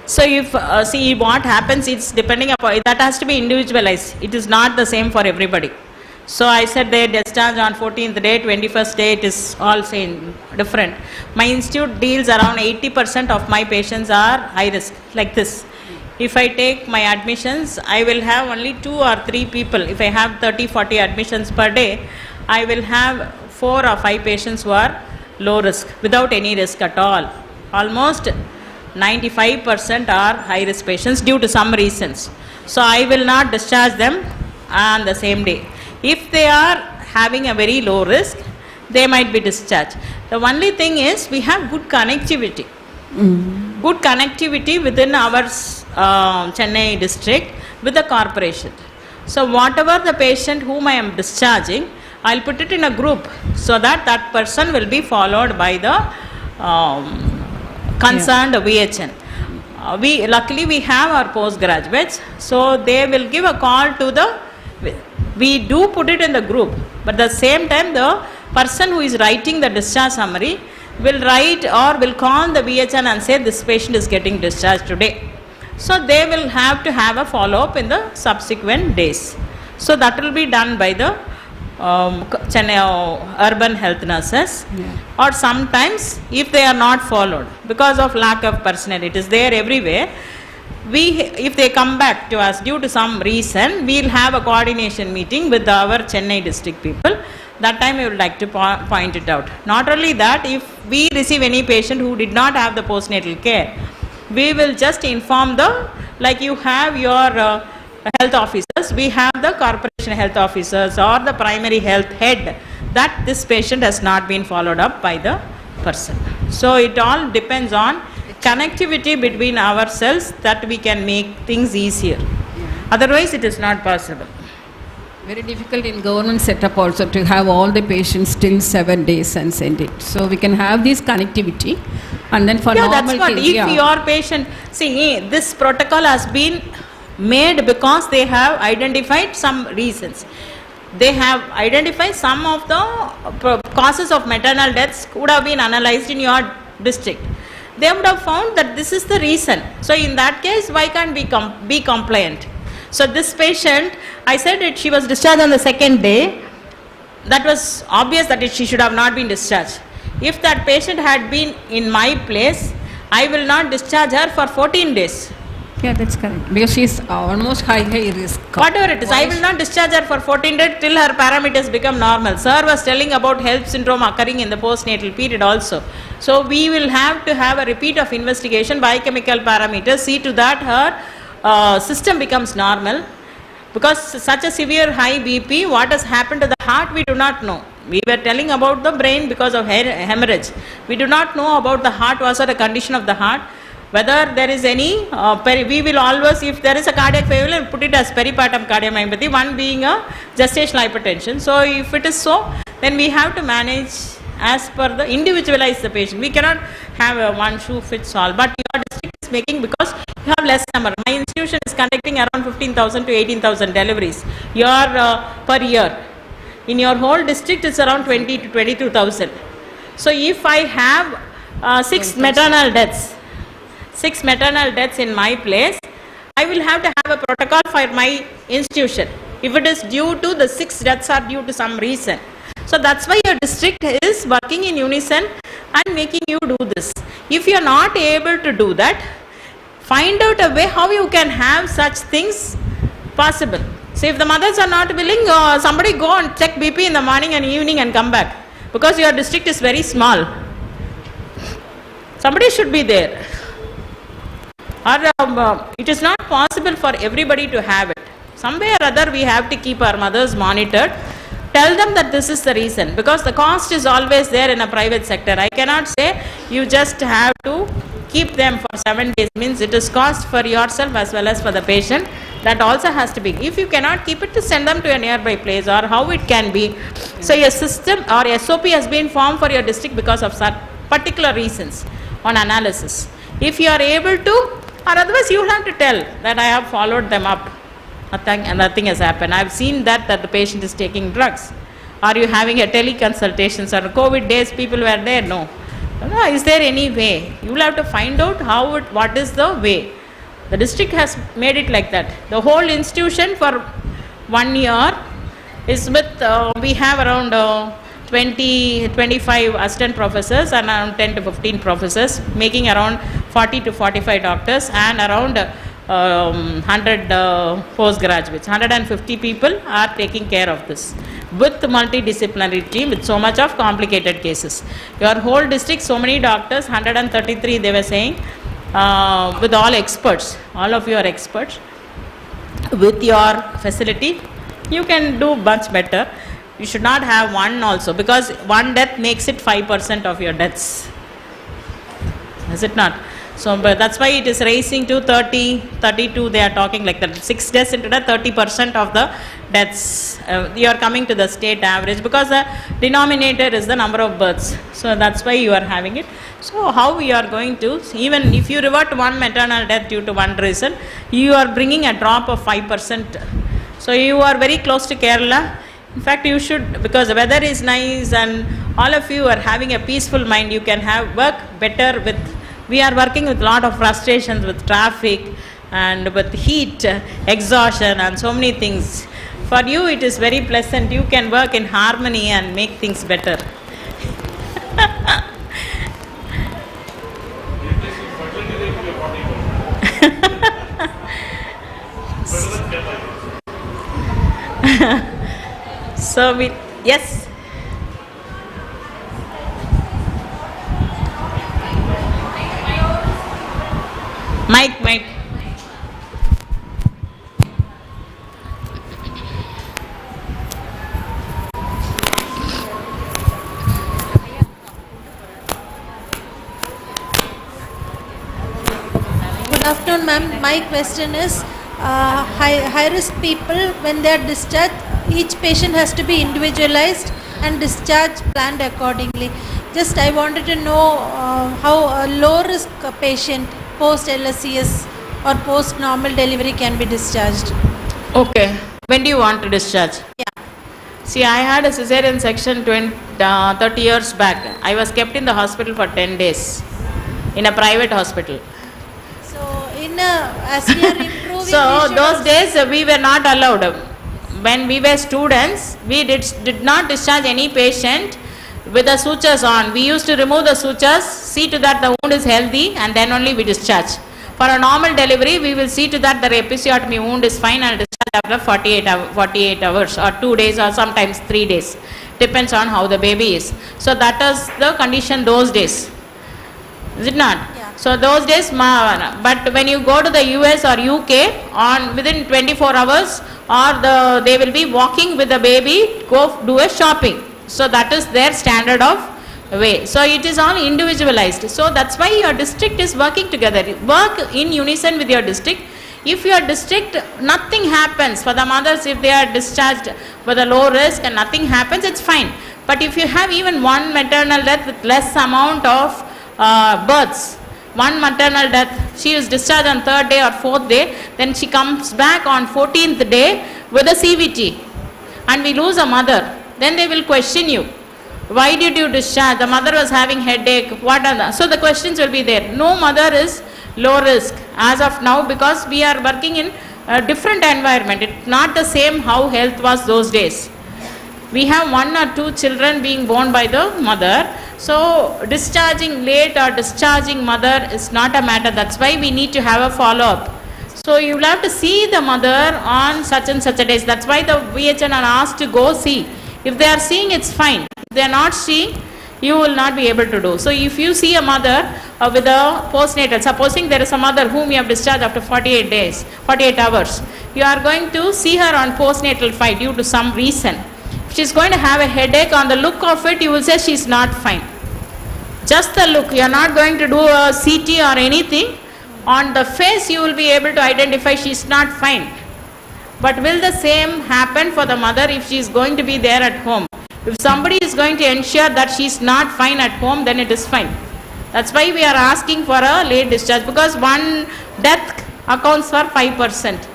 So if, see what happens, it's depending upon, that has to be individualized. It is not the same for everybody. So I said they discharge on 14th day, 21st day, it is all same, different. My institute deals around 80% of my patients are high risk, like this. If I take my admissions, I will have only 2 or 3 people. If I have 30-40 admissions per day, I will have 4 or 5 patients who are low risk, without any risk at all. Almost 95% are high risk patients due to some reasons. So I will not discharge them on the same day. If they are having a very low risk, they might be discharged. The only thing is we have good connectivity. Good connectivity within our Chennai district with the corporation. So whatever the patient whom I am discharging, I will put it in a group so that that person will be followed by the concerned VHN. Luckily we have our postgraduates, so they will give a call to the, we do put it in the group, but at the same time the person who is writing the discharge summary will write or will call the VHN and say this patient is getting discharged today. So they will have to have a follow-up in the subsequent days. So that will be done by the Chennai urban health nurses, or sometimes if they are not followed because of lack of personnel, it is there everywhere. If they come back to us due to some reason, we will have a coordination meeting with our Chennai district people. That time we would like to point it out. Not only that, if we receive any patient who did not have the postnatal care, we will just inform the, like you have your health officers, we have the corporation health officers or the primary health head, that this patient has not been followed up by the person. So it all depends on connectivity between ourselves, that we can make things easier. Otherwise it is not possible. Very difficult in government setup also to have all the patients till 7 days and send it. So we can have this connectivity, and then for normal that's what, case, if your patient, see this protocol has been made because they have identified some reasons. They have identified some of the causes of maternal deaths would have been analyzed in your district. They would have found that this is the reason. So in that case, why can't we be compliant? So this patient, I said that she was discharged on the 2nd day. That was obvious that she should have not been discharged. If that patient had been in my place, I will not discharge her for 14 days. Yeah, that's correct. Because she is almost high risk. Whatever it is, I will not discharge her for 14 days till her parameters become normal. Sir was telling about HELLP syndrome occurring in the postnatal period also. So we will have to have a repeat of investigation, biochemical parameters, see to that her system becomes normal. Because such a severe high BP, what has happened to the heart, we do not know. We were telling about the brain because of hemorrhage. We do not know about the heart, was it a condition of the heart. Whether there is any, we will always, if there is a cardiac failure, we'll put it as peripartum cardiomyopathy, one being a gestational hypertension. So if it is so, then we have to manage as per the, individualize the patient. We cannot have a one shoe fits all. But your district is making, because you have less number. My institution is conducting around 15,000 to 18,000 deliveries per year. In your whole district, it's around 20 to 22,000. So if I have 6 maternal deaths, 6 maternal deaths in my place, I will have to have a protocol for my institution. If it is due to the 6 deaths are due to some reason. So that's why your district is working in unison and making you do this. If you are not able to do that, find out a way how you can have such things possible. So if the mothers are not willing, somebody go and check BP in the morning and evening and come back, because your district is very small. Somebody should be there. Or it is not possible for everybody to have it. Somewhere or other we have to keep our mothers monitored. Tell them that this is the reason, because the cost is always there in a private sector. I cannot say you just have to keep them for 7 days. Means it is cost for yourself as well as for the patient. That also has to be. If you cannot keep it, to send them to a nearby place, or how it can be. So a system or SOP has been formed for your district because of such particular reasons on analysis. If you are able to, or otherwise you have to tell that I have followed them up. Nothing has happened. I have seen that the patient is taking drugs. Are you having a teleconsultations? Or COVID days people were there? No. Is there any way? You will have to find out what is the way. The district has made it like that. The whole institution for 1 year is with, we have around 25 assistant professors and around 10 to 15 professors, making around 40 to 45 doctors and around 100 postgraduates. 150 people are taking care of this with multidisciplinary team with so much of complicated cases. Your whole district, so many doctors, 133 they were saying, with all experts, all of you are experts. With your facility, you can do much better. You should not have one also, because one death makes it 5% of your deaths. Is it not? So, but that's why it is raising to 30, 32, they are talking like that. 6 deaths into that, 30% of the deaths. You are coming to the state average, because the denominator is the number of births. So, that's why you are having it. So, how we are going to, even if you revert one maternal death due to one reason, you are bringing a drop of 5%. So, you are very close to Kerala. In fact, you should, because the weather is nice and all of you are having a peaceful mind, you can work better with. We are working with a lot of frustrations with traffic and with heat, exhaustion and so many things. For you it is very pleasant. You can work in harmony and make things better. So yes. Mike. Good afternoon, ma'am. My question is, high-risk people, when they are discharged, each patient has to be individualized and discharge planned accordingly. Just I wanted to know how a low-risk patient post-LSCS or post-normal delivery can be discharged. Okay. When do you want to discharge? Yeah. See, I had a cesarean section 30 years back. I was kept in the hospital for 10 days in a private hospital. So, as we are improving... So, those days we were not allowed. When we were students, we did not discharge any patient with the sutures on. We used to remove the sutures, see to that the wound is healthy, and then only we discharge. For a normal delivery, we will see to that the episiotomy wound is fine and discharge after 48 hours or 2 days or sometimes 3 days. Depends on how the baby is. So that is the condition those days. Is it not? Yeah. So those days, but when you go to the US or UK, within 24 hours, or they will be walking with the baby, go do a shopping. So that is their standard of way. So it is all individualized. So that's why your district is working together. Work in unison with your district. If your district, nothing happens for the mothers, if they are discharged with a low risk and nothing happens, it's fine. But if you have even one maternal death with less amount of births, one maternal death, she is discharged on 3rd day or 4th day, then she comes back on 14th day with a CVT, and we lose a mother. Then they will question you. Why did you discharge? The mother was having headache. So the questions will be there. No mother is low risk as of now, because we are working in a different environment. It's not the same how health was those days. We have 1 or 2 children being born by the mother. So discharging late or discharging mother is not a matter. That's why we need to have a follow-up. So you will have to see the mother on such and such a days. That's why the VHN are asked to go see. If they are seeing, it's fine. If they are not seeing, you will not be able to do. So if you see a mother with a postnatal, supposing there is a mother whom you have discharged after 48 days, 48 hours, you are going to see her on postnatal 5 due to some reason. If she is going to have a headache, on the look of it, you will say she is not fine. Just the look, you are not going to do a CT or anything. On the face, you will be able to identify she is not fine. But will the same happen for the mother if she is going to be there at home? If somebody is going to ensure that she is not fine at home, then it is fine. That's why we are asking for a late discharge, because one death accounts for 5%.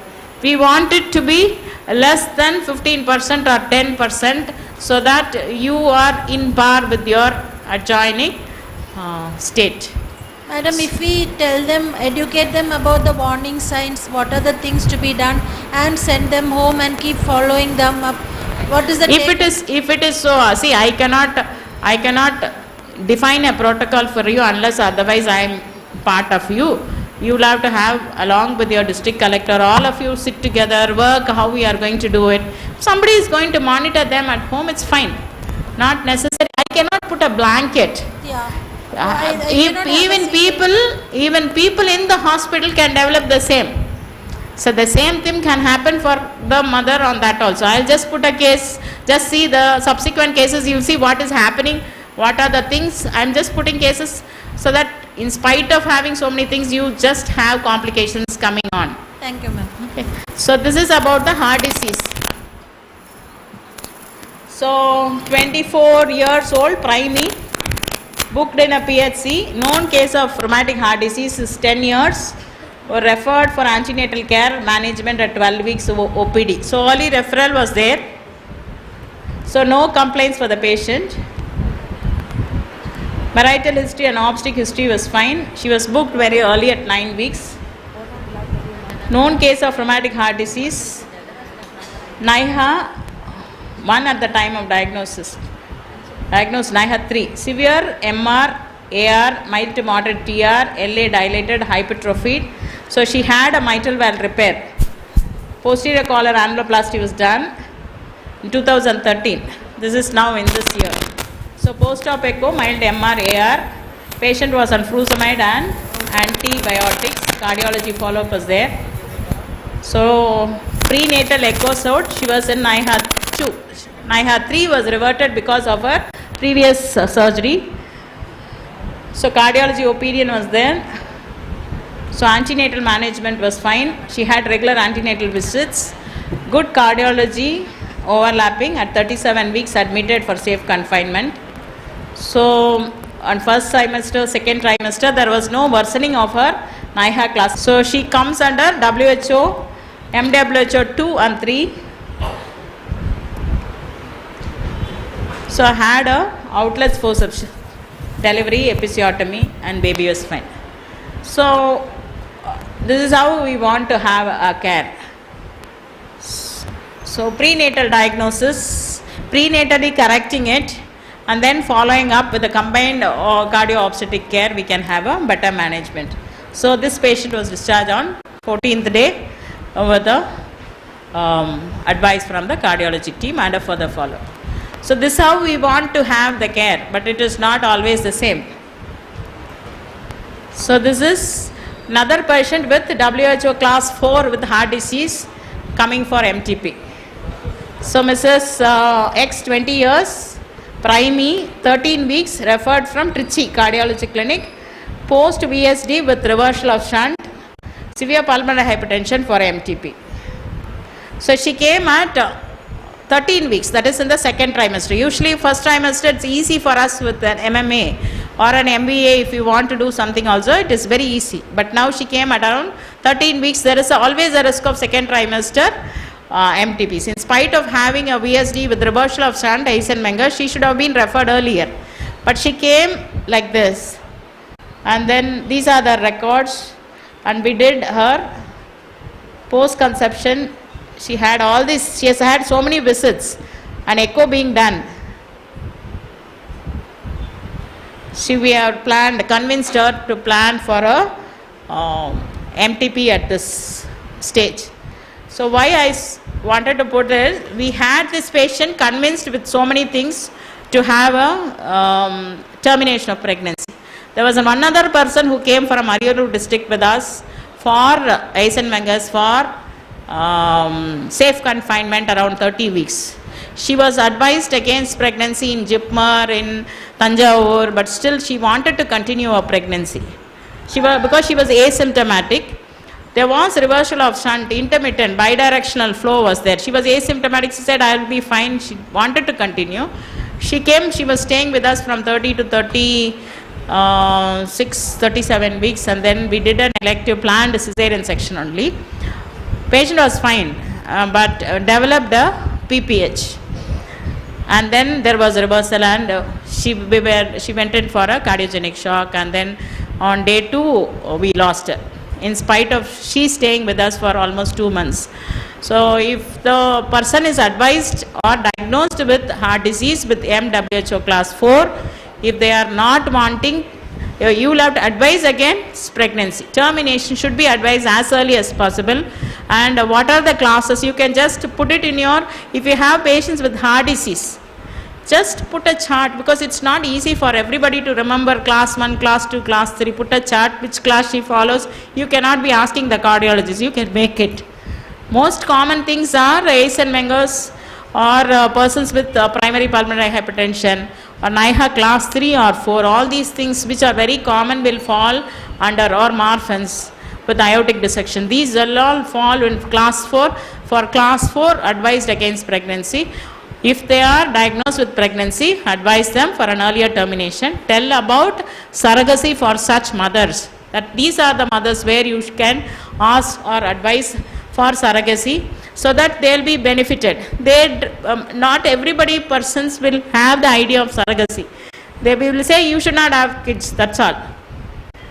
We want it to be less than 15% or 10%, so that you are in par with your adjoining state. Madam, if we tell them, educate them about the warning signs, what are the things to be done, and send them home and keep following them up, what is the if it is so, see, I cannot define a protocol for you unless otherwise I am part of you. You will have to have, along with your district collector, all of you sit together, work how we are going to do it. If somebody is going to monitor them at home, it's fine. Not necessary. I cannot put a blanket. Yeah. Even people in the hospital can develop the same. So the same thing can happen for the mother on that also. I'll just put a case, just see the subsequent cases, you'll see what is happening, what are the things. I'm just putting cases so that in spite of having so many things, you just have complications coming on. Thank you, ma'am. Okay. So this is about the heart disease. So 24 years old, primary, booked in a PHC, known case of rheumatic heart disease is 10 years, were referred for antenatal care management at 12 weeks OPD. So early referral was there. So no complaints for the patient. Marital history and obstetric history was fine. She was booked very early at 9 weeks. Known case of rheumatic heart disease, NIHA 1 at the time of diagnosis. Diagnosed NIHA 3, severe MR, AR, mild to moderate TR, LA dilated, hypertrophied. So she had a mitral valve repair. Posterior collar annuloplasty was done in 2013. This is now in this year. So post-op echo, mild MR, AR. Patient was on furosemide and antibiotics. Cardiology follow-up was there. So prenatal echo showed she was in NIHA 2. NIHA 3 was reverted because of her previous surgery. So cardiology opinion was there. So antenatal management was fine. She had regular antenatal visits. Good cardiology overlapping at 37 weeks, admitted for safe confinement. So on first trimester, second trimester, there was no worsening of her NIHA class. So she comes under WHO, MWHO 2 and 3. So I had a outlets forceps, delivery, episiotomy, and baby was fine. So this is how we want to have a care. So prenatal diagnosis, prenatally correcting it, and then following up with a combined cardio-obstetric care, we can have a better management. So this patient was discharged on 14th day with the advice from the cardiology team and a further follow-up. So this is how we want to have the care, but it is not always the same. So this is another patient with WHO class 4 with heart disease coming for MTP. So Mrs. X 20 years, primary, 13 weeks, referred from Trichy Cardiology Clinic, post VSD with reversal of shunt, severe pulmonary hypertension for MTP. So she came at 13 weeks, that is in the second trimester. Usually first trimester it's easy for us with an MMA or an MBA. If you want to do something also, it is very easy. But now she came at around 13 weeks. There is always a risk of second trimester MTPs. In spite of having a VSD with reversal of shunt, Eisenmenger, she should have been referred earlier. But she came like this. And then these are the records. And we did her post-conception. She had all this, she has had so many visits, an echo being done. We have planned, convinced her to plan for a MTP at this stage. So why I wanted to put this, we had this patient convinced with so many things to have a termination of pregnancy. There was one other person who came from Ariyur district with us for I.A.S and Menges for safe confinement around 30 weeks. She was advised against pregnancy in Jipmar, in Tanjavur, but still she wanted to continue her pregnancy. Because she was asymptomatic, there was reversal of shunt, intermittent, bidirectional flow was there. She was asymptomatic, she said, I will be fine. She wanted to continue. She came, she was staying with us from 30 to 37 weeks, and then we did an elective planned cesarean section only. Patient was fine, but developed a PPH. And then there was reversal, and she went in for a cardiogenic shock, and then on day 2 we lost her, in spite of she staying with us for almost 2 months. So if the person is advised or diagnosed with heart disease with MWHO class 4, if they are not wanting, you will have to advise against pregnancy. Termination should be advised as early as possible. And what are the classes? You can just put it in your, if you have patients with heart disease, just put a chart, because it's not easy for everybody to remember class 1, class 2, class 3. Put a chart, which class she follows. You cannot be asking the cardiologist, you can make it. Most common things are I.A.S and Menges, or persons with primary pulmonary hypertension, or NIHA class 3 or 4. All these things which are very common will fall under, or Marfan's with aortic dissection. These will all fall in class 4. For class 4, advised against pregnancy. If they are diagnosed with pregnancy, advise them for an earlier termination. Tell about surrogacy for such mothers, that these are the mothers where you can ask or advise for surrogacy, so that they will be benefited. Not everybody persons will have the idea of surrogacy. They will say you should not have kids, that's all.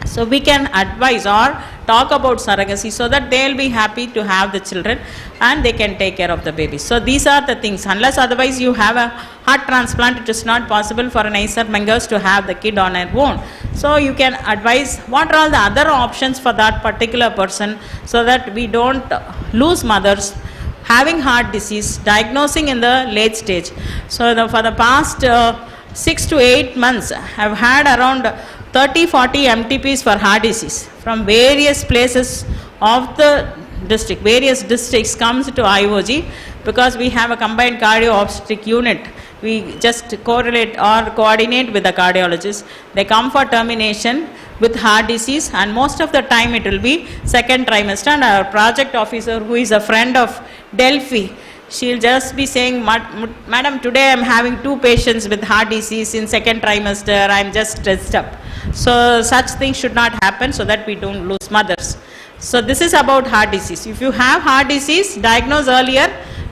So we can advise or talk about surrogacy, so that they will be happy to have the children and they can take care of the babies. So these are the things. Unless otherwise you have a heart transplant, it is not possible for an I.A.S or Menges to have the kid on her own. So you can advise what are all the other options for that particular person, so that we don't lose mothers having heart disease, diagnosing in the late stage. So for the past 6 to 8 months, I have had around 30-40 MTPs for heart disease from various places of the district. Various districts comes to IOG, because we have a combined cardio-obstetric unit. We just correlate or coordinate with the cardiologist. They come for termination with heart disease, and most of the time it will be second trimester. And our project officer, who is a friend of Delphi, she will just be saying, Madam, today I am having 2 patients with heart disease in second trimester, I am just stressed up. So such things should not happen, so that we don't lose mothers. So this is about heart disease. If you have heart disease, diagnose earlier,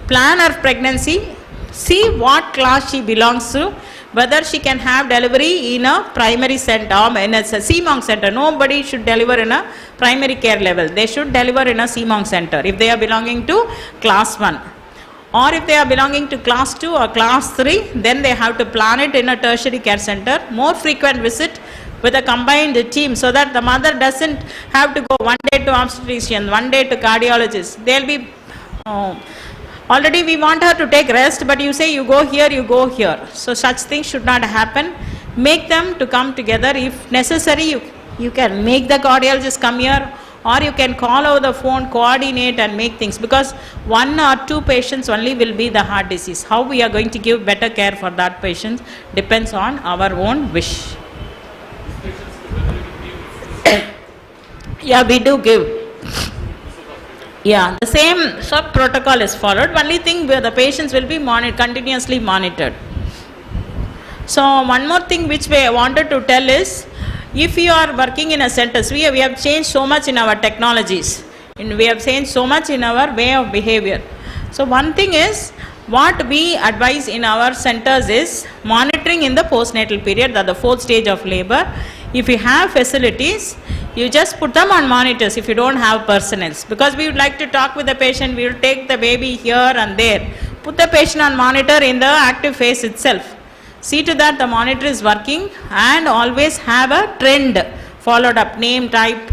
plan her pregnancy, see what class she belongs to, whether she can have delivery in a primary center or in a CMONG center. Nobody should deliver in a primary care level. They should deliver in a CMONG center if they are belonging to class 1. Or if they are belonging to class 2 or class 3, then they have to plan it in a tertiary care center. More frequent visit with a combined team, so that the mother doesn't have to go one day to obstetrician, one day to cardiologist. They'll be, already we want her to take rest, but you say you go here, you go here. So such things should not happen. Make them to come together. If necessary, you can make the cardiologist come here, or you can call over the phone, coordinate and make things, because 1 or 2 patients only will be the heart disease. How we are going to give better care for that patient depends on our own wish. Yeah, we do give. Yeah, the same sub protocol is followed. Only thing where the patients will be continuously monitored. So one more thing which we wanted to tell is, if you are working in a center, we have changed so much in our technologies, and we have changed so much in our way of behavior. So one thing is, what we advise in our centers is monitoring in the postnatal period, that the 4th stage of labor. If you have facilities, you just put them on monitors if you don't have personnel. Because we would like to talk with the patient, we will take the baby here and there. Put the patient on monitor in the active phase itself. See to that the monitor is working, and always have a trend followed up, name, type,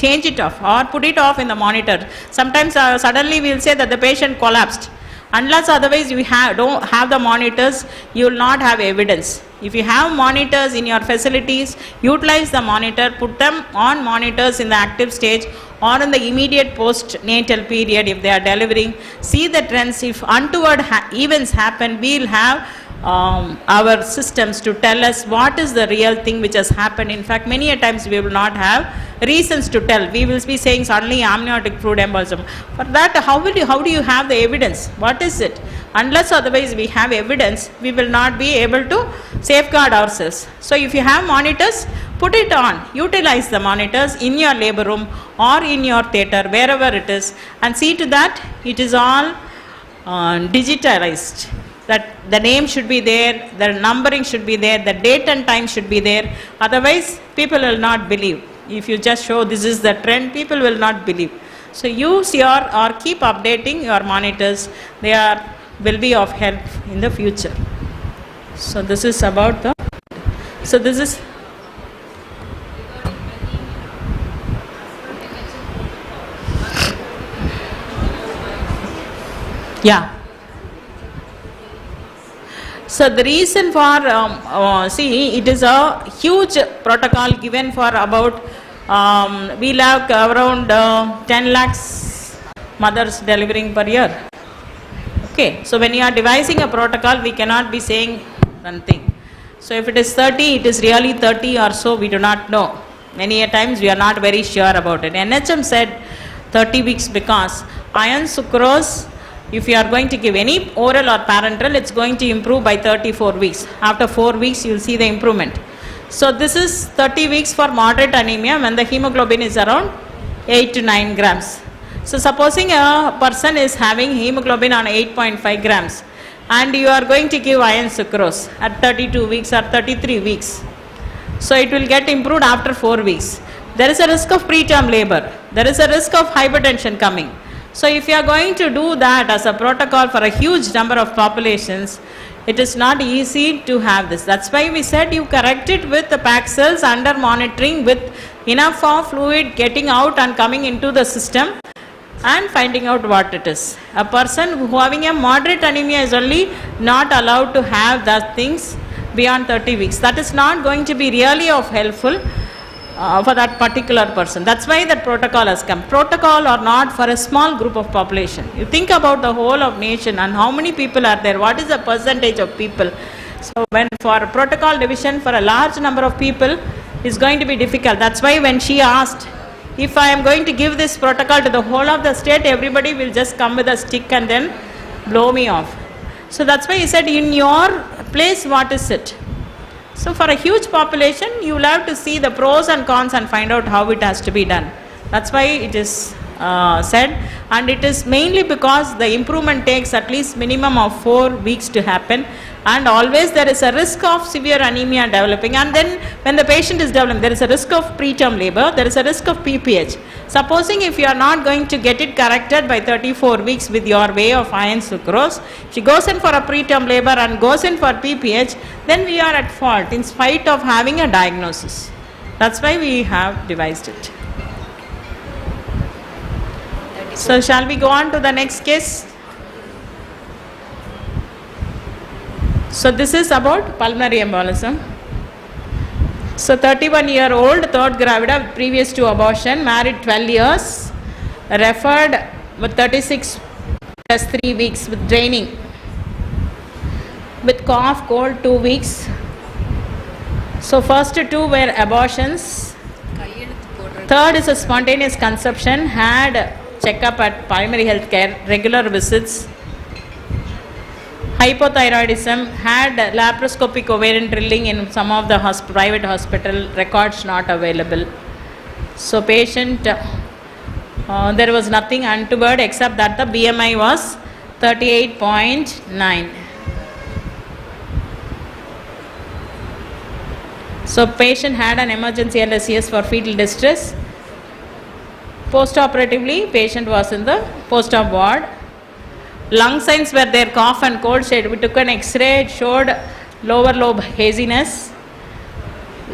change it off or put it off in the monitor. Sometimes suddenly we will say that the patient collapsed. Unless otherwise you don't have the monitors, you will not have evidence. If you have monitors in your facilities, utilize the monitor, put them on monitors in the active stage or in the immediate postnatal period if they are delivering. See the trends. If untoward events happen, we will have our systems to tell us what is the real thing which has happened. In fact, many a times we will not have reasons to tell. We will be saying suddenly amniotic fluid embolism. For that, how do you have the evidence? What is it? Unless otherwise we have evidence, we will not be able to safeguard ourselves. So if you have monitors, put it on. Utilize the monitors in your labor room or in your theatre, wherever it is, and see to that it is all digitalized. That the name should be there, the numbering should be there, the date and time should be there. Otherwise, people will not believe. If you just show this is the trend, people will not believe. So use or keep updating your monitors. They will be of help in the future. So this is about the. So this is. Yeah. So the reason for, see, it is a huge protocol given for about, we'll have around 10 lakhs mothers delivering per year. Okay, so when you are devising a protocol, we cannot be saying one thing. So if it is 30, it is really 30 or so, we do not know. Many a times we are not very sure about it. NHM said 30 weeks because iron sucrose, if you are going to give any oral or parenteral, it's going to improve by 34 weeks. After 4 weeks, you will see the improvement. So this is 30 weeks for moderate anemia when the hemoglobin is around 8 to 9 grams. So supposing a person is having hemoglobin on 8.5 grams and you are going to give iron sucrose at 32 weeks or 33 weeks. So it will get improved after 4 weeks. There is a risk of preterm labor. There is a risk of hypertension coming. So if you are going to do that as a protocol for a huge number of populations, it is not easy to have this. That's why we said you correct it with the pack cells under monitoring with enough of fluid getting out and coming into the system and finding out what it is. A person who having a moderate anemia is only not allowed to have the things beyond 30 weeks. That is not going to be really of helpful for that particular person. That's why that protocol has come. Protocol or not for a small group of population. You think about the whole of nation and how many people are there, what is the percentage of people. So when for protocol division for a large number of people is going to be difficult. That's why when she asked, if I am going to give this protocol to the whole of the state, everybody will just come with a stick and then blow me off. So that's why he said, in your place, what is it? So for a huge population, you will have to see the pros and cons and find out how it has to be done. That's why it is said, and it is mainly because the improvement takes at least minimum of 4 weeks to happen, and always there is a risk of severe anemia developing, and then when the patient is developing, there is a risk of preterm labor, there is a risk of PPH. Supposing if you are not going to get it corrected by 34 weeks with your way of iron sucrose, she goes in for a preterm labor and goes in for PPH, then we are at fault in spite of having a diagnosis. That's why we have devised it. So shall we go on to the next case? So this is about pulmonary embolism. So 31-year-old, third gravida, previous to abortion, married 12 years, referred with 36 plus 3 weeks with draining, with cough, cold 2 weeks. So first 2 were abortions. Third is a spontaneous conception, had checkup at primary health care, regular visits. Hypothyroidism, had laparoscopic ovarian drilling in some of the private hospital, records not available. So patient, there was nothing untoward except that the BMI was 38.9. So patient had an emergency LSCS for fetal distress. Postoperatively, patient was in the post-op ward. Lung signs were there, cough and cold shade. We took an X-ray, it showed lower lobe haziness.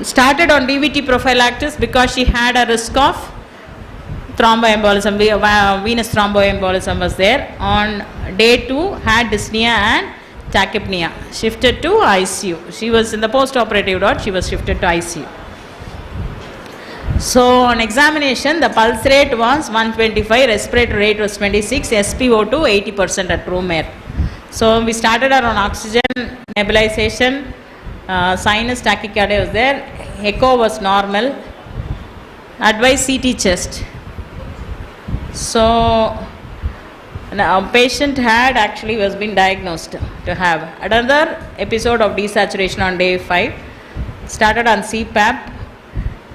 Started on DVT prophylaxis because she had a risk of thromboembolism, venous thromboembolism was there. On day 2, had dyspnea and tachypnea. Shifted to ICU. She was in the post-operative ward. She was shifted to ICU. So on examination, the pulse rate was 125, respiratory rate was 26, SpO2 80% at room air. So we started her on oxygen nebulization, sinus tachycardia was there, echo was normal, advised CT chest. So patient had actually was been diagnosed to have another episode of desaturation on day 5, started on CPAP,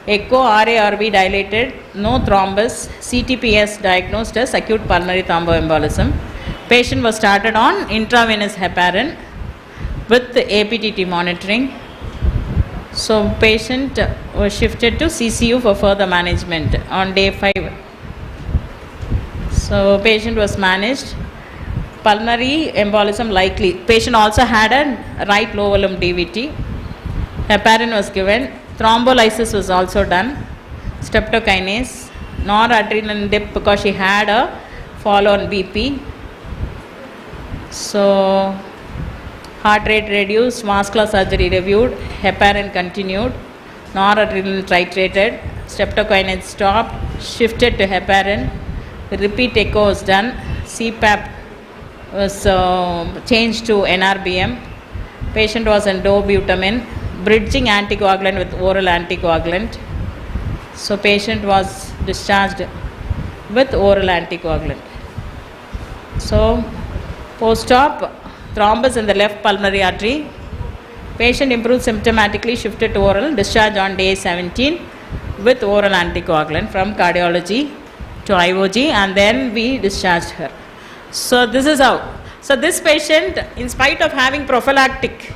echo RARB dilated, no thrombus, CTPS diagnosed as acute pulmonary thromboembolism. Patient was started on intravenous heparin with APTT monitoring. So patient was shifted to CCU for further management on day 5. So patient was managed. Pulmonary embolism likely. Patient also had a right low volume DVT. Heparin was given. Thrombolysis was also done. Streptokinase. Noradrenaline dip because she had a fall on BP. So heart rate reduced. Vascular surgery reviewed. Heparin continued. Noradrenaline titrated. Streptokinase stopped. Shifted to heparin. Repeat echo was done. CPAP was changed to NRBM. Patient was on dobutamine. Bridging anticoagulant with oral anticoagulant. So patient was discharged with oral anticoagulant. So post-op, thrombus in the left pulmonary artery. Patient improved symptomatically, shifted to oral, discharged on day 17 with oral anticoagulant from cardiology to IOG, and then we discharged her. So this is how. So this patient, in spite of having prophylactic,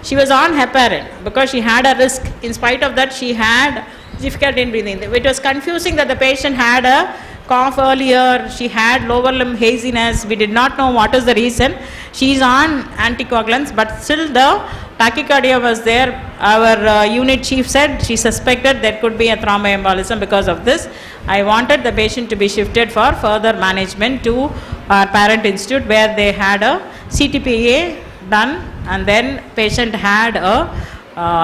she was on heparin because she had a risk. In spite of that, she had difficulty in breathing. It was confusing that the patient had a cough earlier, she had lower limb haziness, we did not know what is the reason. She is on anticoagulants, but still the tachycardia was there. Our unit chief said she suspected there could be a thromboembolism because of this. I wanted the patient to be shifted for further management to our parent institute where they had a CTPA done, and then patient had a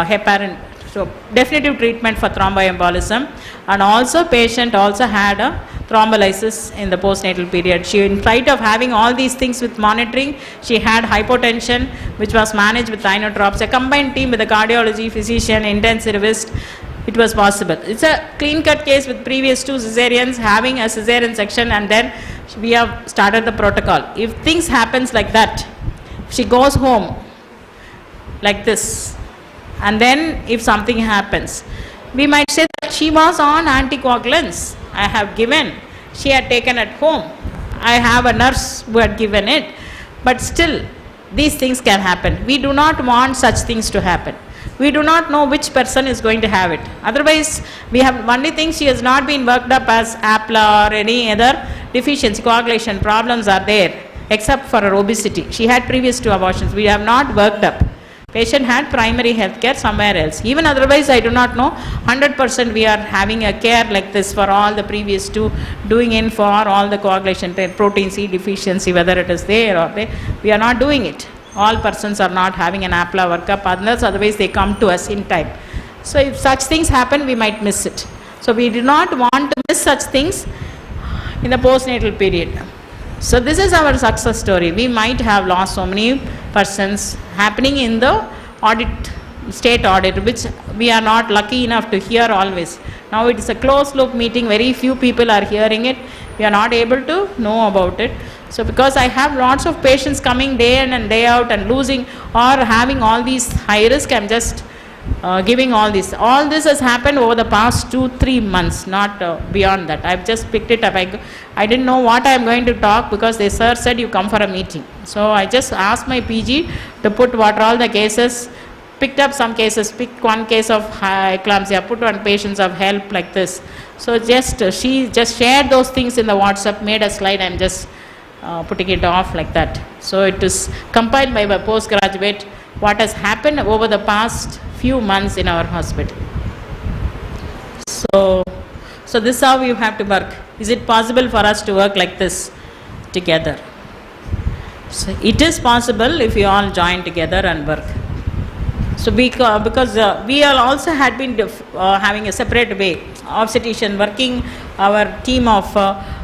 heparin. So definitive treatment for thromboembolism, and also patient also had a thrombolysis in the postnatal period. She, in spite of having all these things with monitoring, she had hypotension which was managed with inotropes. A combined team with a cardiology, physician, intensivist, it was possible. It's a clean-cut case with previous 2 cesareans, having a cesarean section, and then we have started the protocol. If things happens like that, she goes home like this, and then if something happens, we might say that she was on anticoagulants I have given, she had taken at home, I have a nurse who had given it, but still these things can happen. We do not want such things to happen. We do not know which person is going to have it. Otherwise, we have only thing, she has not been worked up as APLA or any other deficiency, coagulation problems are there, except for her obesity. She had previous 2 abortions. We have not worked up. Patient had primary health care somewhere else. Even otherwise, I do not know, 100% we are having a care like this for all the previous 2, doing in for all the coagulation, protein C deficiency, whether it is there or there, we are not doing it. All persons are not having an APLA workup, unless otherwise they come to us in time. So if such things happen, we might miss it. So we do not want to miss such things in the postnatal period. So this is our success story. We might have lost so many persons happening in the audit, state audit, which we are not lucky enough to hear always. Now it is a closed loop meeting, very few people are hearing it. We are not able to know about it. So because I have lots of patients coming day in and day out and losing or having all these high risk, I am just giving all this. All this has happened over the past 2-3 months, not beyond that. I've just picked it up. I didn't know what I'm going to talk because the sir said you come for a meeting. So I just asked my PG to put what are all the cases, picked up some cases, picked one case of eclampsia, put one patients of HELLP like this. So she just shared those things in the WhatsApp, made a slide, I'm just putting it off like that. So it is compiled by a postgraduate, what has happened over the past few months in our hospital. So So this is how you have to work. Is it possible for us to work like this together? So it is possible if you all join together and work. So because we all also had been having a separate way, obstetrician working, our team of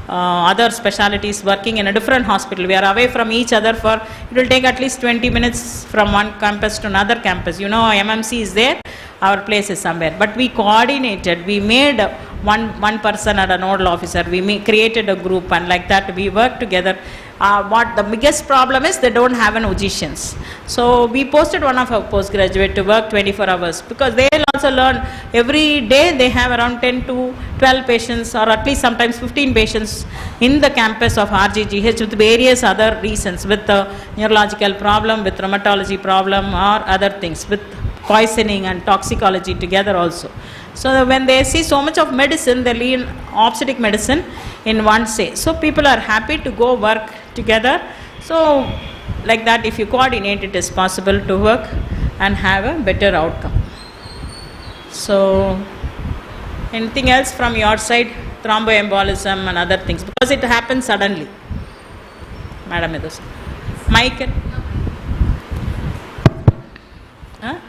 other specialties working in a different hospital. We are away from each other for, it will take at least 20 minutes from one campus to another campus. You know, MMC is there, our place is somewhere. But we coordinated, we made one person and a nodal officer, we created a group, and like that we worked together. What the biggest problem is, they don't have an physicians. So we posted one of our postgraduate to work 24 hours because they will also learn every day. They have around 10 to 12 patients, or at least sometimes 15 patients in the campus of RGGH with various other reasons, with neurological problem, with rheumatology problem, or other things, with poisoning and toxicology together also. So when they see so much of medicine, they learn obstetric medicine in one say. So people are happy to go work together. So like that, if you coordinate, it is possible to work and have a better outcome. So anything else from your side? Thromboembolism and other things, because it happens suddenly. Madam Edus. Mike. Huh?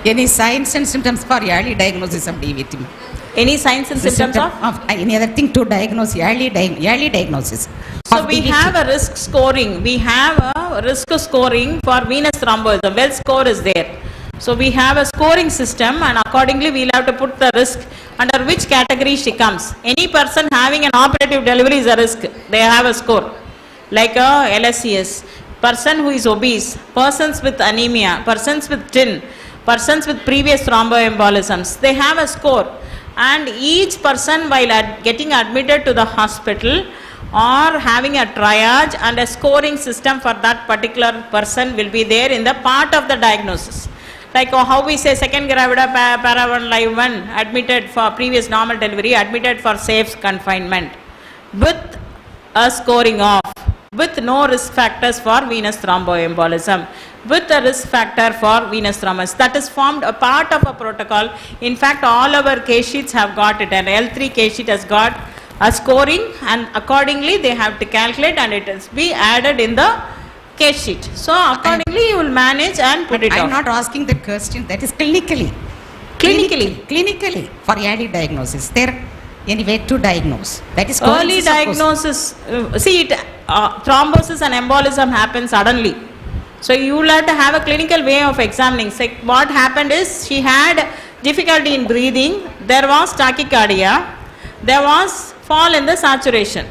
Any signs and symptoms for early diagnosis of DVT? Any signs and symptoms of any other thing to diagnose early diagnosis? So we have a risk scoring. We have a risk scoring for venous thromboembolism. Well, score is there. So we have a scoring system, and accordingly we'll have to put the risk under which category she comes. Any person having an operative delivery is a risk. They have a score, like a LSCS. Person who is obese, persons with anemia, persons with tin, persons with previous thromboembolisms, they have a score. And each person, while getting admitted to the hospital or having a triage and a scoring system for that particular person will be there in the part of the diagnosis. Like how we say second gravida para 1 live 1 admitted for previous normal delivery, admitted for safe confinement with a scoring of, with no risk factors for venous thromboembolism, with a risk factor for venous thrombosis. That is formed a part of a protocol. In fact, all our case sheets have got it, and L3 case sheet has got a scoring, and accordingly they have to calculate, and it is be added in the case sheet. So accordingly you will manage and put it off. I'm not asking the question, that is clinically for early diagnosis. There any way to diagnose? That is early diagnosis. See, thrombosis and embolism happens suddenly. So you will have to have a clinical way of examining. So what happened is, she had difficulty in breathing, there was tachycardia, there was fall in the saturation.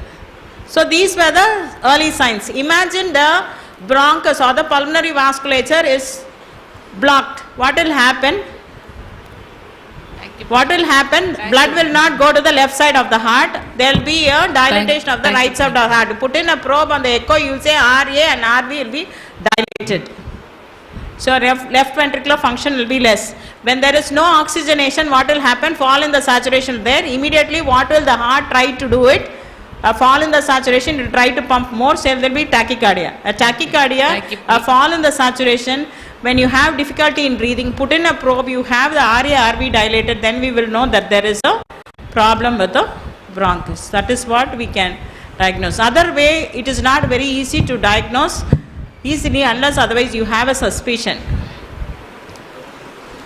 So these were the early signs. Imagine the bronchus or the pulmonary vasculature is blocked. What will happen? What will happen? Blood will not go to the left side of the heart. There will be a dilatation of the right side of the heart. Put in a probe on the echo, you will say RA and RB will be dilated. So left ventricular function will be less. When there is no oxygenation, what will happen? Fall in the saturation there. Immediately what will the heart try to do it? A fall in the saturation, it will try to pump more, so there will be tachycardia. A tachycardia, a fall in the saturation. When you have difficulty in breathing, put in a probe, you have the RA, RB dilated, then we will know that there is a problem with the bronchus. That is what we can diagnose. Other way, it is not very easy to diagnose easily, unless otherwise you have a suspicion.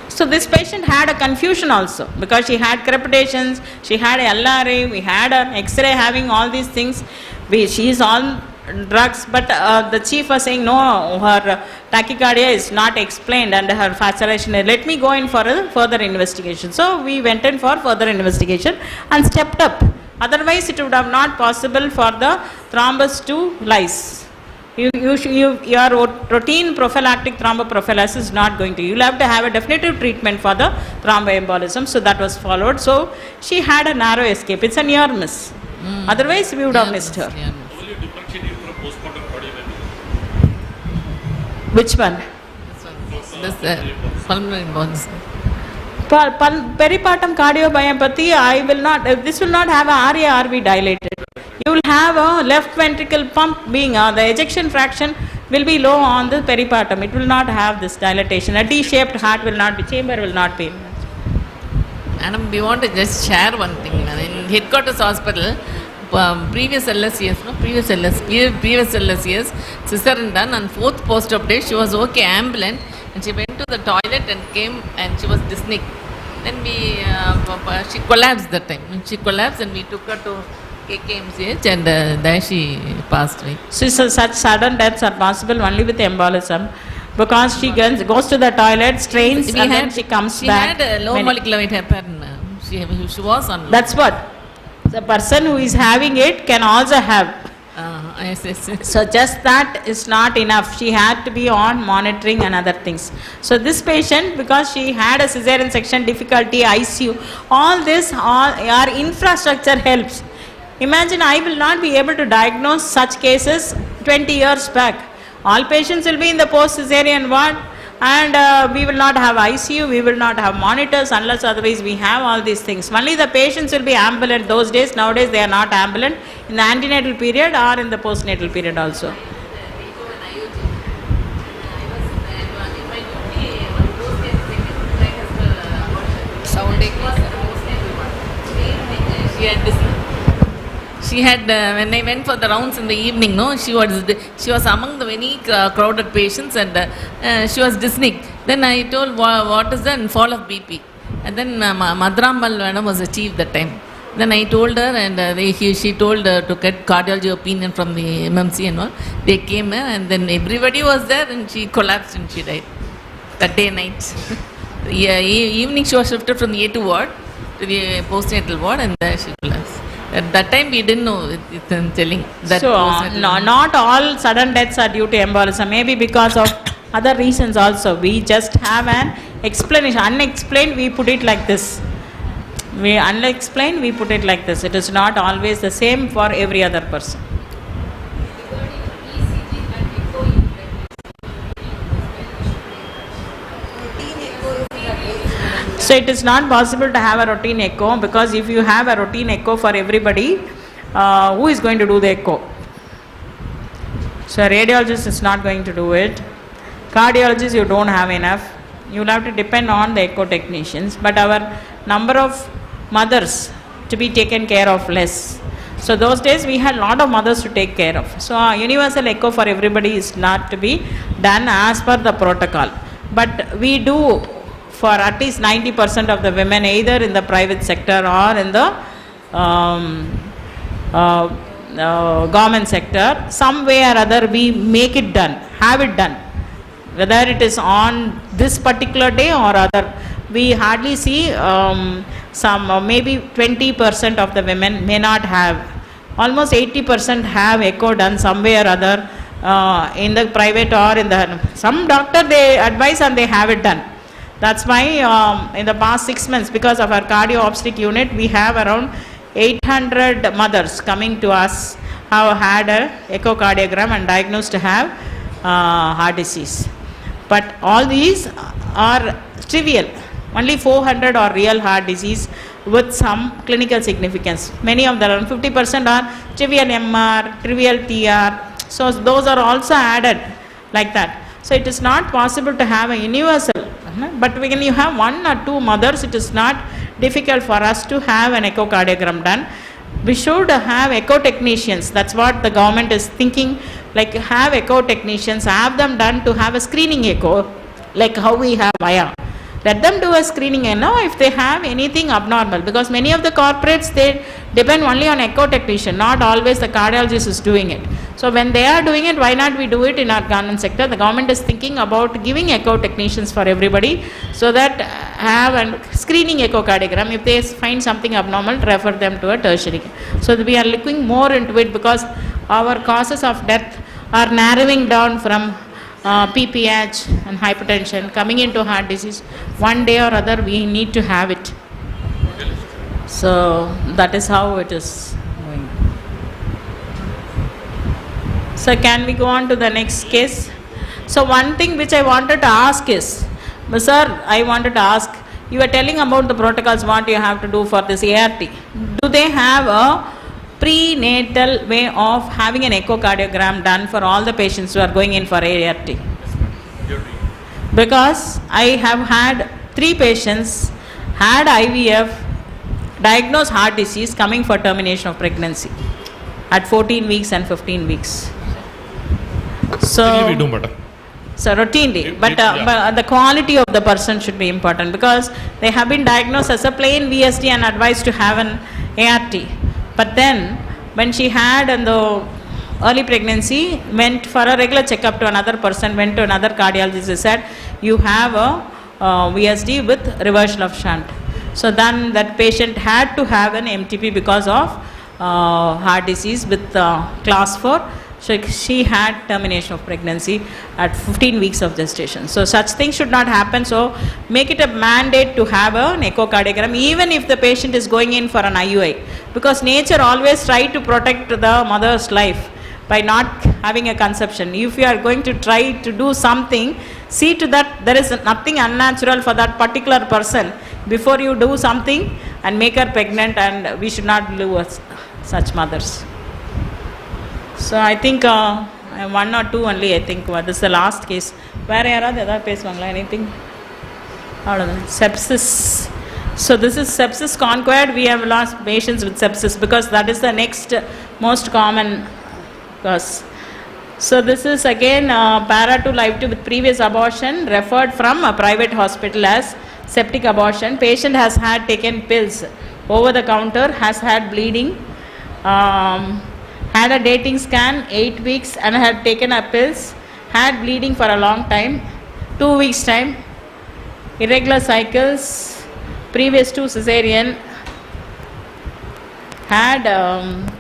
So this patient had a confusion also, because she had crepitations, she had a LRA, we had an X-ray having all these things. She is on drugs, but the chief was saying no, her tachycardia is not explained and her saturation. Let me go in for a further investigation. So we went in for further investigation and stepped up. Otherwise it would have not possible for the thrombus to lyse. Your routine prophylactic thromboprophylaxis is not going to. You will have to have a definitive treatment for the thromboembolism. So that was followed. So she had a narrow escape. It's a near miss. Otherwise we would have missed her. Which one? This pulmonary embolism. Peripartum cardiomyopathy, this will not have a RA-RV dilated. You will have a left ventricle pump being, the ejection fraction will be low on the peripartum. It will not have this dilatation. A D-shaped heart will not be, chamber will not be. Madam, we want to just share one thing. In headquarters hospital, previous LSES, cesarean done, and 4th post-op day, she was okay, ambulant, and she went to the toilet and came and she was dyspneic. Then she collapsed that time. When she collapsed, and we took her to KKMCH, and there she passed away. So such sudden deaths are possible only with embolism, because she goes to the toilet, strains, and then she comes back. She had a low molecular weight heparin. She was on. That's what. The person who is having it can also have. Yes. So just that is not enough. She had to be on monitoring and other things. So this patient, because she had a cesarean section difficulty, ICU, all this, our infrastructure helps. Imagine, I will not be able to diagnose such cases 20 years back. All patients will be in the post-cesarean ward, and we will not have ICU, we will not have monitors, unless otherwise we have all these things. Only the patients will be ambulant those days. Nowadays they are not ambulant in the antenatal period or in the postnatal period also. She had, when I went for the rounds in the evening, she was among the many crowded patients, and she was dyspneic. Then I told, what is the fall of BP? And then Madramal madam was achieved that time. Then I told her, and she told to get cardiology opinion from the MMC and all. They came, and then everybody was there, and she collapsed and she died that day night. Evening she was shifted from the A2 ward to the postnatal ward, and there she collapsed. At that time we didn't know, it's telling that. So not all sudden deaths are due to embolism, maybe because of other reasons also. We just have an explanation. Unexplained, we put it like this. Unexplained, we put it like this. It is not always the same for every other person. So it is not possible to have a routine echo, because if you have a routine echo for everybody, who is going to do the echo? So a radiologist is not going to do it. Cardiologist, you don't have enough. You will have to depend on the echo technicians. But our number of mothers to be taken care of less. So those days we had a lot of mothers to take care of. So a universal echo for everybody is not to be done as per the protocol. But we do for at least 90% of the women, either in the private sector or in the government sector, some way or other we make it done, have it done. Whether it is on this particular day or other, we hardly see maybe 20% of the women may not have. Almost 80% have echo done some way or other in the private or in the, some doctor they advise and they have it done. That's why in the past 6 months, because of our cardio-obstetric unit, we have around 800 mothers coming to us who had an echocardiogram and diagnosed to have heart disease. But all these are trivial. Only 400 are real heart disease with some clinical significance. Many of them, around 50% are trivial MR, trivial TR. So those are also added like that. So it is not possible to have a universal. But when you have 1 or 2 mothers, it is not difficult for us to have an echocardiogram done. We should have echo technicians. That's what the government is thinking, like have echo technicians, have them done to have a screening echo, like how we have I.A.S. Let them do a screening and know if they have anything abnormal, because many of the corporates, they depend only on echo technician, not always the cardiologist is doing it. So when they are doing it, why not we do it in our government sector? The government is thinking about giving echo technicians for everybody, so that have a screening echocardiogram. If they find something abnormal, refer them to a tertiary. So we are looking more into it, because our causes of death are narrowing down from PPH and hypertension, coming into heart disease. One day or other we need to have it. So that is how it is going. So can we go on to the next case? So one thing which I wanted to ask is, sir, I wanted to ask, you were telling about the protocols, what you have to do for this ART. Do they have a prenatal way of having an echocardiogram done for all the patients who are going in for ART. Because I have had 3 patients had IVF, diagnosed heart disease, coming for termination of pregnancy at 14 weeks and 15 weeks. So we do, madam. So routinely, but the quality of the person should be important, because they have been diagnosed as a plain VSD and advised to have an ART. But then when she had in the early pregnancy, went for a regular checkup to another person, went to another cardiologist, said you have a VSD with reversal of shunt. So then that patient had to have an MTP because of heart disease with class 4. So she had termination of pregnancy at 15 weeks of gestation. So such things should not happen. So make it a mandate to have an echocardiogram, even if the patient is going in for an IUI, because nature always try to protect the mother's life by not having a conception. If you are going to try to do something, see to that there is nothing unnatural for that particular person before you do something and make her pregnant, and we should not lose such mothers. So I think 1 or 2 only, I think this is the last case. Where anything? Sepsis. So this is sepsis conquered. We have lost patients with sepsis because that is the next most common cause. So this is again para to live to with previous abortion, referred from a private hospital as septic abortion. Patient has had taken pills over the counter, has had bleeding, had a dating scan 8 weeks and had taken a pills, had bleeding for a long time, 2 weeks time, irregular cycles, previous to cesarean, had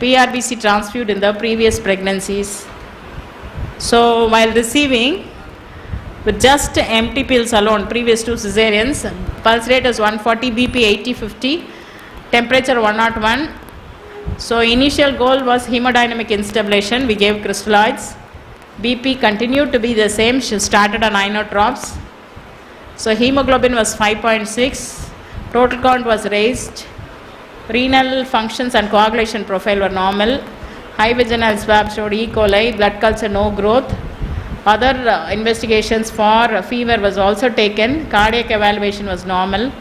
PRBC transfused in the previous pregnancies. So while receiving with just empty pills alone, previous to cesareans, pulse rate is 140, BP 80-50, temperature 101. So initial goal was hemodynamic instabilation. We gave crystalloids. BP continued to be the same. She started on inotropes. So hemoglobin was 5.6. Total count was raised. Renal functions and coagulation profile were normal. High vaginal swab showed E. coli. Blood culture no growth. Other investigations for fever was also taken. Cardiac evaluation was normal.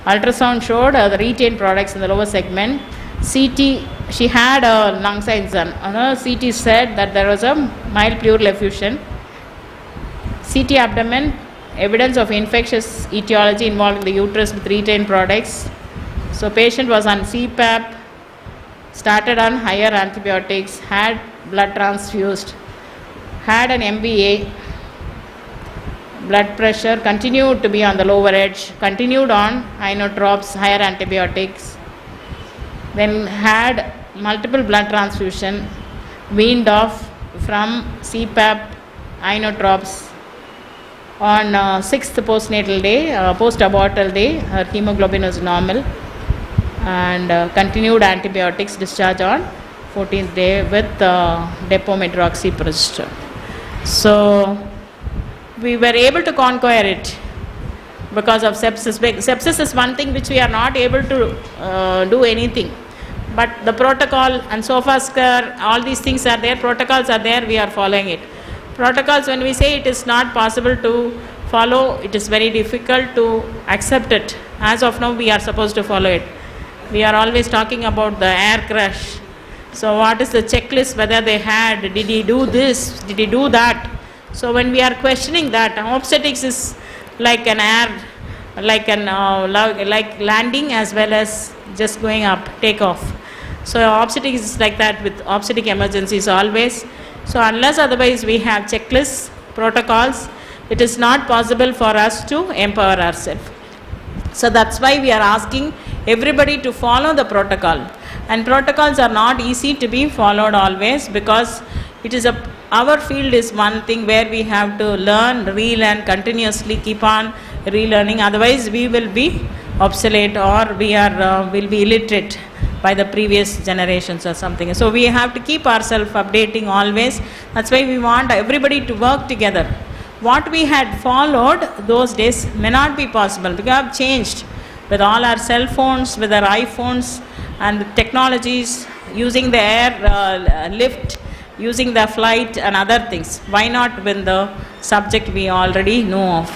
Ultrasound showed the retained products in the lower segment. CT, she had lung signs done. CT said that there was a mild pleural effusion. CT abdomen, evidence of infectious etiology involving the uterus with retained products. So patient was on CPAP, started on higher antibiotics, had blood transfused, had an MVA, blood pressure continued to be on the lower edge, continued on inotropes, higher antibiotics. Then had multiple blood transfusion, weaned off from CPAP, inotropes. On 6th postnatal day, post-abortal day, her hemoglobin was normal, and continued antibiotics, discharge on 14th day with depomedroxyprogesterone. So we were able to conquer it because of sepsis. Sepsis is one thing which we are not able to do anything. But the protocol and SOFA, all these things are there, protocols are there, we are following it. Protocols, when we say it is not possible to follow, it is very difficult to accept it. As of now, we are supposed to follow it. We are always talking about the air crash. So what is the checklist, whether they had, did he do this, did he do that? So when we are questioning that, obstetrics is like an air, like landing as well as just going up, take off. So obstetrics is like that with obstetric emergencies always. So unless otherwise we have checklists, protocols, it is not possible for us to empower ourselves. So that's why we are asking everybody to follow the protocol. And protocols are not easy to be followed always, because it is our field is one thing where we have to learn, relearn, continuously keep on relearning. Otherwise we will be obsolete, or we will be illiterate by the previous generations or something. So we have to keep ourselves updating always. That's why we want everybody to work together. What we had followed those days may not be possible. We have changed with all our cell phones, with our iPhones and the technologies. using the air lift, using the flight and other things. Why not when the subject we already know of?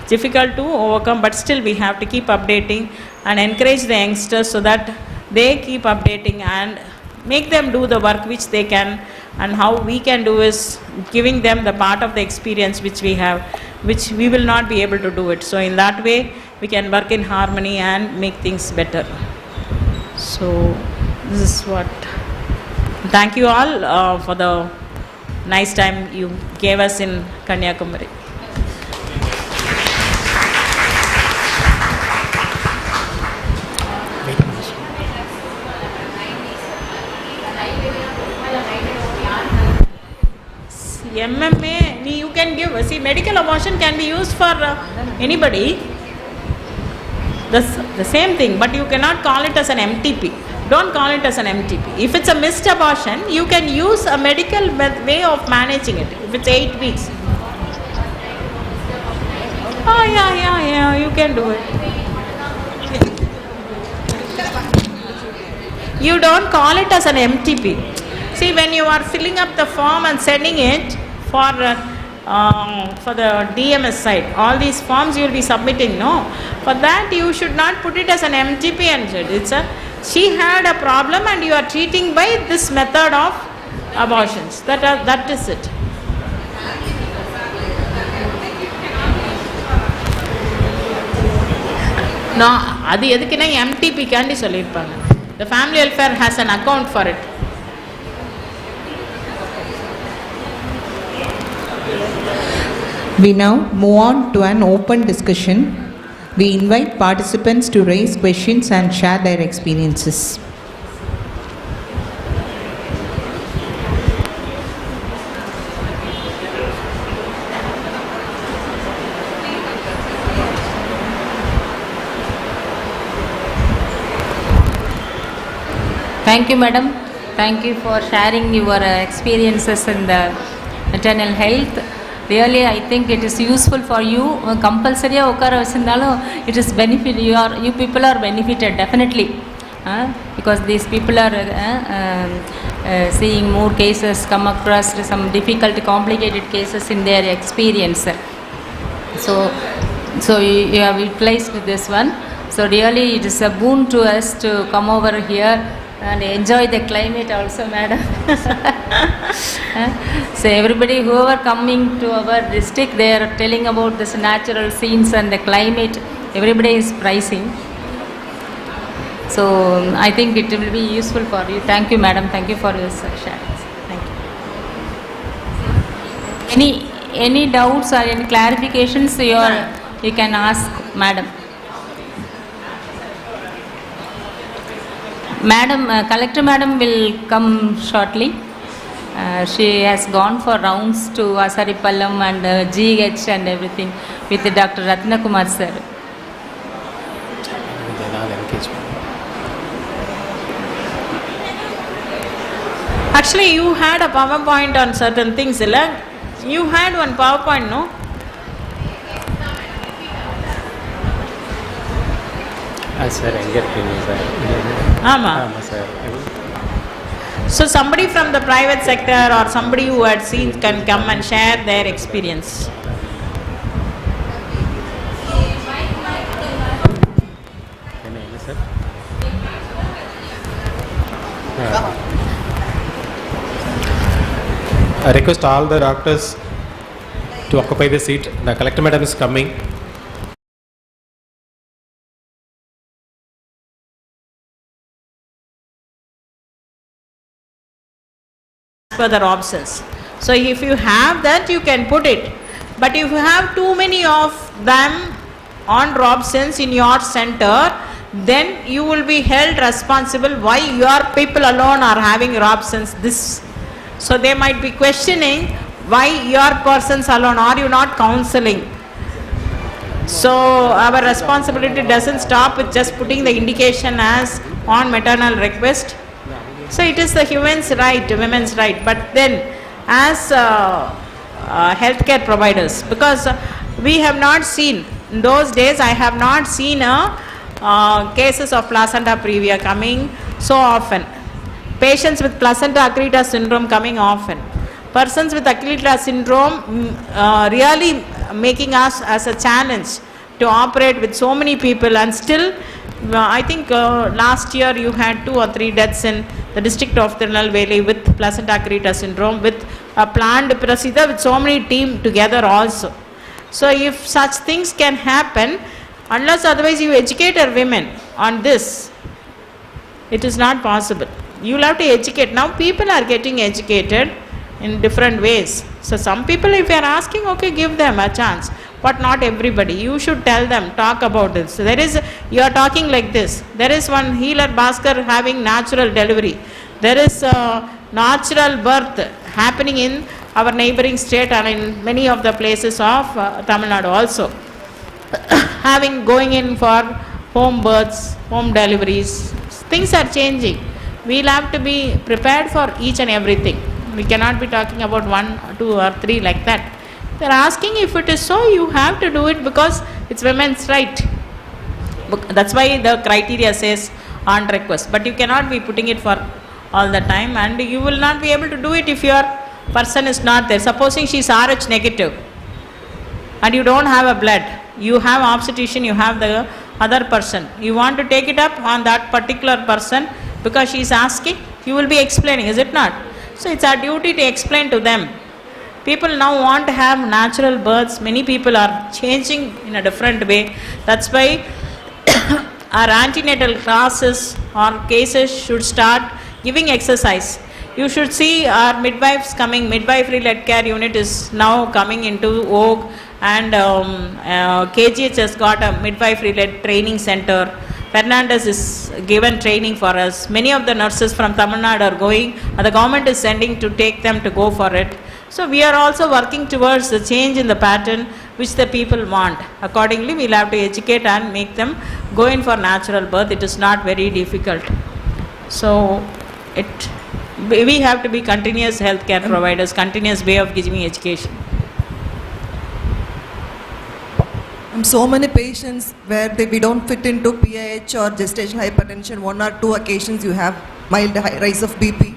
Difficult to overcome, but still we have to keep updating and encourage the youngsters so that they keep updating and make them do the work which they can. And how we can do is giving them the part of the experience which we have, which we will not be able to do it. So in that way we can work in harmony and make things better. So this is what. Thank you all for the nice time you gave us in Kanyakumari. MMA, you can give, see, medical abortion can be used for anybody, the same thing, but you cannot call it as an MTP. Don't call it as an MTP. If it's a missed abortion, you can use a medical way of managing it. If it's 8 weeks. Oh, yeah, you can do it. You don't call it as an MTP. See, when you are filling up the form and sending it for the DMS side, all these forms you will be submitting, no? For that you should not put it as an MTP and it's a, she had a problem and you are treating by this method of abortions. That is it. No, அது எதுக்குன்னா MTP காண்டி சொல்லிருப்பாங்க. The family welfare has an account for it. We now move on to an open discussion. We invite participants to raise questions and share their experiences. Thank you, madam. Thank you for sharing your experiences in the maternal health. Really, I think it is useful for you. Compulsory it is benefit. You people are benefited definitely, because these people are seeing more cases, come across some difficult, complicated cases in their experience. So you have utilized this one. So really, it is a boon to us to come over here and enjoy the climate also, madam. So everybody, whoever coming to our district, they are telling about this natural scenes and the climate. Everybody is pricing. So I think it will be useful for you. Thank you, madam. Thank you for this sharing. Thank you. Any doubts or any clarifications you can ask, madam. Madam, Collector Madam will come shortly. She has gone for rounds to Asaripallam and GH and everything with Dr.Ratna Kumar sir. Actually, you had a PowerPoint on certain things, you had one PowerPoint, no? Sir, sir. So somebody from the private sector or somebody who had seen can come and share their experience. I request all the doctors to occupy the seat. The Collector Madam is coming. Further options. So if you have that, you can put it. But if you have too many of them on Robsons in your center, then you will be held responsible why your people alone are having Robsons this. So they might be questioning why your persons alone, are you not counseling? So our responsibility doesn't stop with just putting the indication as on maternal request. So it is the human's right, women's right, but then as healthcare providers, because we have not seen, in those days I have not seen cases of placenta previa coming so often. Patients with placenta accreta syndrome coming often. Persons with accreta syndrome really making us as a challenge to operate with so many people, and still I think last year you had 2 or 3 deaths in the district of Tirunelveli with placenta accreta syndrome, with a planned procedure with so many team together also. So if such things can happen, unless otherwise you educate our women on this, it is not possible. You will have to educate. Now people are getting educated in different ways. So some people, if you are asking, okay, give them a chance, but not everybody. You should tell them, talk about this. So there is, you are talking like this. There is one healer Bhaskar having natural delivery. There is a natural birth happening in our neighboring state and in many of the places of Tamil Nadu also. Going in for home births, home deliveries. Things are changing. We will have to be prepared for each and everything. We cannot be talking about 1, 2 or 3 like that. They are asking if it is so, you have to do it because it's women's right. That's why the criteria says on request. But you cannot be putting it for all the time, and you will not be able to do it if your person is not there. Supposing she is RH negative and you don't have a blood, you have obstetrician, you have the other person, you want to take it up on that particular person because she is asking, you will be explaining, is it not? So it's our duty to explain to them. People now want to have natural births. Many people are changing in a different way. That's why our antenatal classes or cases should start giving exercise. You should see our midwives coming. Midwifery led care unit is now coming into vogue, and KGH has got a midwifery led training center. Fernandez is given training for us. Many of the nurses from Tamil Nadu are going, and the government is sending to take them to go for it. So we are also working towards the change in the pattern which the people want. Accordingly, we will have to educate and make them go in for natural birth. It is not very difficult. So we have to be continuous healthcare providers, continuous way of giving education. So many patients where we don't fit into PIH or gestational hypertension, 1 or 2 occasions you have mild rise of BP.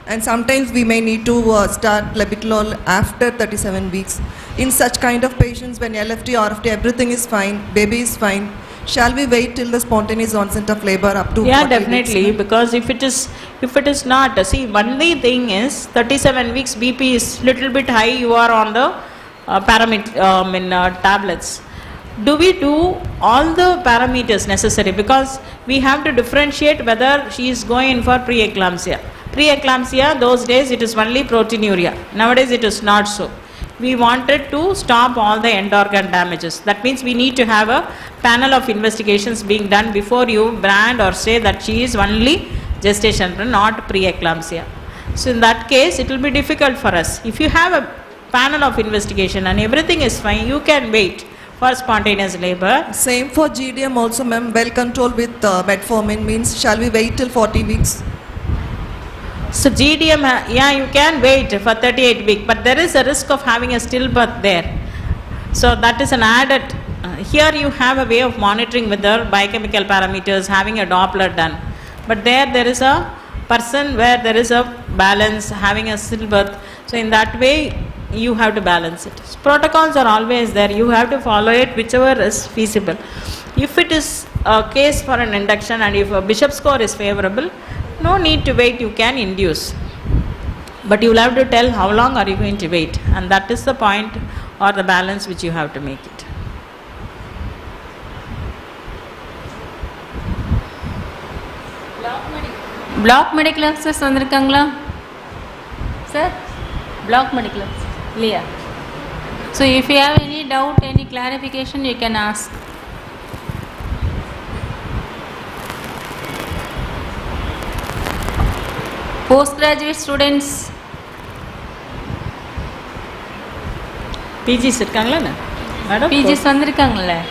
And sometimes we may need to start labetalol after 37 weeks. In such kind of patients, when LFT, RFT, everything is fine, baby is fine, shall we wait till the spontaneous onset of labor up to 40 definitely, weeks? because if it is not, see, only thing is 37 weeks BP is little bit high, you are on the tablets. Do we do all the parameters necessary? Because we have to differentiate whether she is going in for preeclampsia. Preeclampsia, those days it is only proteinuria. Nowadays it is not so. We wanted to stop all the end organ damages. That means we need to have a panel of investigations being done before you brand or say that she is only gestation, not preeclampsia. So in that case, it will be difficult for us. If you have a panel of investigation and everything is fine, you can wait for spontaneous labor. Same for GDM also, ma'am, well controlled with metformin, means shall we wait till 40 weeks? So GDM, you can wait for 38 weeks, but there is a risk of having a stillbirth there. So that is an added. Here you have a way of monitoring with the biochemical parameters, having a Doppler done. But there is a person where there is a balance, having a stillbirth. So in that way, you have to balance it. So protocols are always there. You have to follow it, whichever is feasible. If it is a case for an induction and if a Bishop score is favorable, no need to wait, you can induce. But you will have to tell how long are you going to wait, and that is the point or the balance which you have to make it. Block medical officers vandirukangala? Sir? Block medical officers. Leah. So if you have any doubt, any clarification, you can ask. Postgraduate students. PGs irukangala? Madam? PGs vandirukangala?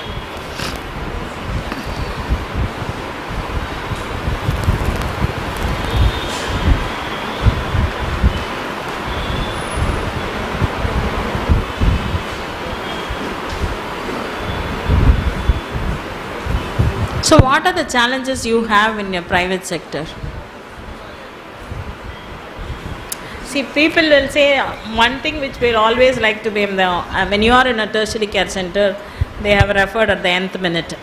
So what are the challenges you have in your private sector? see, people will say one thing which we'll always like to blame when you are in a tertiary care center, they have referred at the nth minute.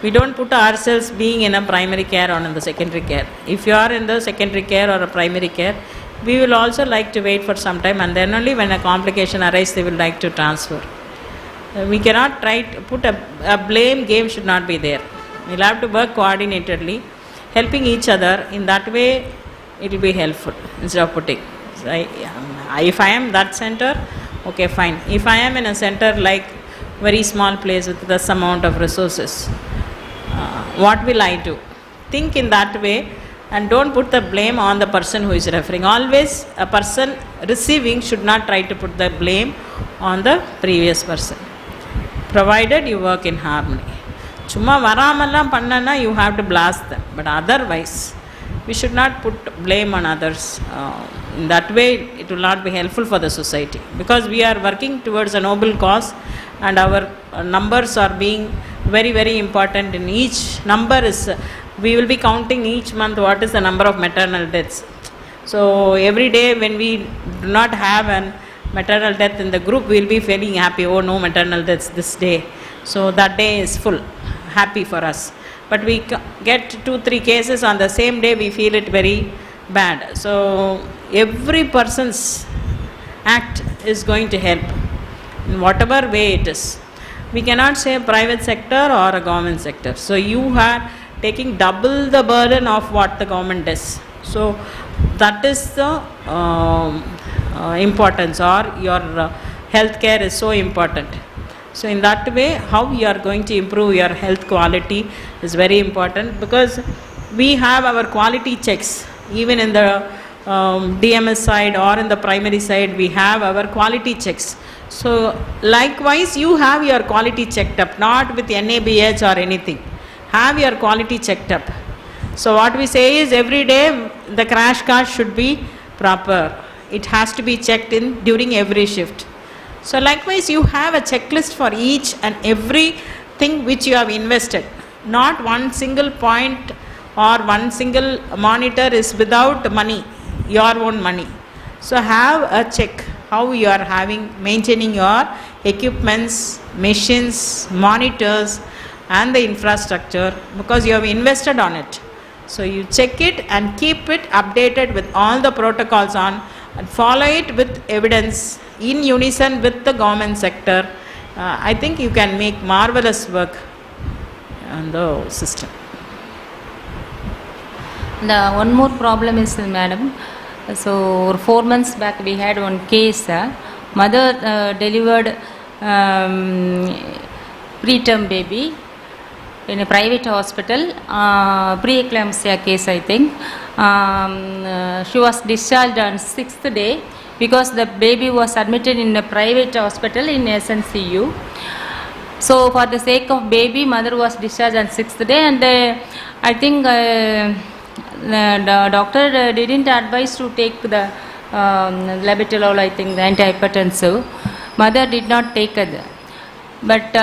We don't put ourselves being in a primary care or in the secondary care. If you are in the secondary care or a primary care, we will also like to wait for some time, and then only when a complication arises, they will like to transfer. We cannot try to put a blame game should not be there. We'll have to work coordinatedly, helping each other. In that way, it will be helpful instead of putting. So if I am that center, okay, fine. If I am in a center like very small place with this amount of resources, what will I do? Think in that way and don't put the blame on the person who is referring. Always a person receiving should not try to put the blame on the previous person, provided you work in harmony. Chumma varamallam pannana, you have to blast them, but otherwise we should not put blame on others. In that way it will not be helpful for the society, because we are working towards a noble cause and our numbers are being very, very important. In each number is, we will be counting each month what is the number of maternal deaths. So every day when we do not have an maternal death in the group, we will be feeling happy. Oh, no maternal deaths this day. So that day is full, happy for us. But we get 2-3 cases on the same day, we feel it very bad. So every person's act is going to help in whatever way it is. We cannot say a private sector or a government sector. So you are taking double the burden of what the government does. So that is the importance, or your healthcare is so important. So in that way, how you are going to improve your health quality is very important, because we have our quality checks. Even in the DMS side or in the primary side, we have our quality checks. So likewise, you have your quality checked up, not with NABH or anything. Have your quality checked up. So what we say is, every day the crash cart should be proper. It has to be checked in during every shift. So likewise, you have a checklist for each and every thing which you have invested. Not one single point or one single monitor is without money, your own money. So have a check how you are maintaining your equipments, machines, monitors and the infrastructure, because you have invested on it. So you check it and keep it updated with all the protocols on, and follow it with evidence in unison with the government sector. I think you can make marvelous work on the system. The one more problem is, madam, so 4 months back we had one case. Mother delivered preterm baby in a private hospital, pre-eclampsia case, I think. She was discharged on 6th day because the baby was admitted in a private hospital in SNCU. So for the sake of baby, mother was discharged on 6th day, and I think the doctor didn't advise to take the labetalol, I think the antihypertensive. Mother did not take it, but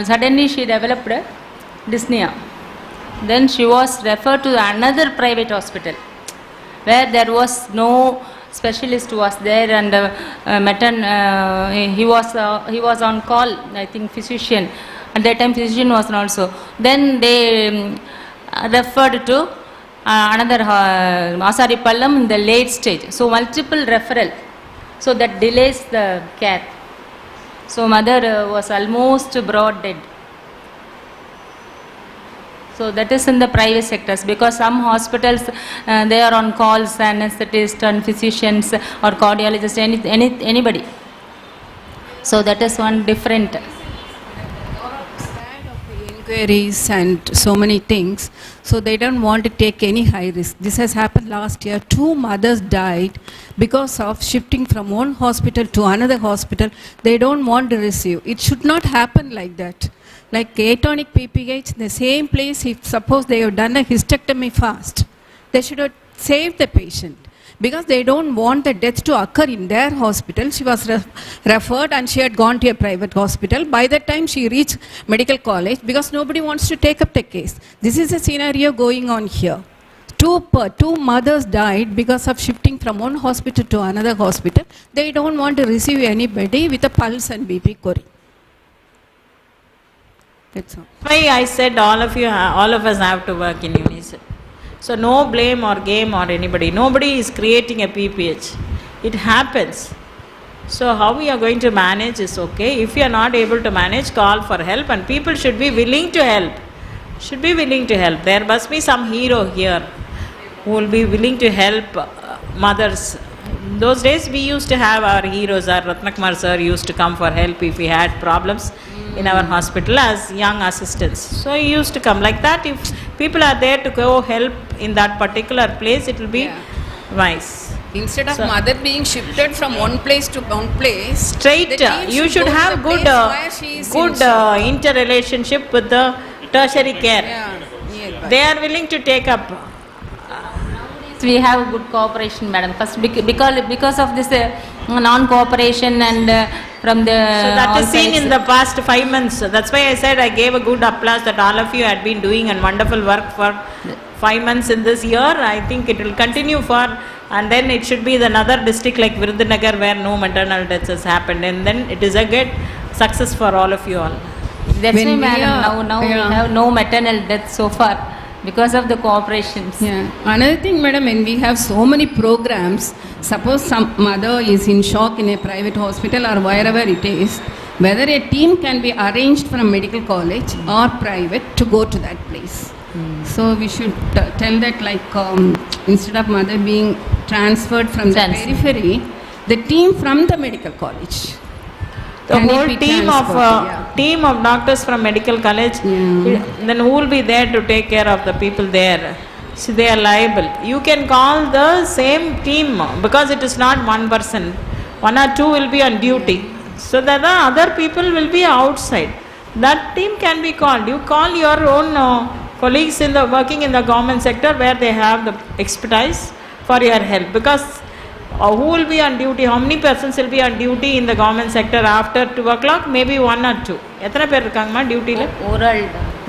suddenly she developed dyspnea. Then she was referred to another private hospital where there was no specialist was there, and he was on call, I think physician. At that time physician was also. Then they referred to another Asaripallam in the late stage. So multiple referral. So that delays the care. So mother was almost brought dead. So that is in the private sectors, because some hospitals they are on calls, anesthetists and physicians or cardiologists, anybody. So that is one different. Inquiries and so many things, so they don't want to take any high risk. This has happened last year. 2 mothers died because of shifting from one hospital to another hospital. They don't want to receive. It should not happen like that. Like atonic PPH, in the same place, if suppose they have done a hysterectomy fast, they should have saved the patient, because they don't want the death to occur in their hospital. She was referred and she had gone to a private hospital. By the time she reached medical college, because nobody wants to take up the case. This is a scenario going on here. two mothers died because of shifting from one hospital to another hospital. They don't want to receive anybody with a pulse and BP query. That's all. Why I said all of us have to work in unison. So no blame or game or anybody. Nobody is creating a PPH. It happens. So how we are going to manage is okay. If you are not able to manage, call for help, and people should be willing to help. Should be willing to help. There must be some hero here who will be willing to help mothers. Those days we used to have our heroes. Our S.Ratna Kumar sir used to come for help if we had problems in our hospital as young assistants. So he used to come like that. If people are there to go help in that particular place, it will be nice. Instead of mother being shifted from one place to one place, straight, you should have good interrelationship with the tertiary care. They are willing to take up. We have good cooperation, madam. First, because of this non-cooperation and from the... So that is seen in the past 5 months. That's why I said I gave a good applause that all of you had been doing and wonderful work for 5 months in this year. I think it will continue for, and then it should be another district like Virudhunagar where no maternal deaths has happened, and then it is a good success for all of you all. That's why, madam, now we have no maternal deaths so far because of the cooperations. Yeah. Another thing, madam, when we have so many programs, suppose some mother is in shock in a private hospital or wherever it is, whether a team can be arranged from medical college or private to go to that place. So we should tell that, like, instead of mother being transferred from the periphery, the team from the medical college. The whole team of doctors from medical college, then who will be there to take care of the people there? So they are liable. You can call the same team because it is not one person. 1 or 2 will be on duty. So that the other people will be outside. That team can be called. You call your own colleagues working in the government sector where they have the expertise for your help. Because who will be on duty? How many persons will be on duty in the government sector after 2 o'clock? Maybe 1 or 2. எத்தனை பேர் இருக்காங்கம்மா டியூட்டில?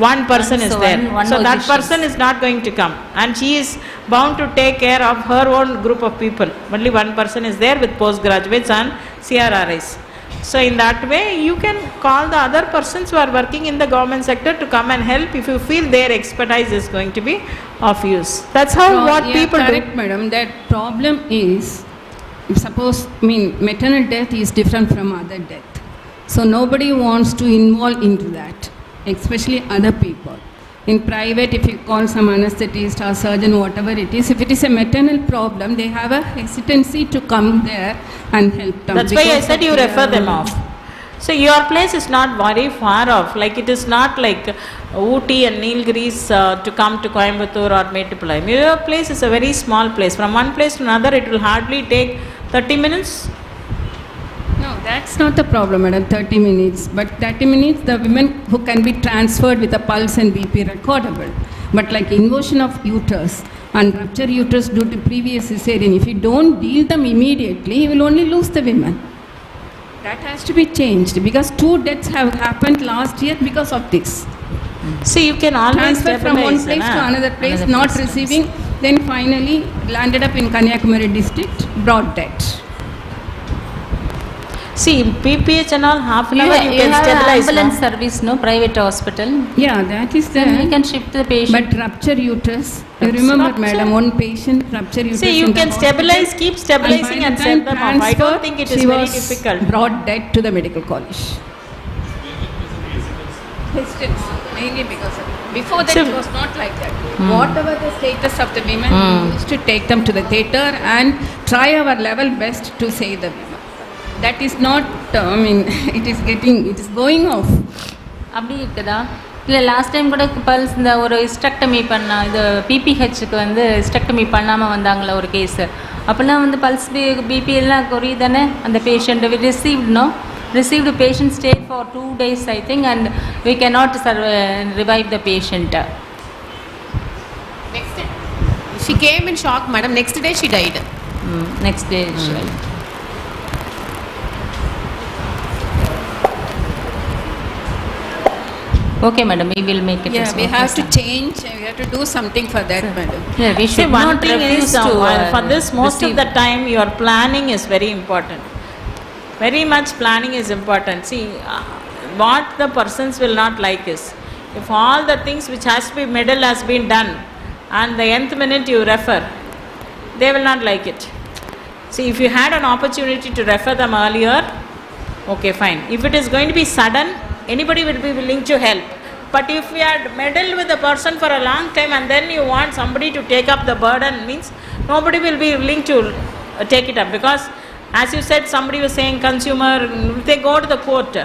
One person is there. So that person is not going to come, and she is bound to take care of her own group of people. Only one person is there with postgraduates and CRRIs. So in that way, you can call the other persons who are working in the government sector to come and help if you feel their expertise is going to be of use. That's how people correct, do. Madam, that problem is, suppose, maternal death is different from other death. So nobody wants to involve into that, especially other people. In private, if you call some anesthetist or surgeon, whatever it is, if it is a maternal problem, they have a hesitancy to come there and help them. That's why I said you refer them off. So your place is not very far off. Like it is not like Ooty and Nilgiris to come to Coimbatore or Mettupalayam. Your place is a very small place. From one place to another, it will hardly take 30 minutes. No, that's not the problem, madam, 30 minutes. But 30 minutes, the women who can be transferred with a pulse and BP recordable. But like inversion of uterus and rupture uterus due to previous cesarean, if you don't deal them immediately, you will only lose the women. That has to be changed because 2 deaths have happened last year because of this. See, you can always transfer from one place to another place, not receiving, then finally landed up in Kanniyakumari district, brought death. See, PPH and all, half an hour you can stabilize. Ambulance service, no? Private hospital. Yeah, that is there. You can shift the patient. But rupture uterus, you remember, madam, one patient rupture uterus. See, you can stabilize, keep stabilizing and send them off. I don't think it is very difficult. Brought dead to the medical college. Distance, mainly because of before that it was not like that. Whatever the status of the women, we used to take them to the theatre and try our level best to save the women. That is not, it is going off. அப்படி இருக்குதா? இல்லை last time கூட pulse இந்த ஒரு hysterectomy இது பிபிஹெச்சுக்கு வந்து hysterectomy பண்ணாமல் வந்தாங்களே ஒரு கேஸு. அப்போல்லாம் வந்து பல்ஸ் பிபி எல்லாம் குறையுதானே அந்த patient received patient stayed for 2 days I think, and we cannot revive the patient. Next day she came in shock, madam. Next day she died. Next day she died. Okay, madam, we will make it. Yeah, as we well. have to change, we have to do something for that, madam. Yeah, we See, should one not thing refuse is, to for this, most receive. of the time, your planning is very important. Very much planning is important. See, what the persons will not like is, if all the things which has to be middle has been done, and the nth minute you refer, they will not like it. See, if you had an opportunity to refer them earlier, okay, fine. If it is going to be sudden, anybody will be willing to help. But if we had meddled with the person for a long time and then you want somebody to take up the burden, means nobody will be willing to take it up. Because as you said, somebody was saying consumer, if they go to the court,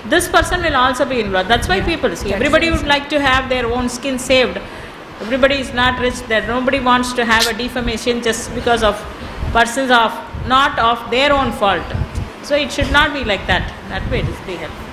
this person will also be involved. That's why people see, everybody would like to have their own skin saved. Everybody is not rich, that nobody wants to have a defamation just because of persons of not of their own fault. So it should not be like that. That way it is be helpful.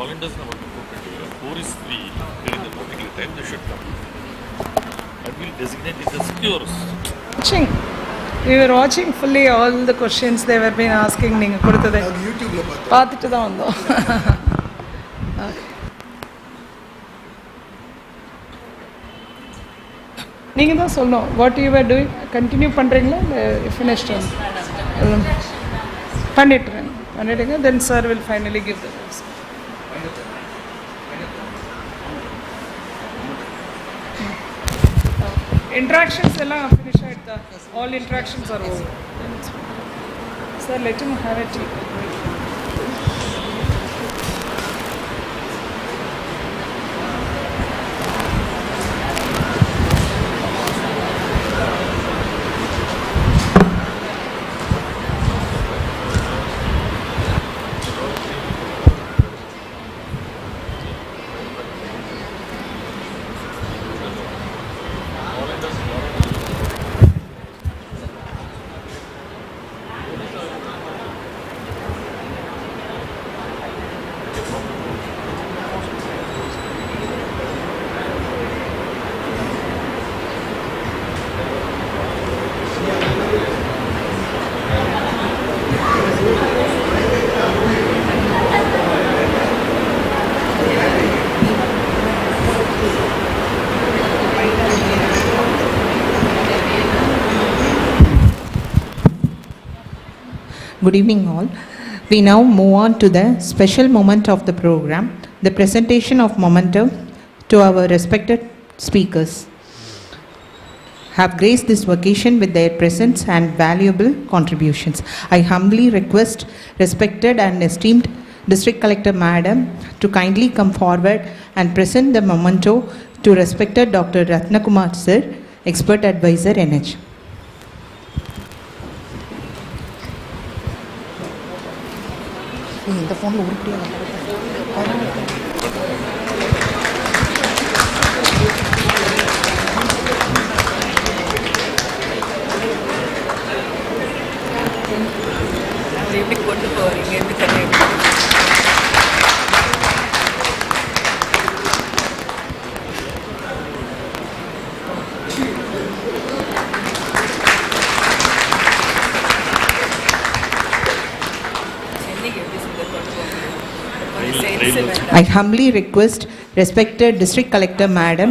Volunteers are who is free during the particular time they should come. And we'll designate it as cures. Watching. We were watching fully all the questions they were been asking. நீங்க கொடுத்ததை YouTubeல பார்த்துட்டு தான் வந்தோம். நீங்க தான் சொல்லணும். What you were doing? Continue பண்றீங்களா? Finished. பண்ணிடுங்க. Then sir will finally give the answer. Interactions எல்லாம் finish ஆயிடுதா? All interactions are over. Sir, let him have a tea. Good evening all. We now move on to the special moment of the program, the presentation of memento to our respected speakers. Have graced this occasion with their presence and valuable contributions. I humbly request respected and esteemed District Collector Madam to kindly come forward and present the memento to respected Dr.R.Ratna Kumar Sir, Expert Advisor NH. இந்த ஃபோனில் உருப்படியாக எப்படி கொண்டு போகிறீங்க எந்த கதை I humbly request respected District Collector Madam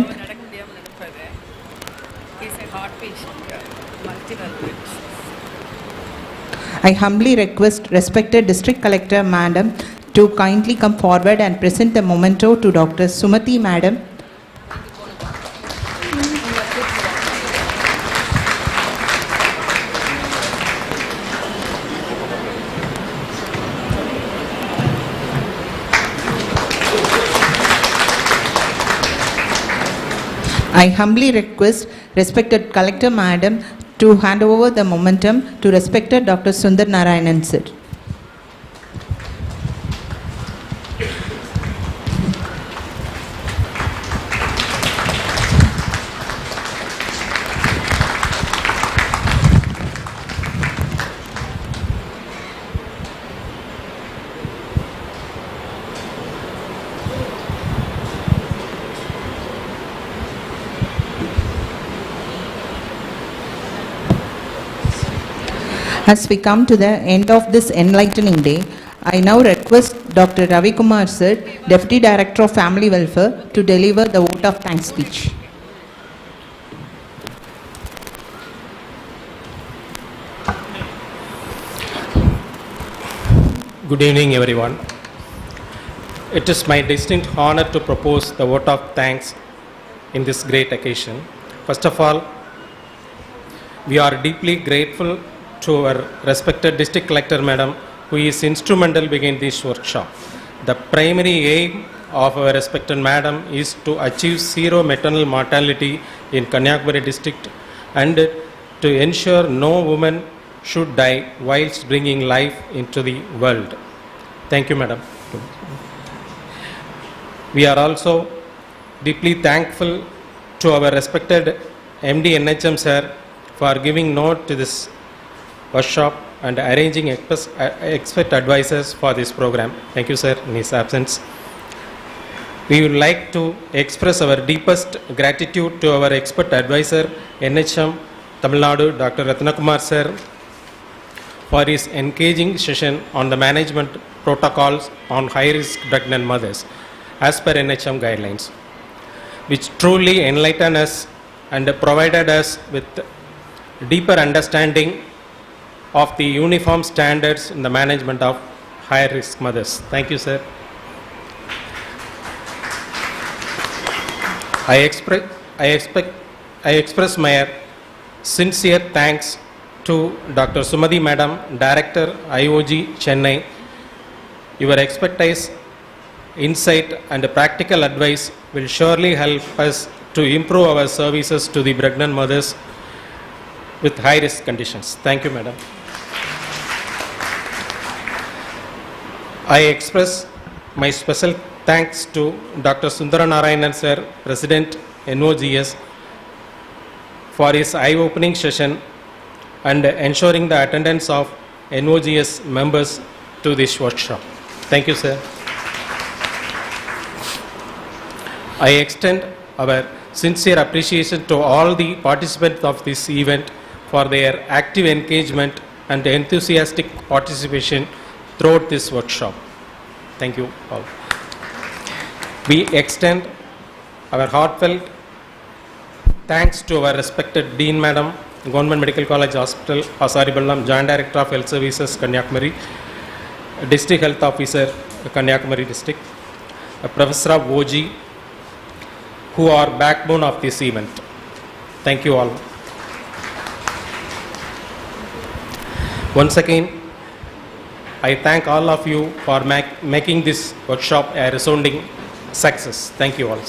I humbly request respected District Collector Madam to kindly come forward and present the memento to Dr. C.Sumathi Madam. I humbly request respected Collector Madam to hand over the momentum to respected Dr. Sundar Narayanan sir. As we come to the end of this enlightening day, I now request Dr. Ravi Kumar sir, Deputy Director of Family Welfare, to deliver the vote of thanks speech. Good evening, everyone. It is my distinct honor to propose the vote of thanks in this great occasion. First of all, we are deeply grateful to our respected District Collector Madam, who is instrumental behind this workshop. The primary aim of our respected Madam is to achieve zero maternal mortality in Kanyakumari district and to ensure no woman should die whilst bringing life into the world. Thank you, Madam. We are also deeply thankful to our respected MD NHM sir for giving note to this workshop and arranging expert advisors for this program. Thank you, sir, in his absence. We would like to express our deepest gratitude to our expert advisor, NHM Tamil Nadu, Dr. S.Ratna Kumar sir, for his engaging session on the management protocols on high-risk pregnant mothers as per NHM guidelines, which truly enlightened us and provided us with deeper understanding of the uniform standards in the management of high-risk mothers. Thank you, sir. I express my sincere thanks to Dr. Sumathi Madam, Director, IOG, Chennai. Your expertise, insight and practical advice will surely help us to improve our services to the pregnant mothers with high-risk conditions. Thank you, Madam. I express my special thanks to Dr. Sundara Narayanan sir, President, NOGS, for his eye-opening session and ensuring the attendance of NOGS members to this workshop. Thank you, sir. I extend our sincere appreciation to all the participants of this event for their active engagement and enthusiastic participation throughout this workshop. Thank you all. We extend our heartfelt thanks to our respected Dean Madam, Government Medical College Hospital, Asariballam, Joint Director of Health Services, Kanyakumari, District Health Officer, Kanyakumari District, Professor of OG, who are backbone of this event. Thank you all. Once again, I thank all of you for making this workshop a resounding success. Thank you all.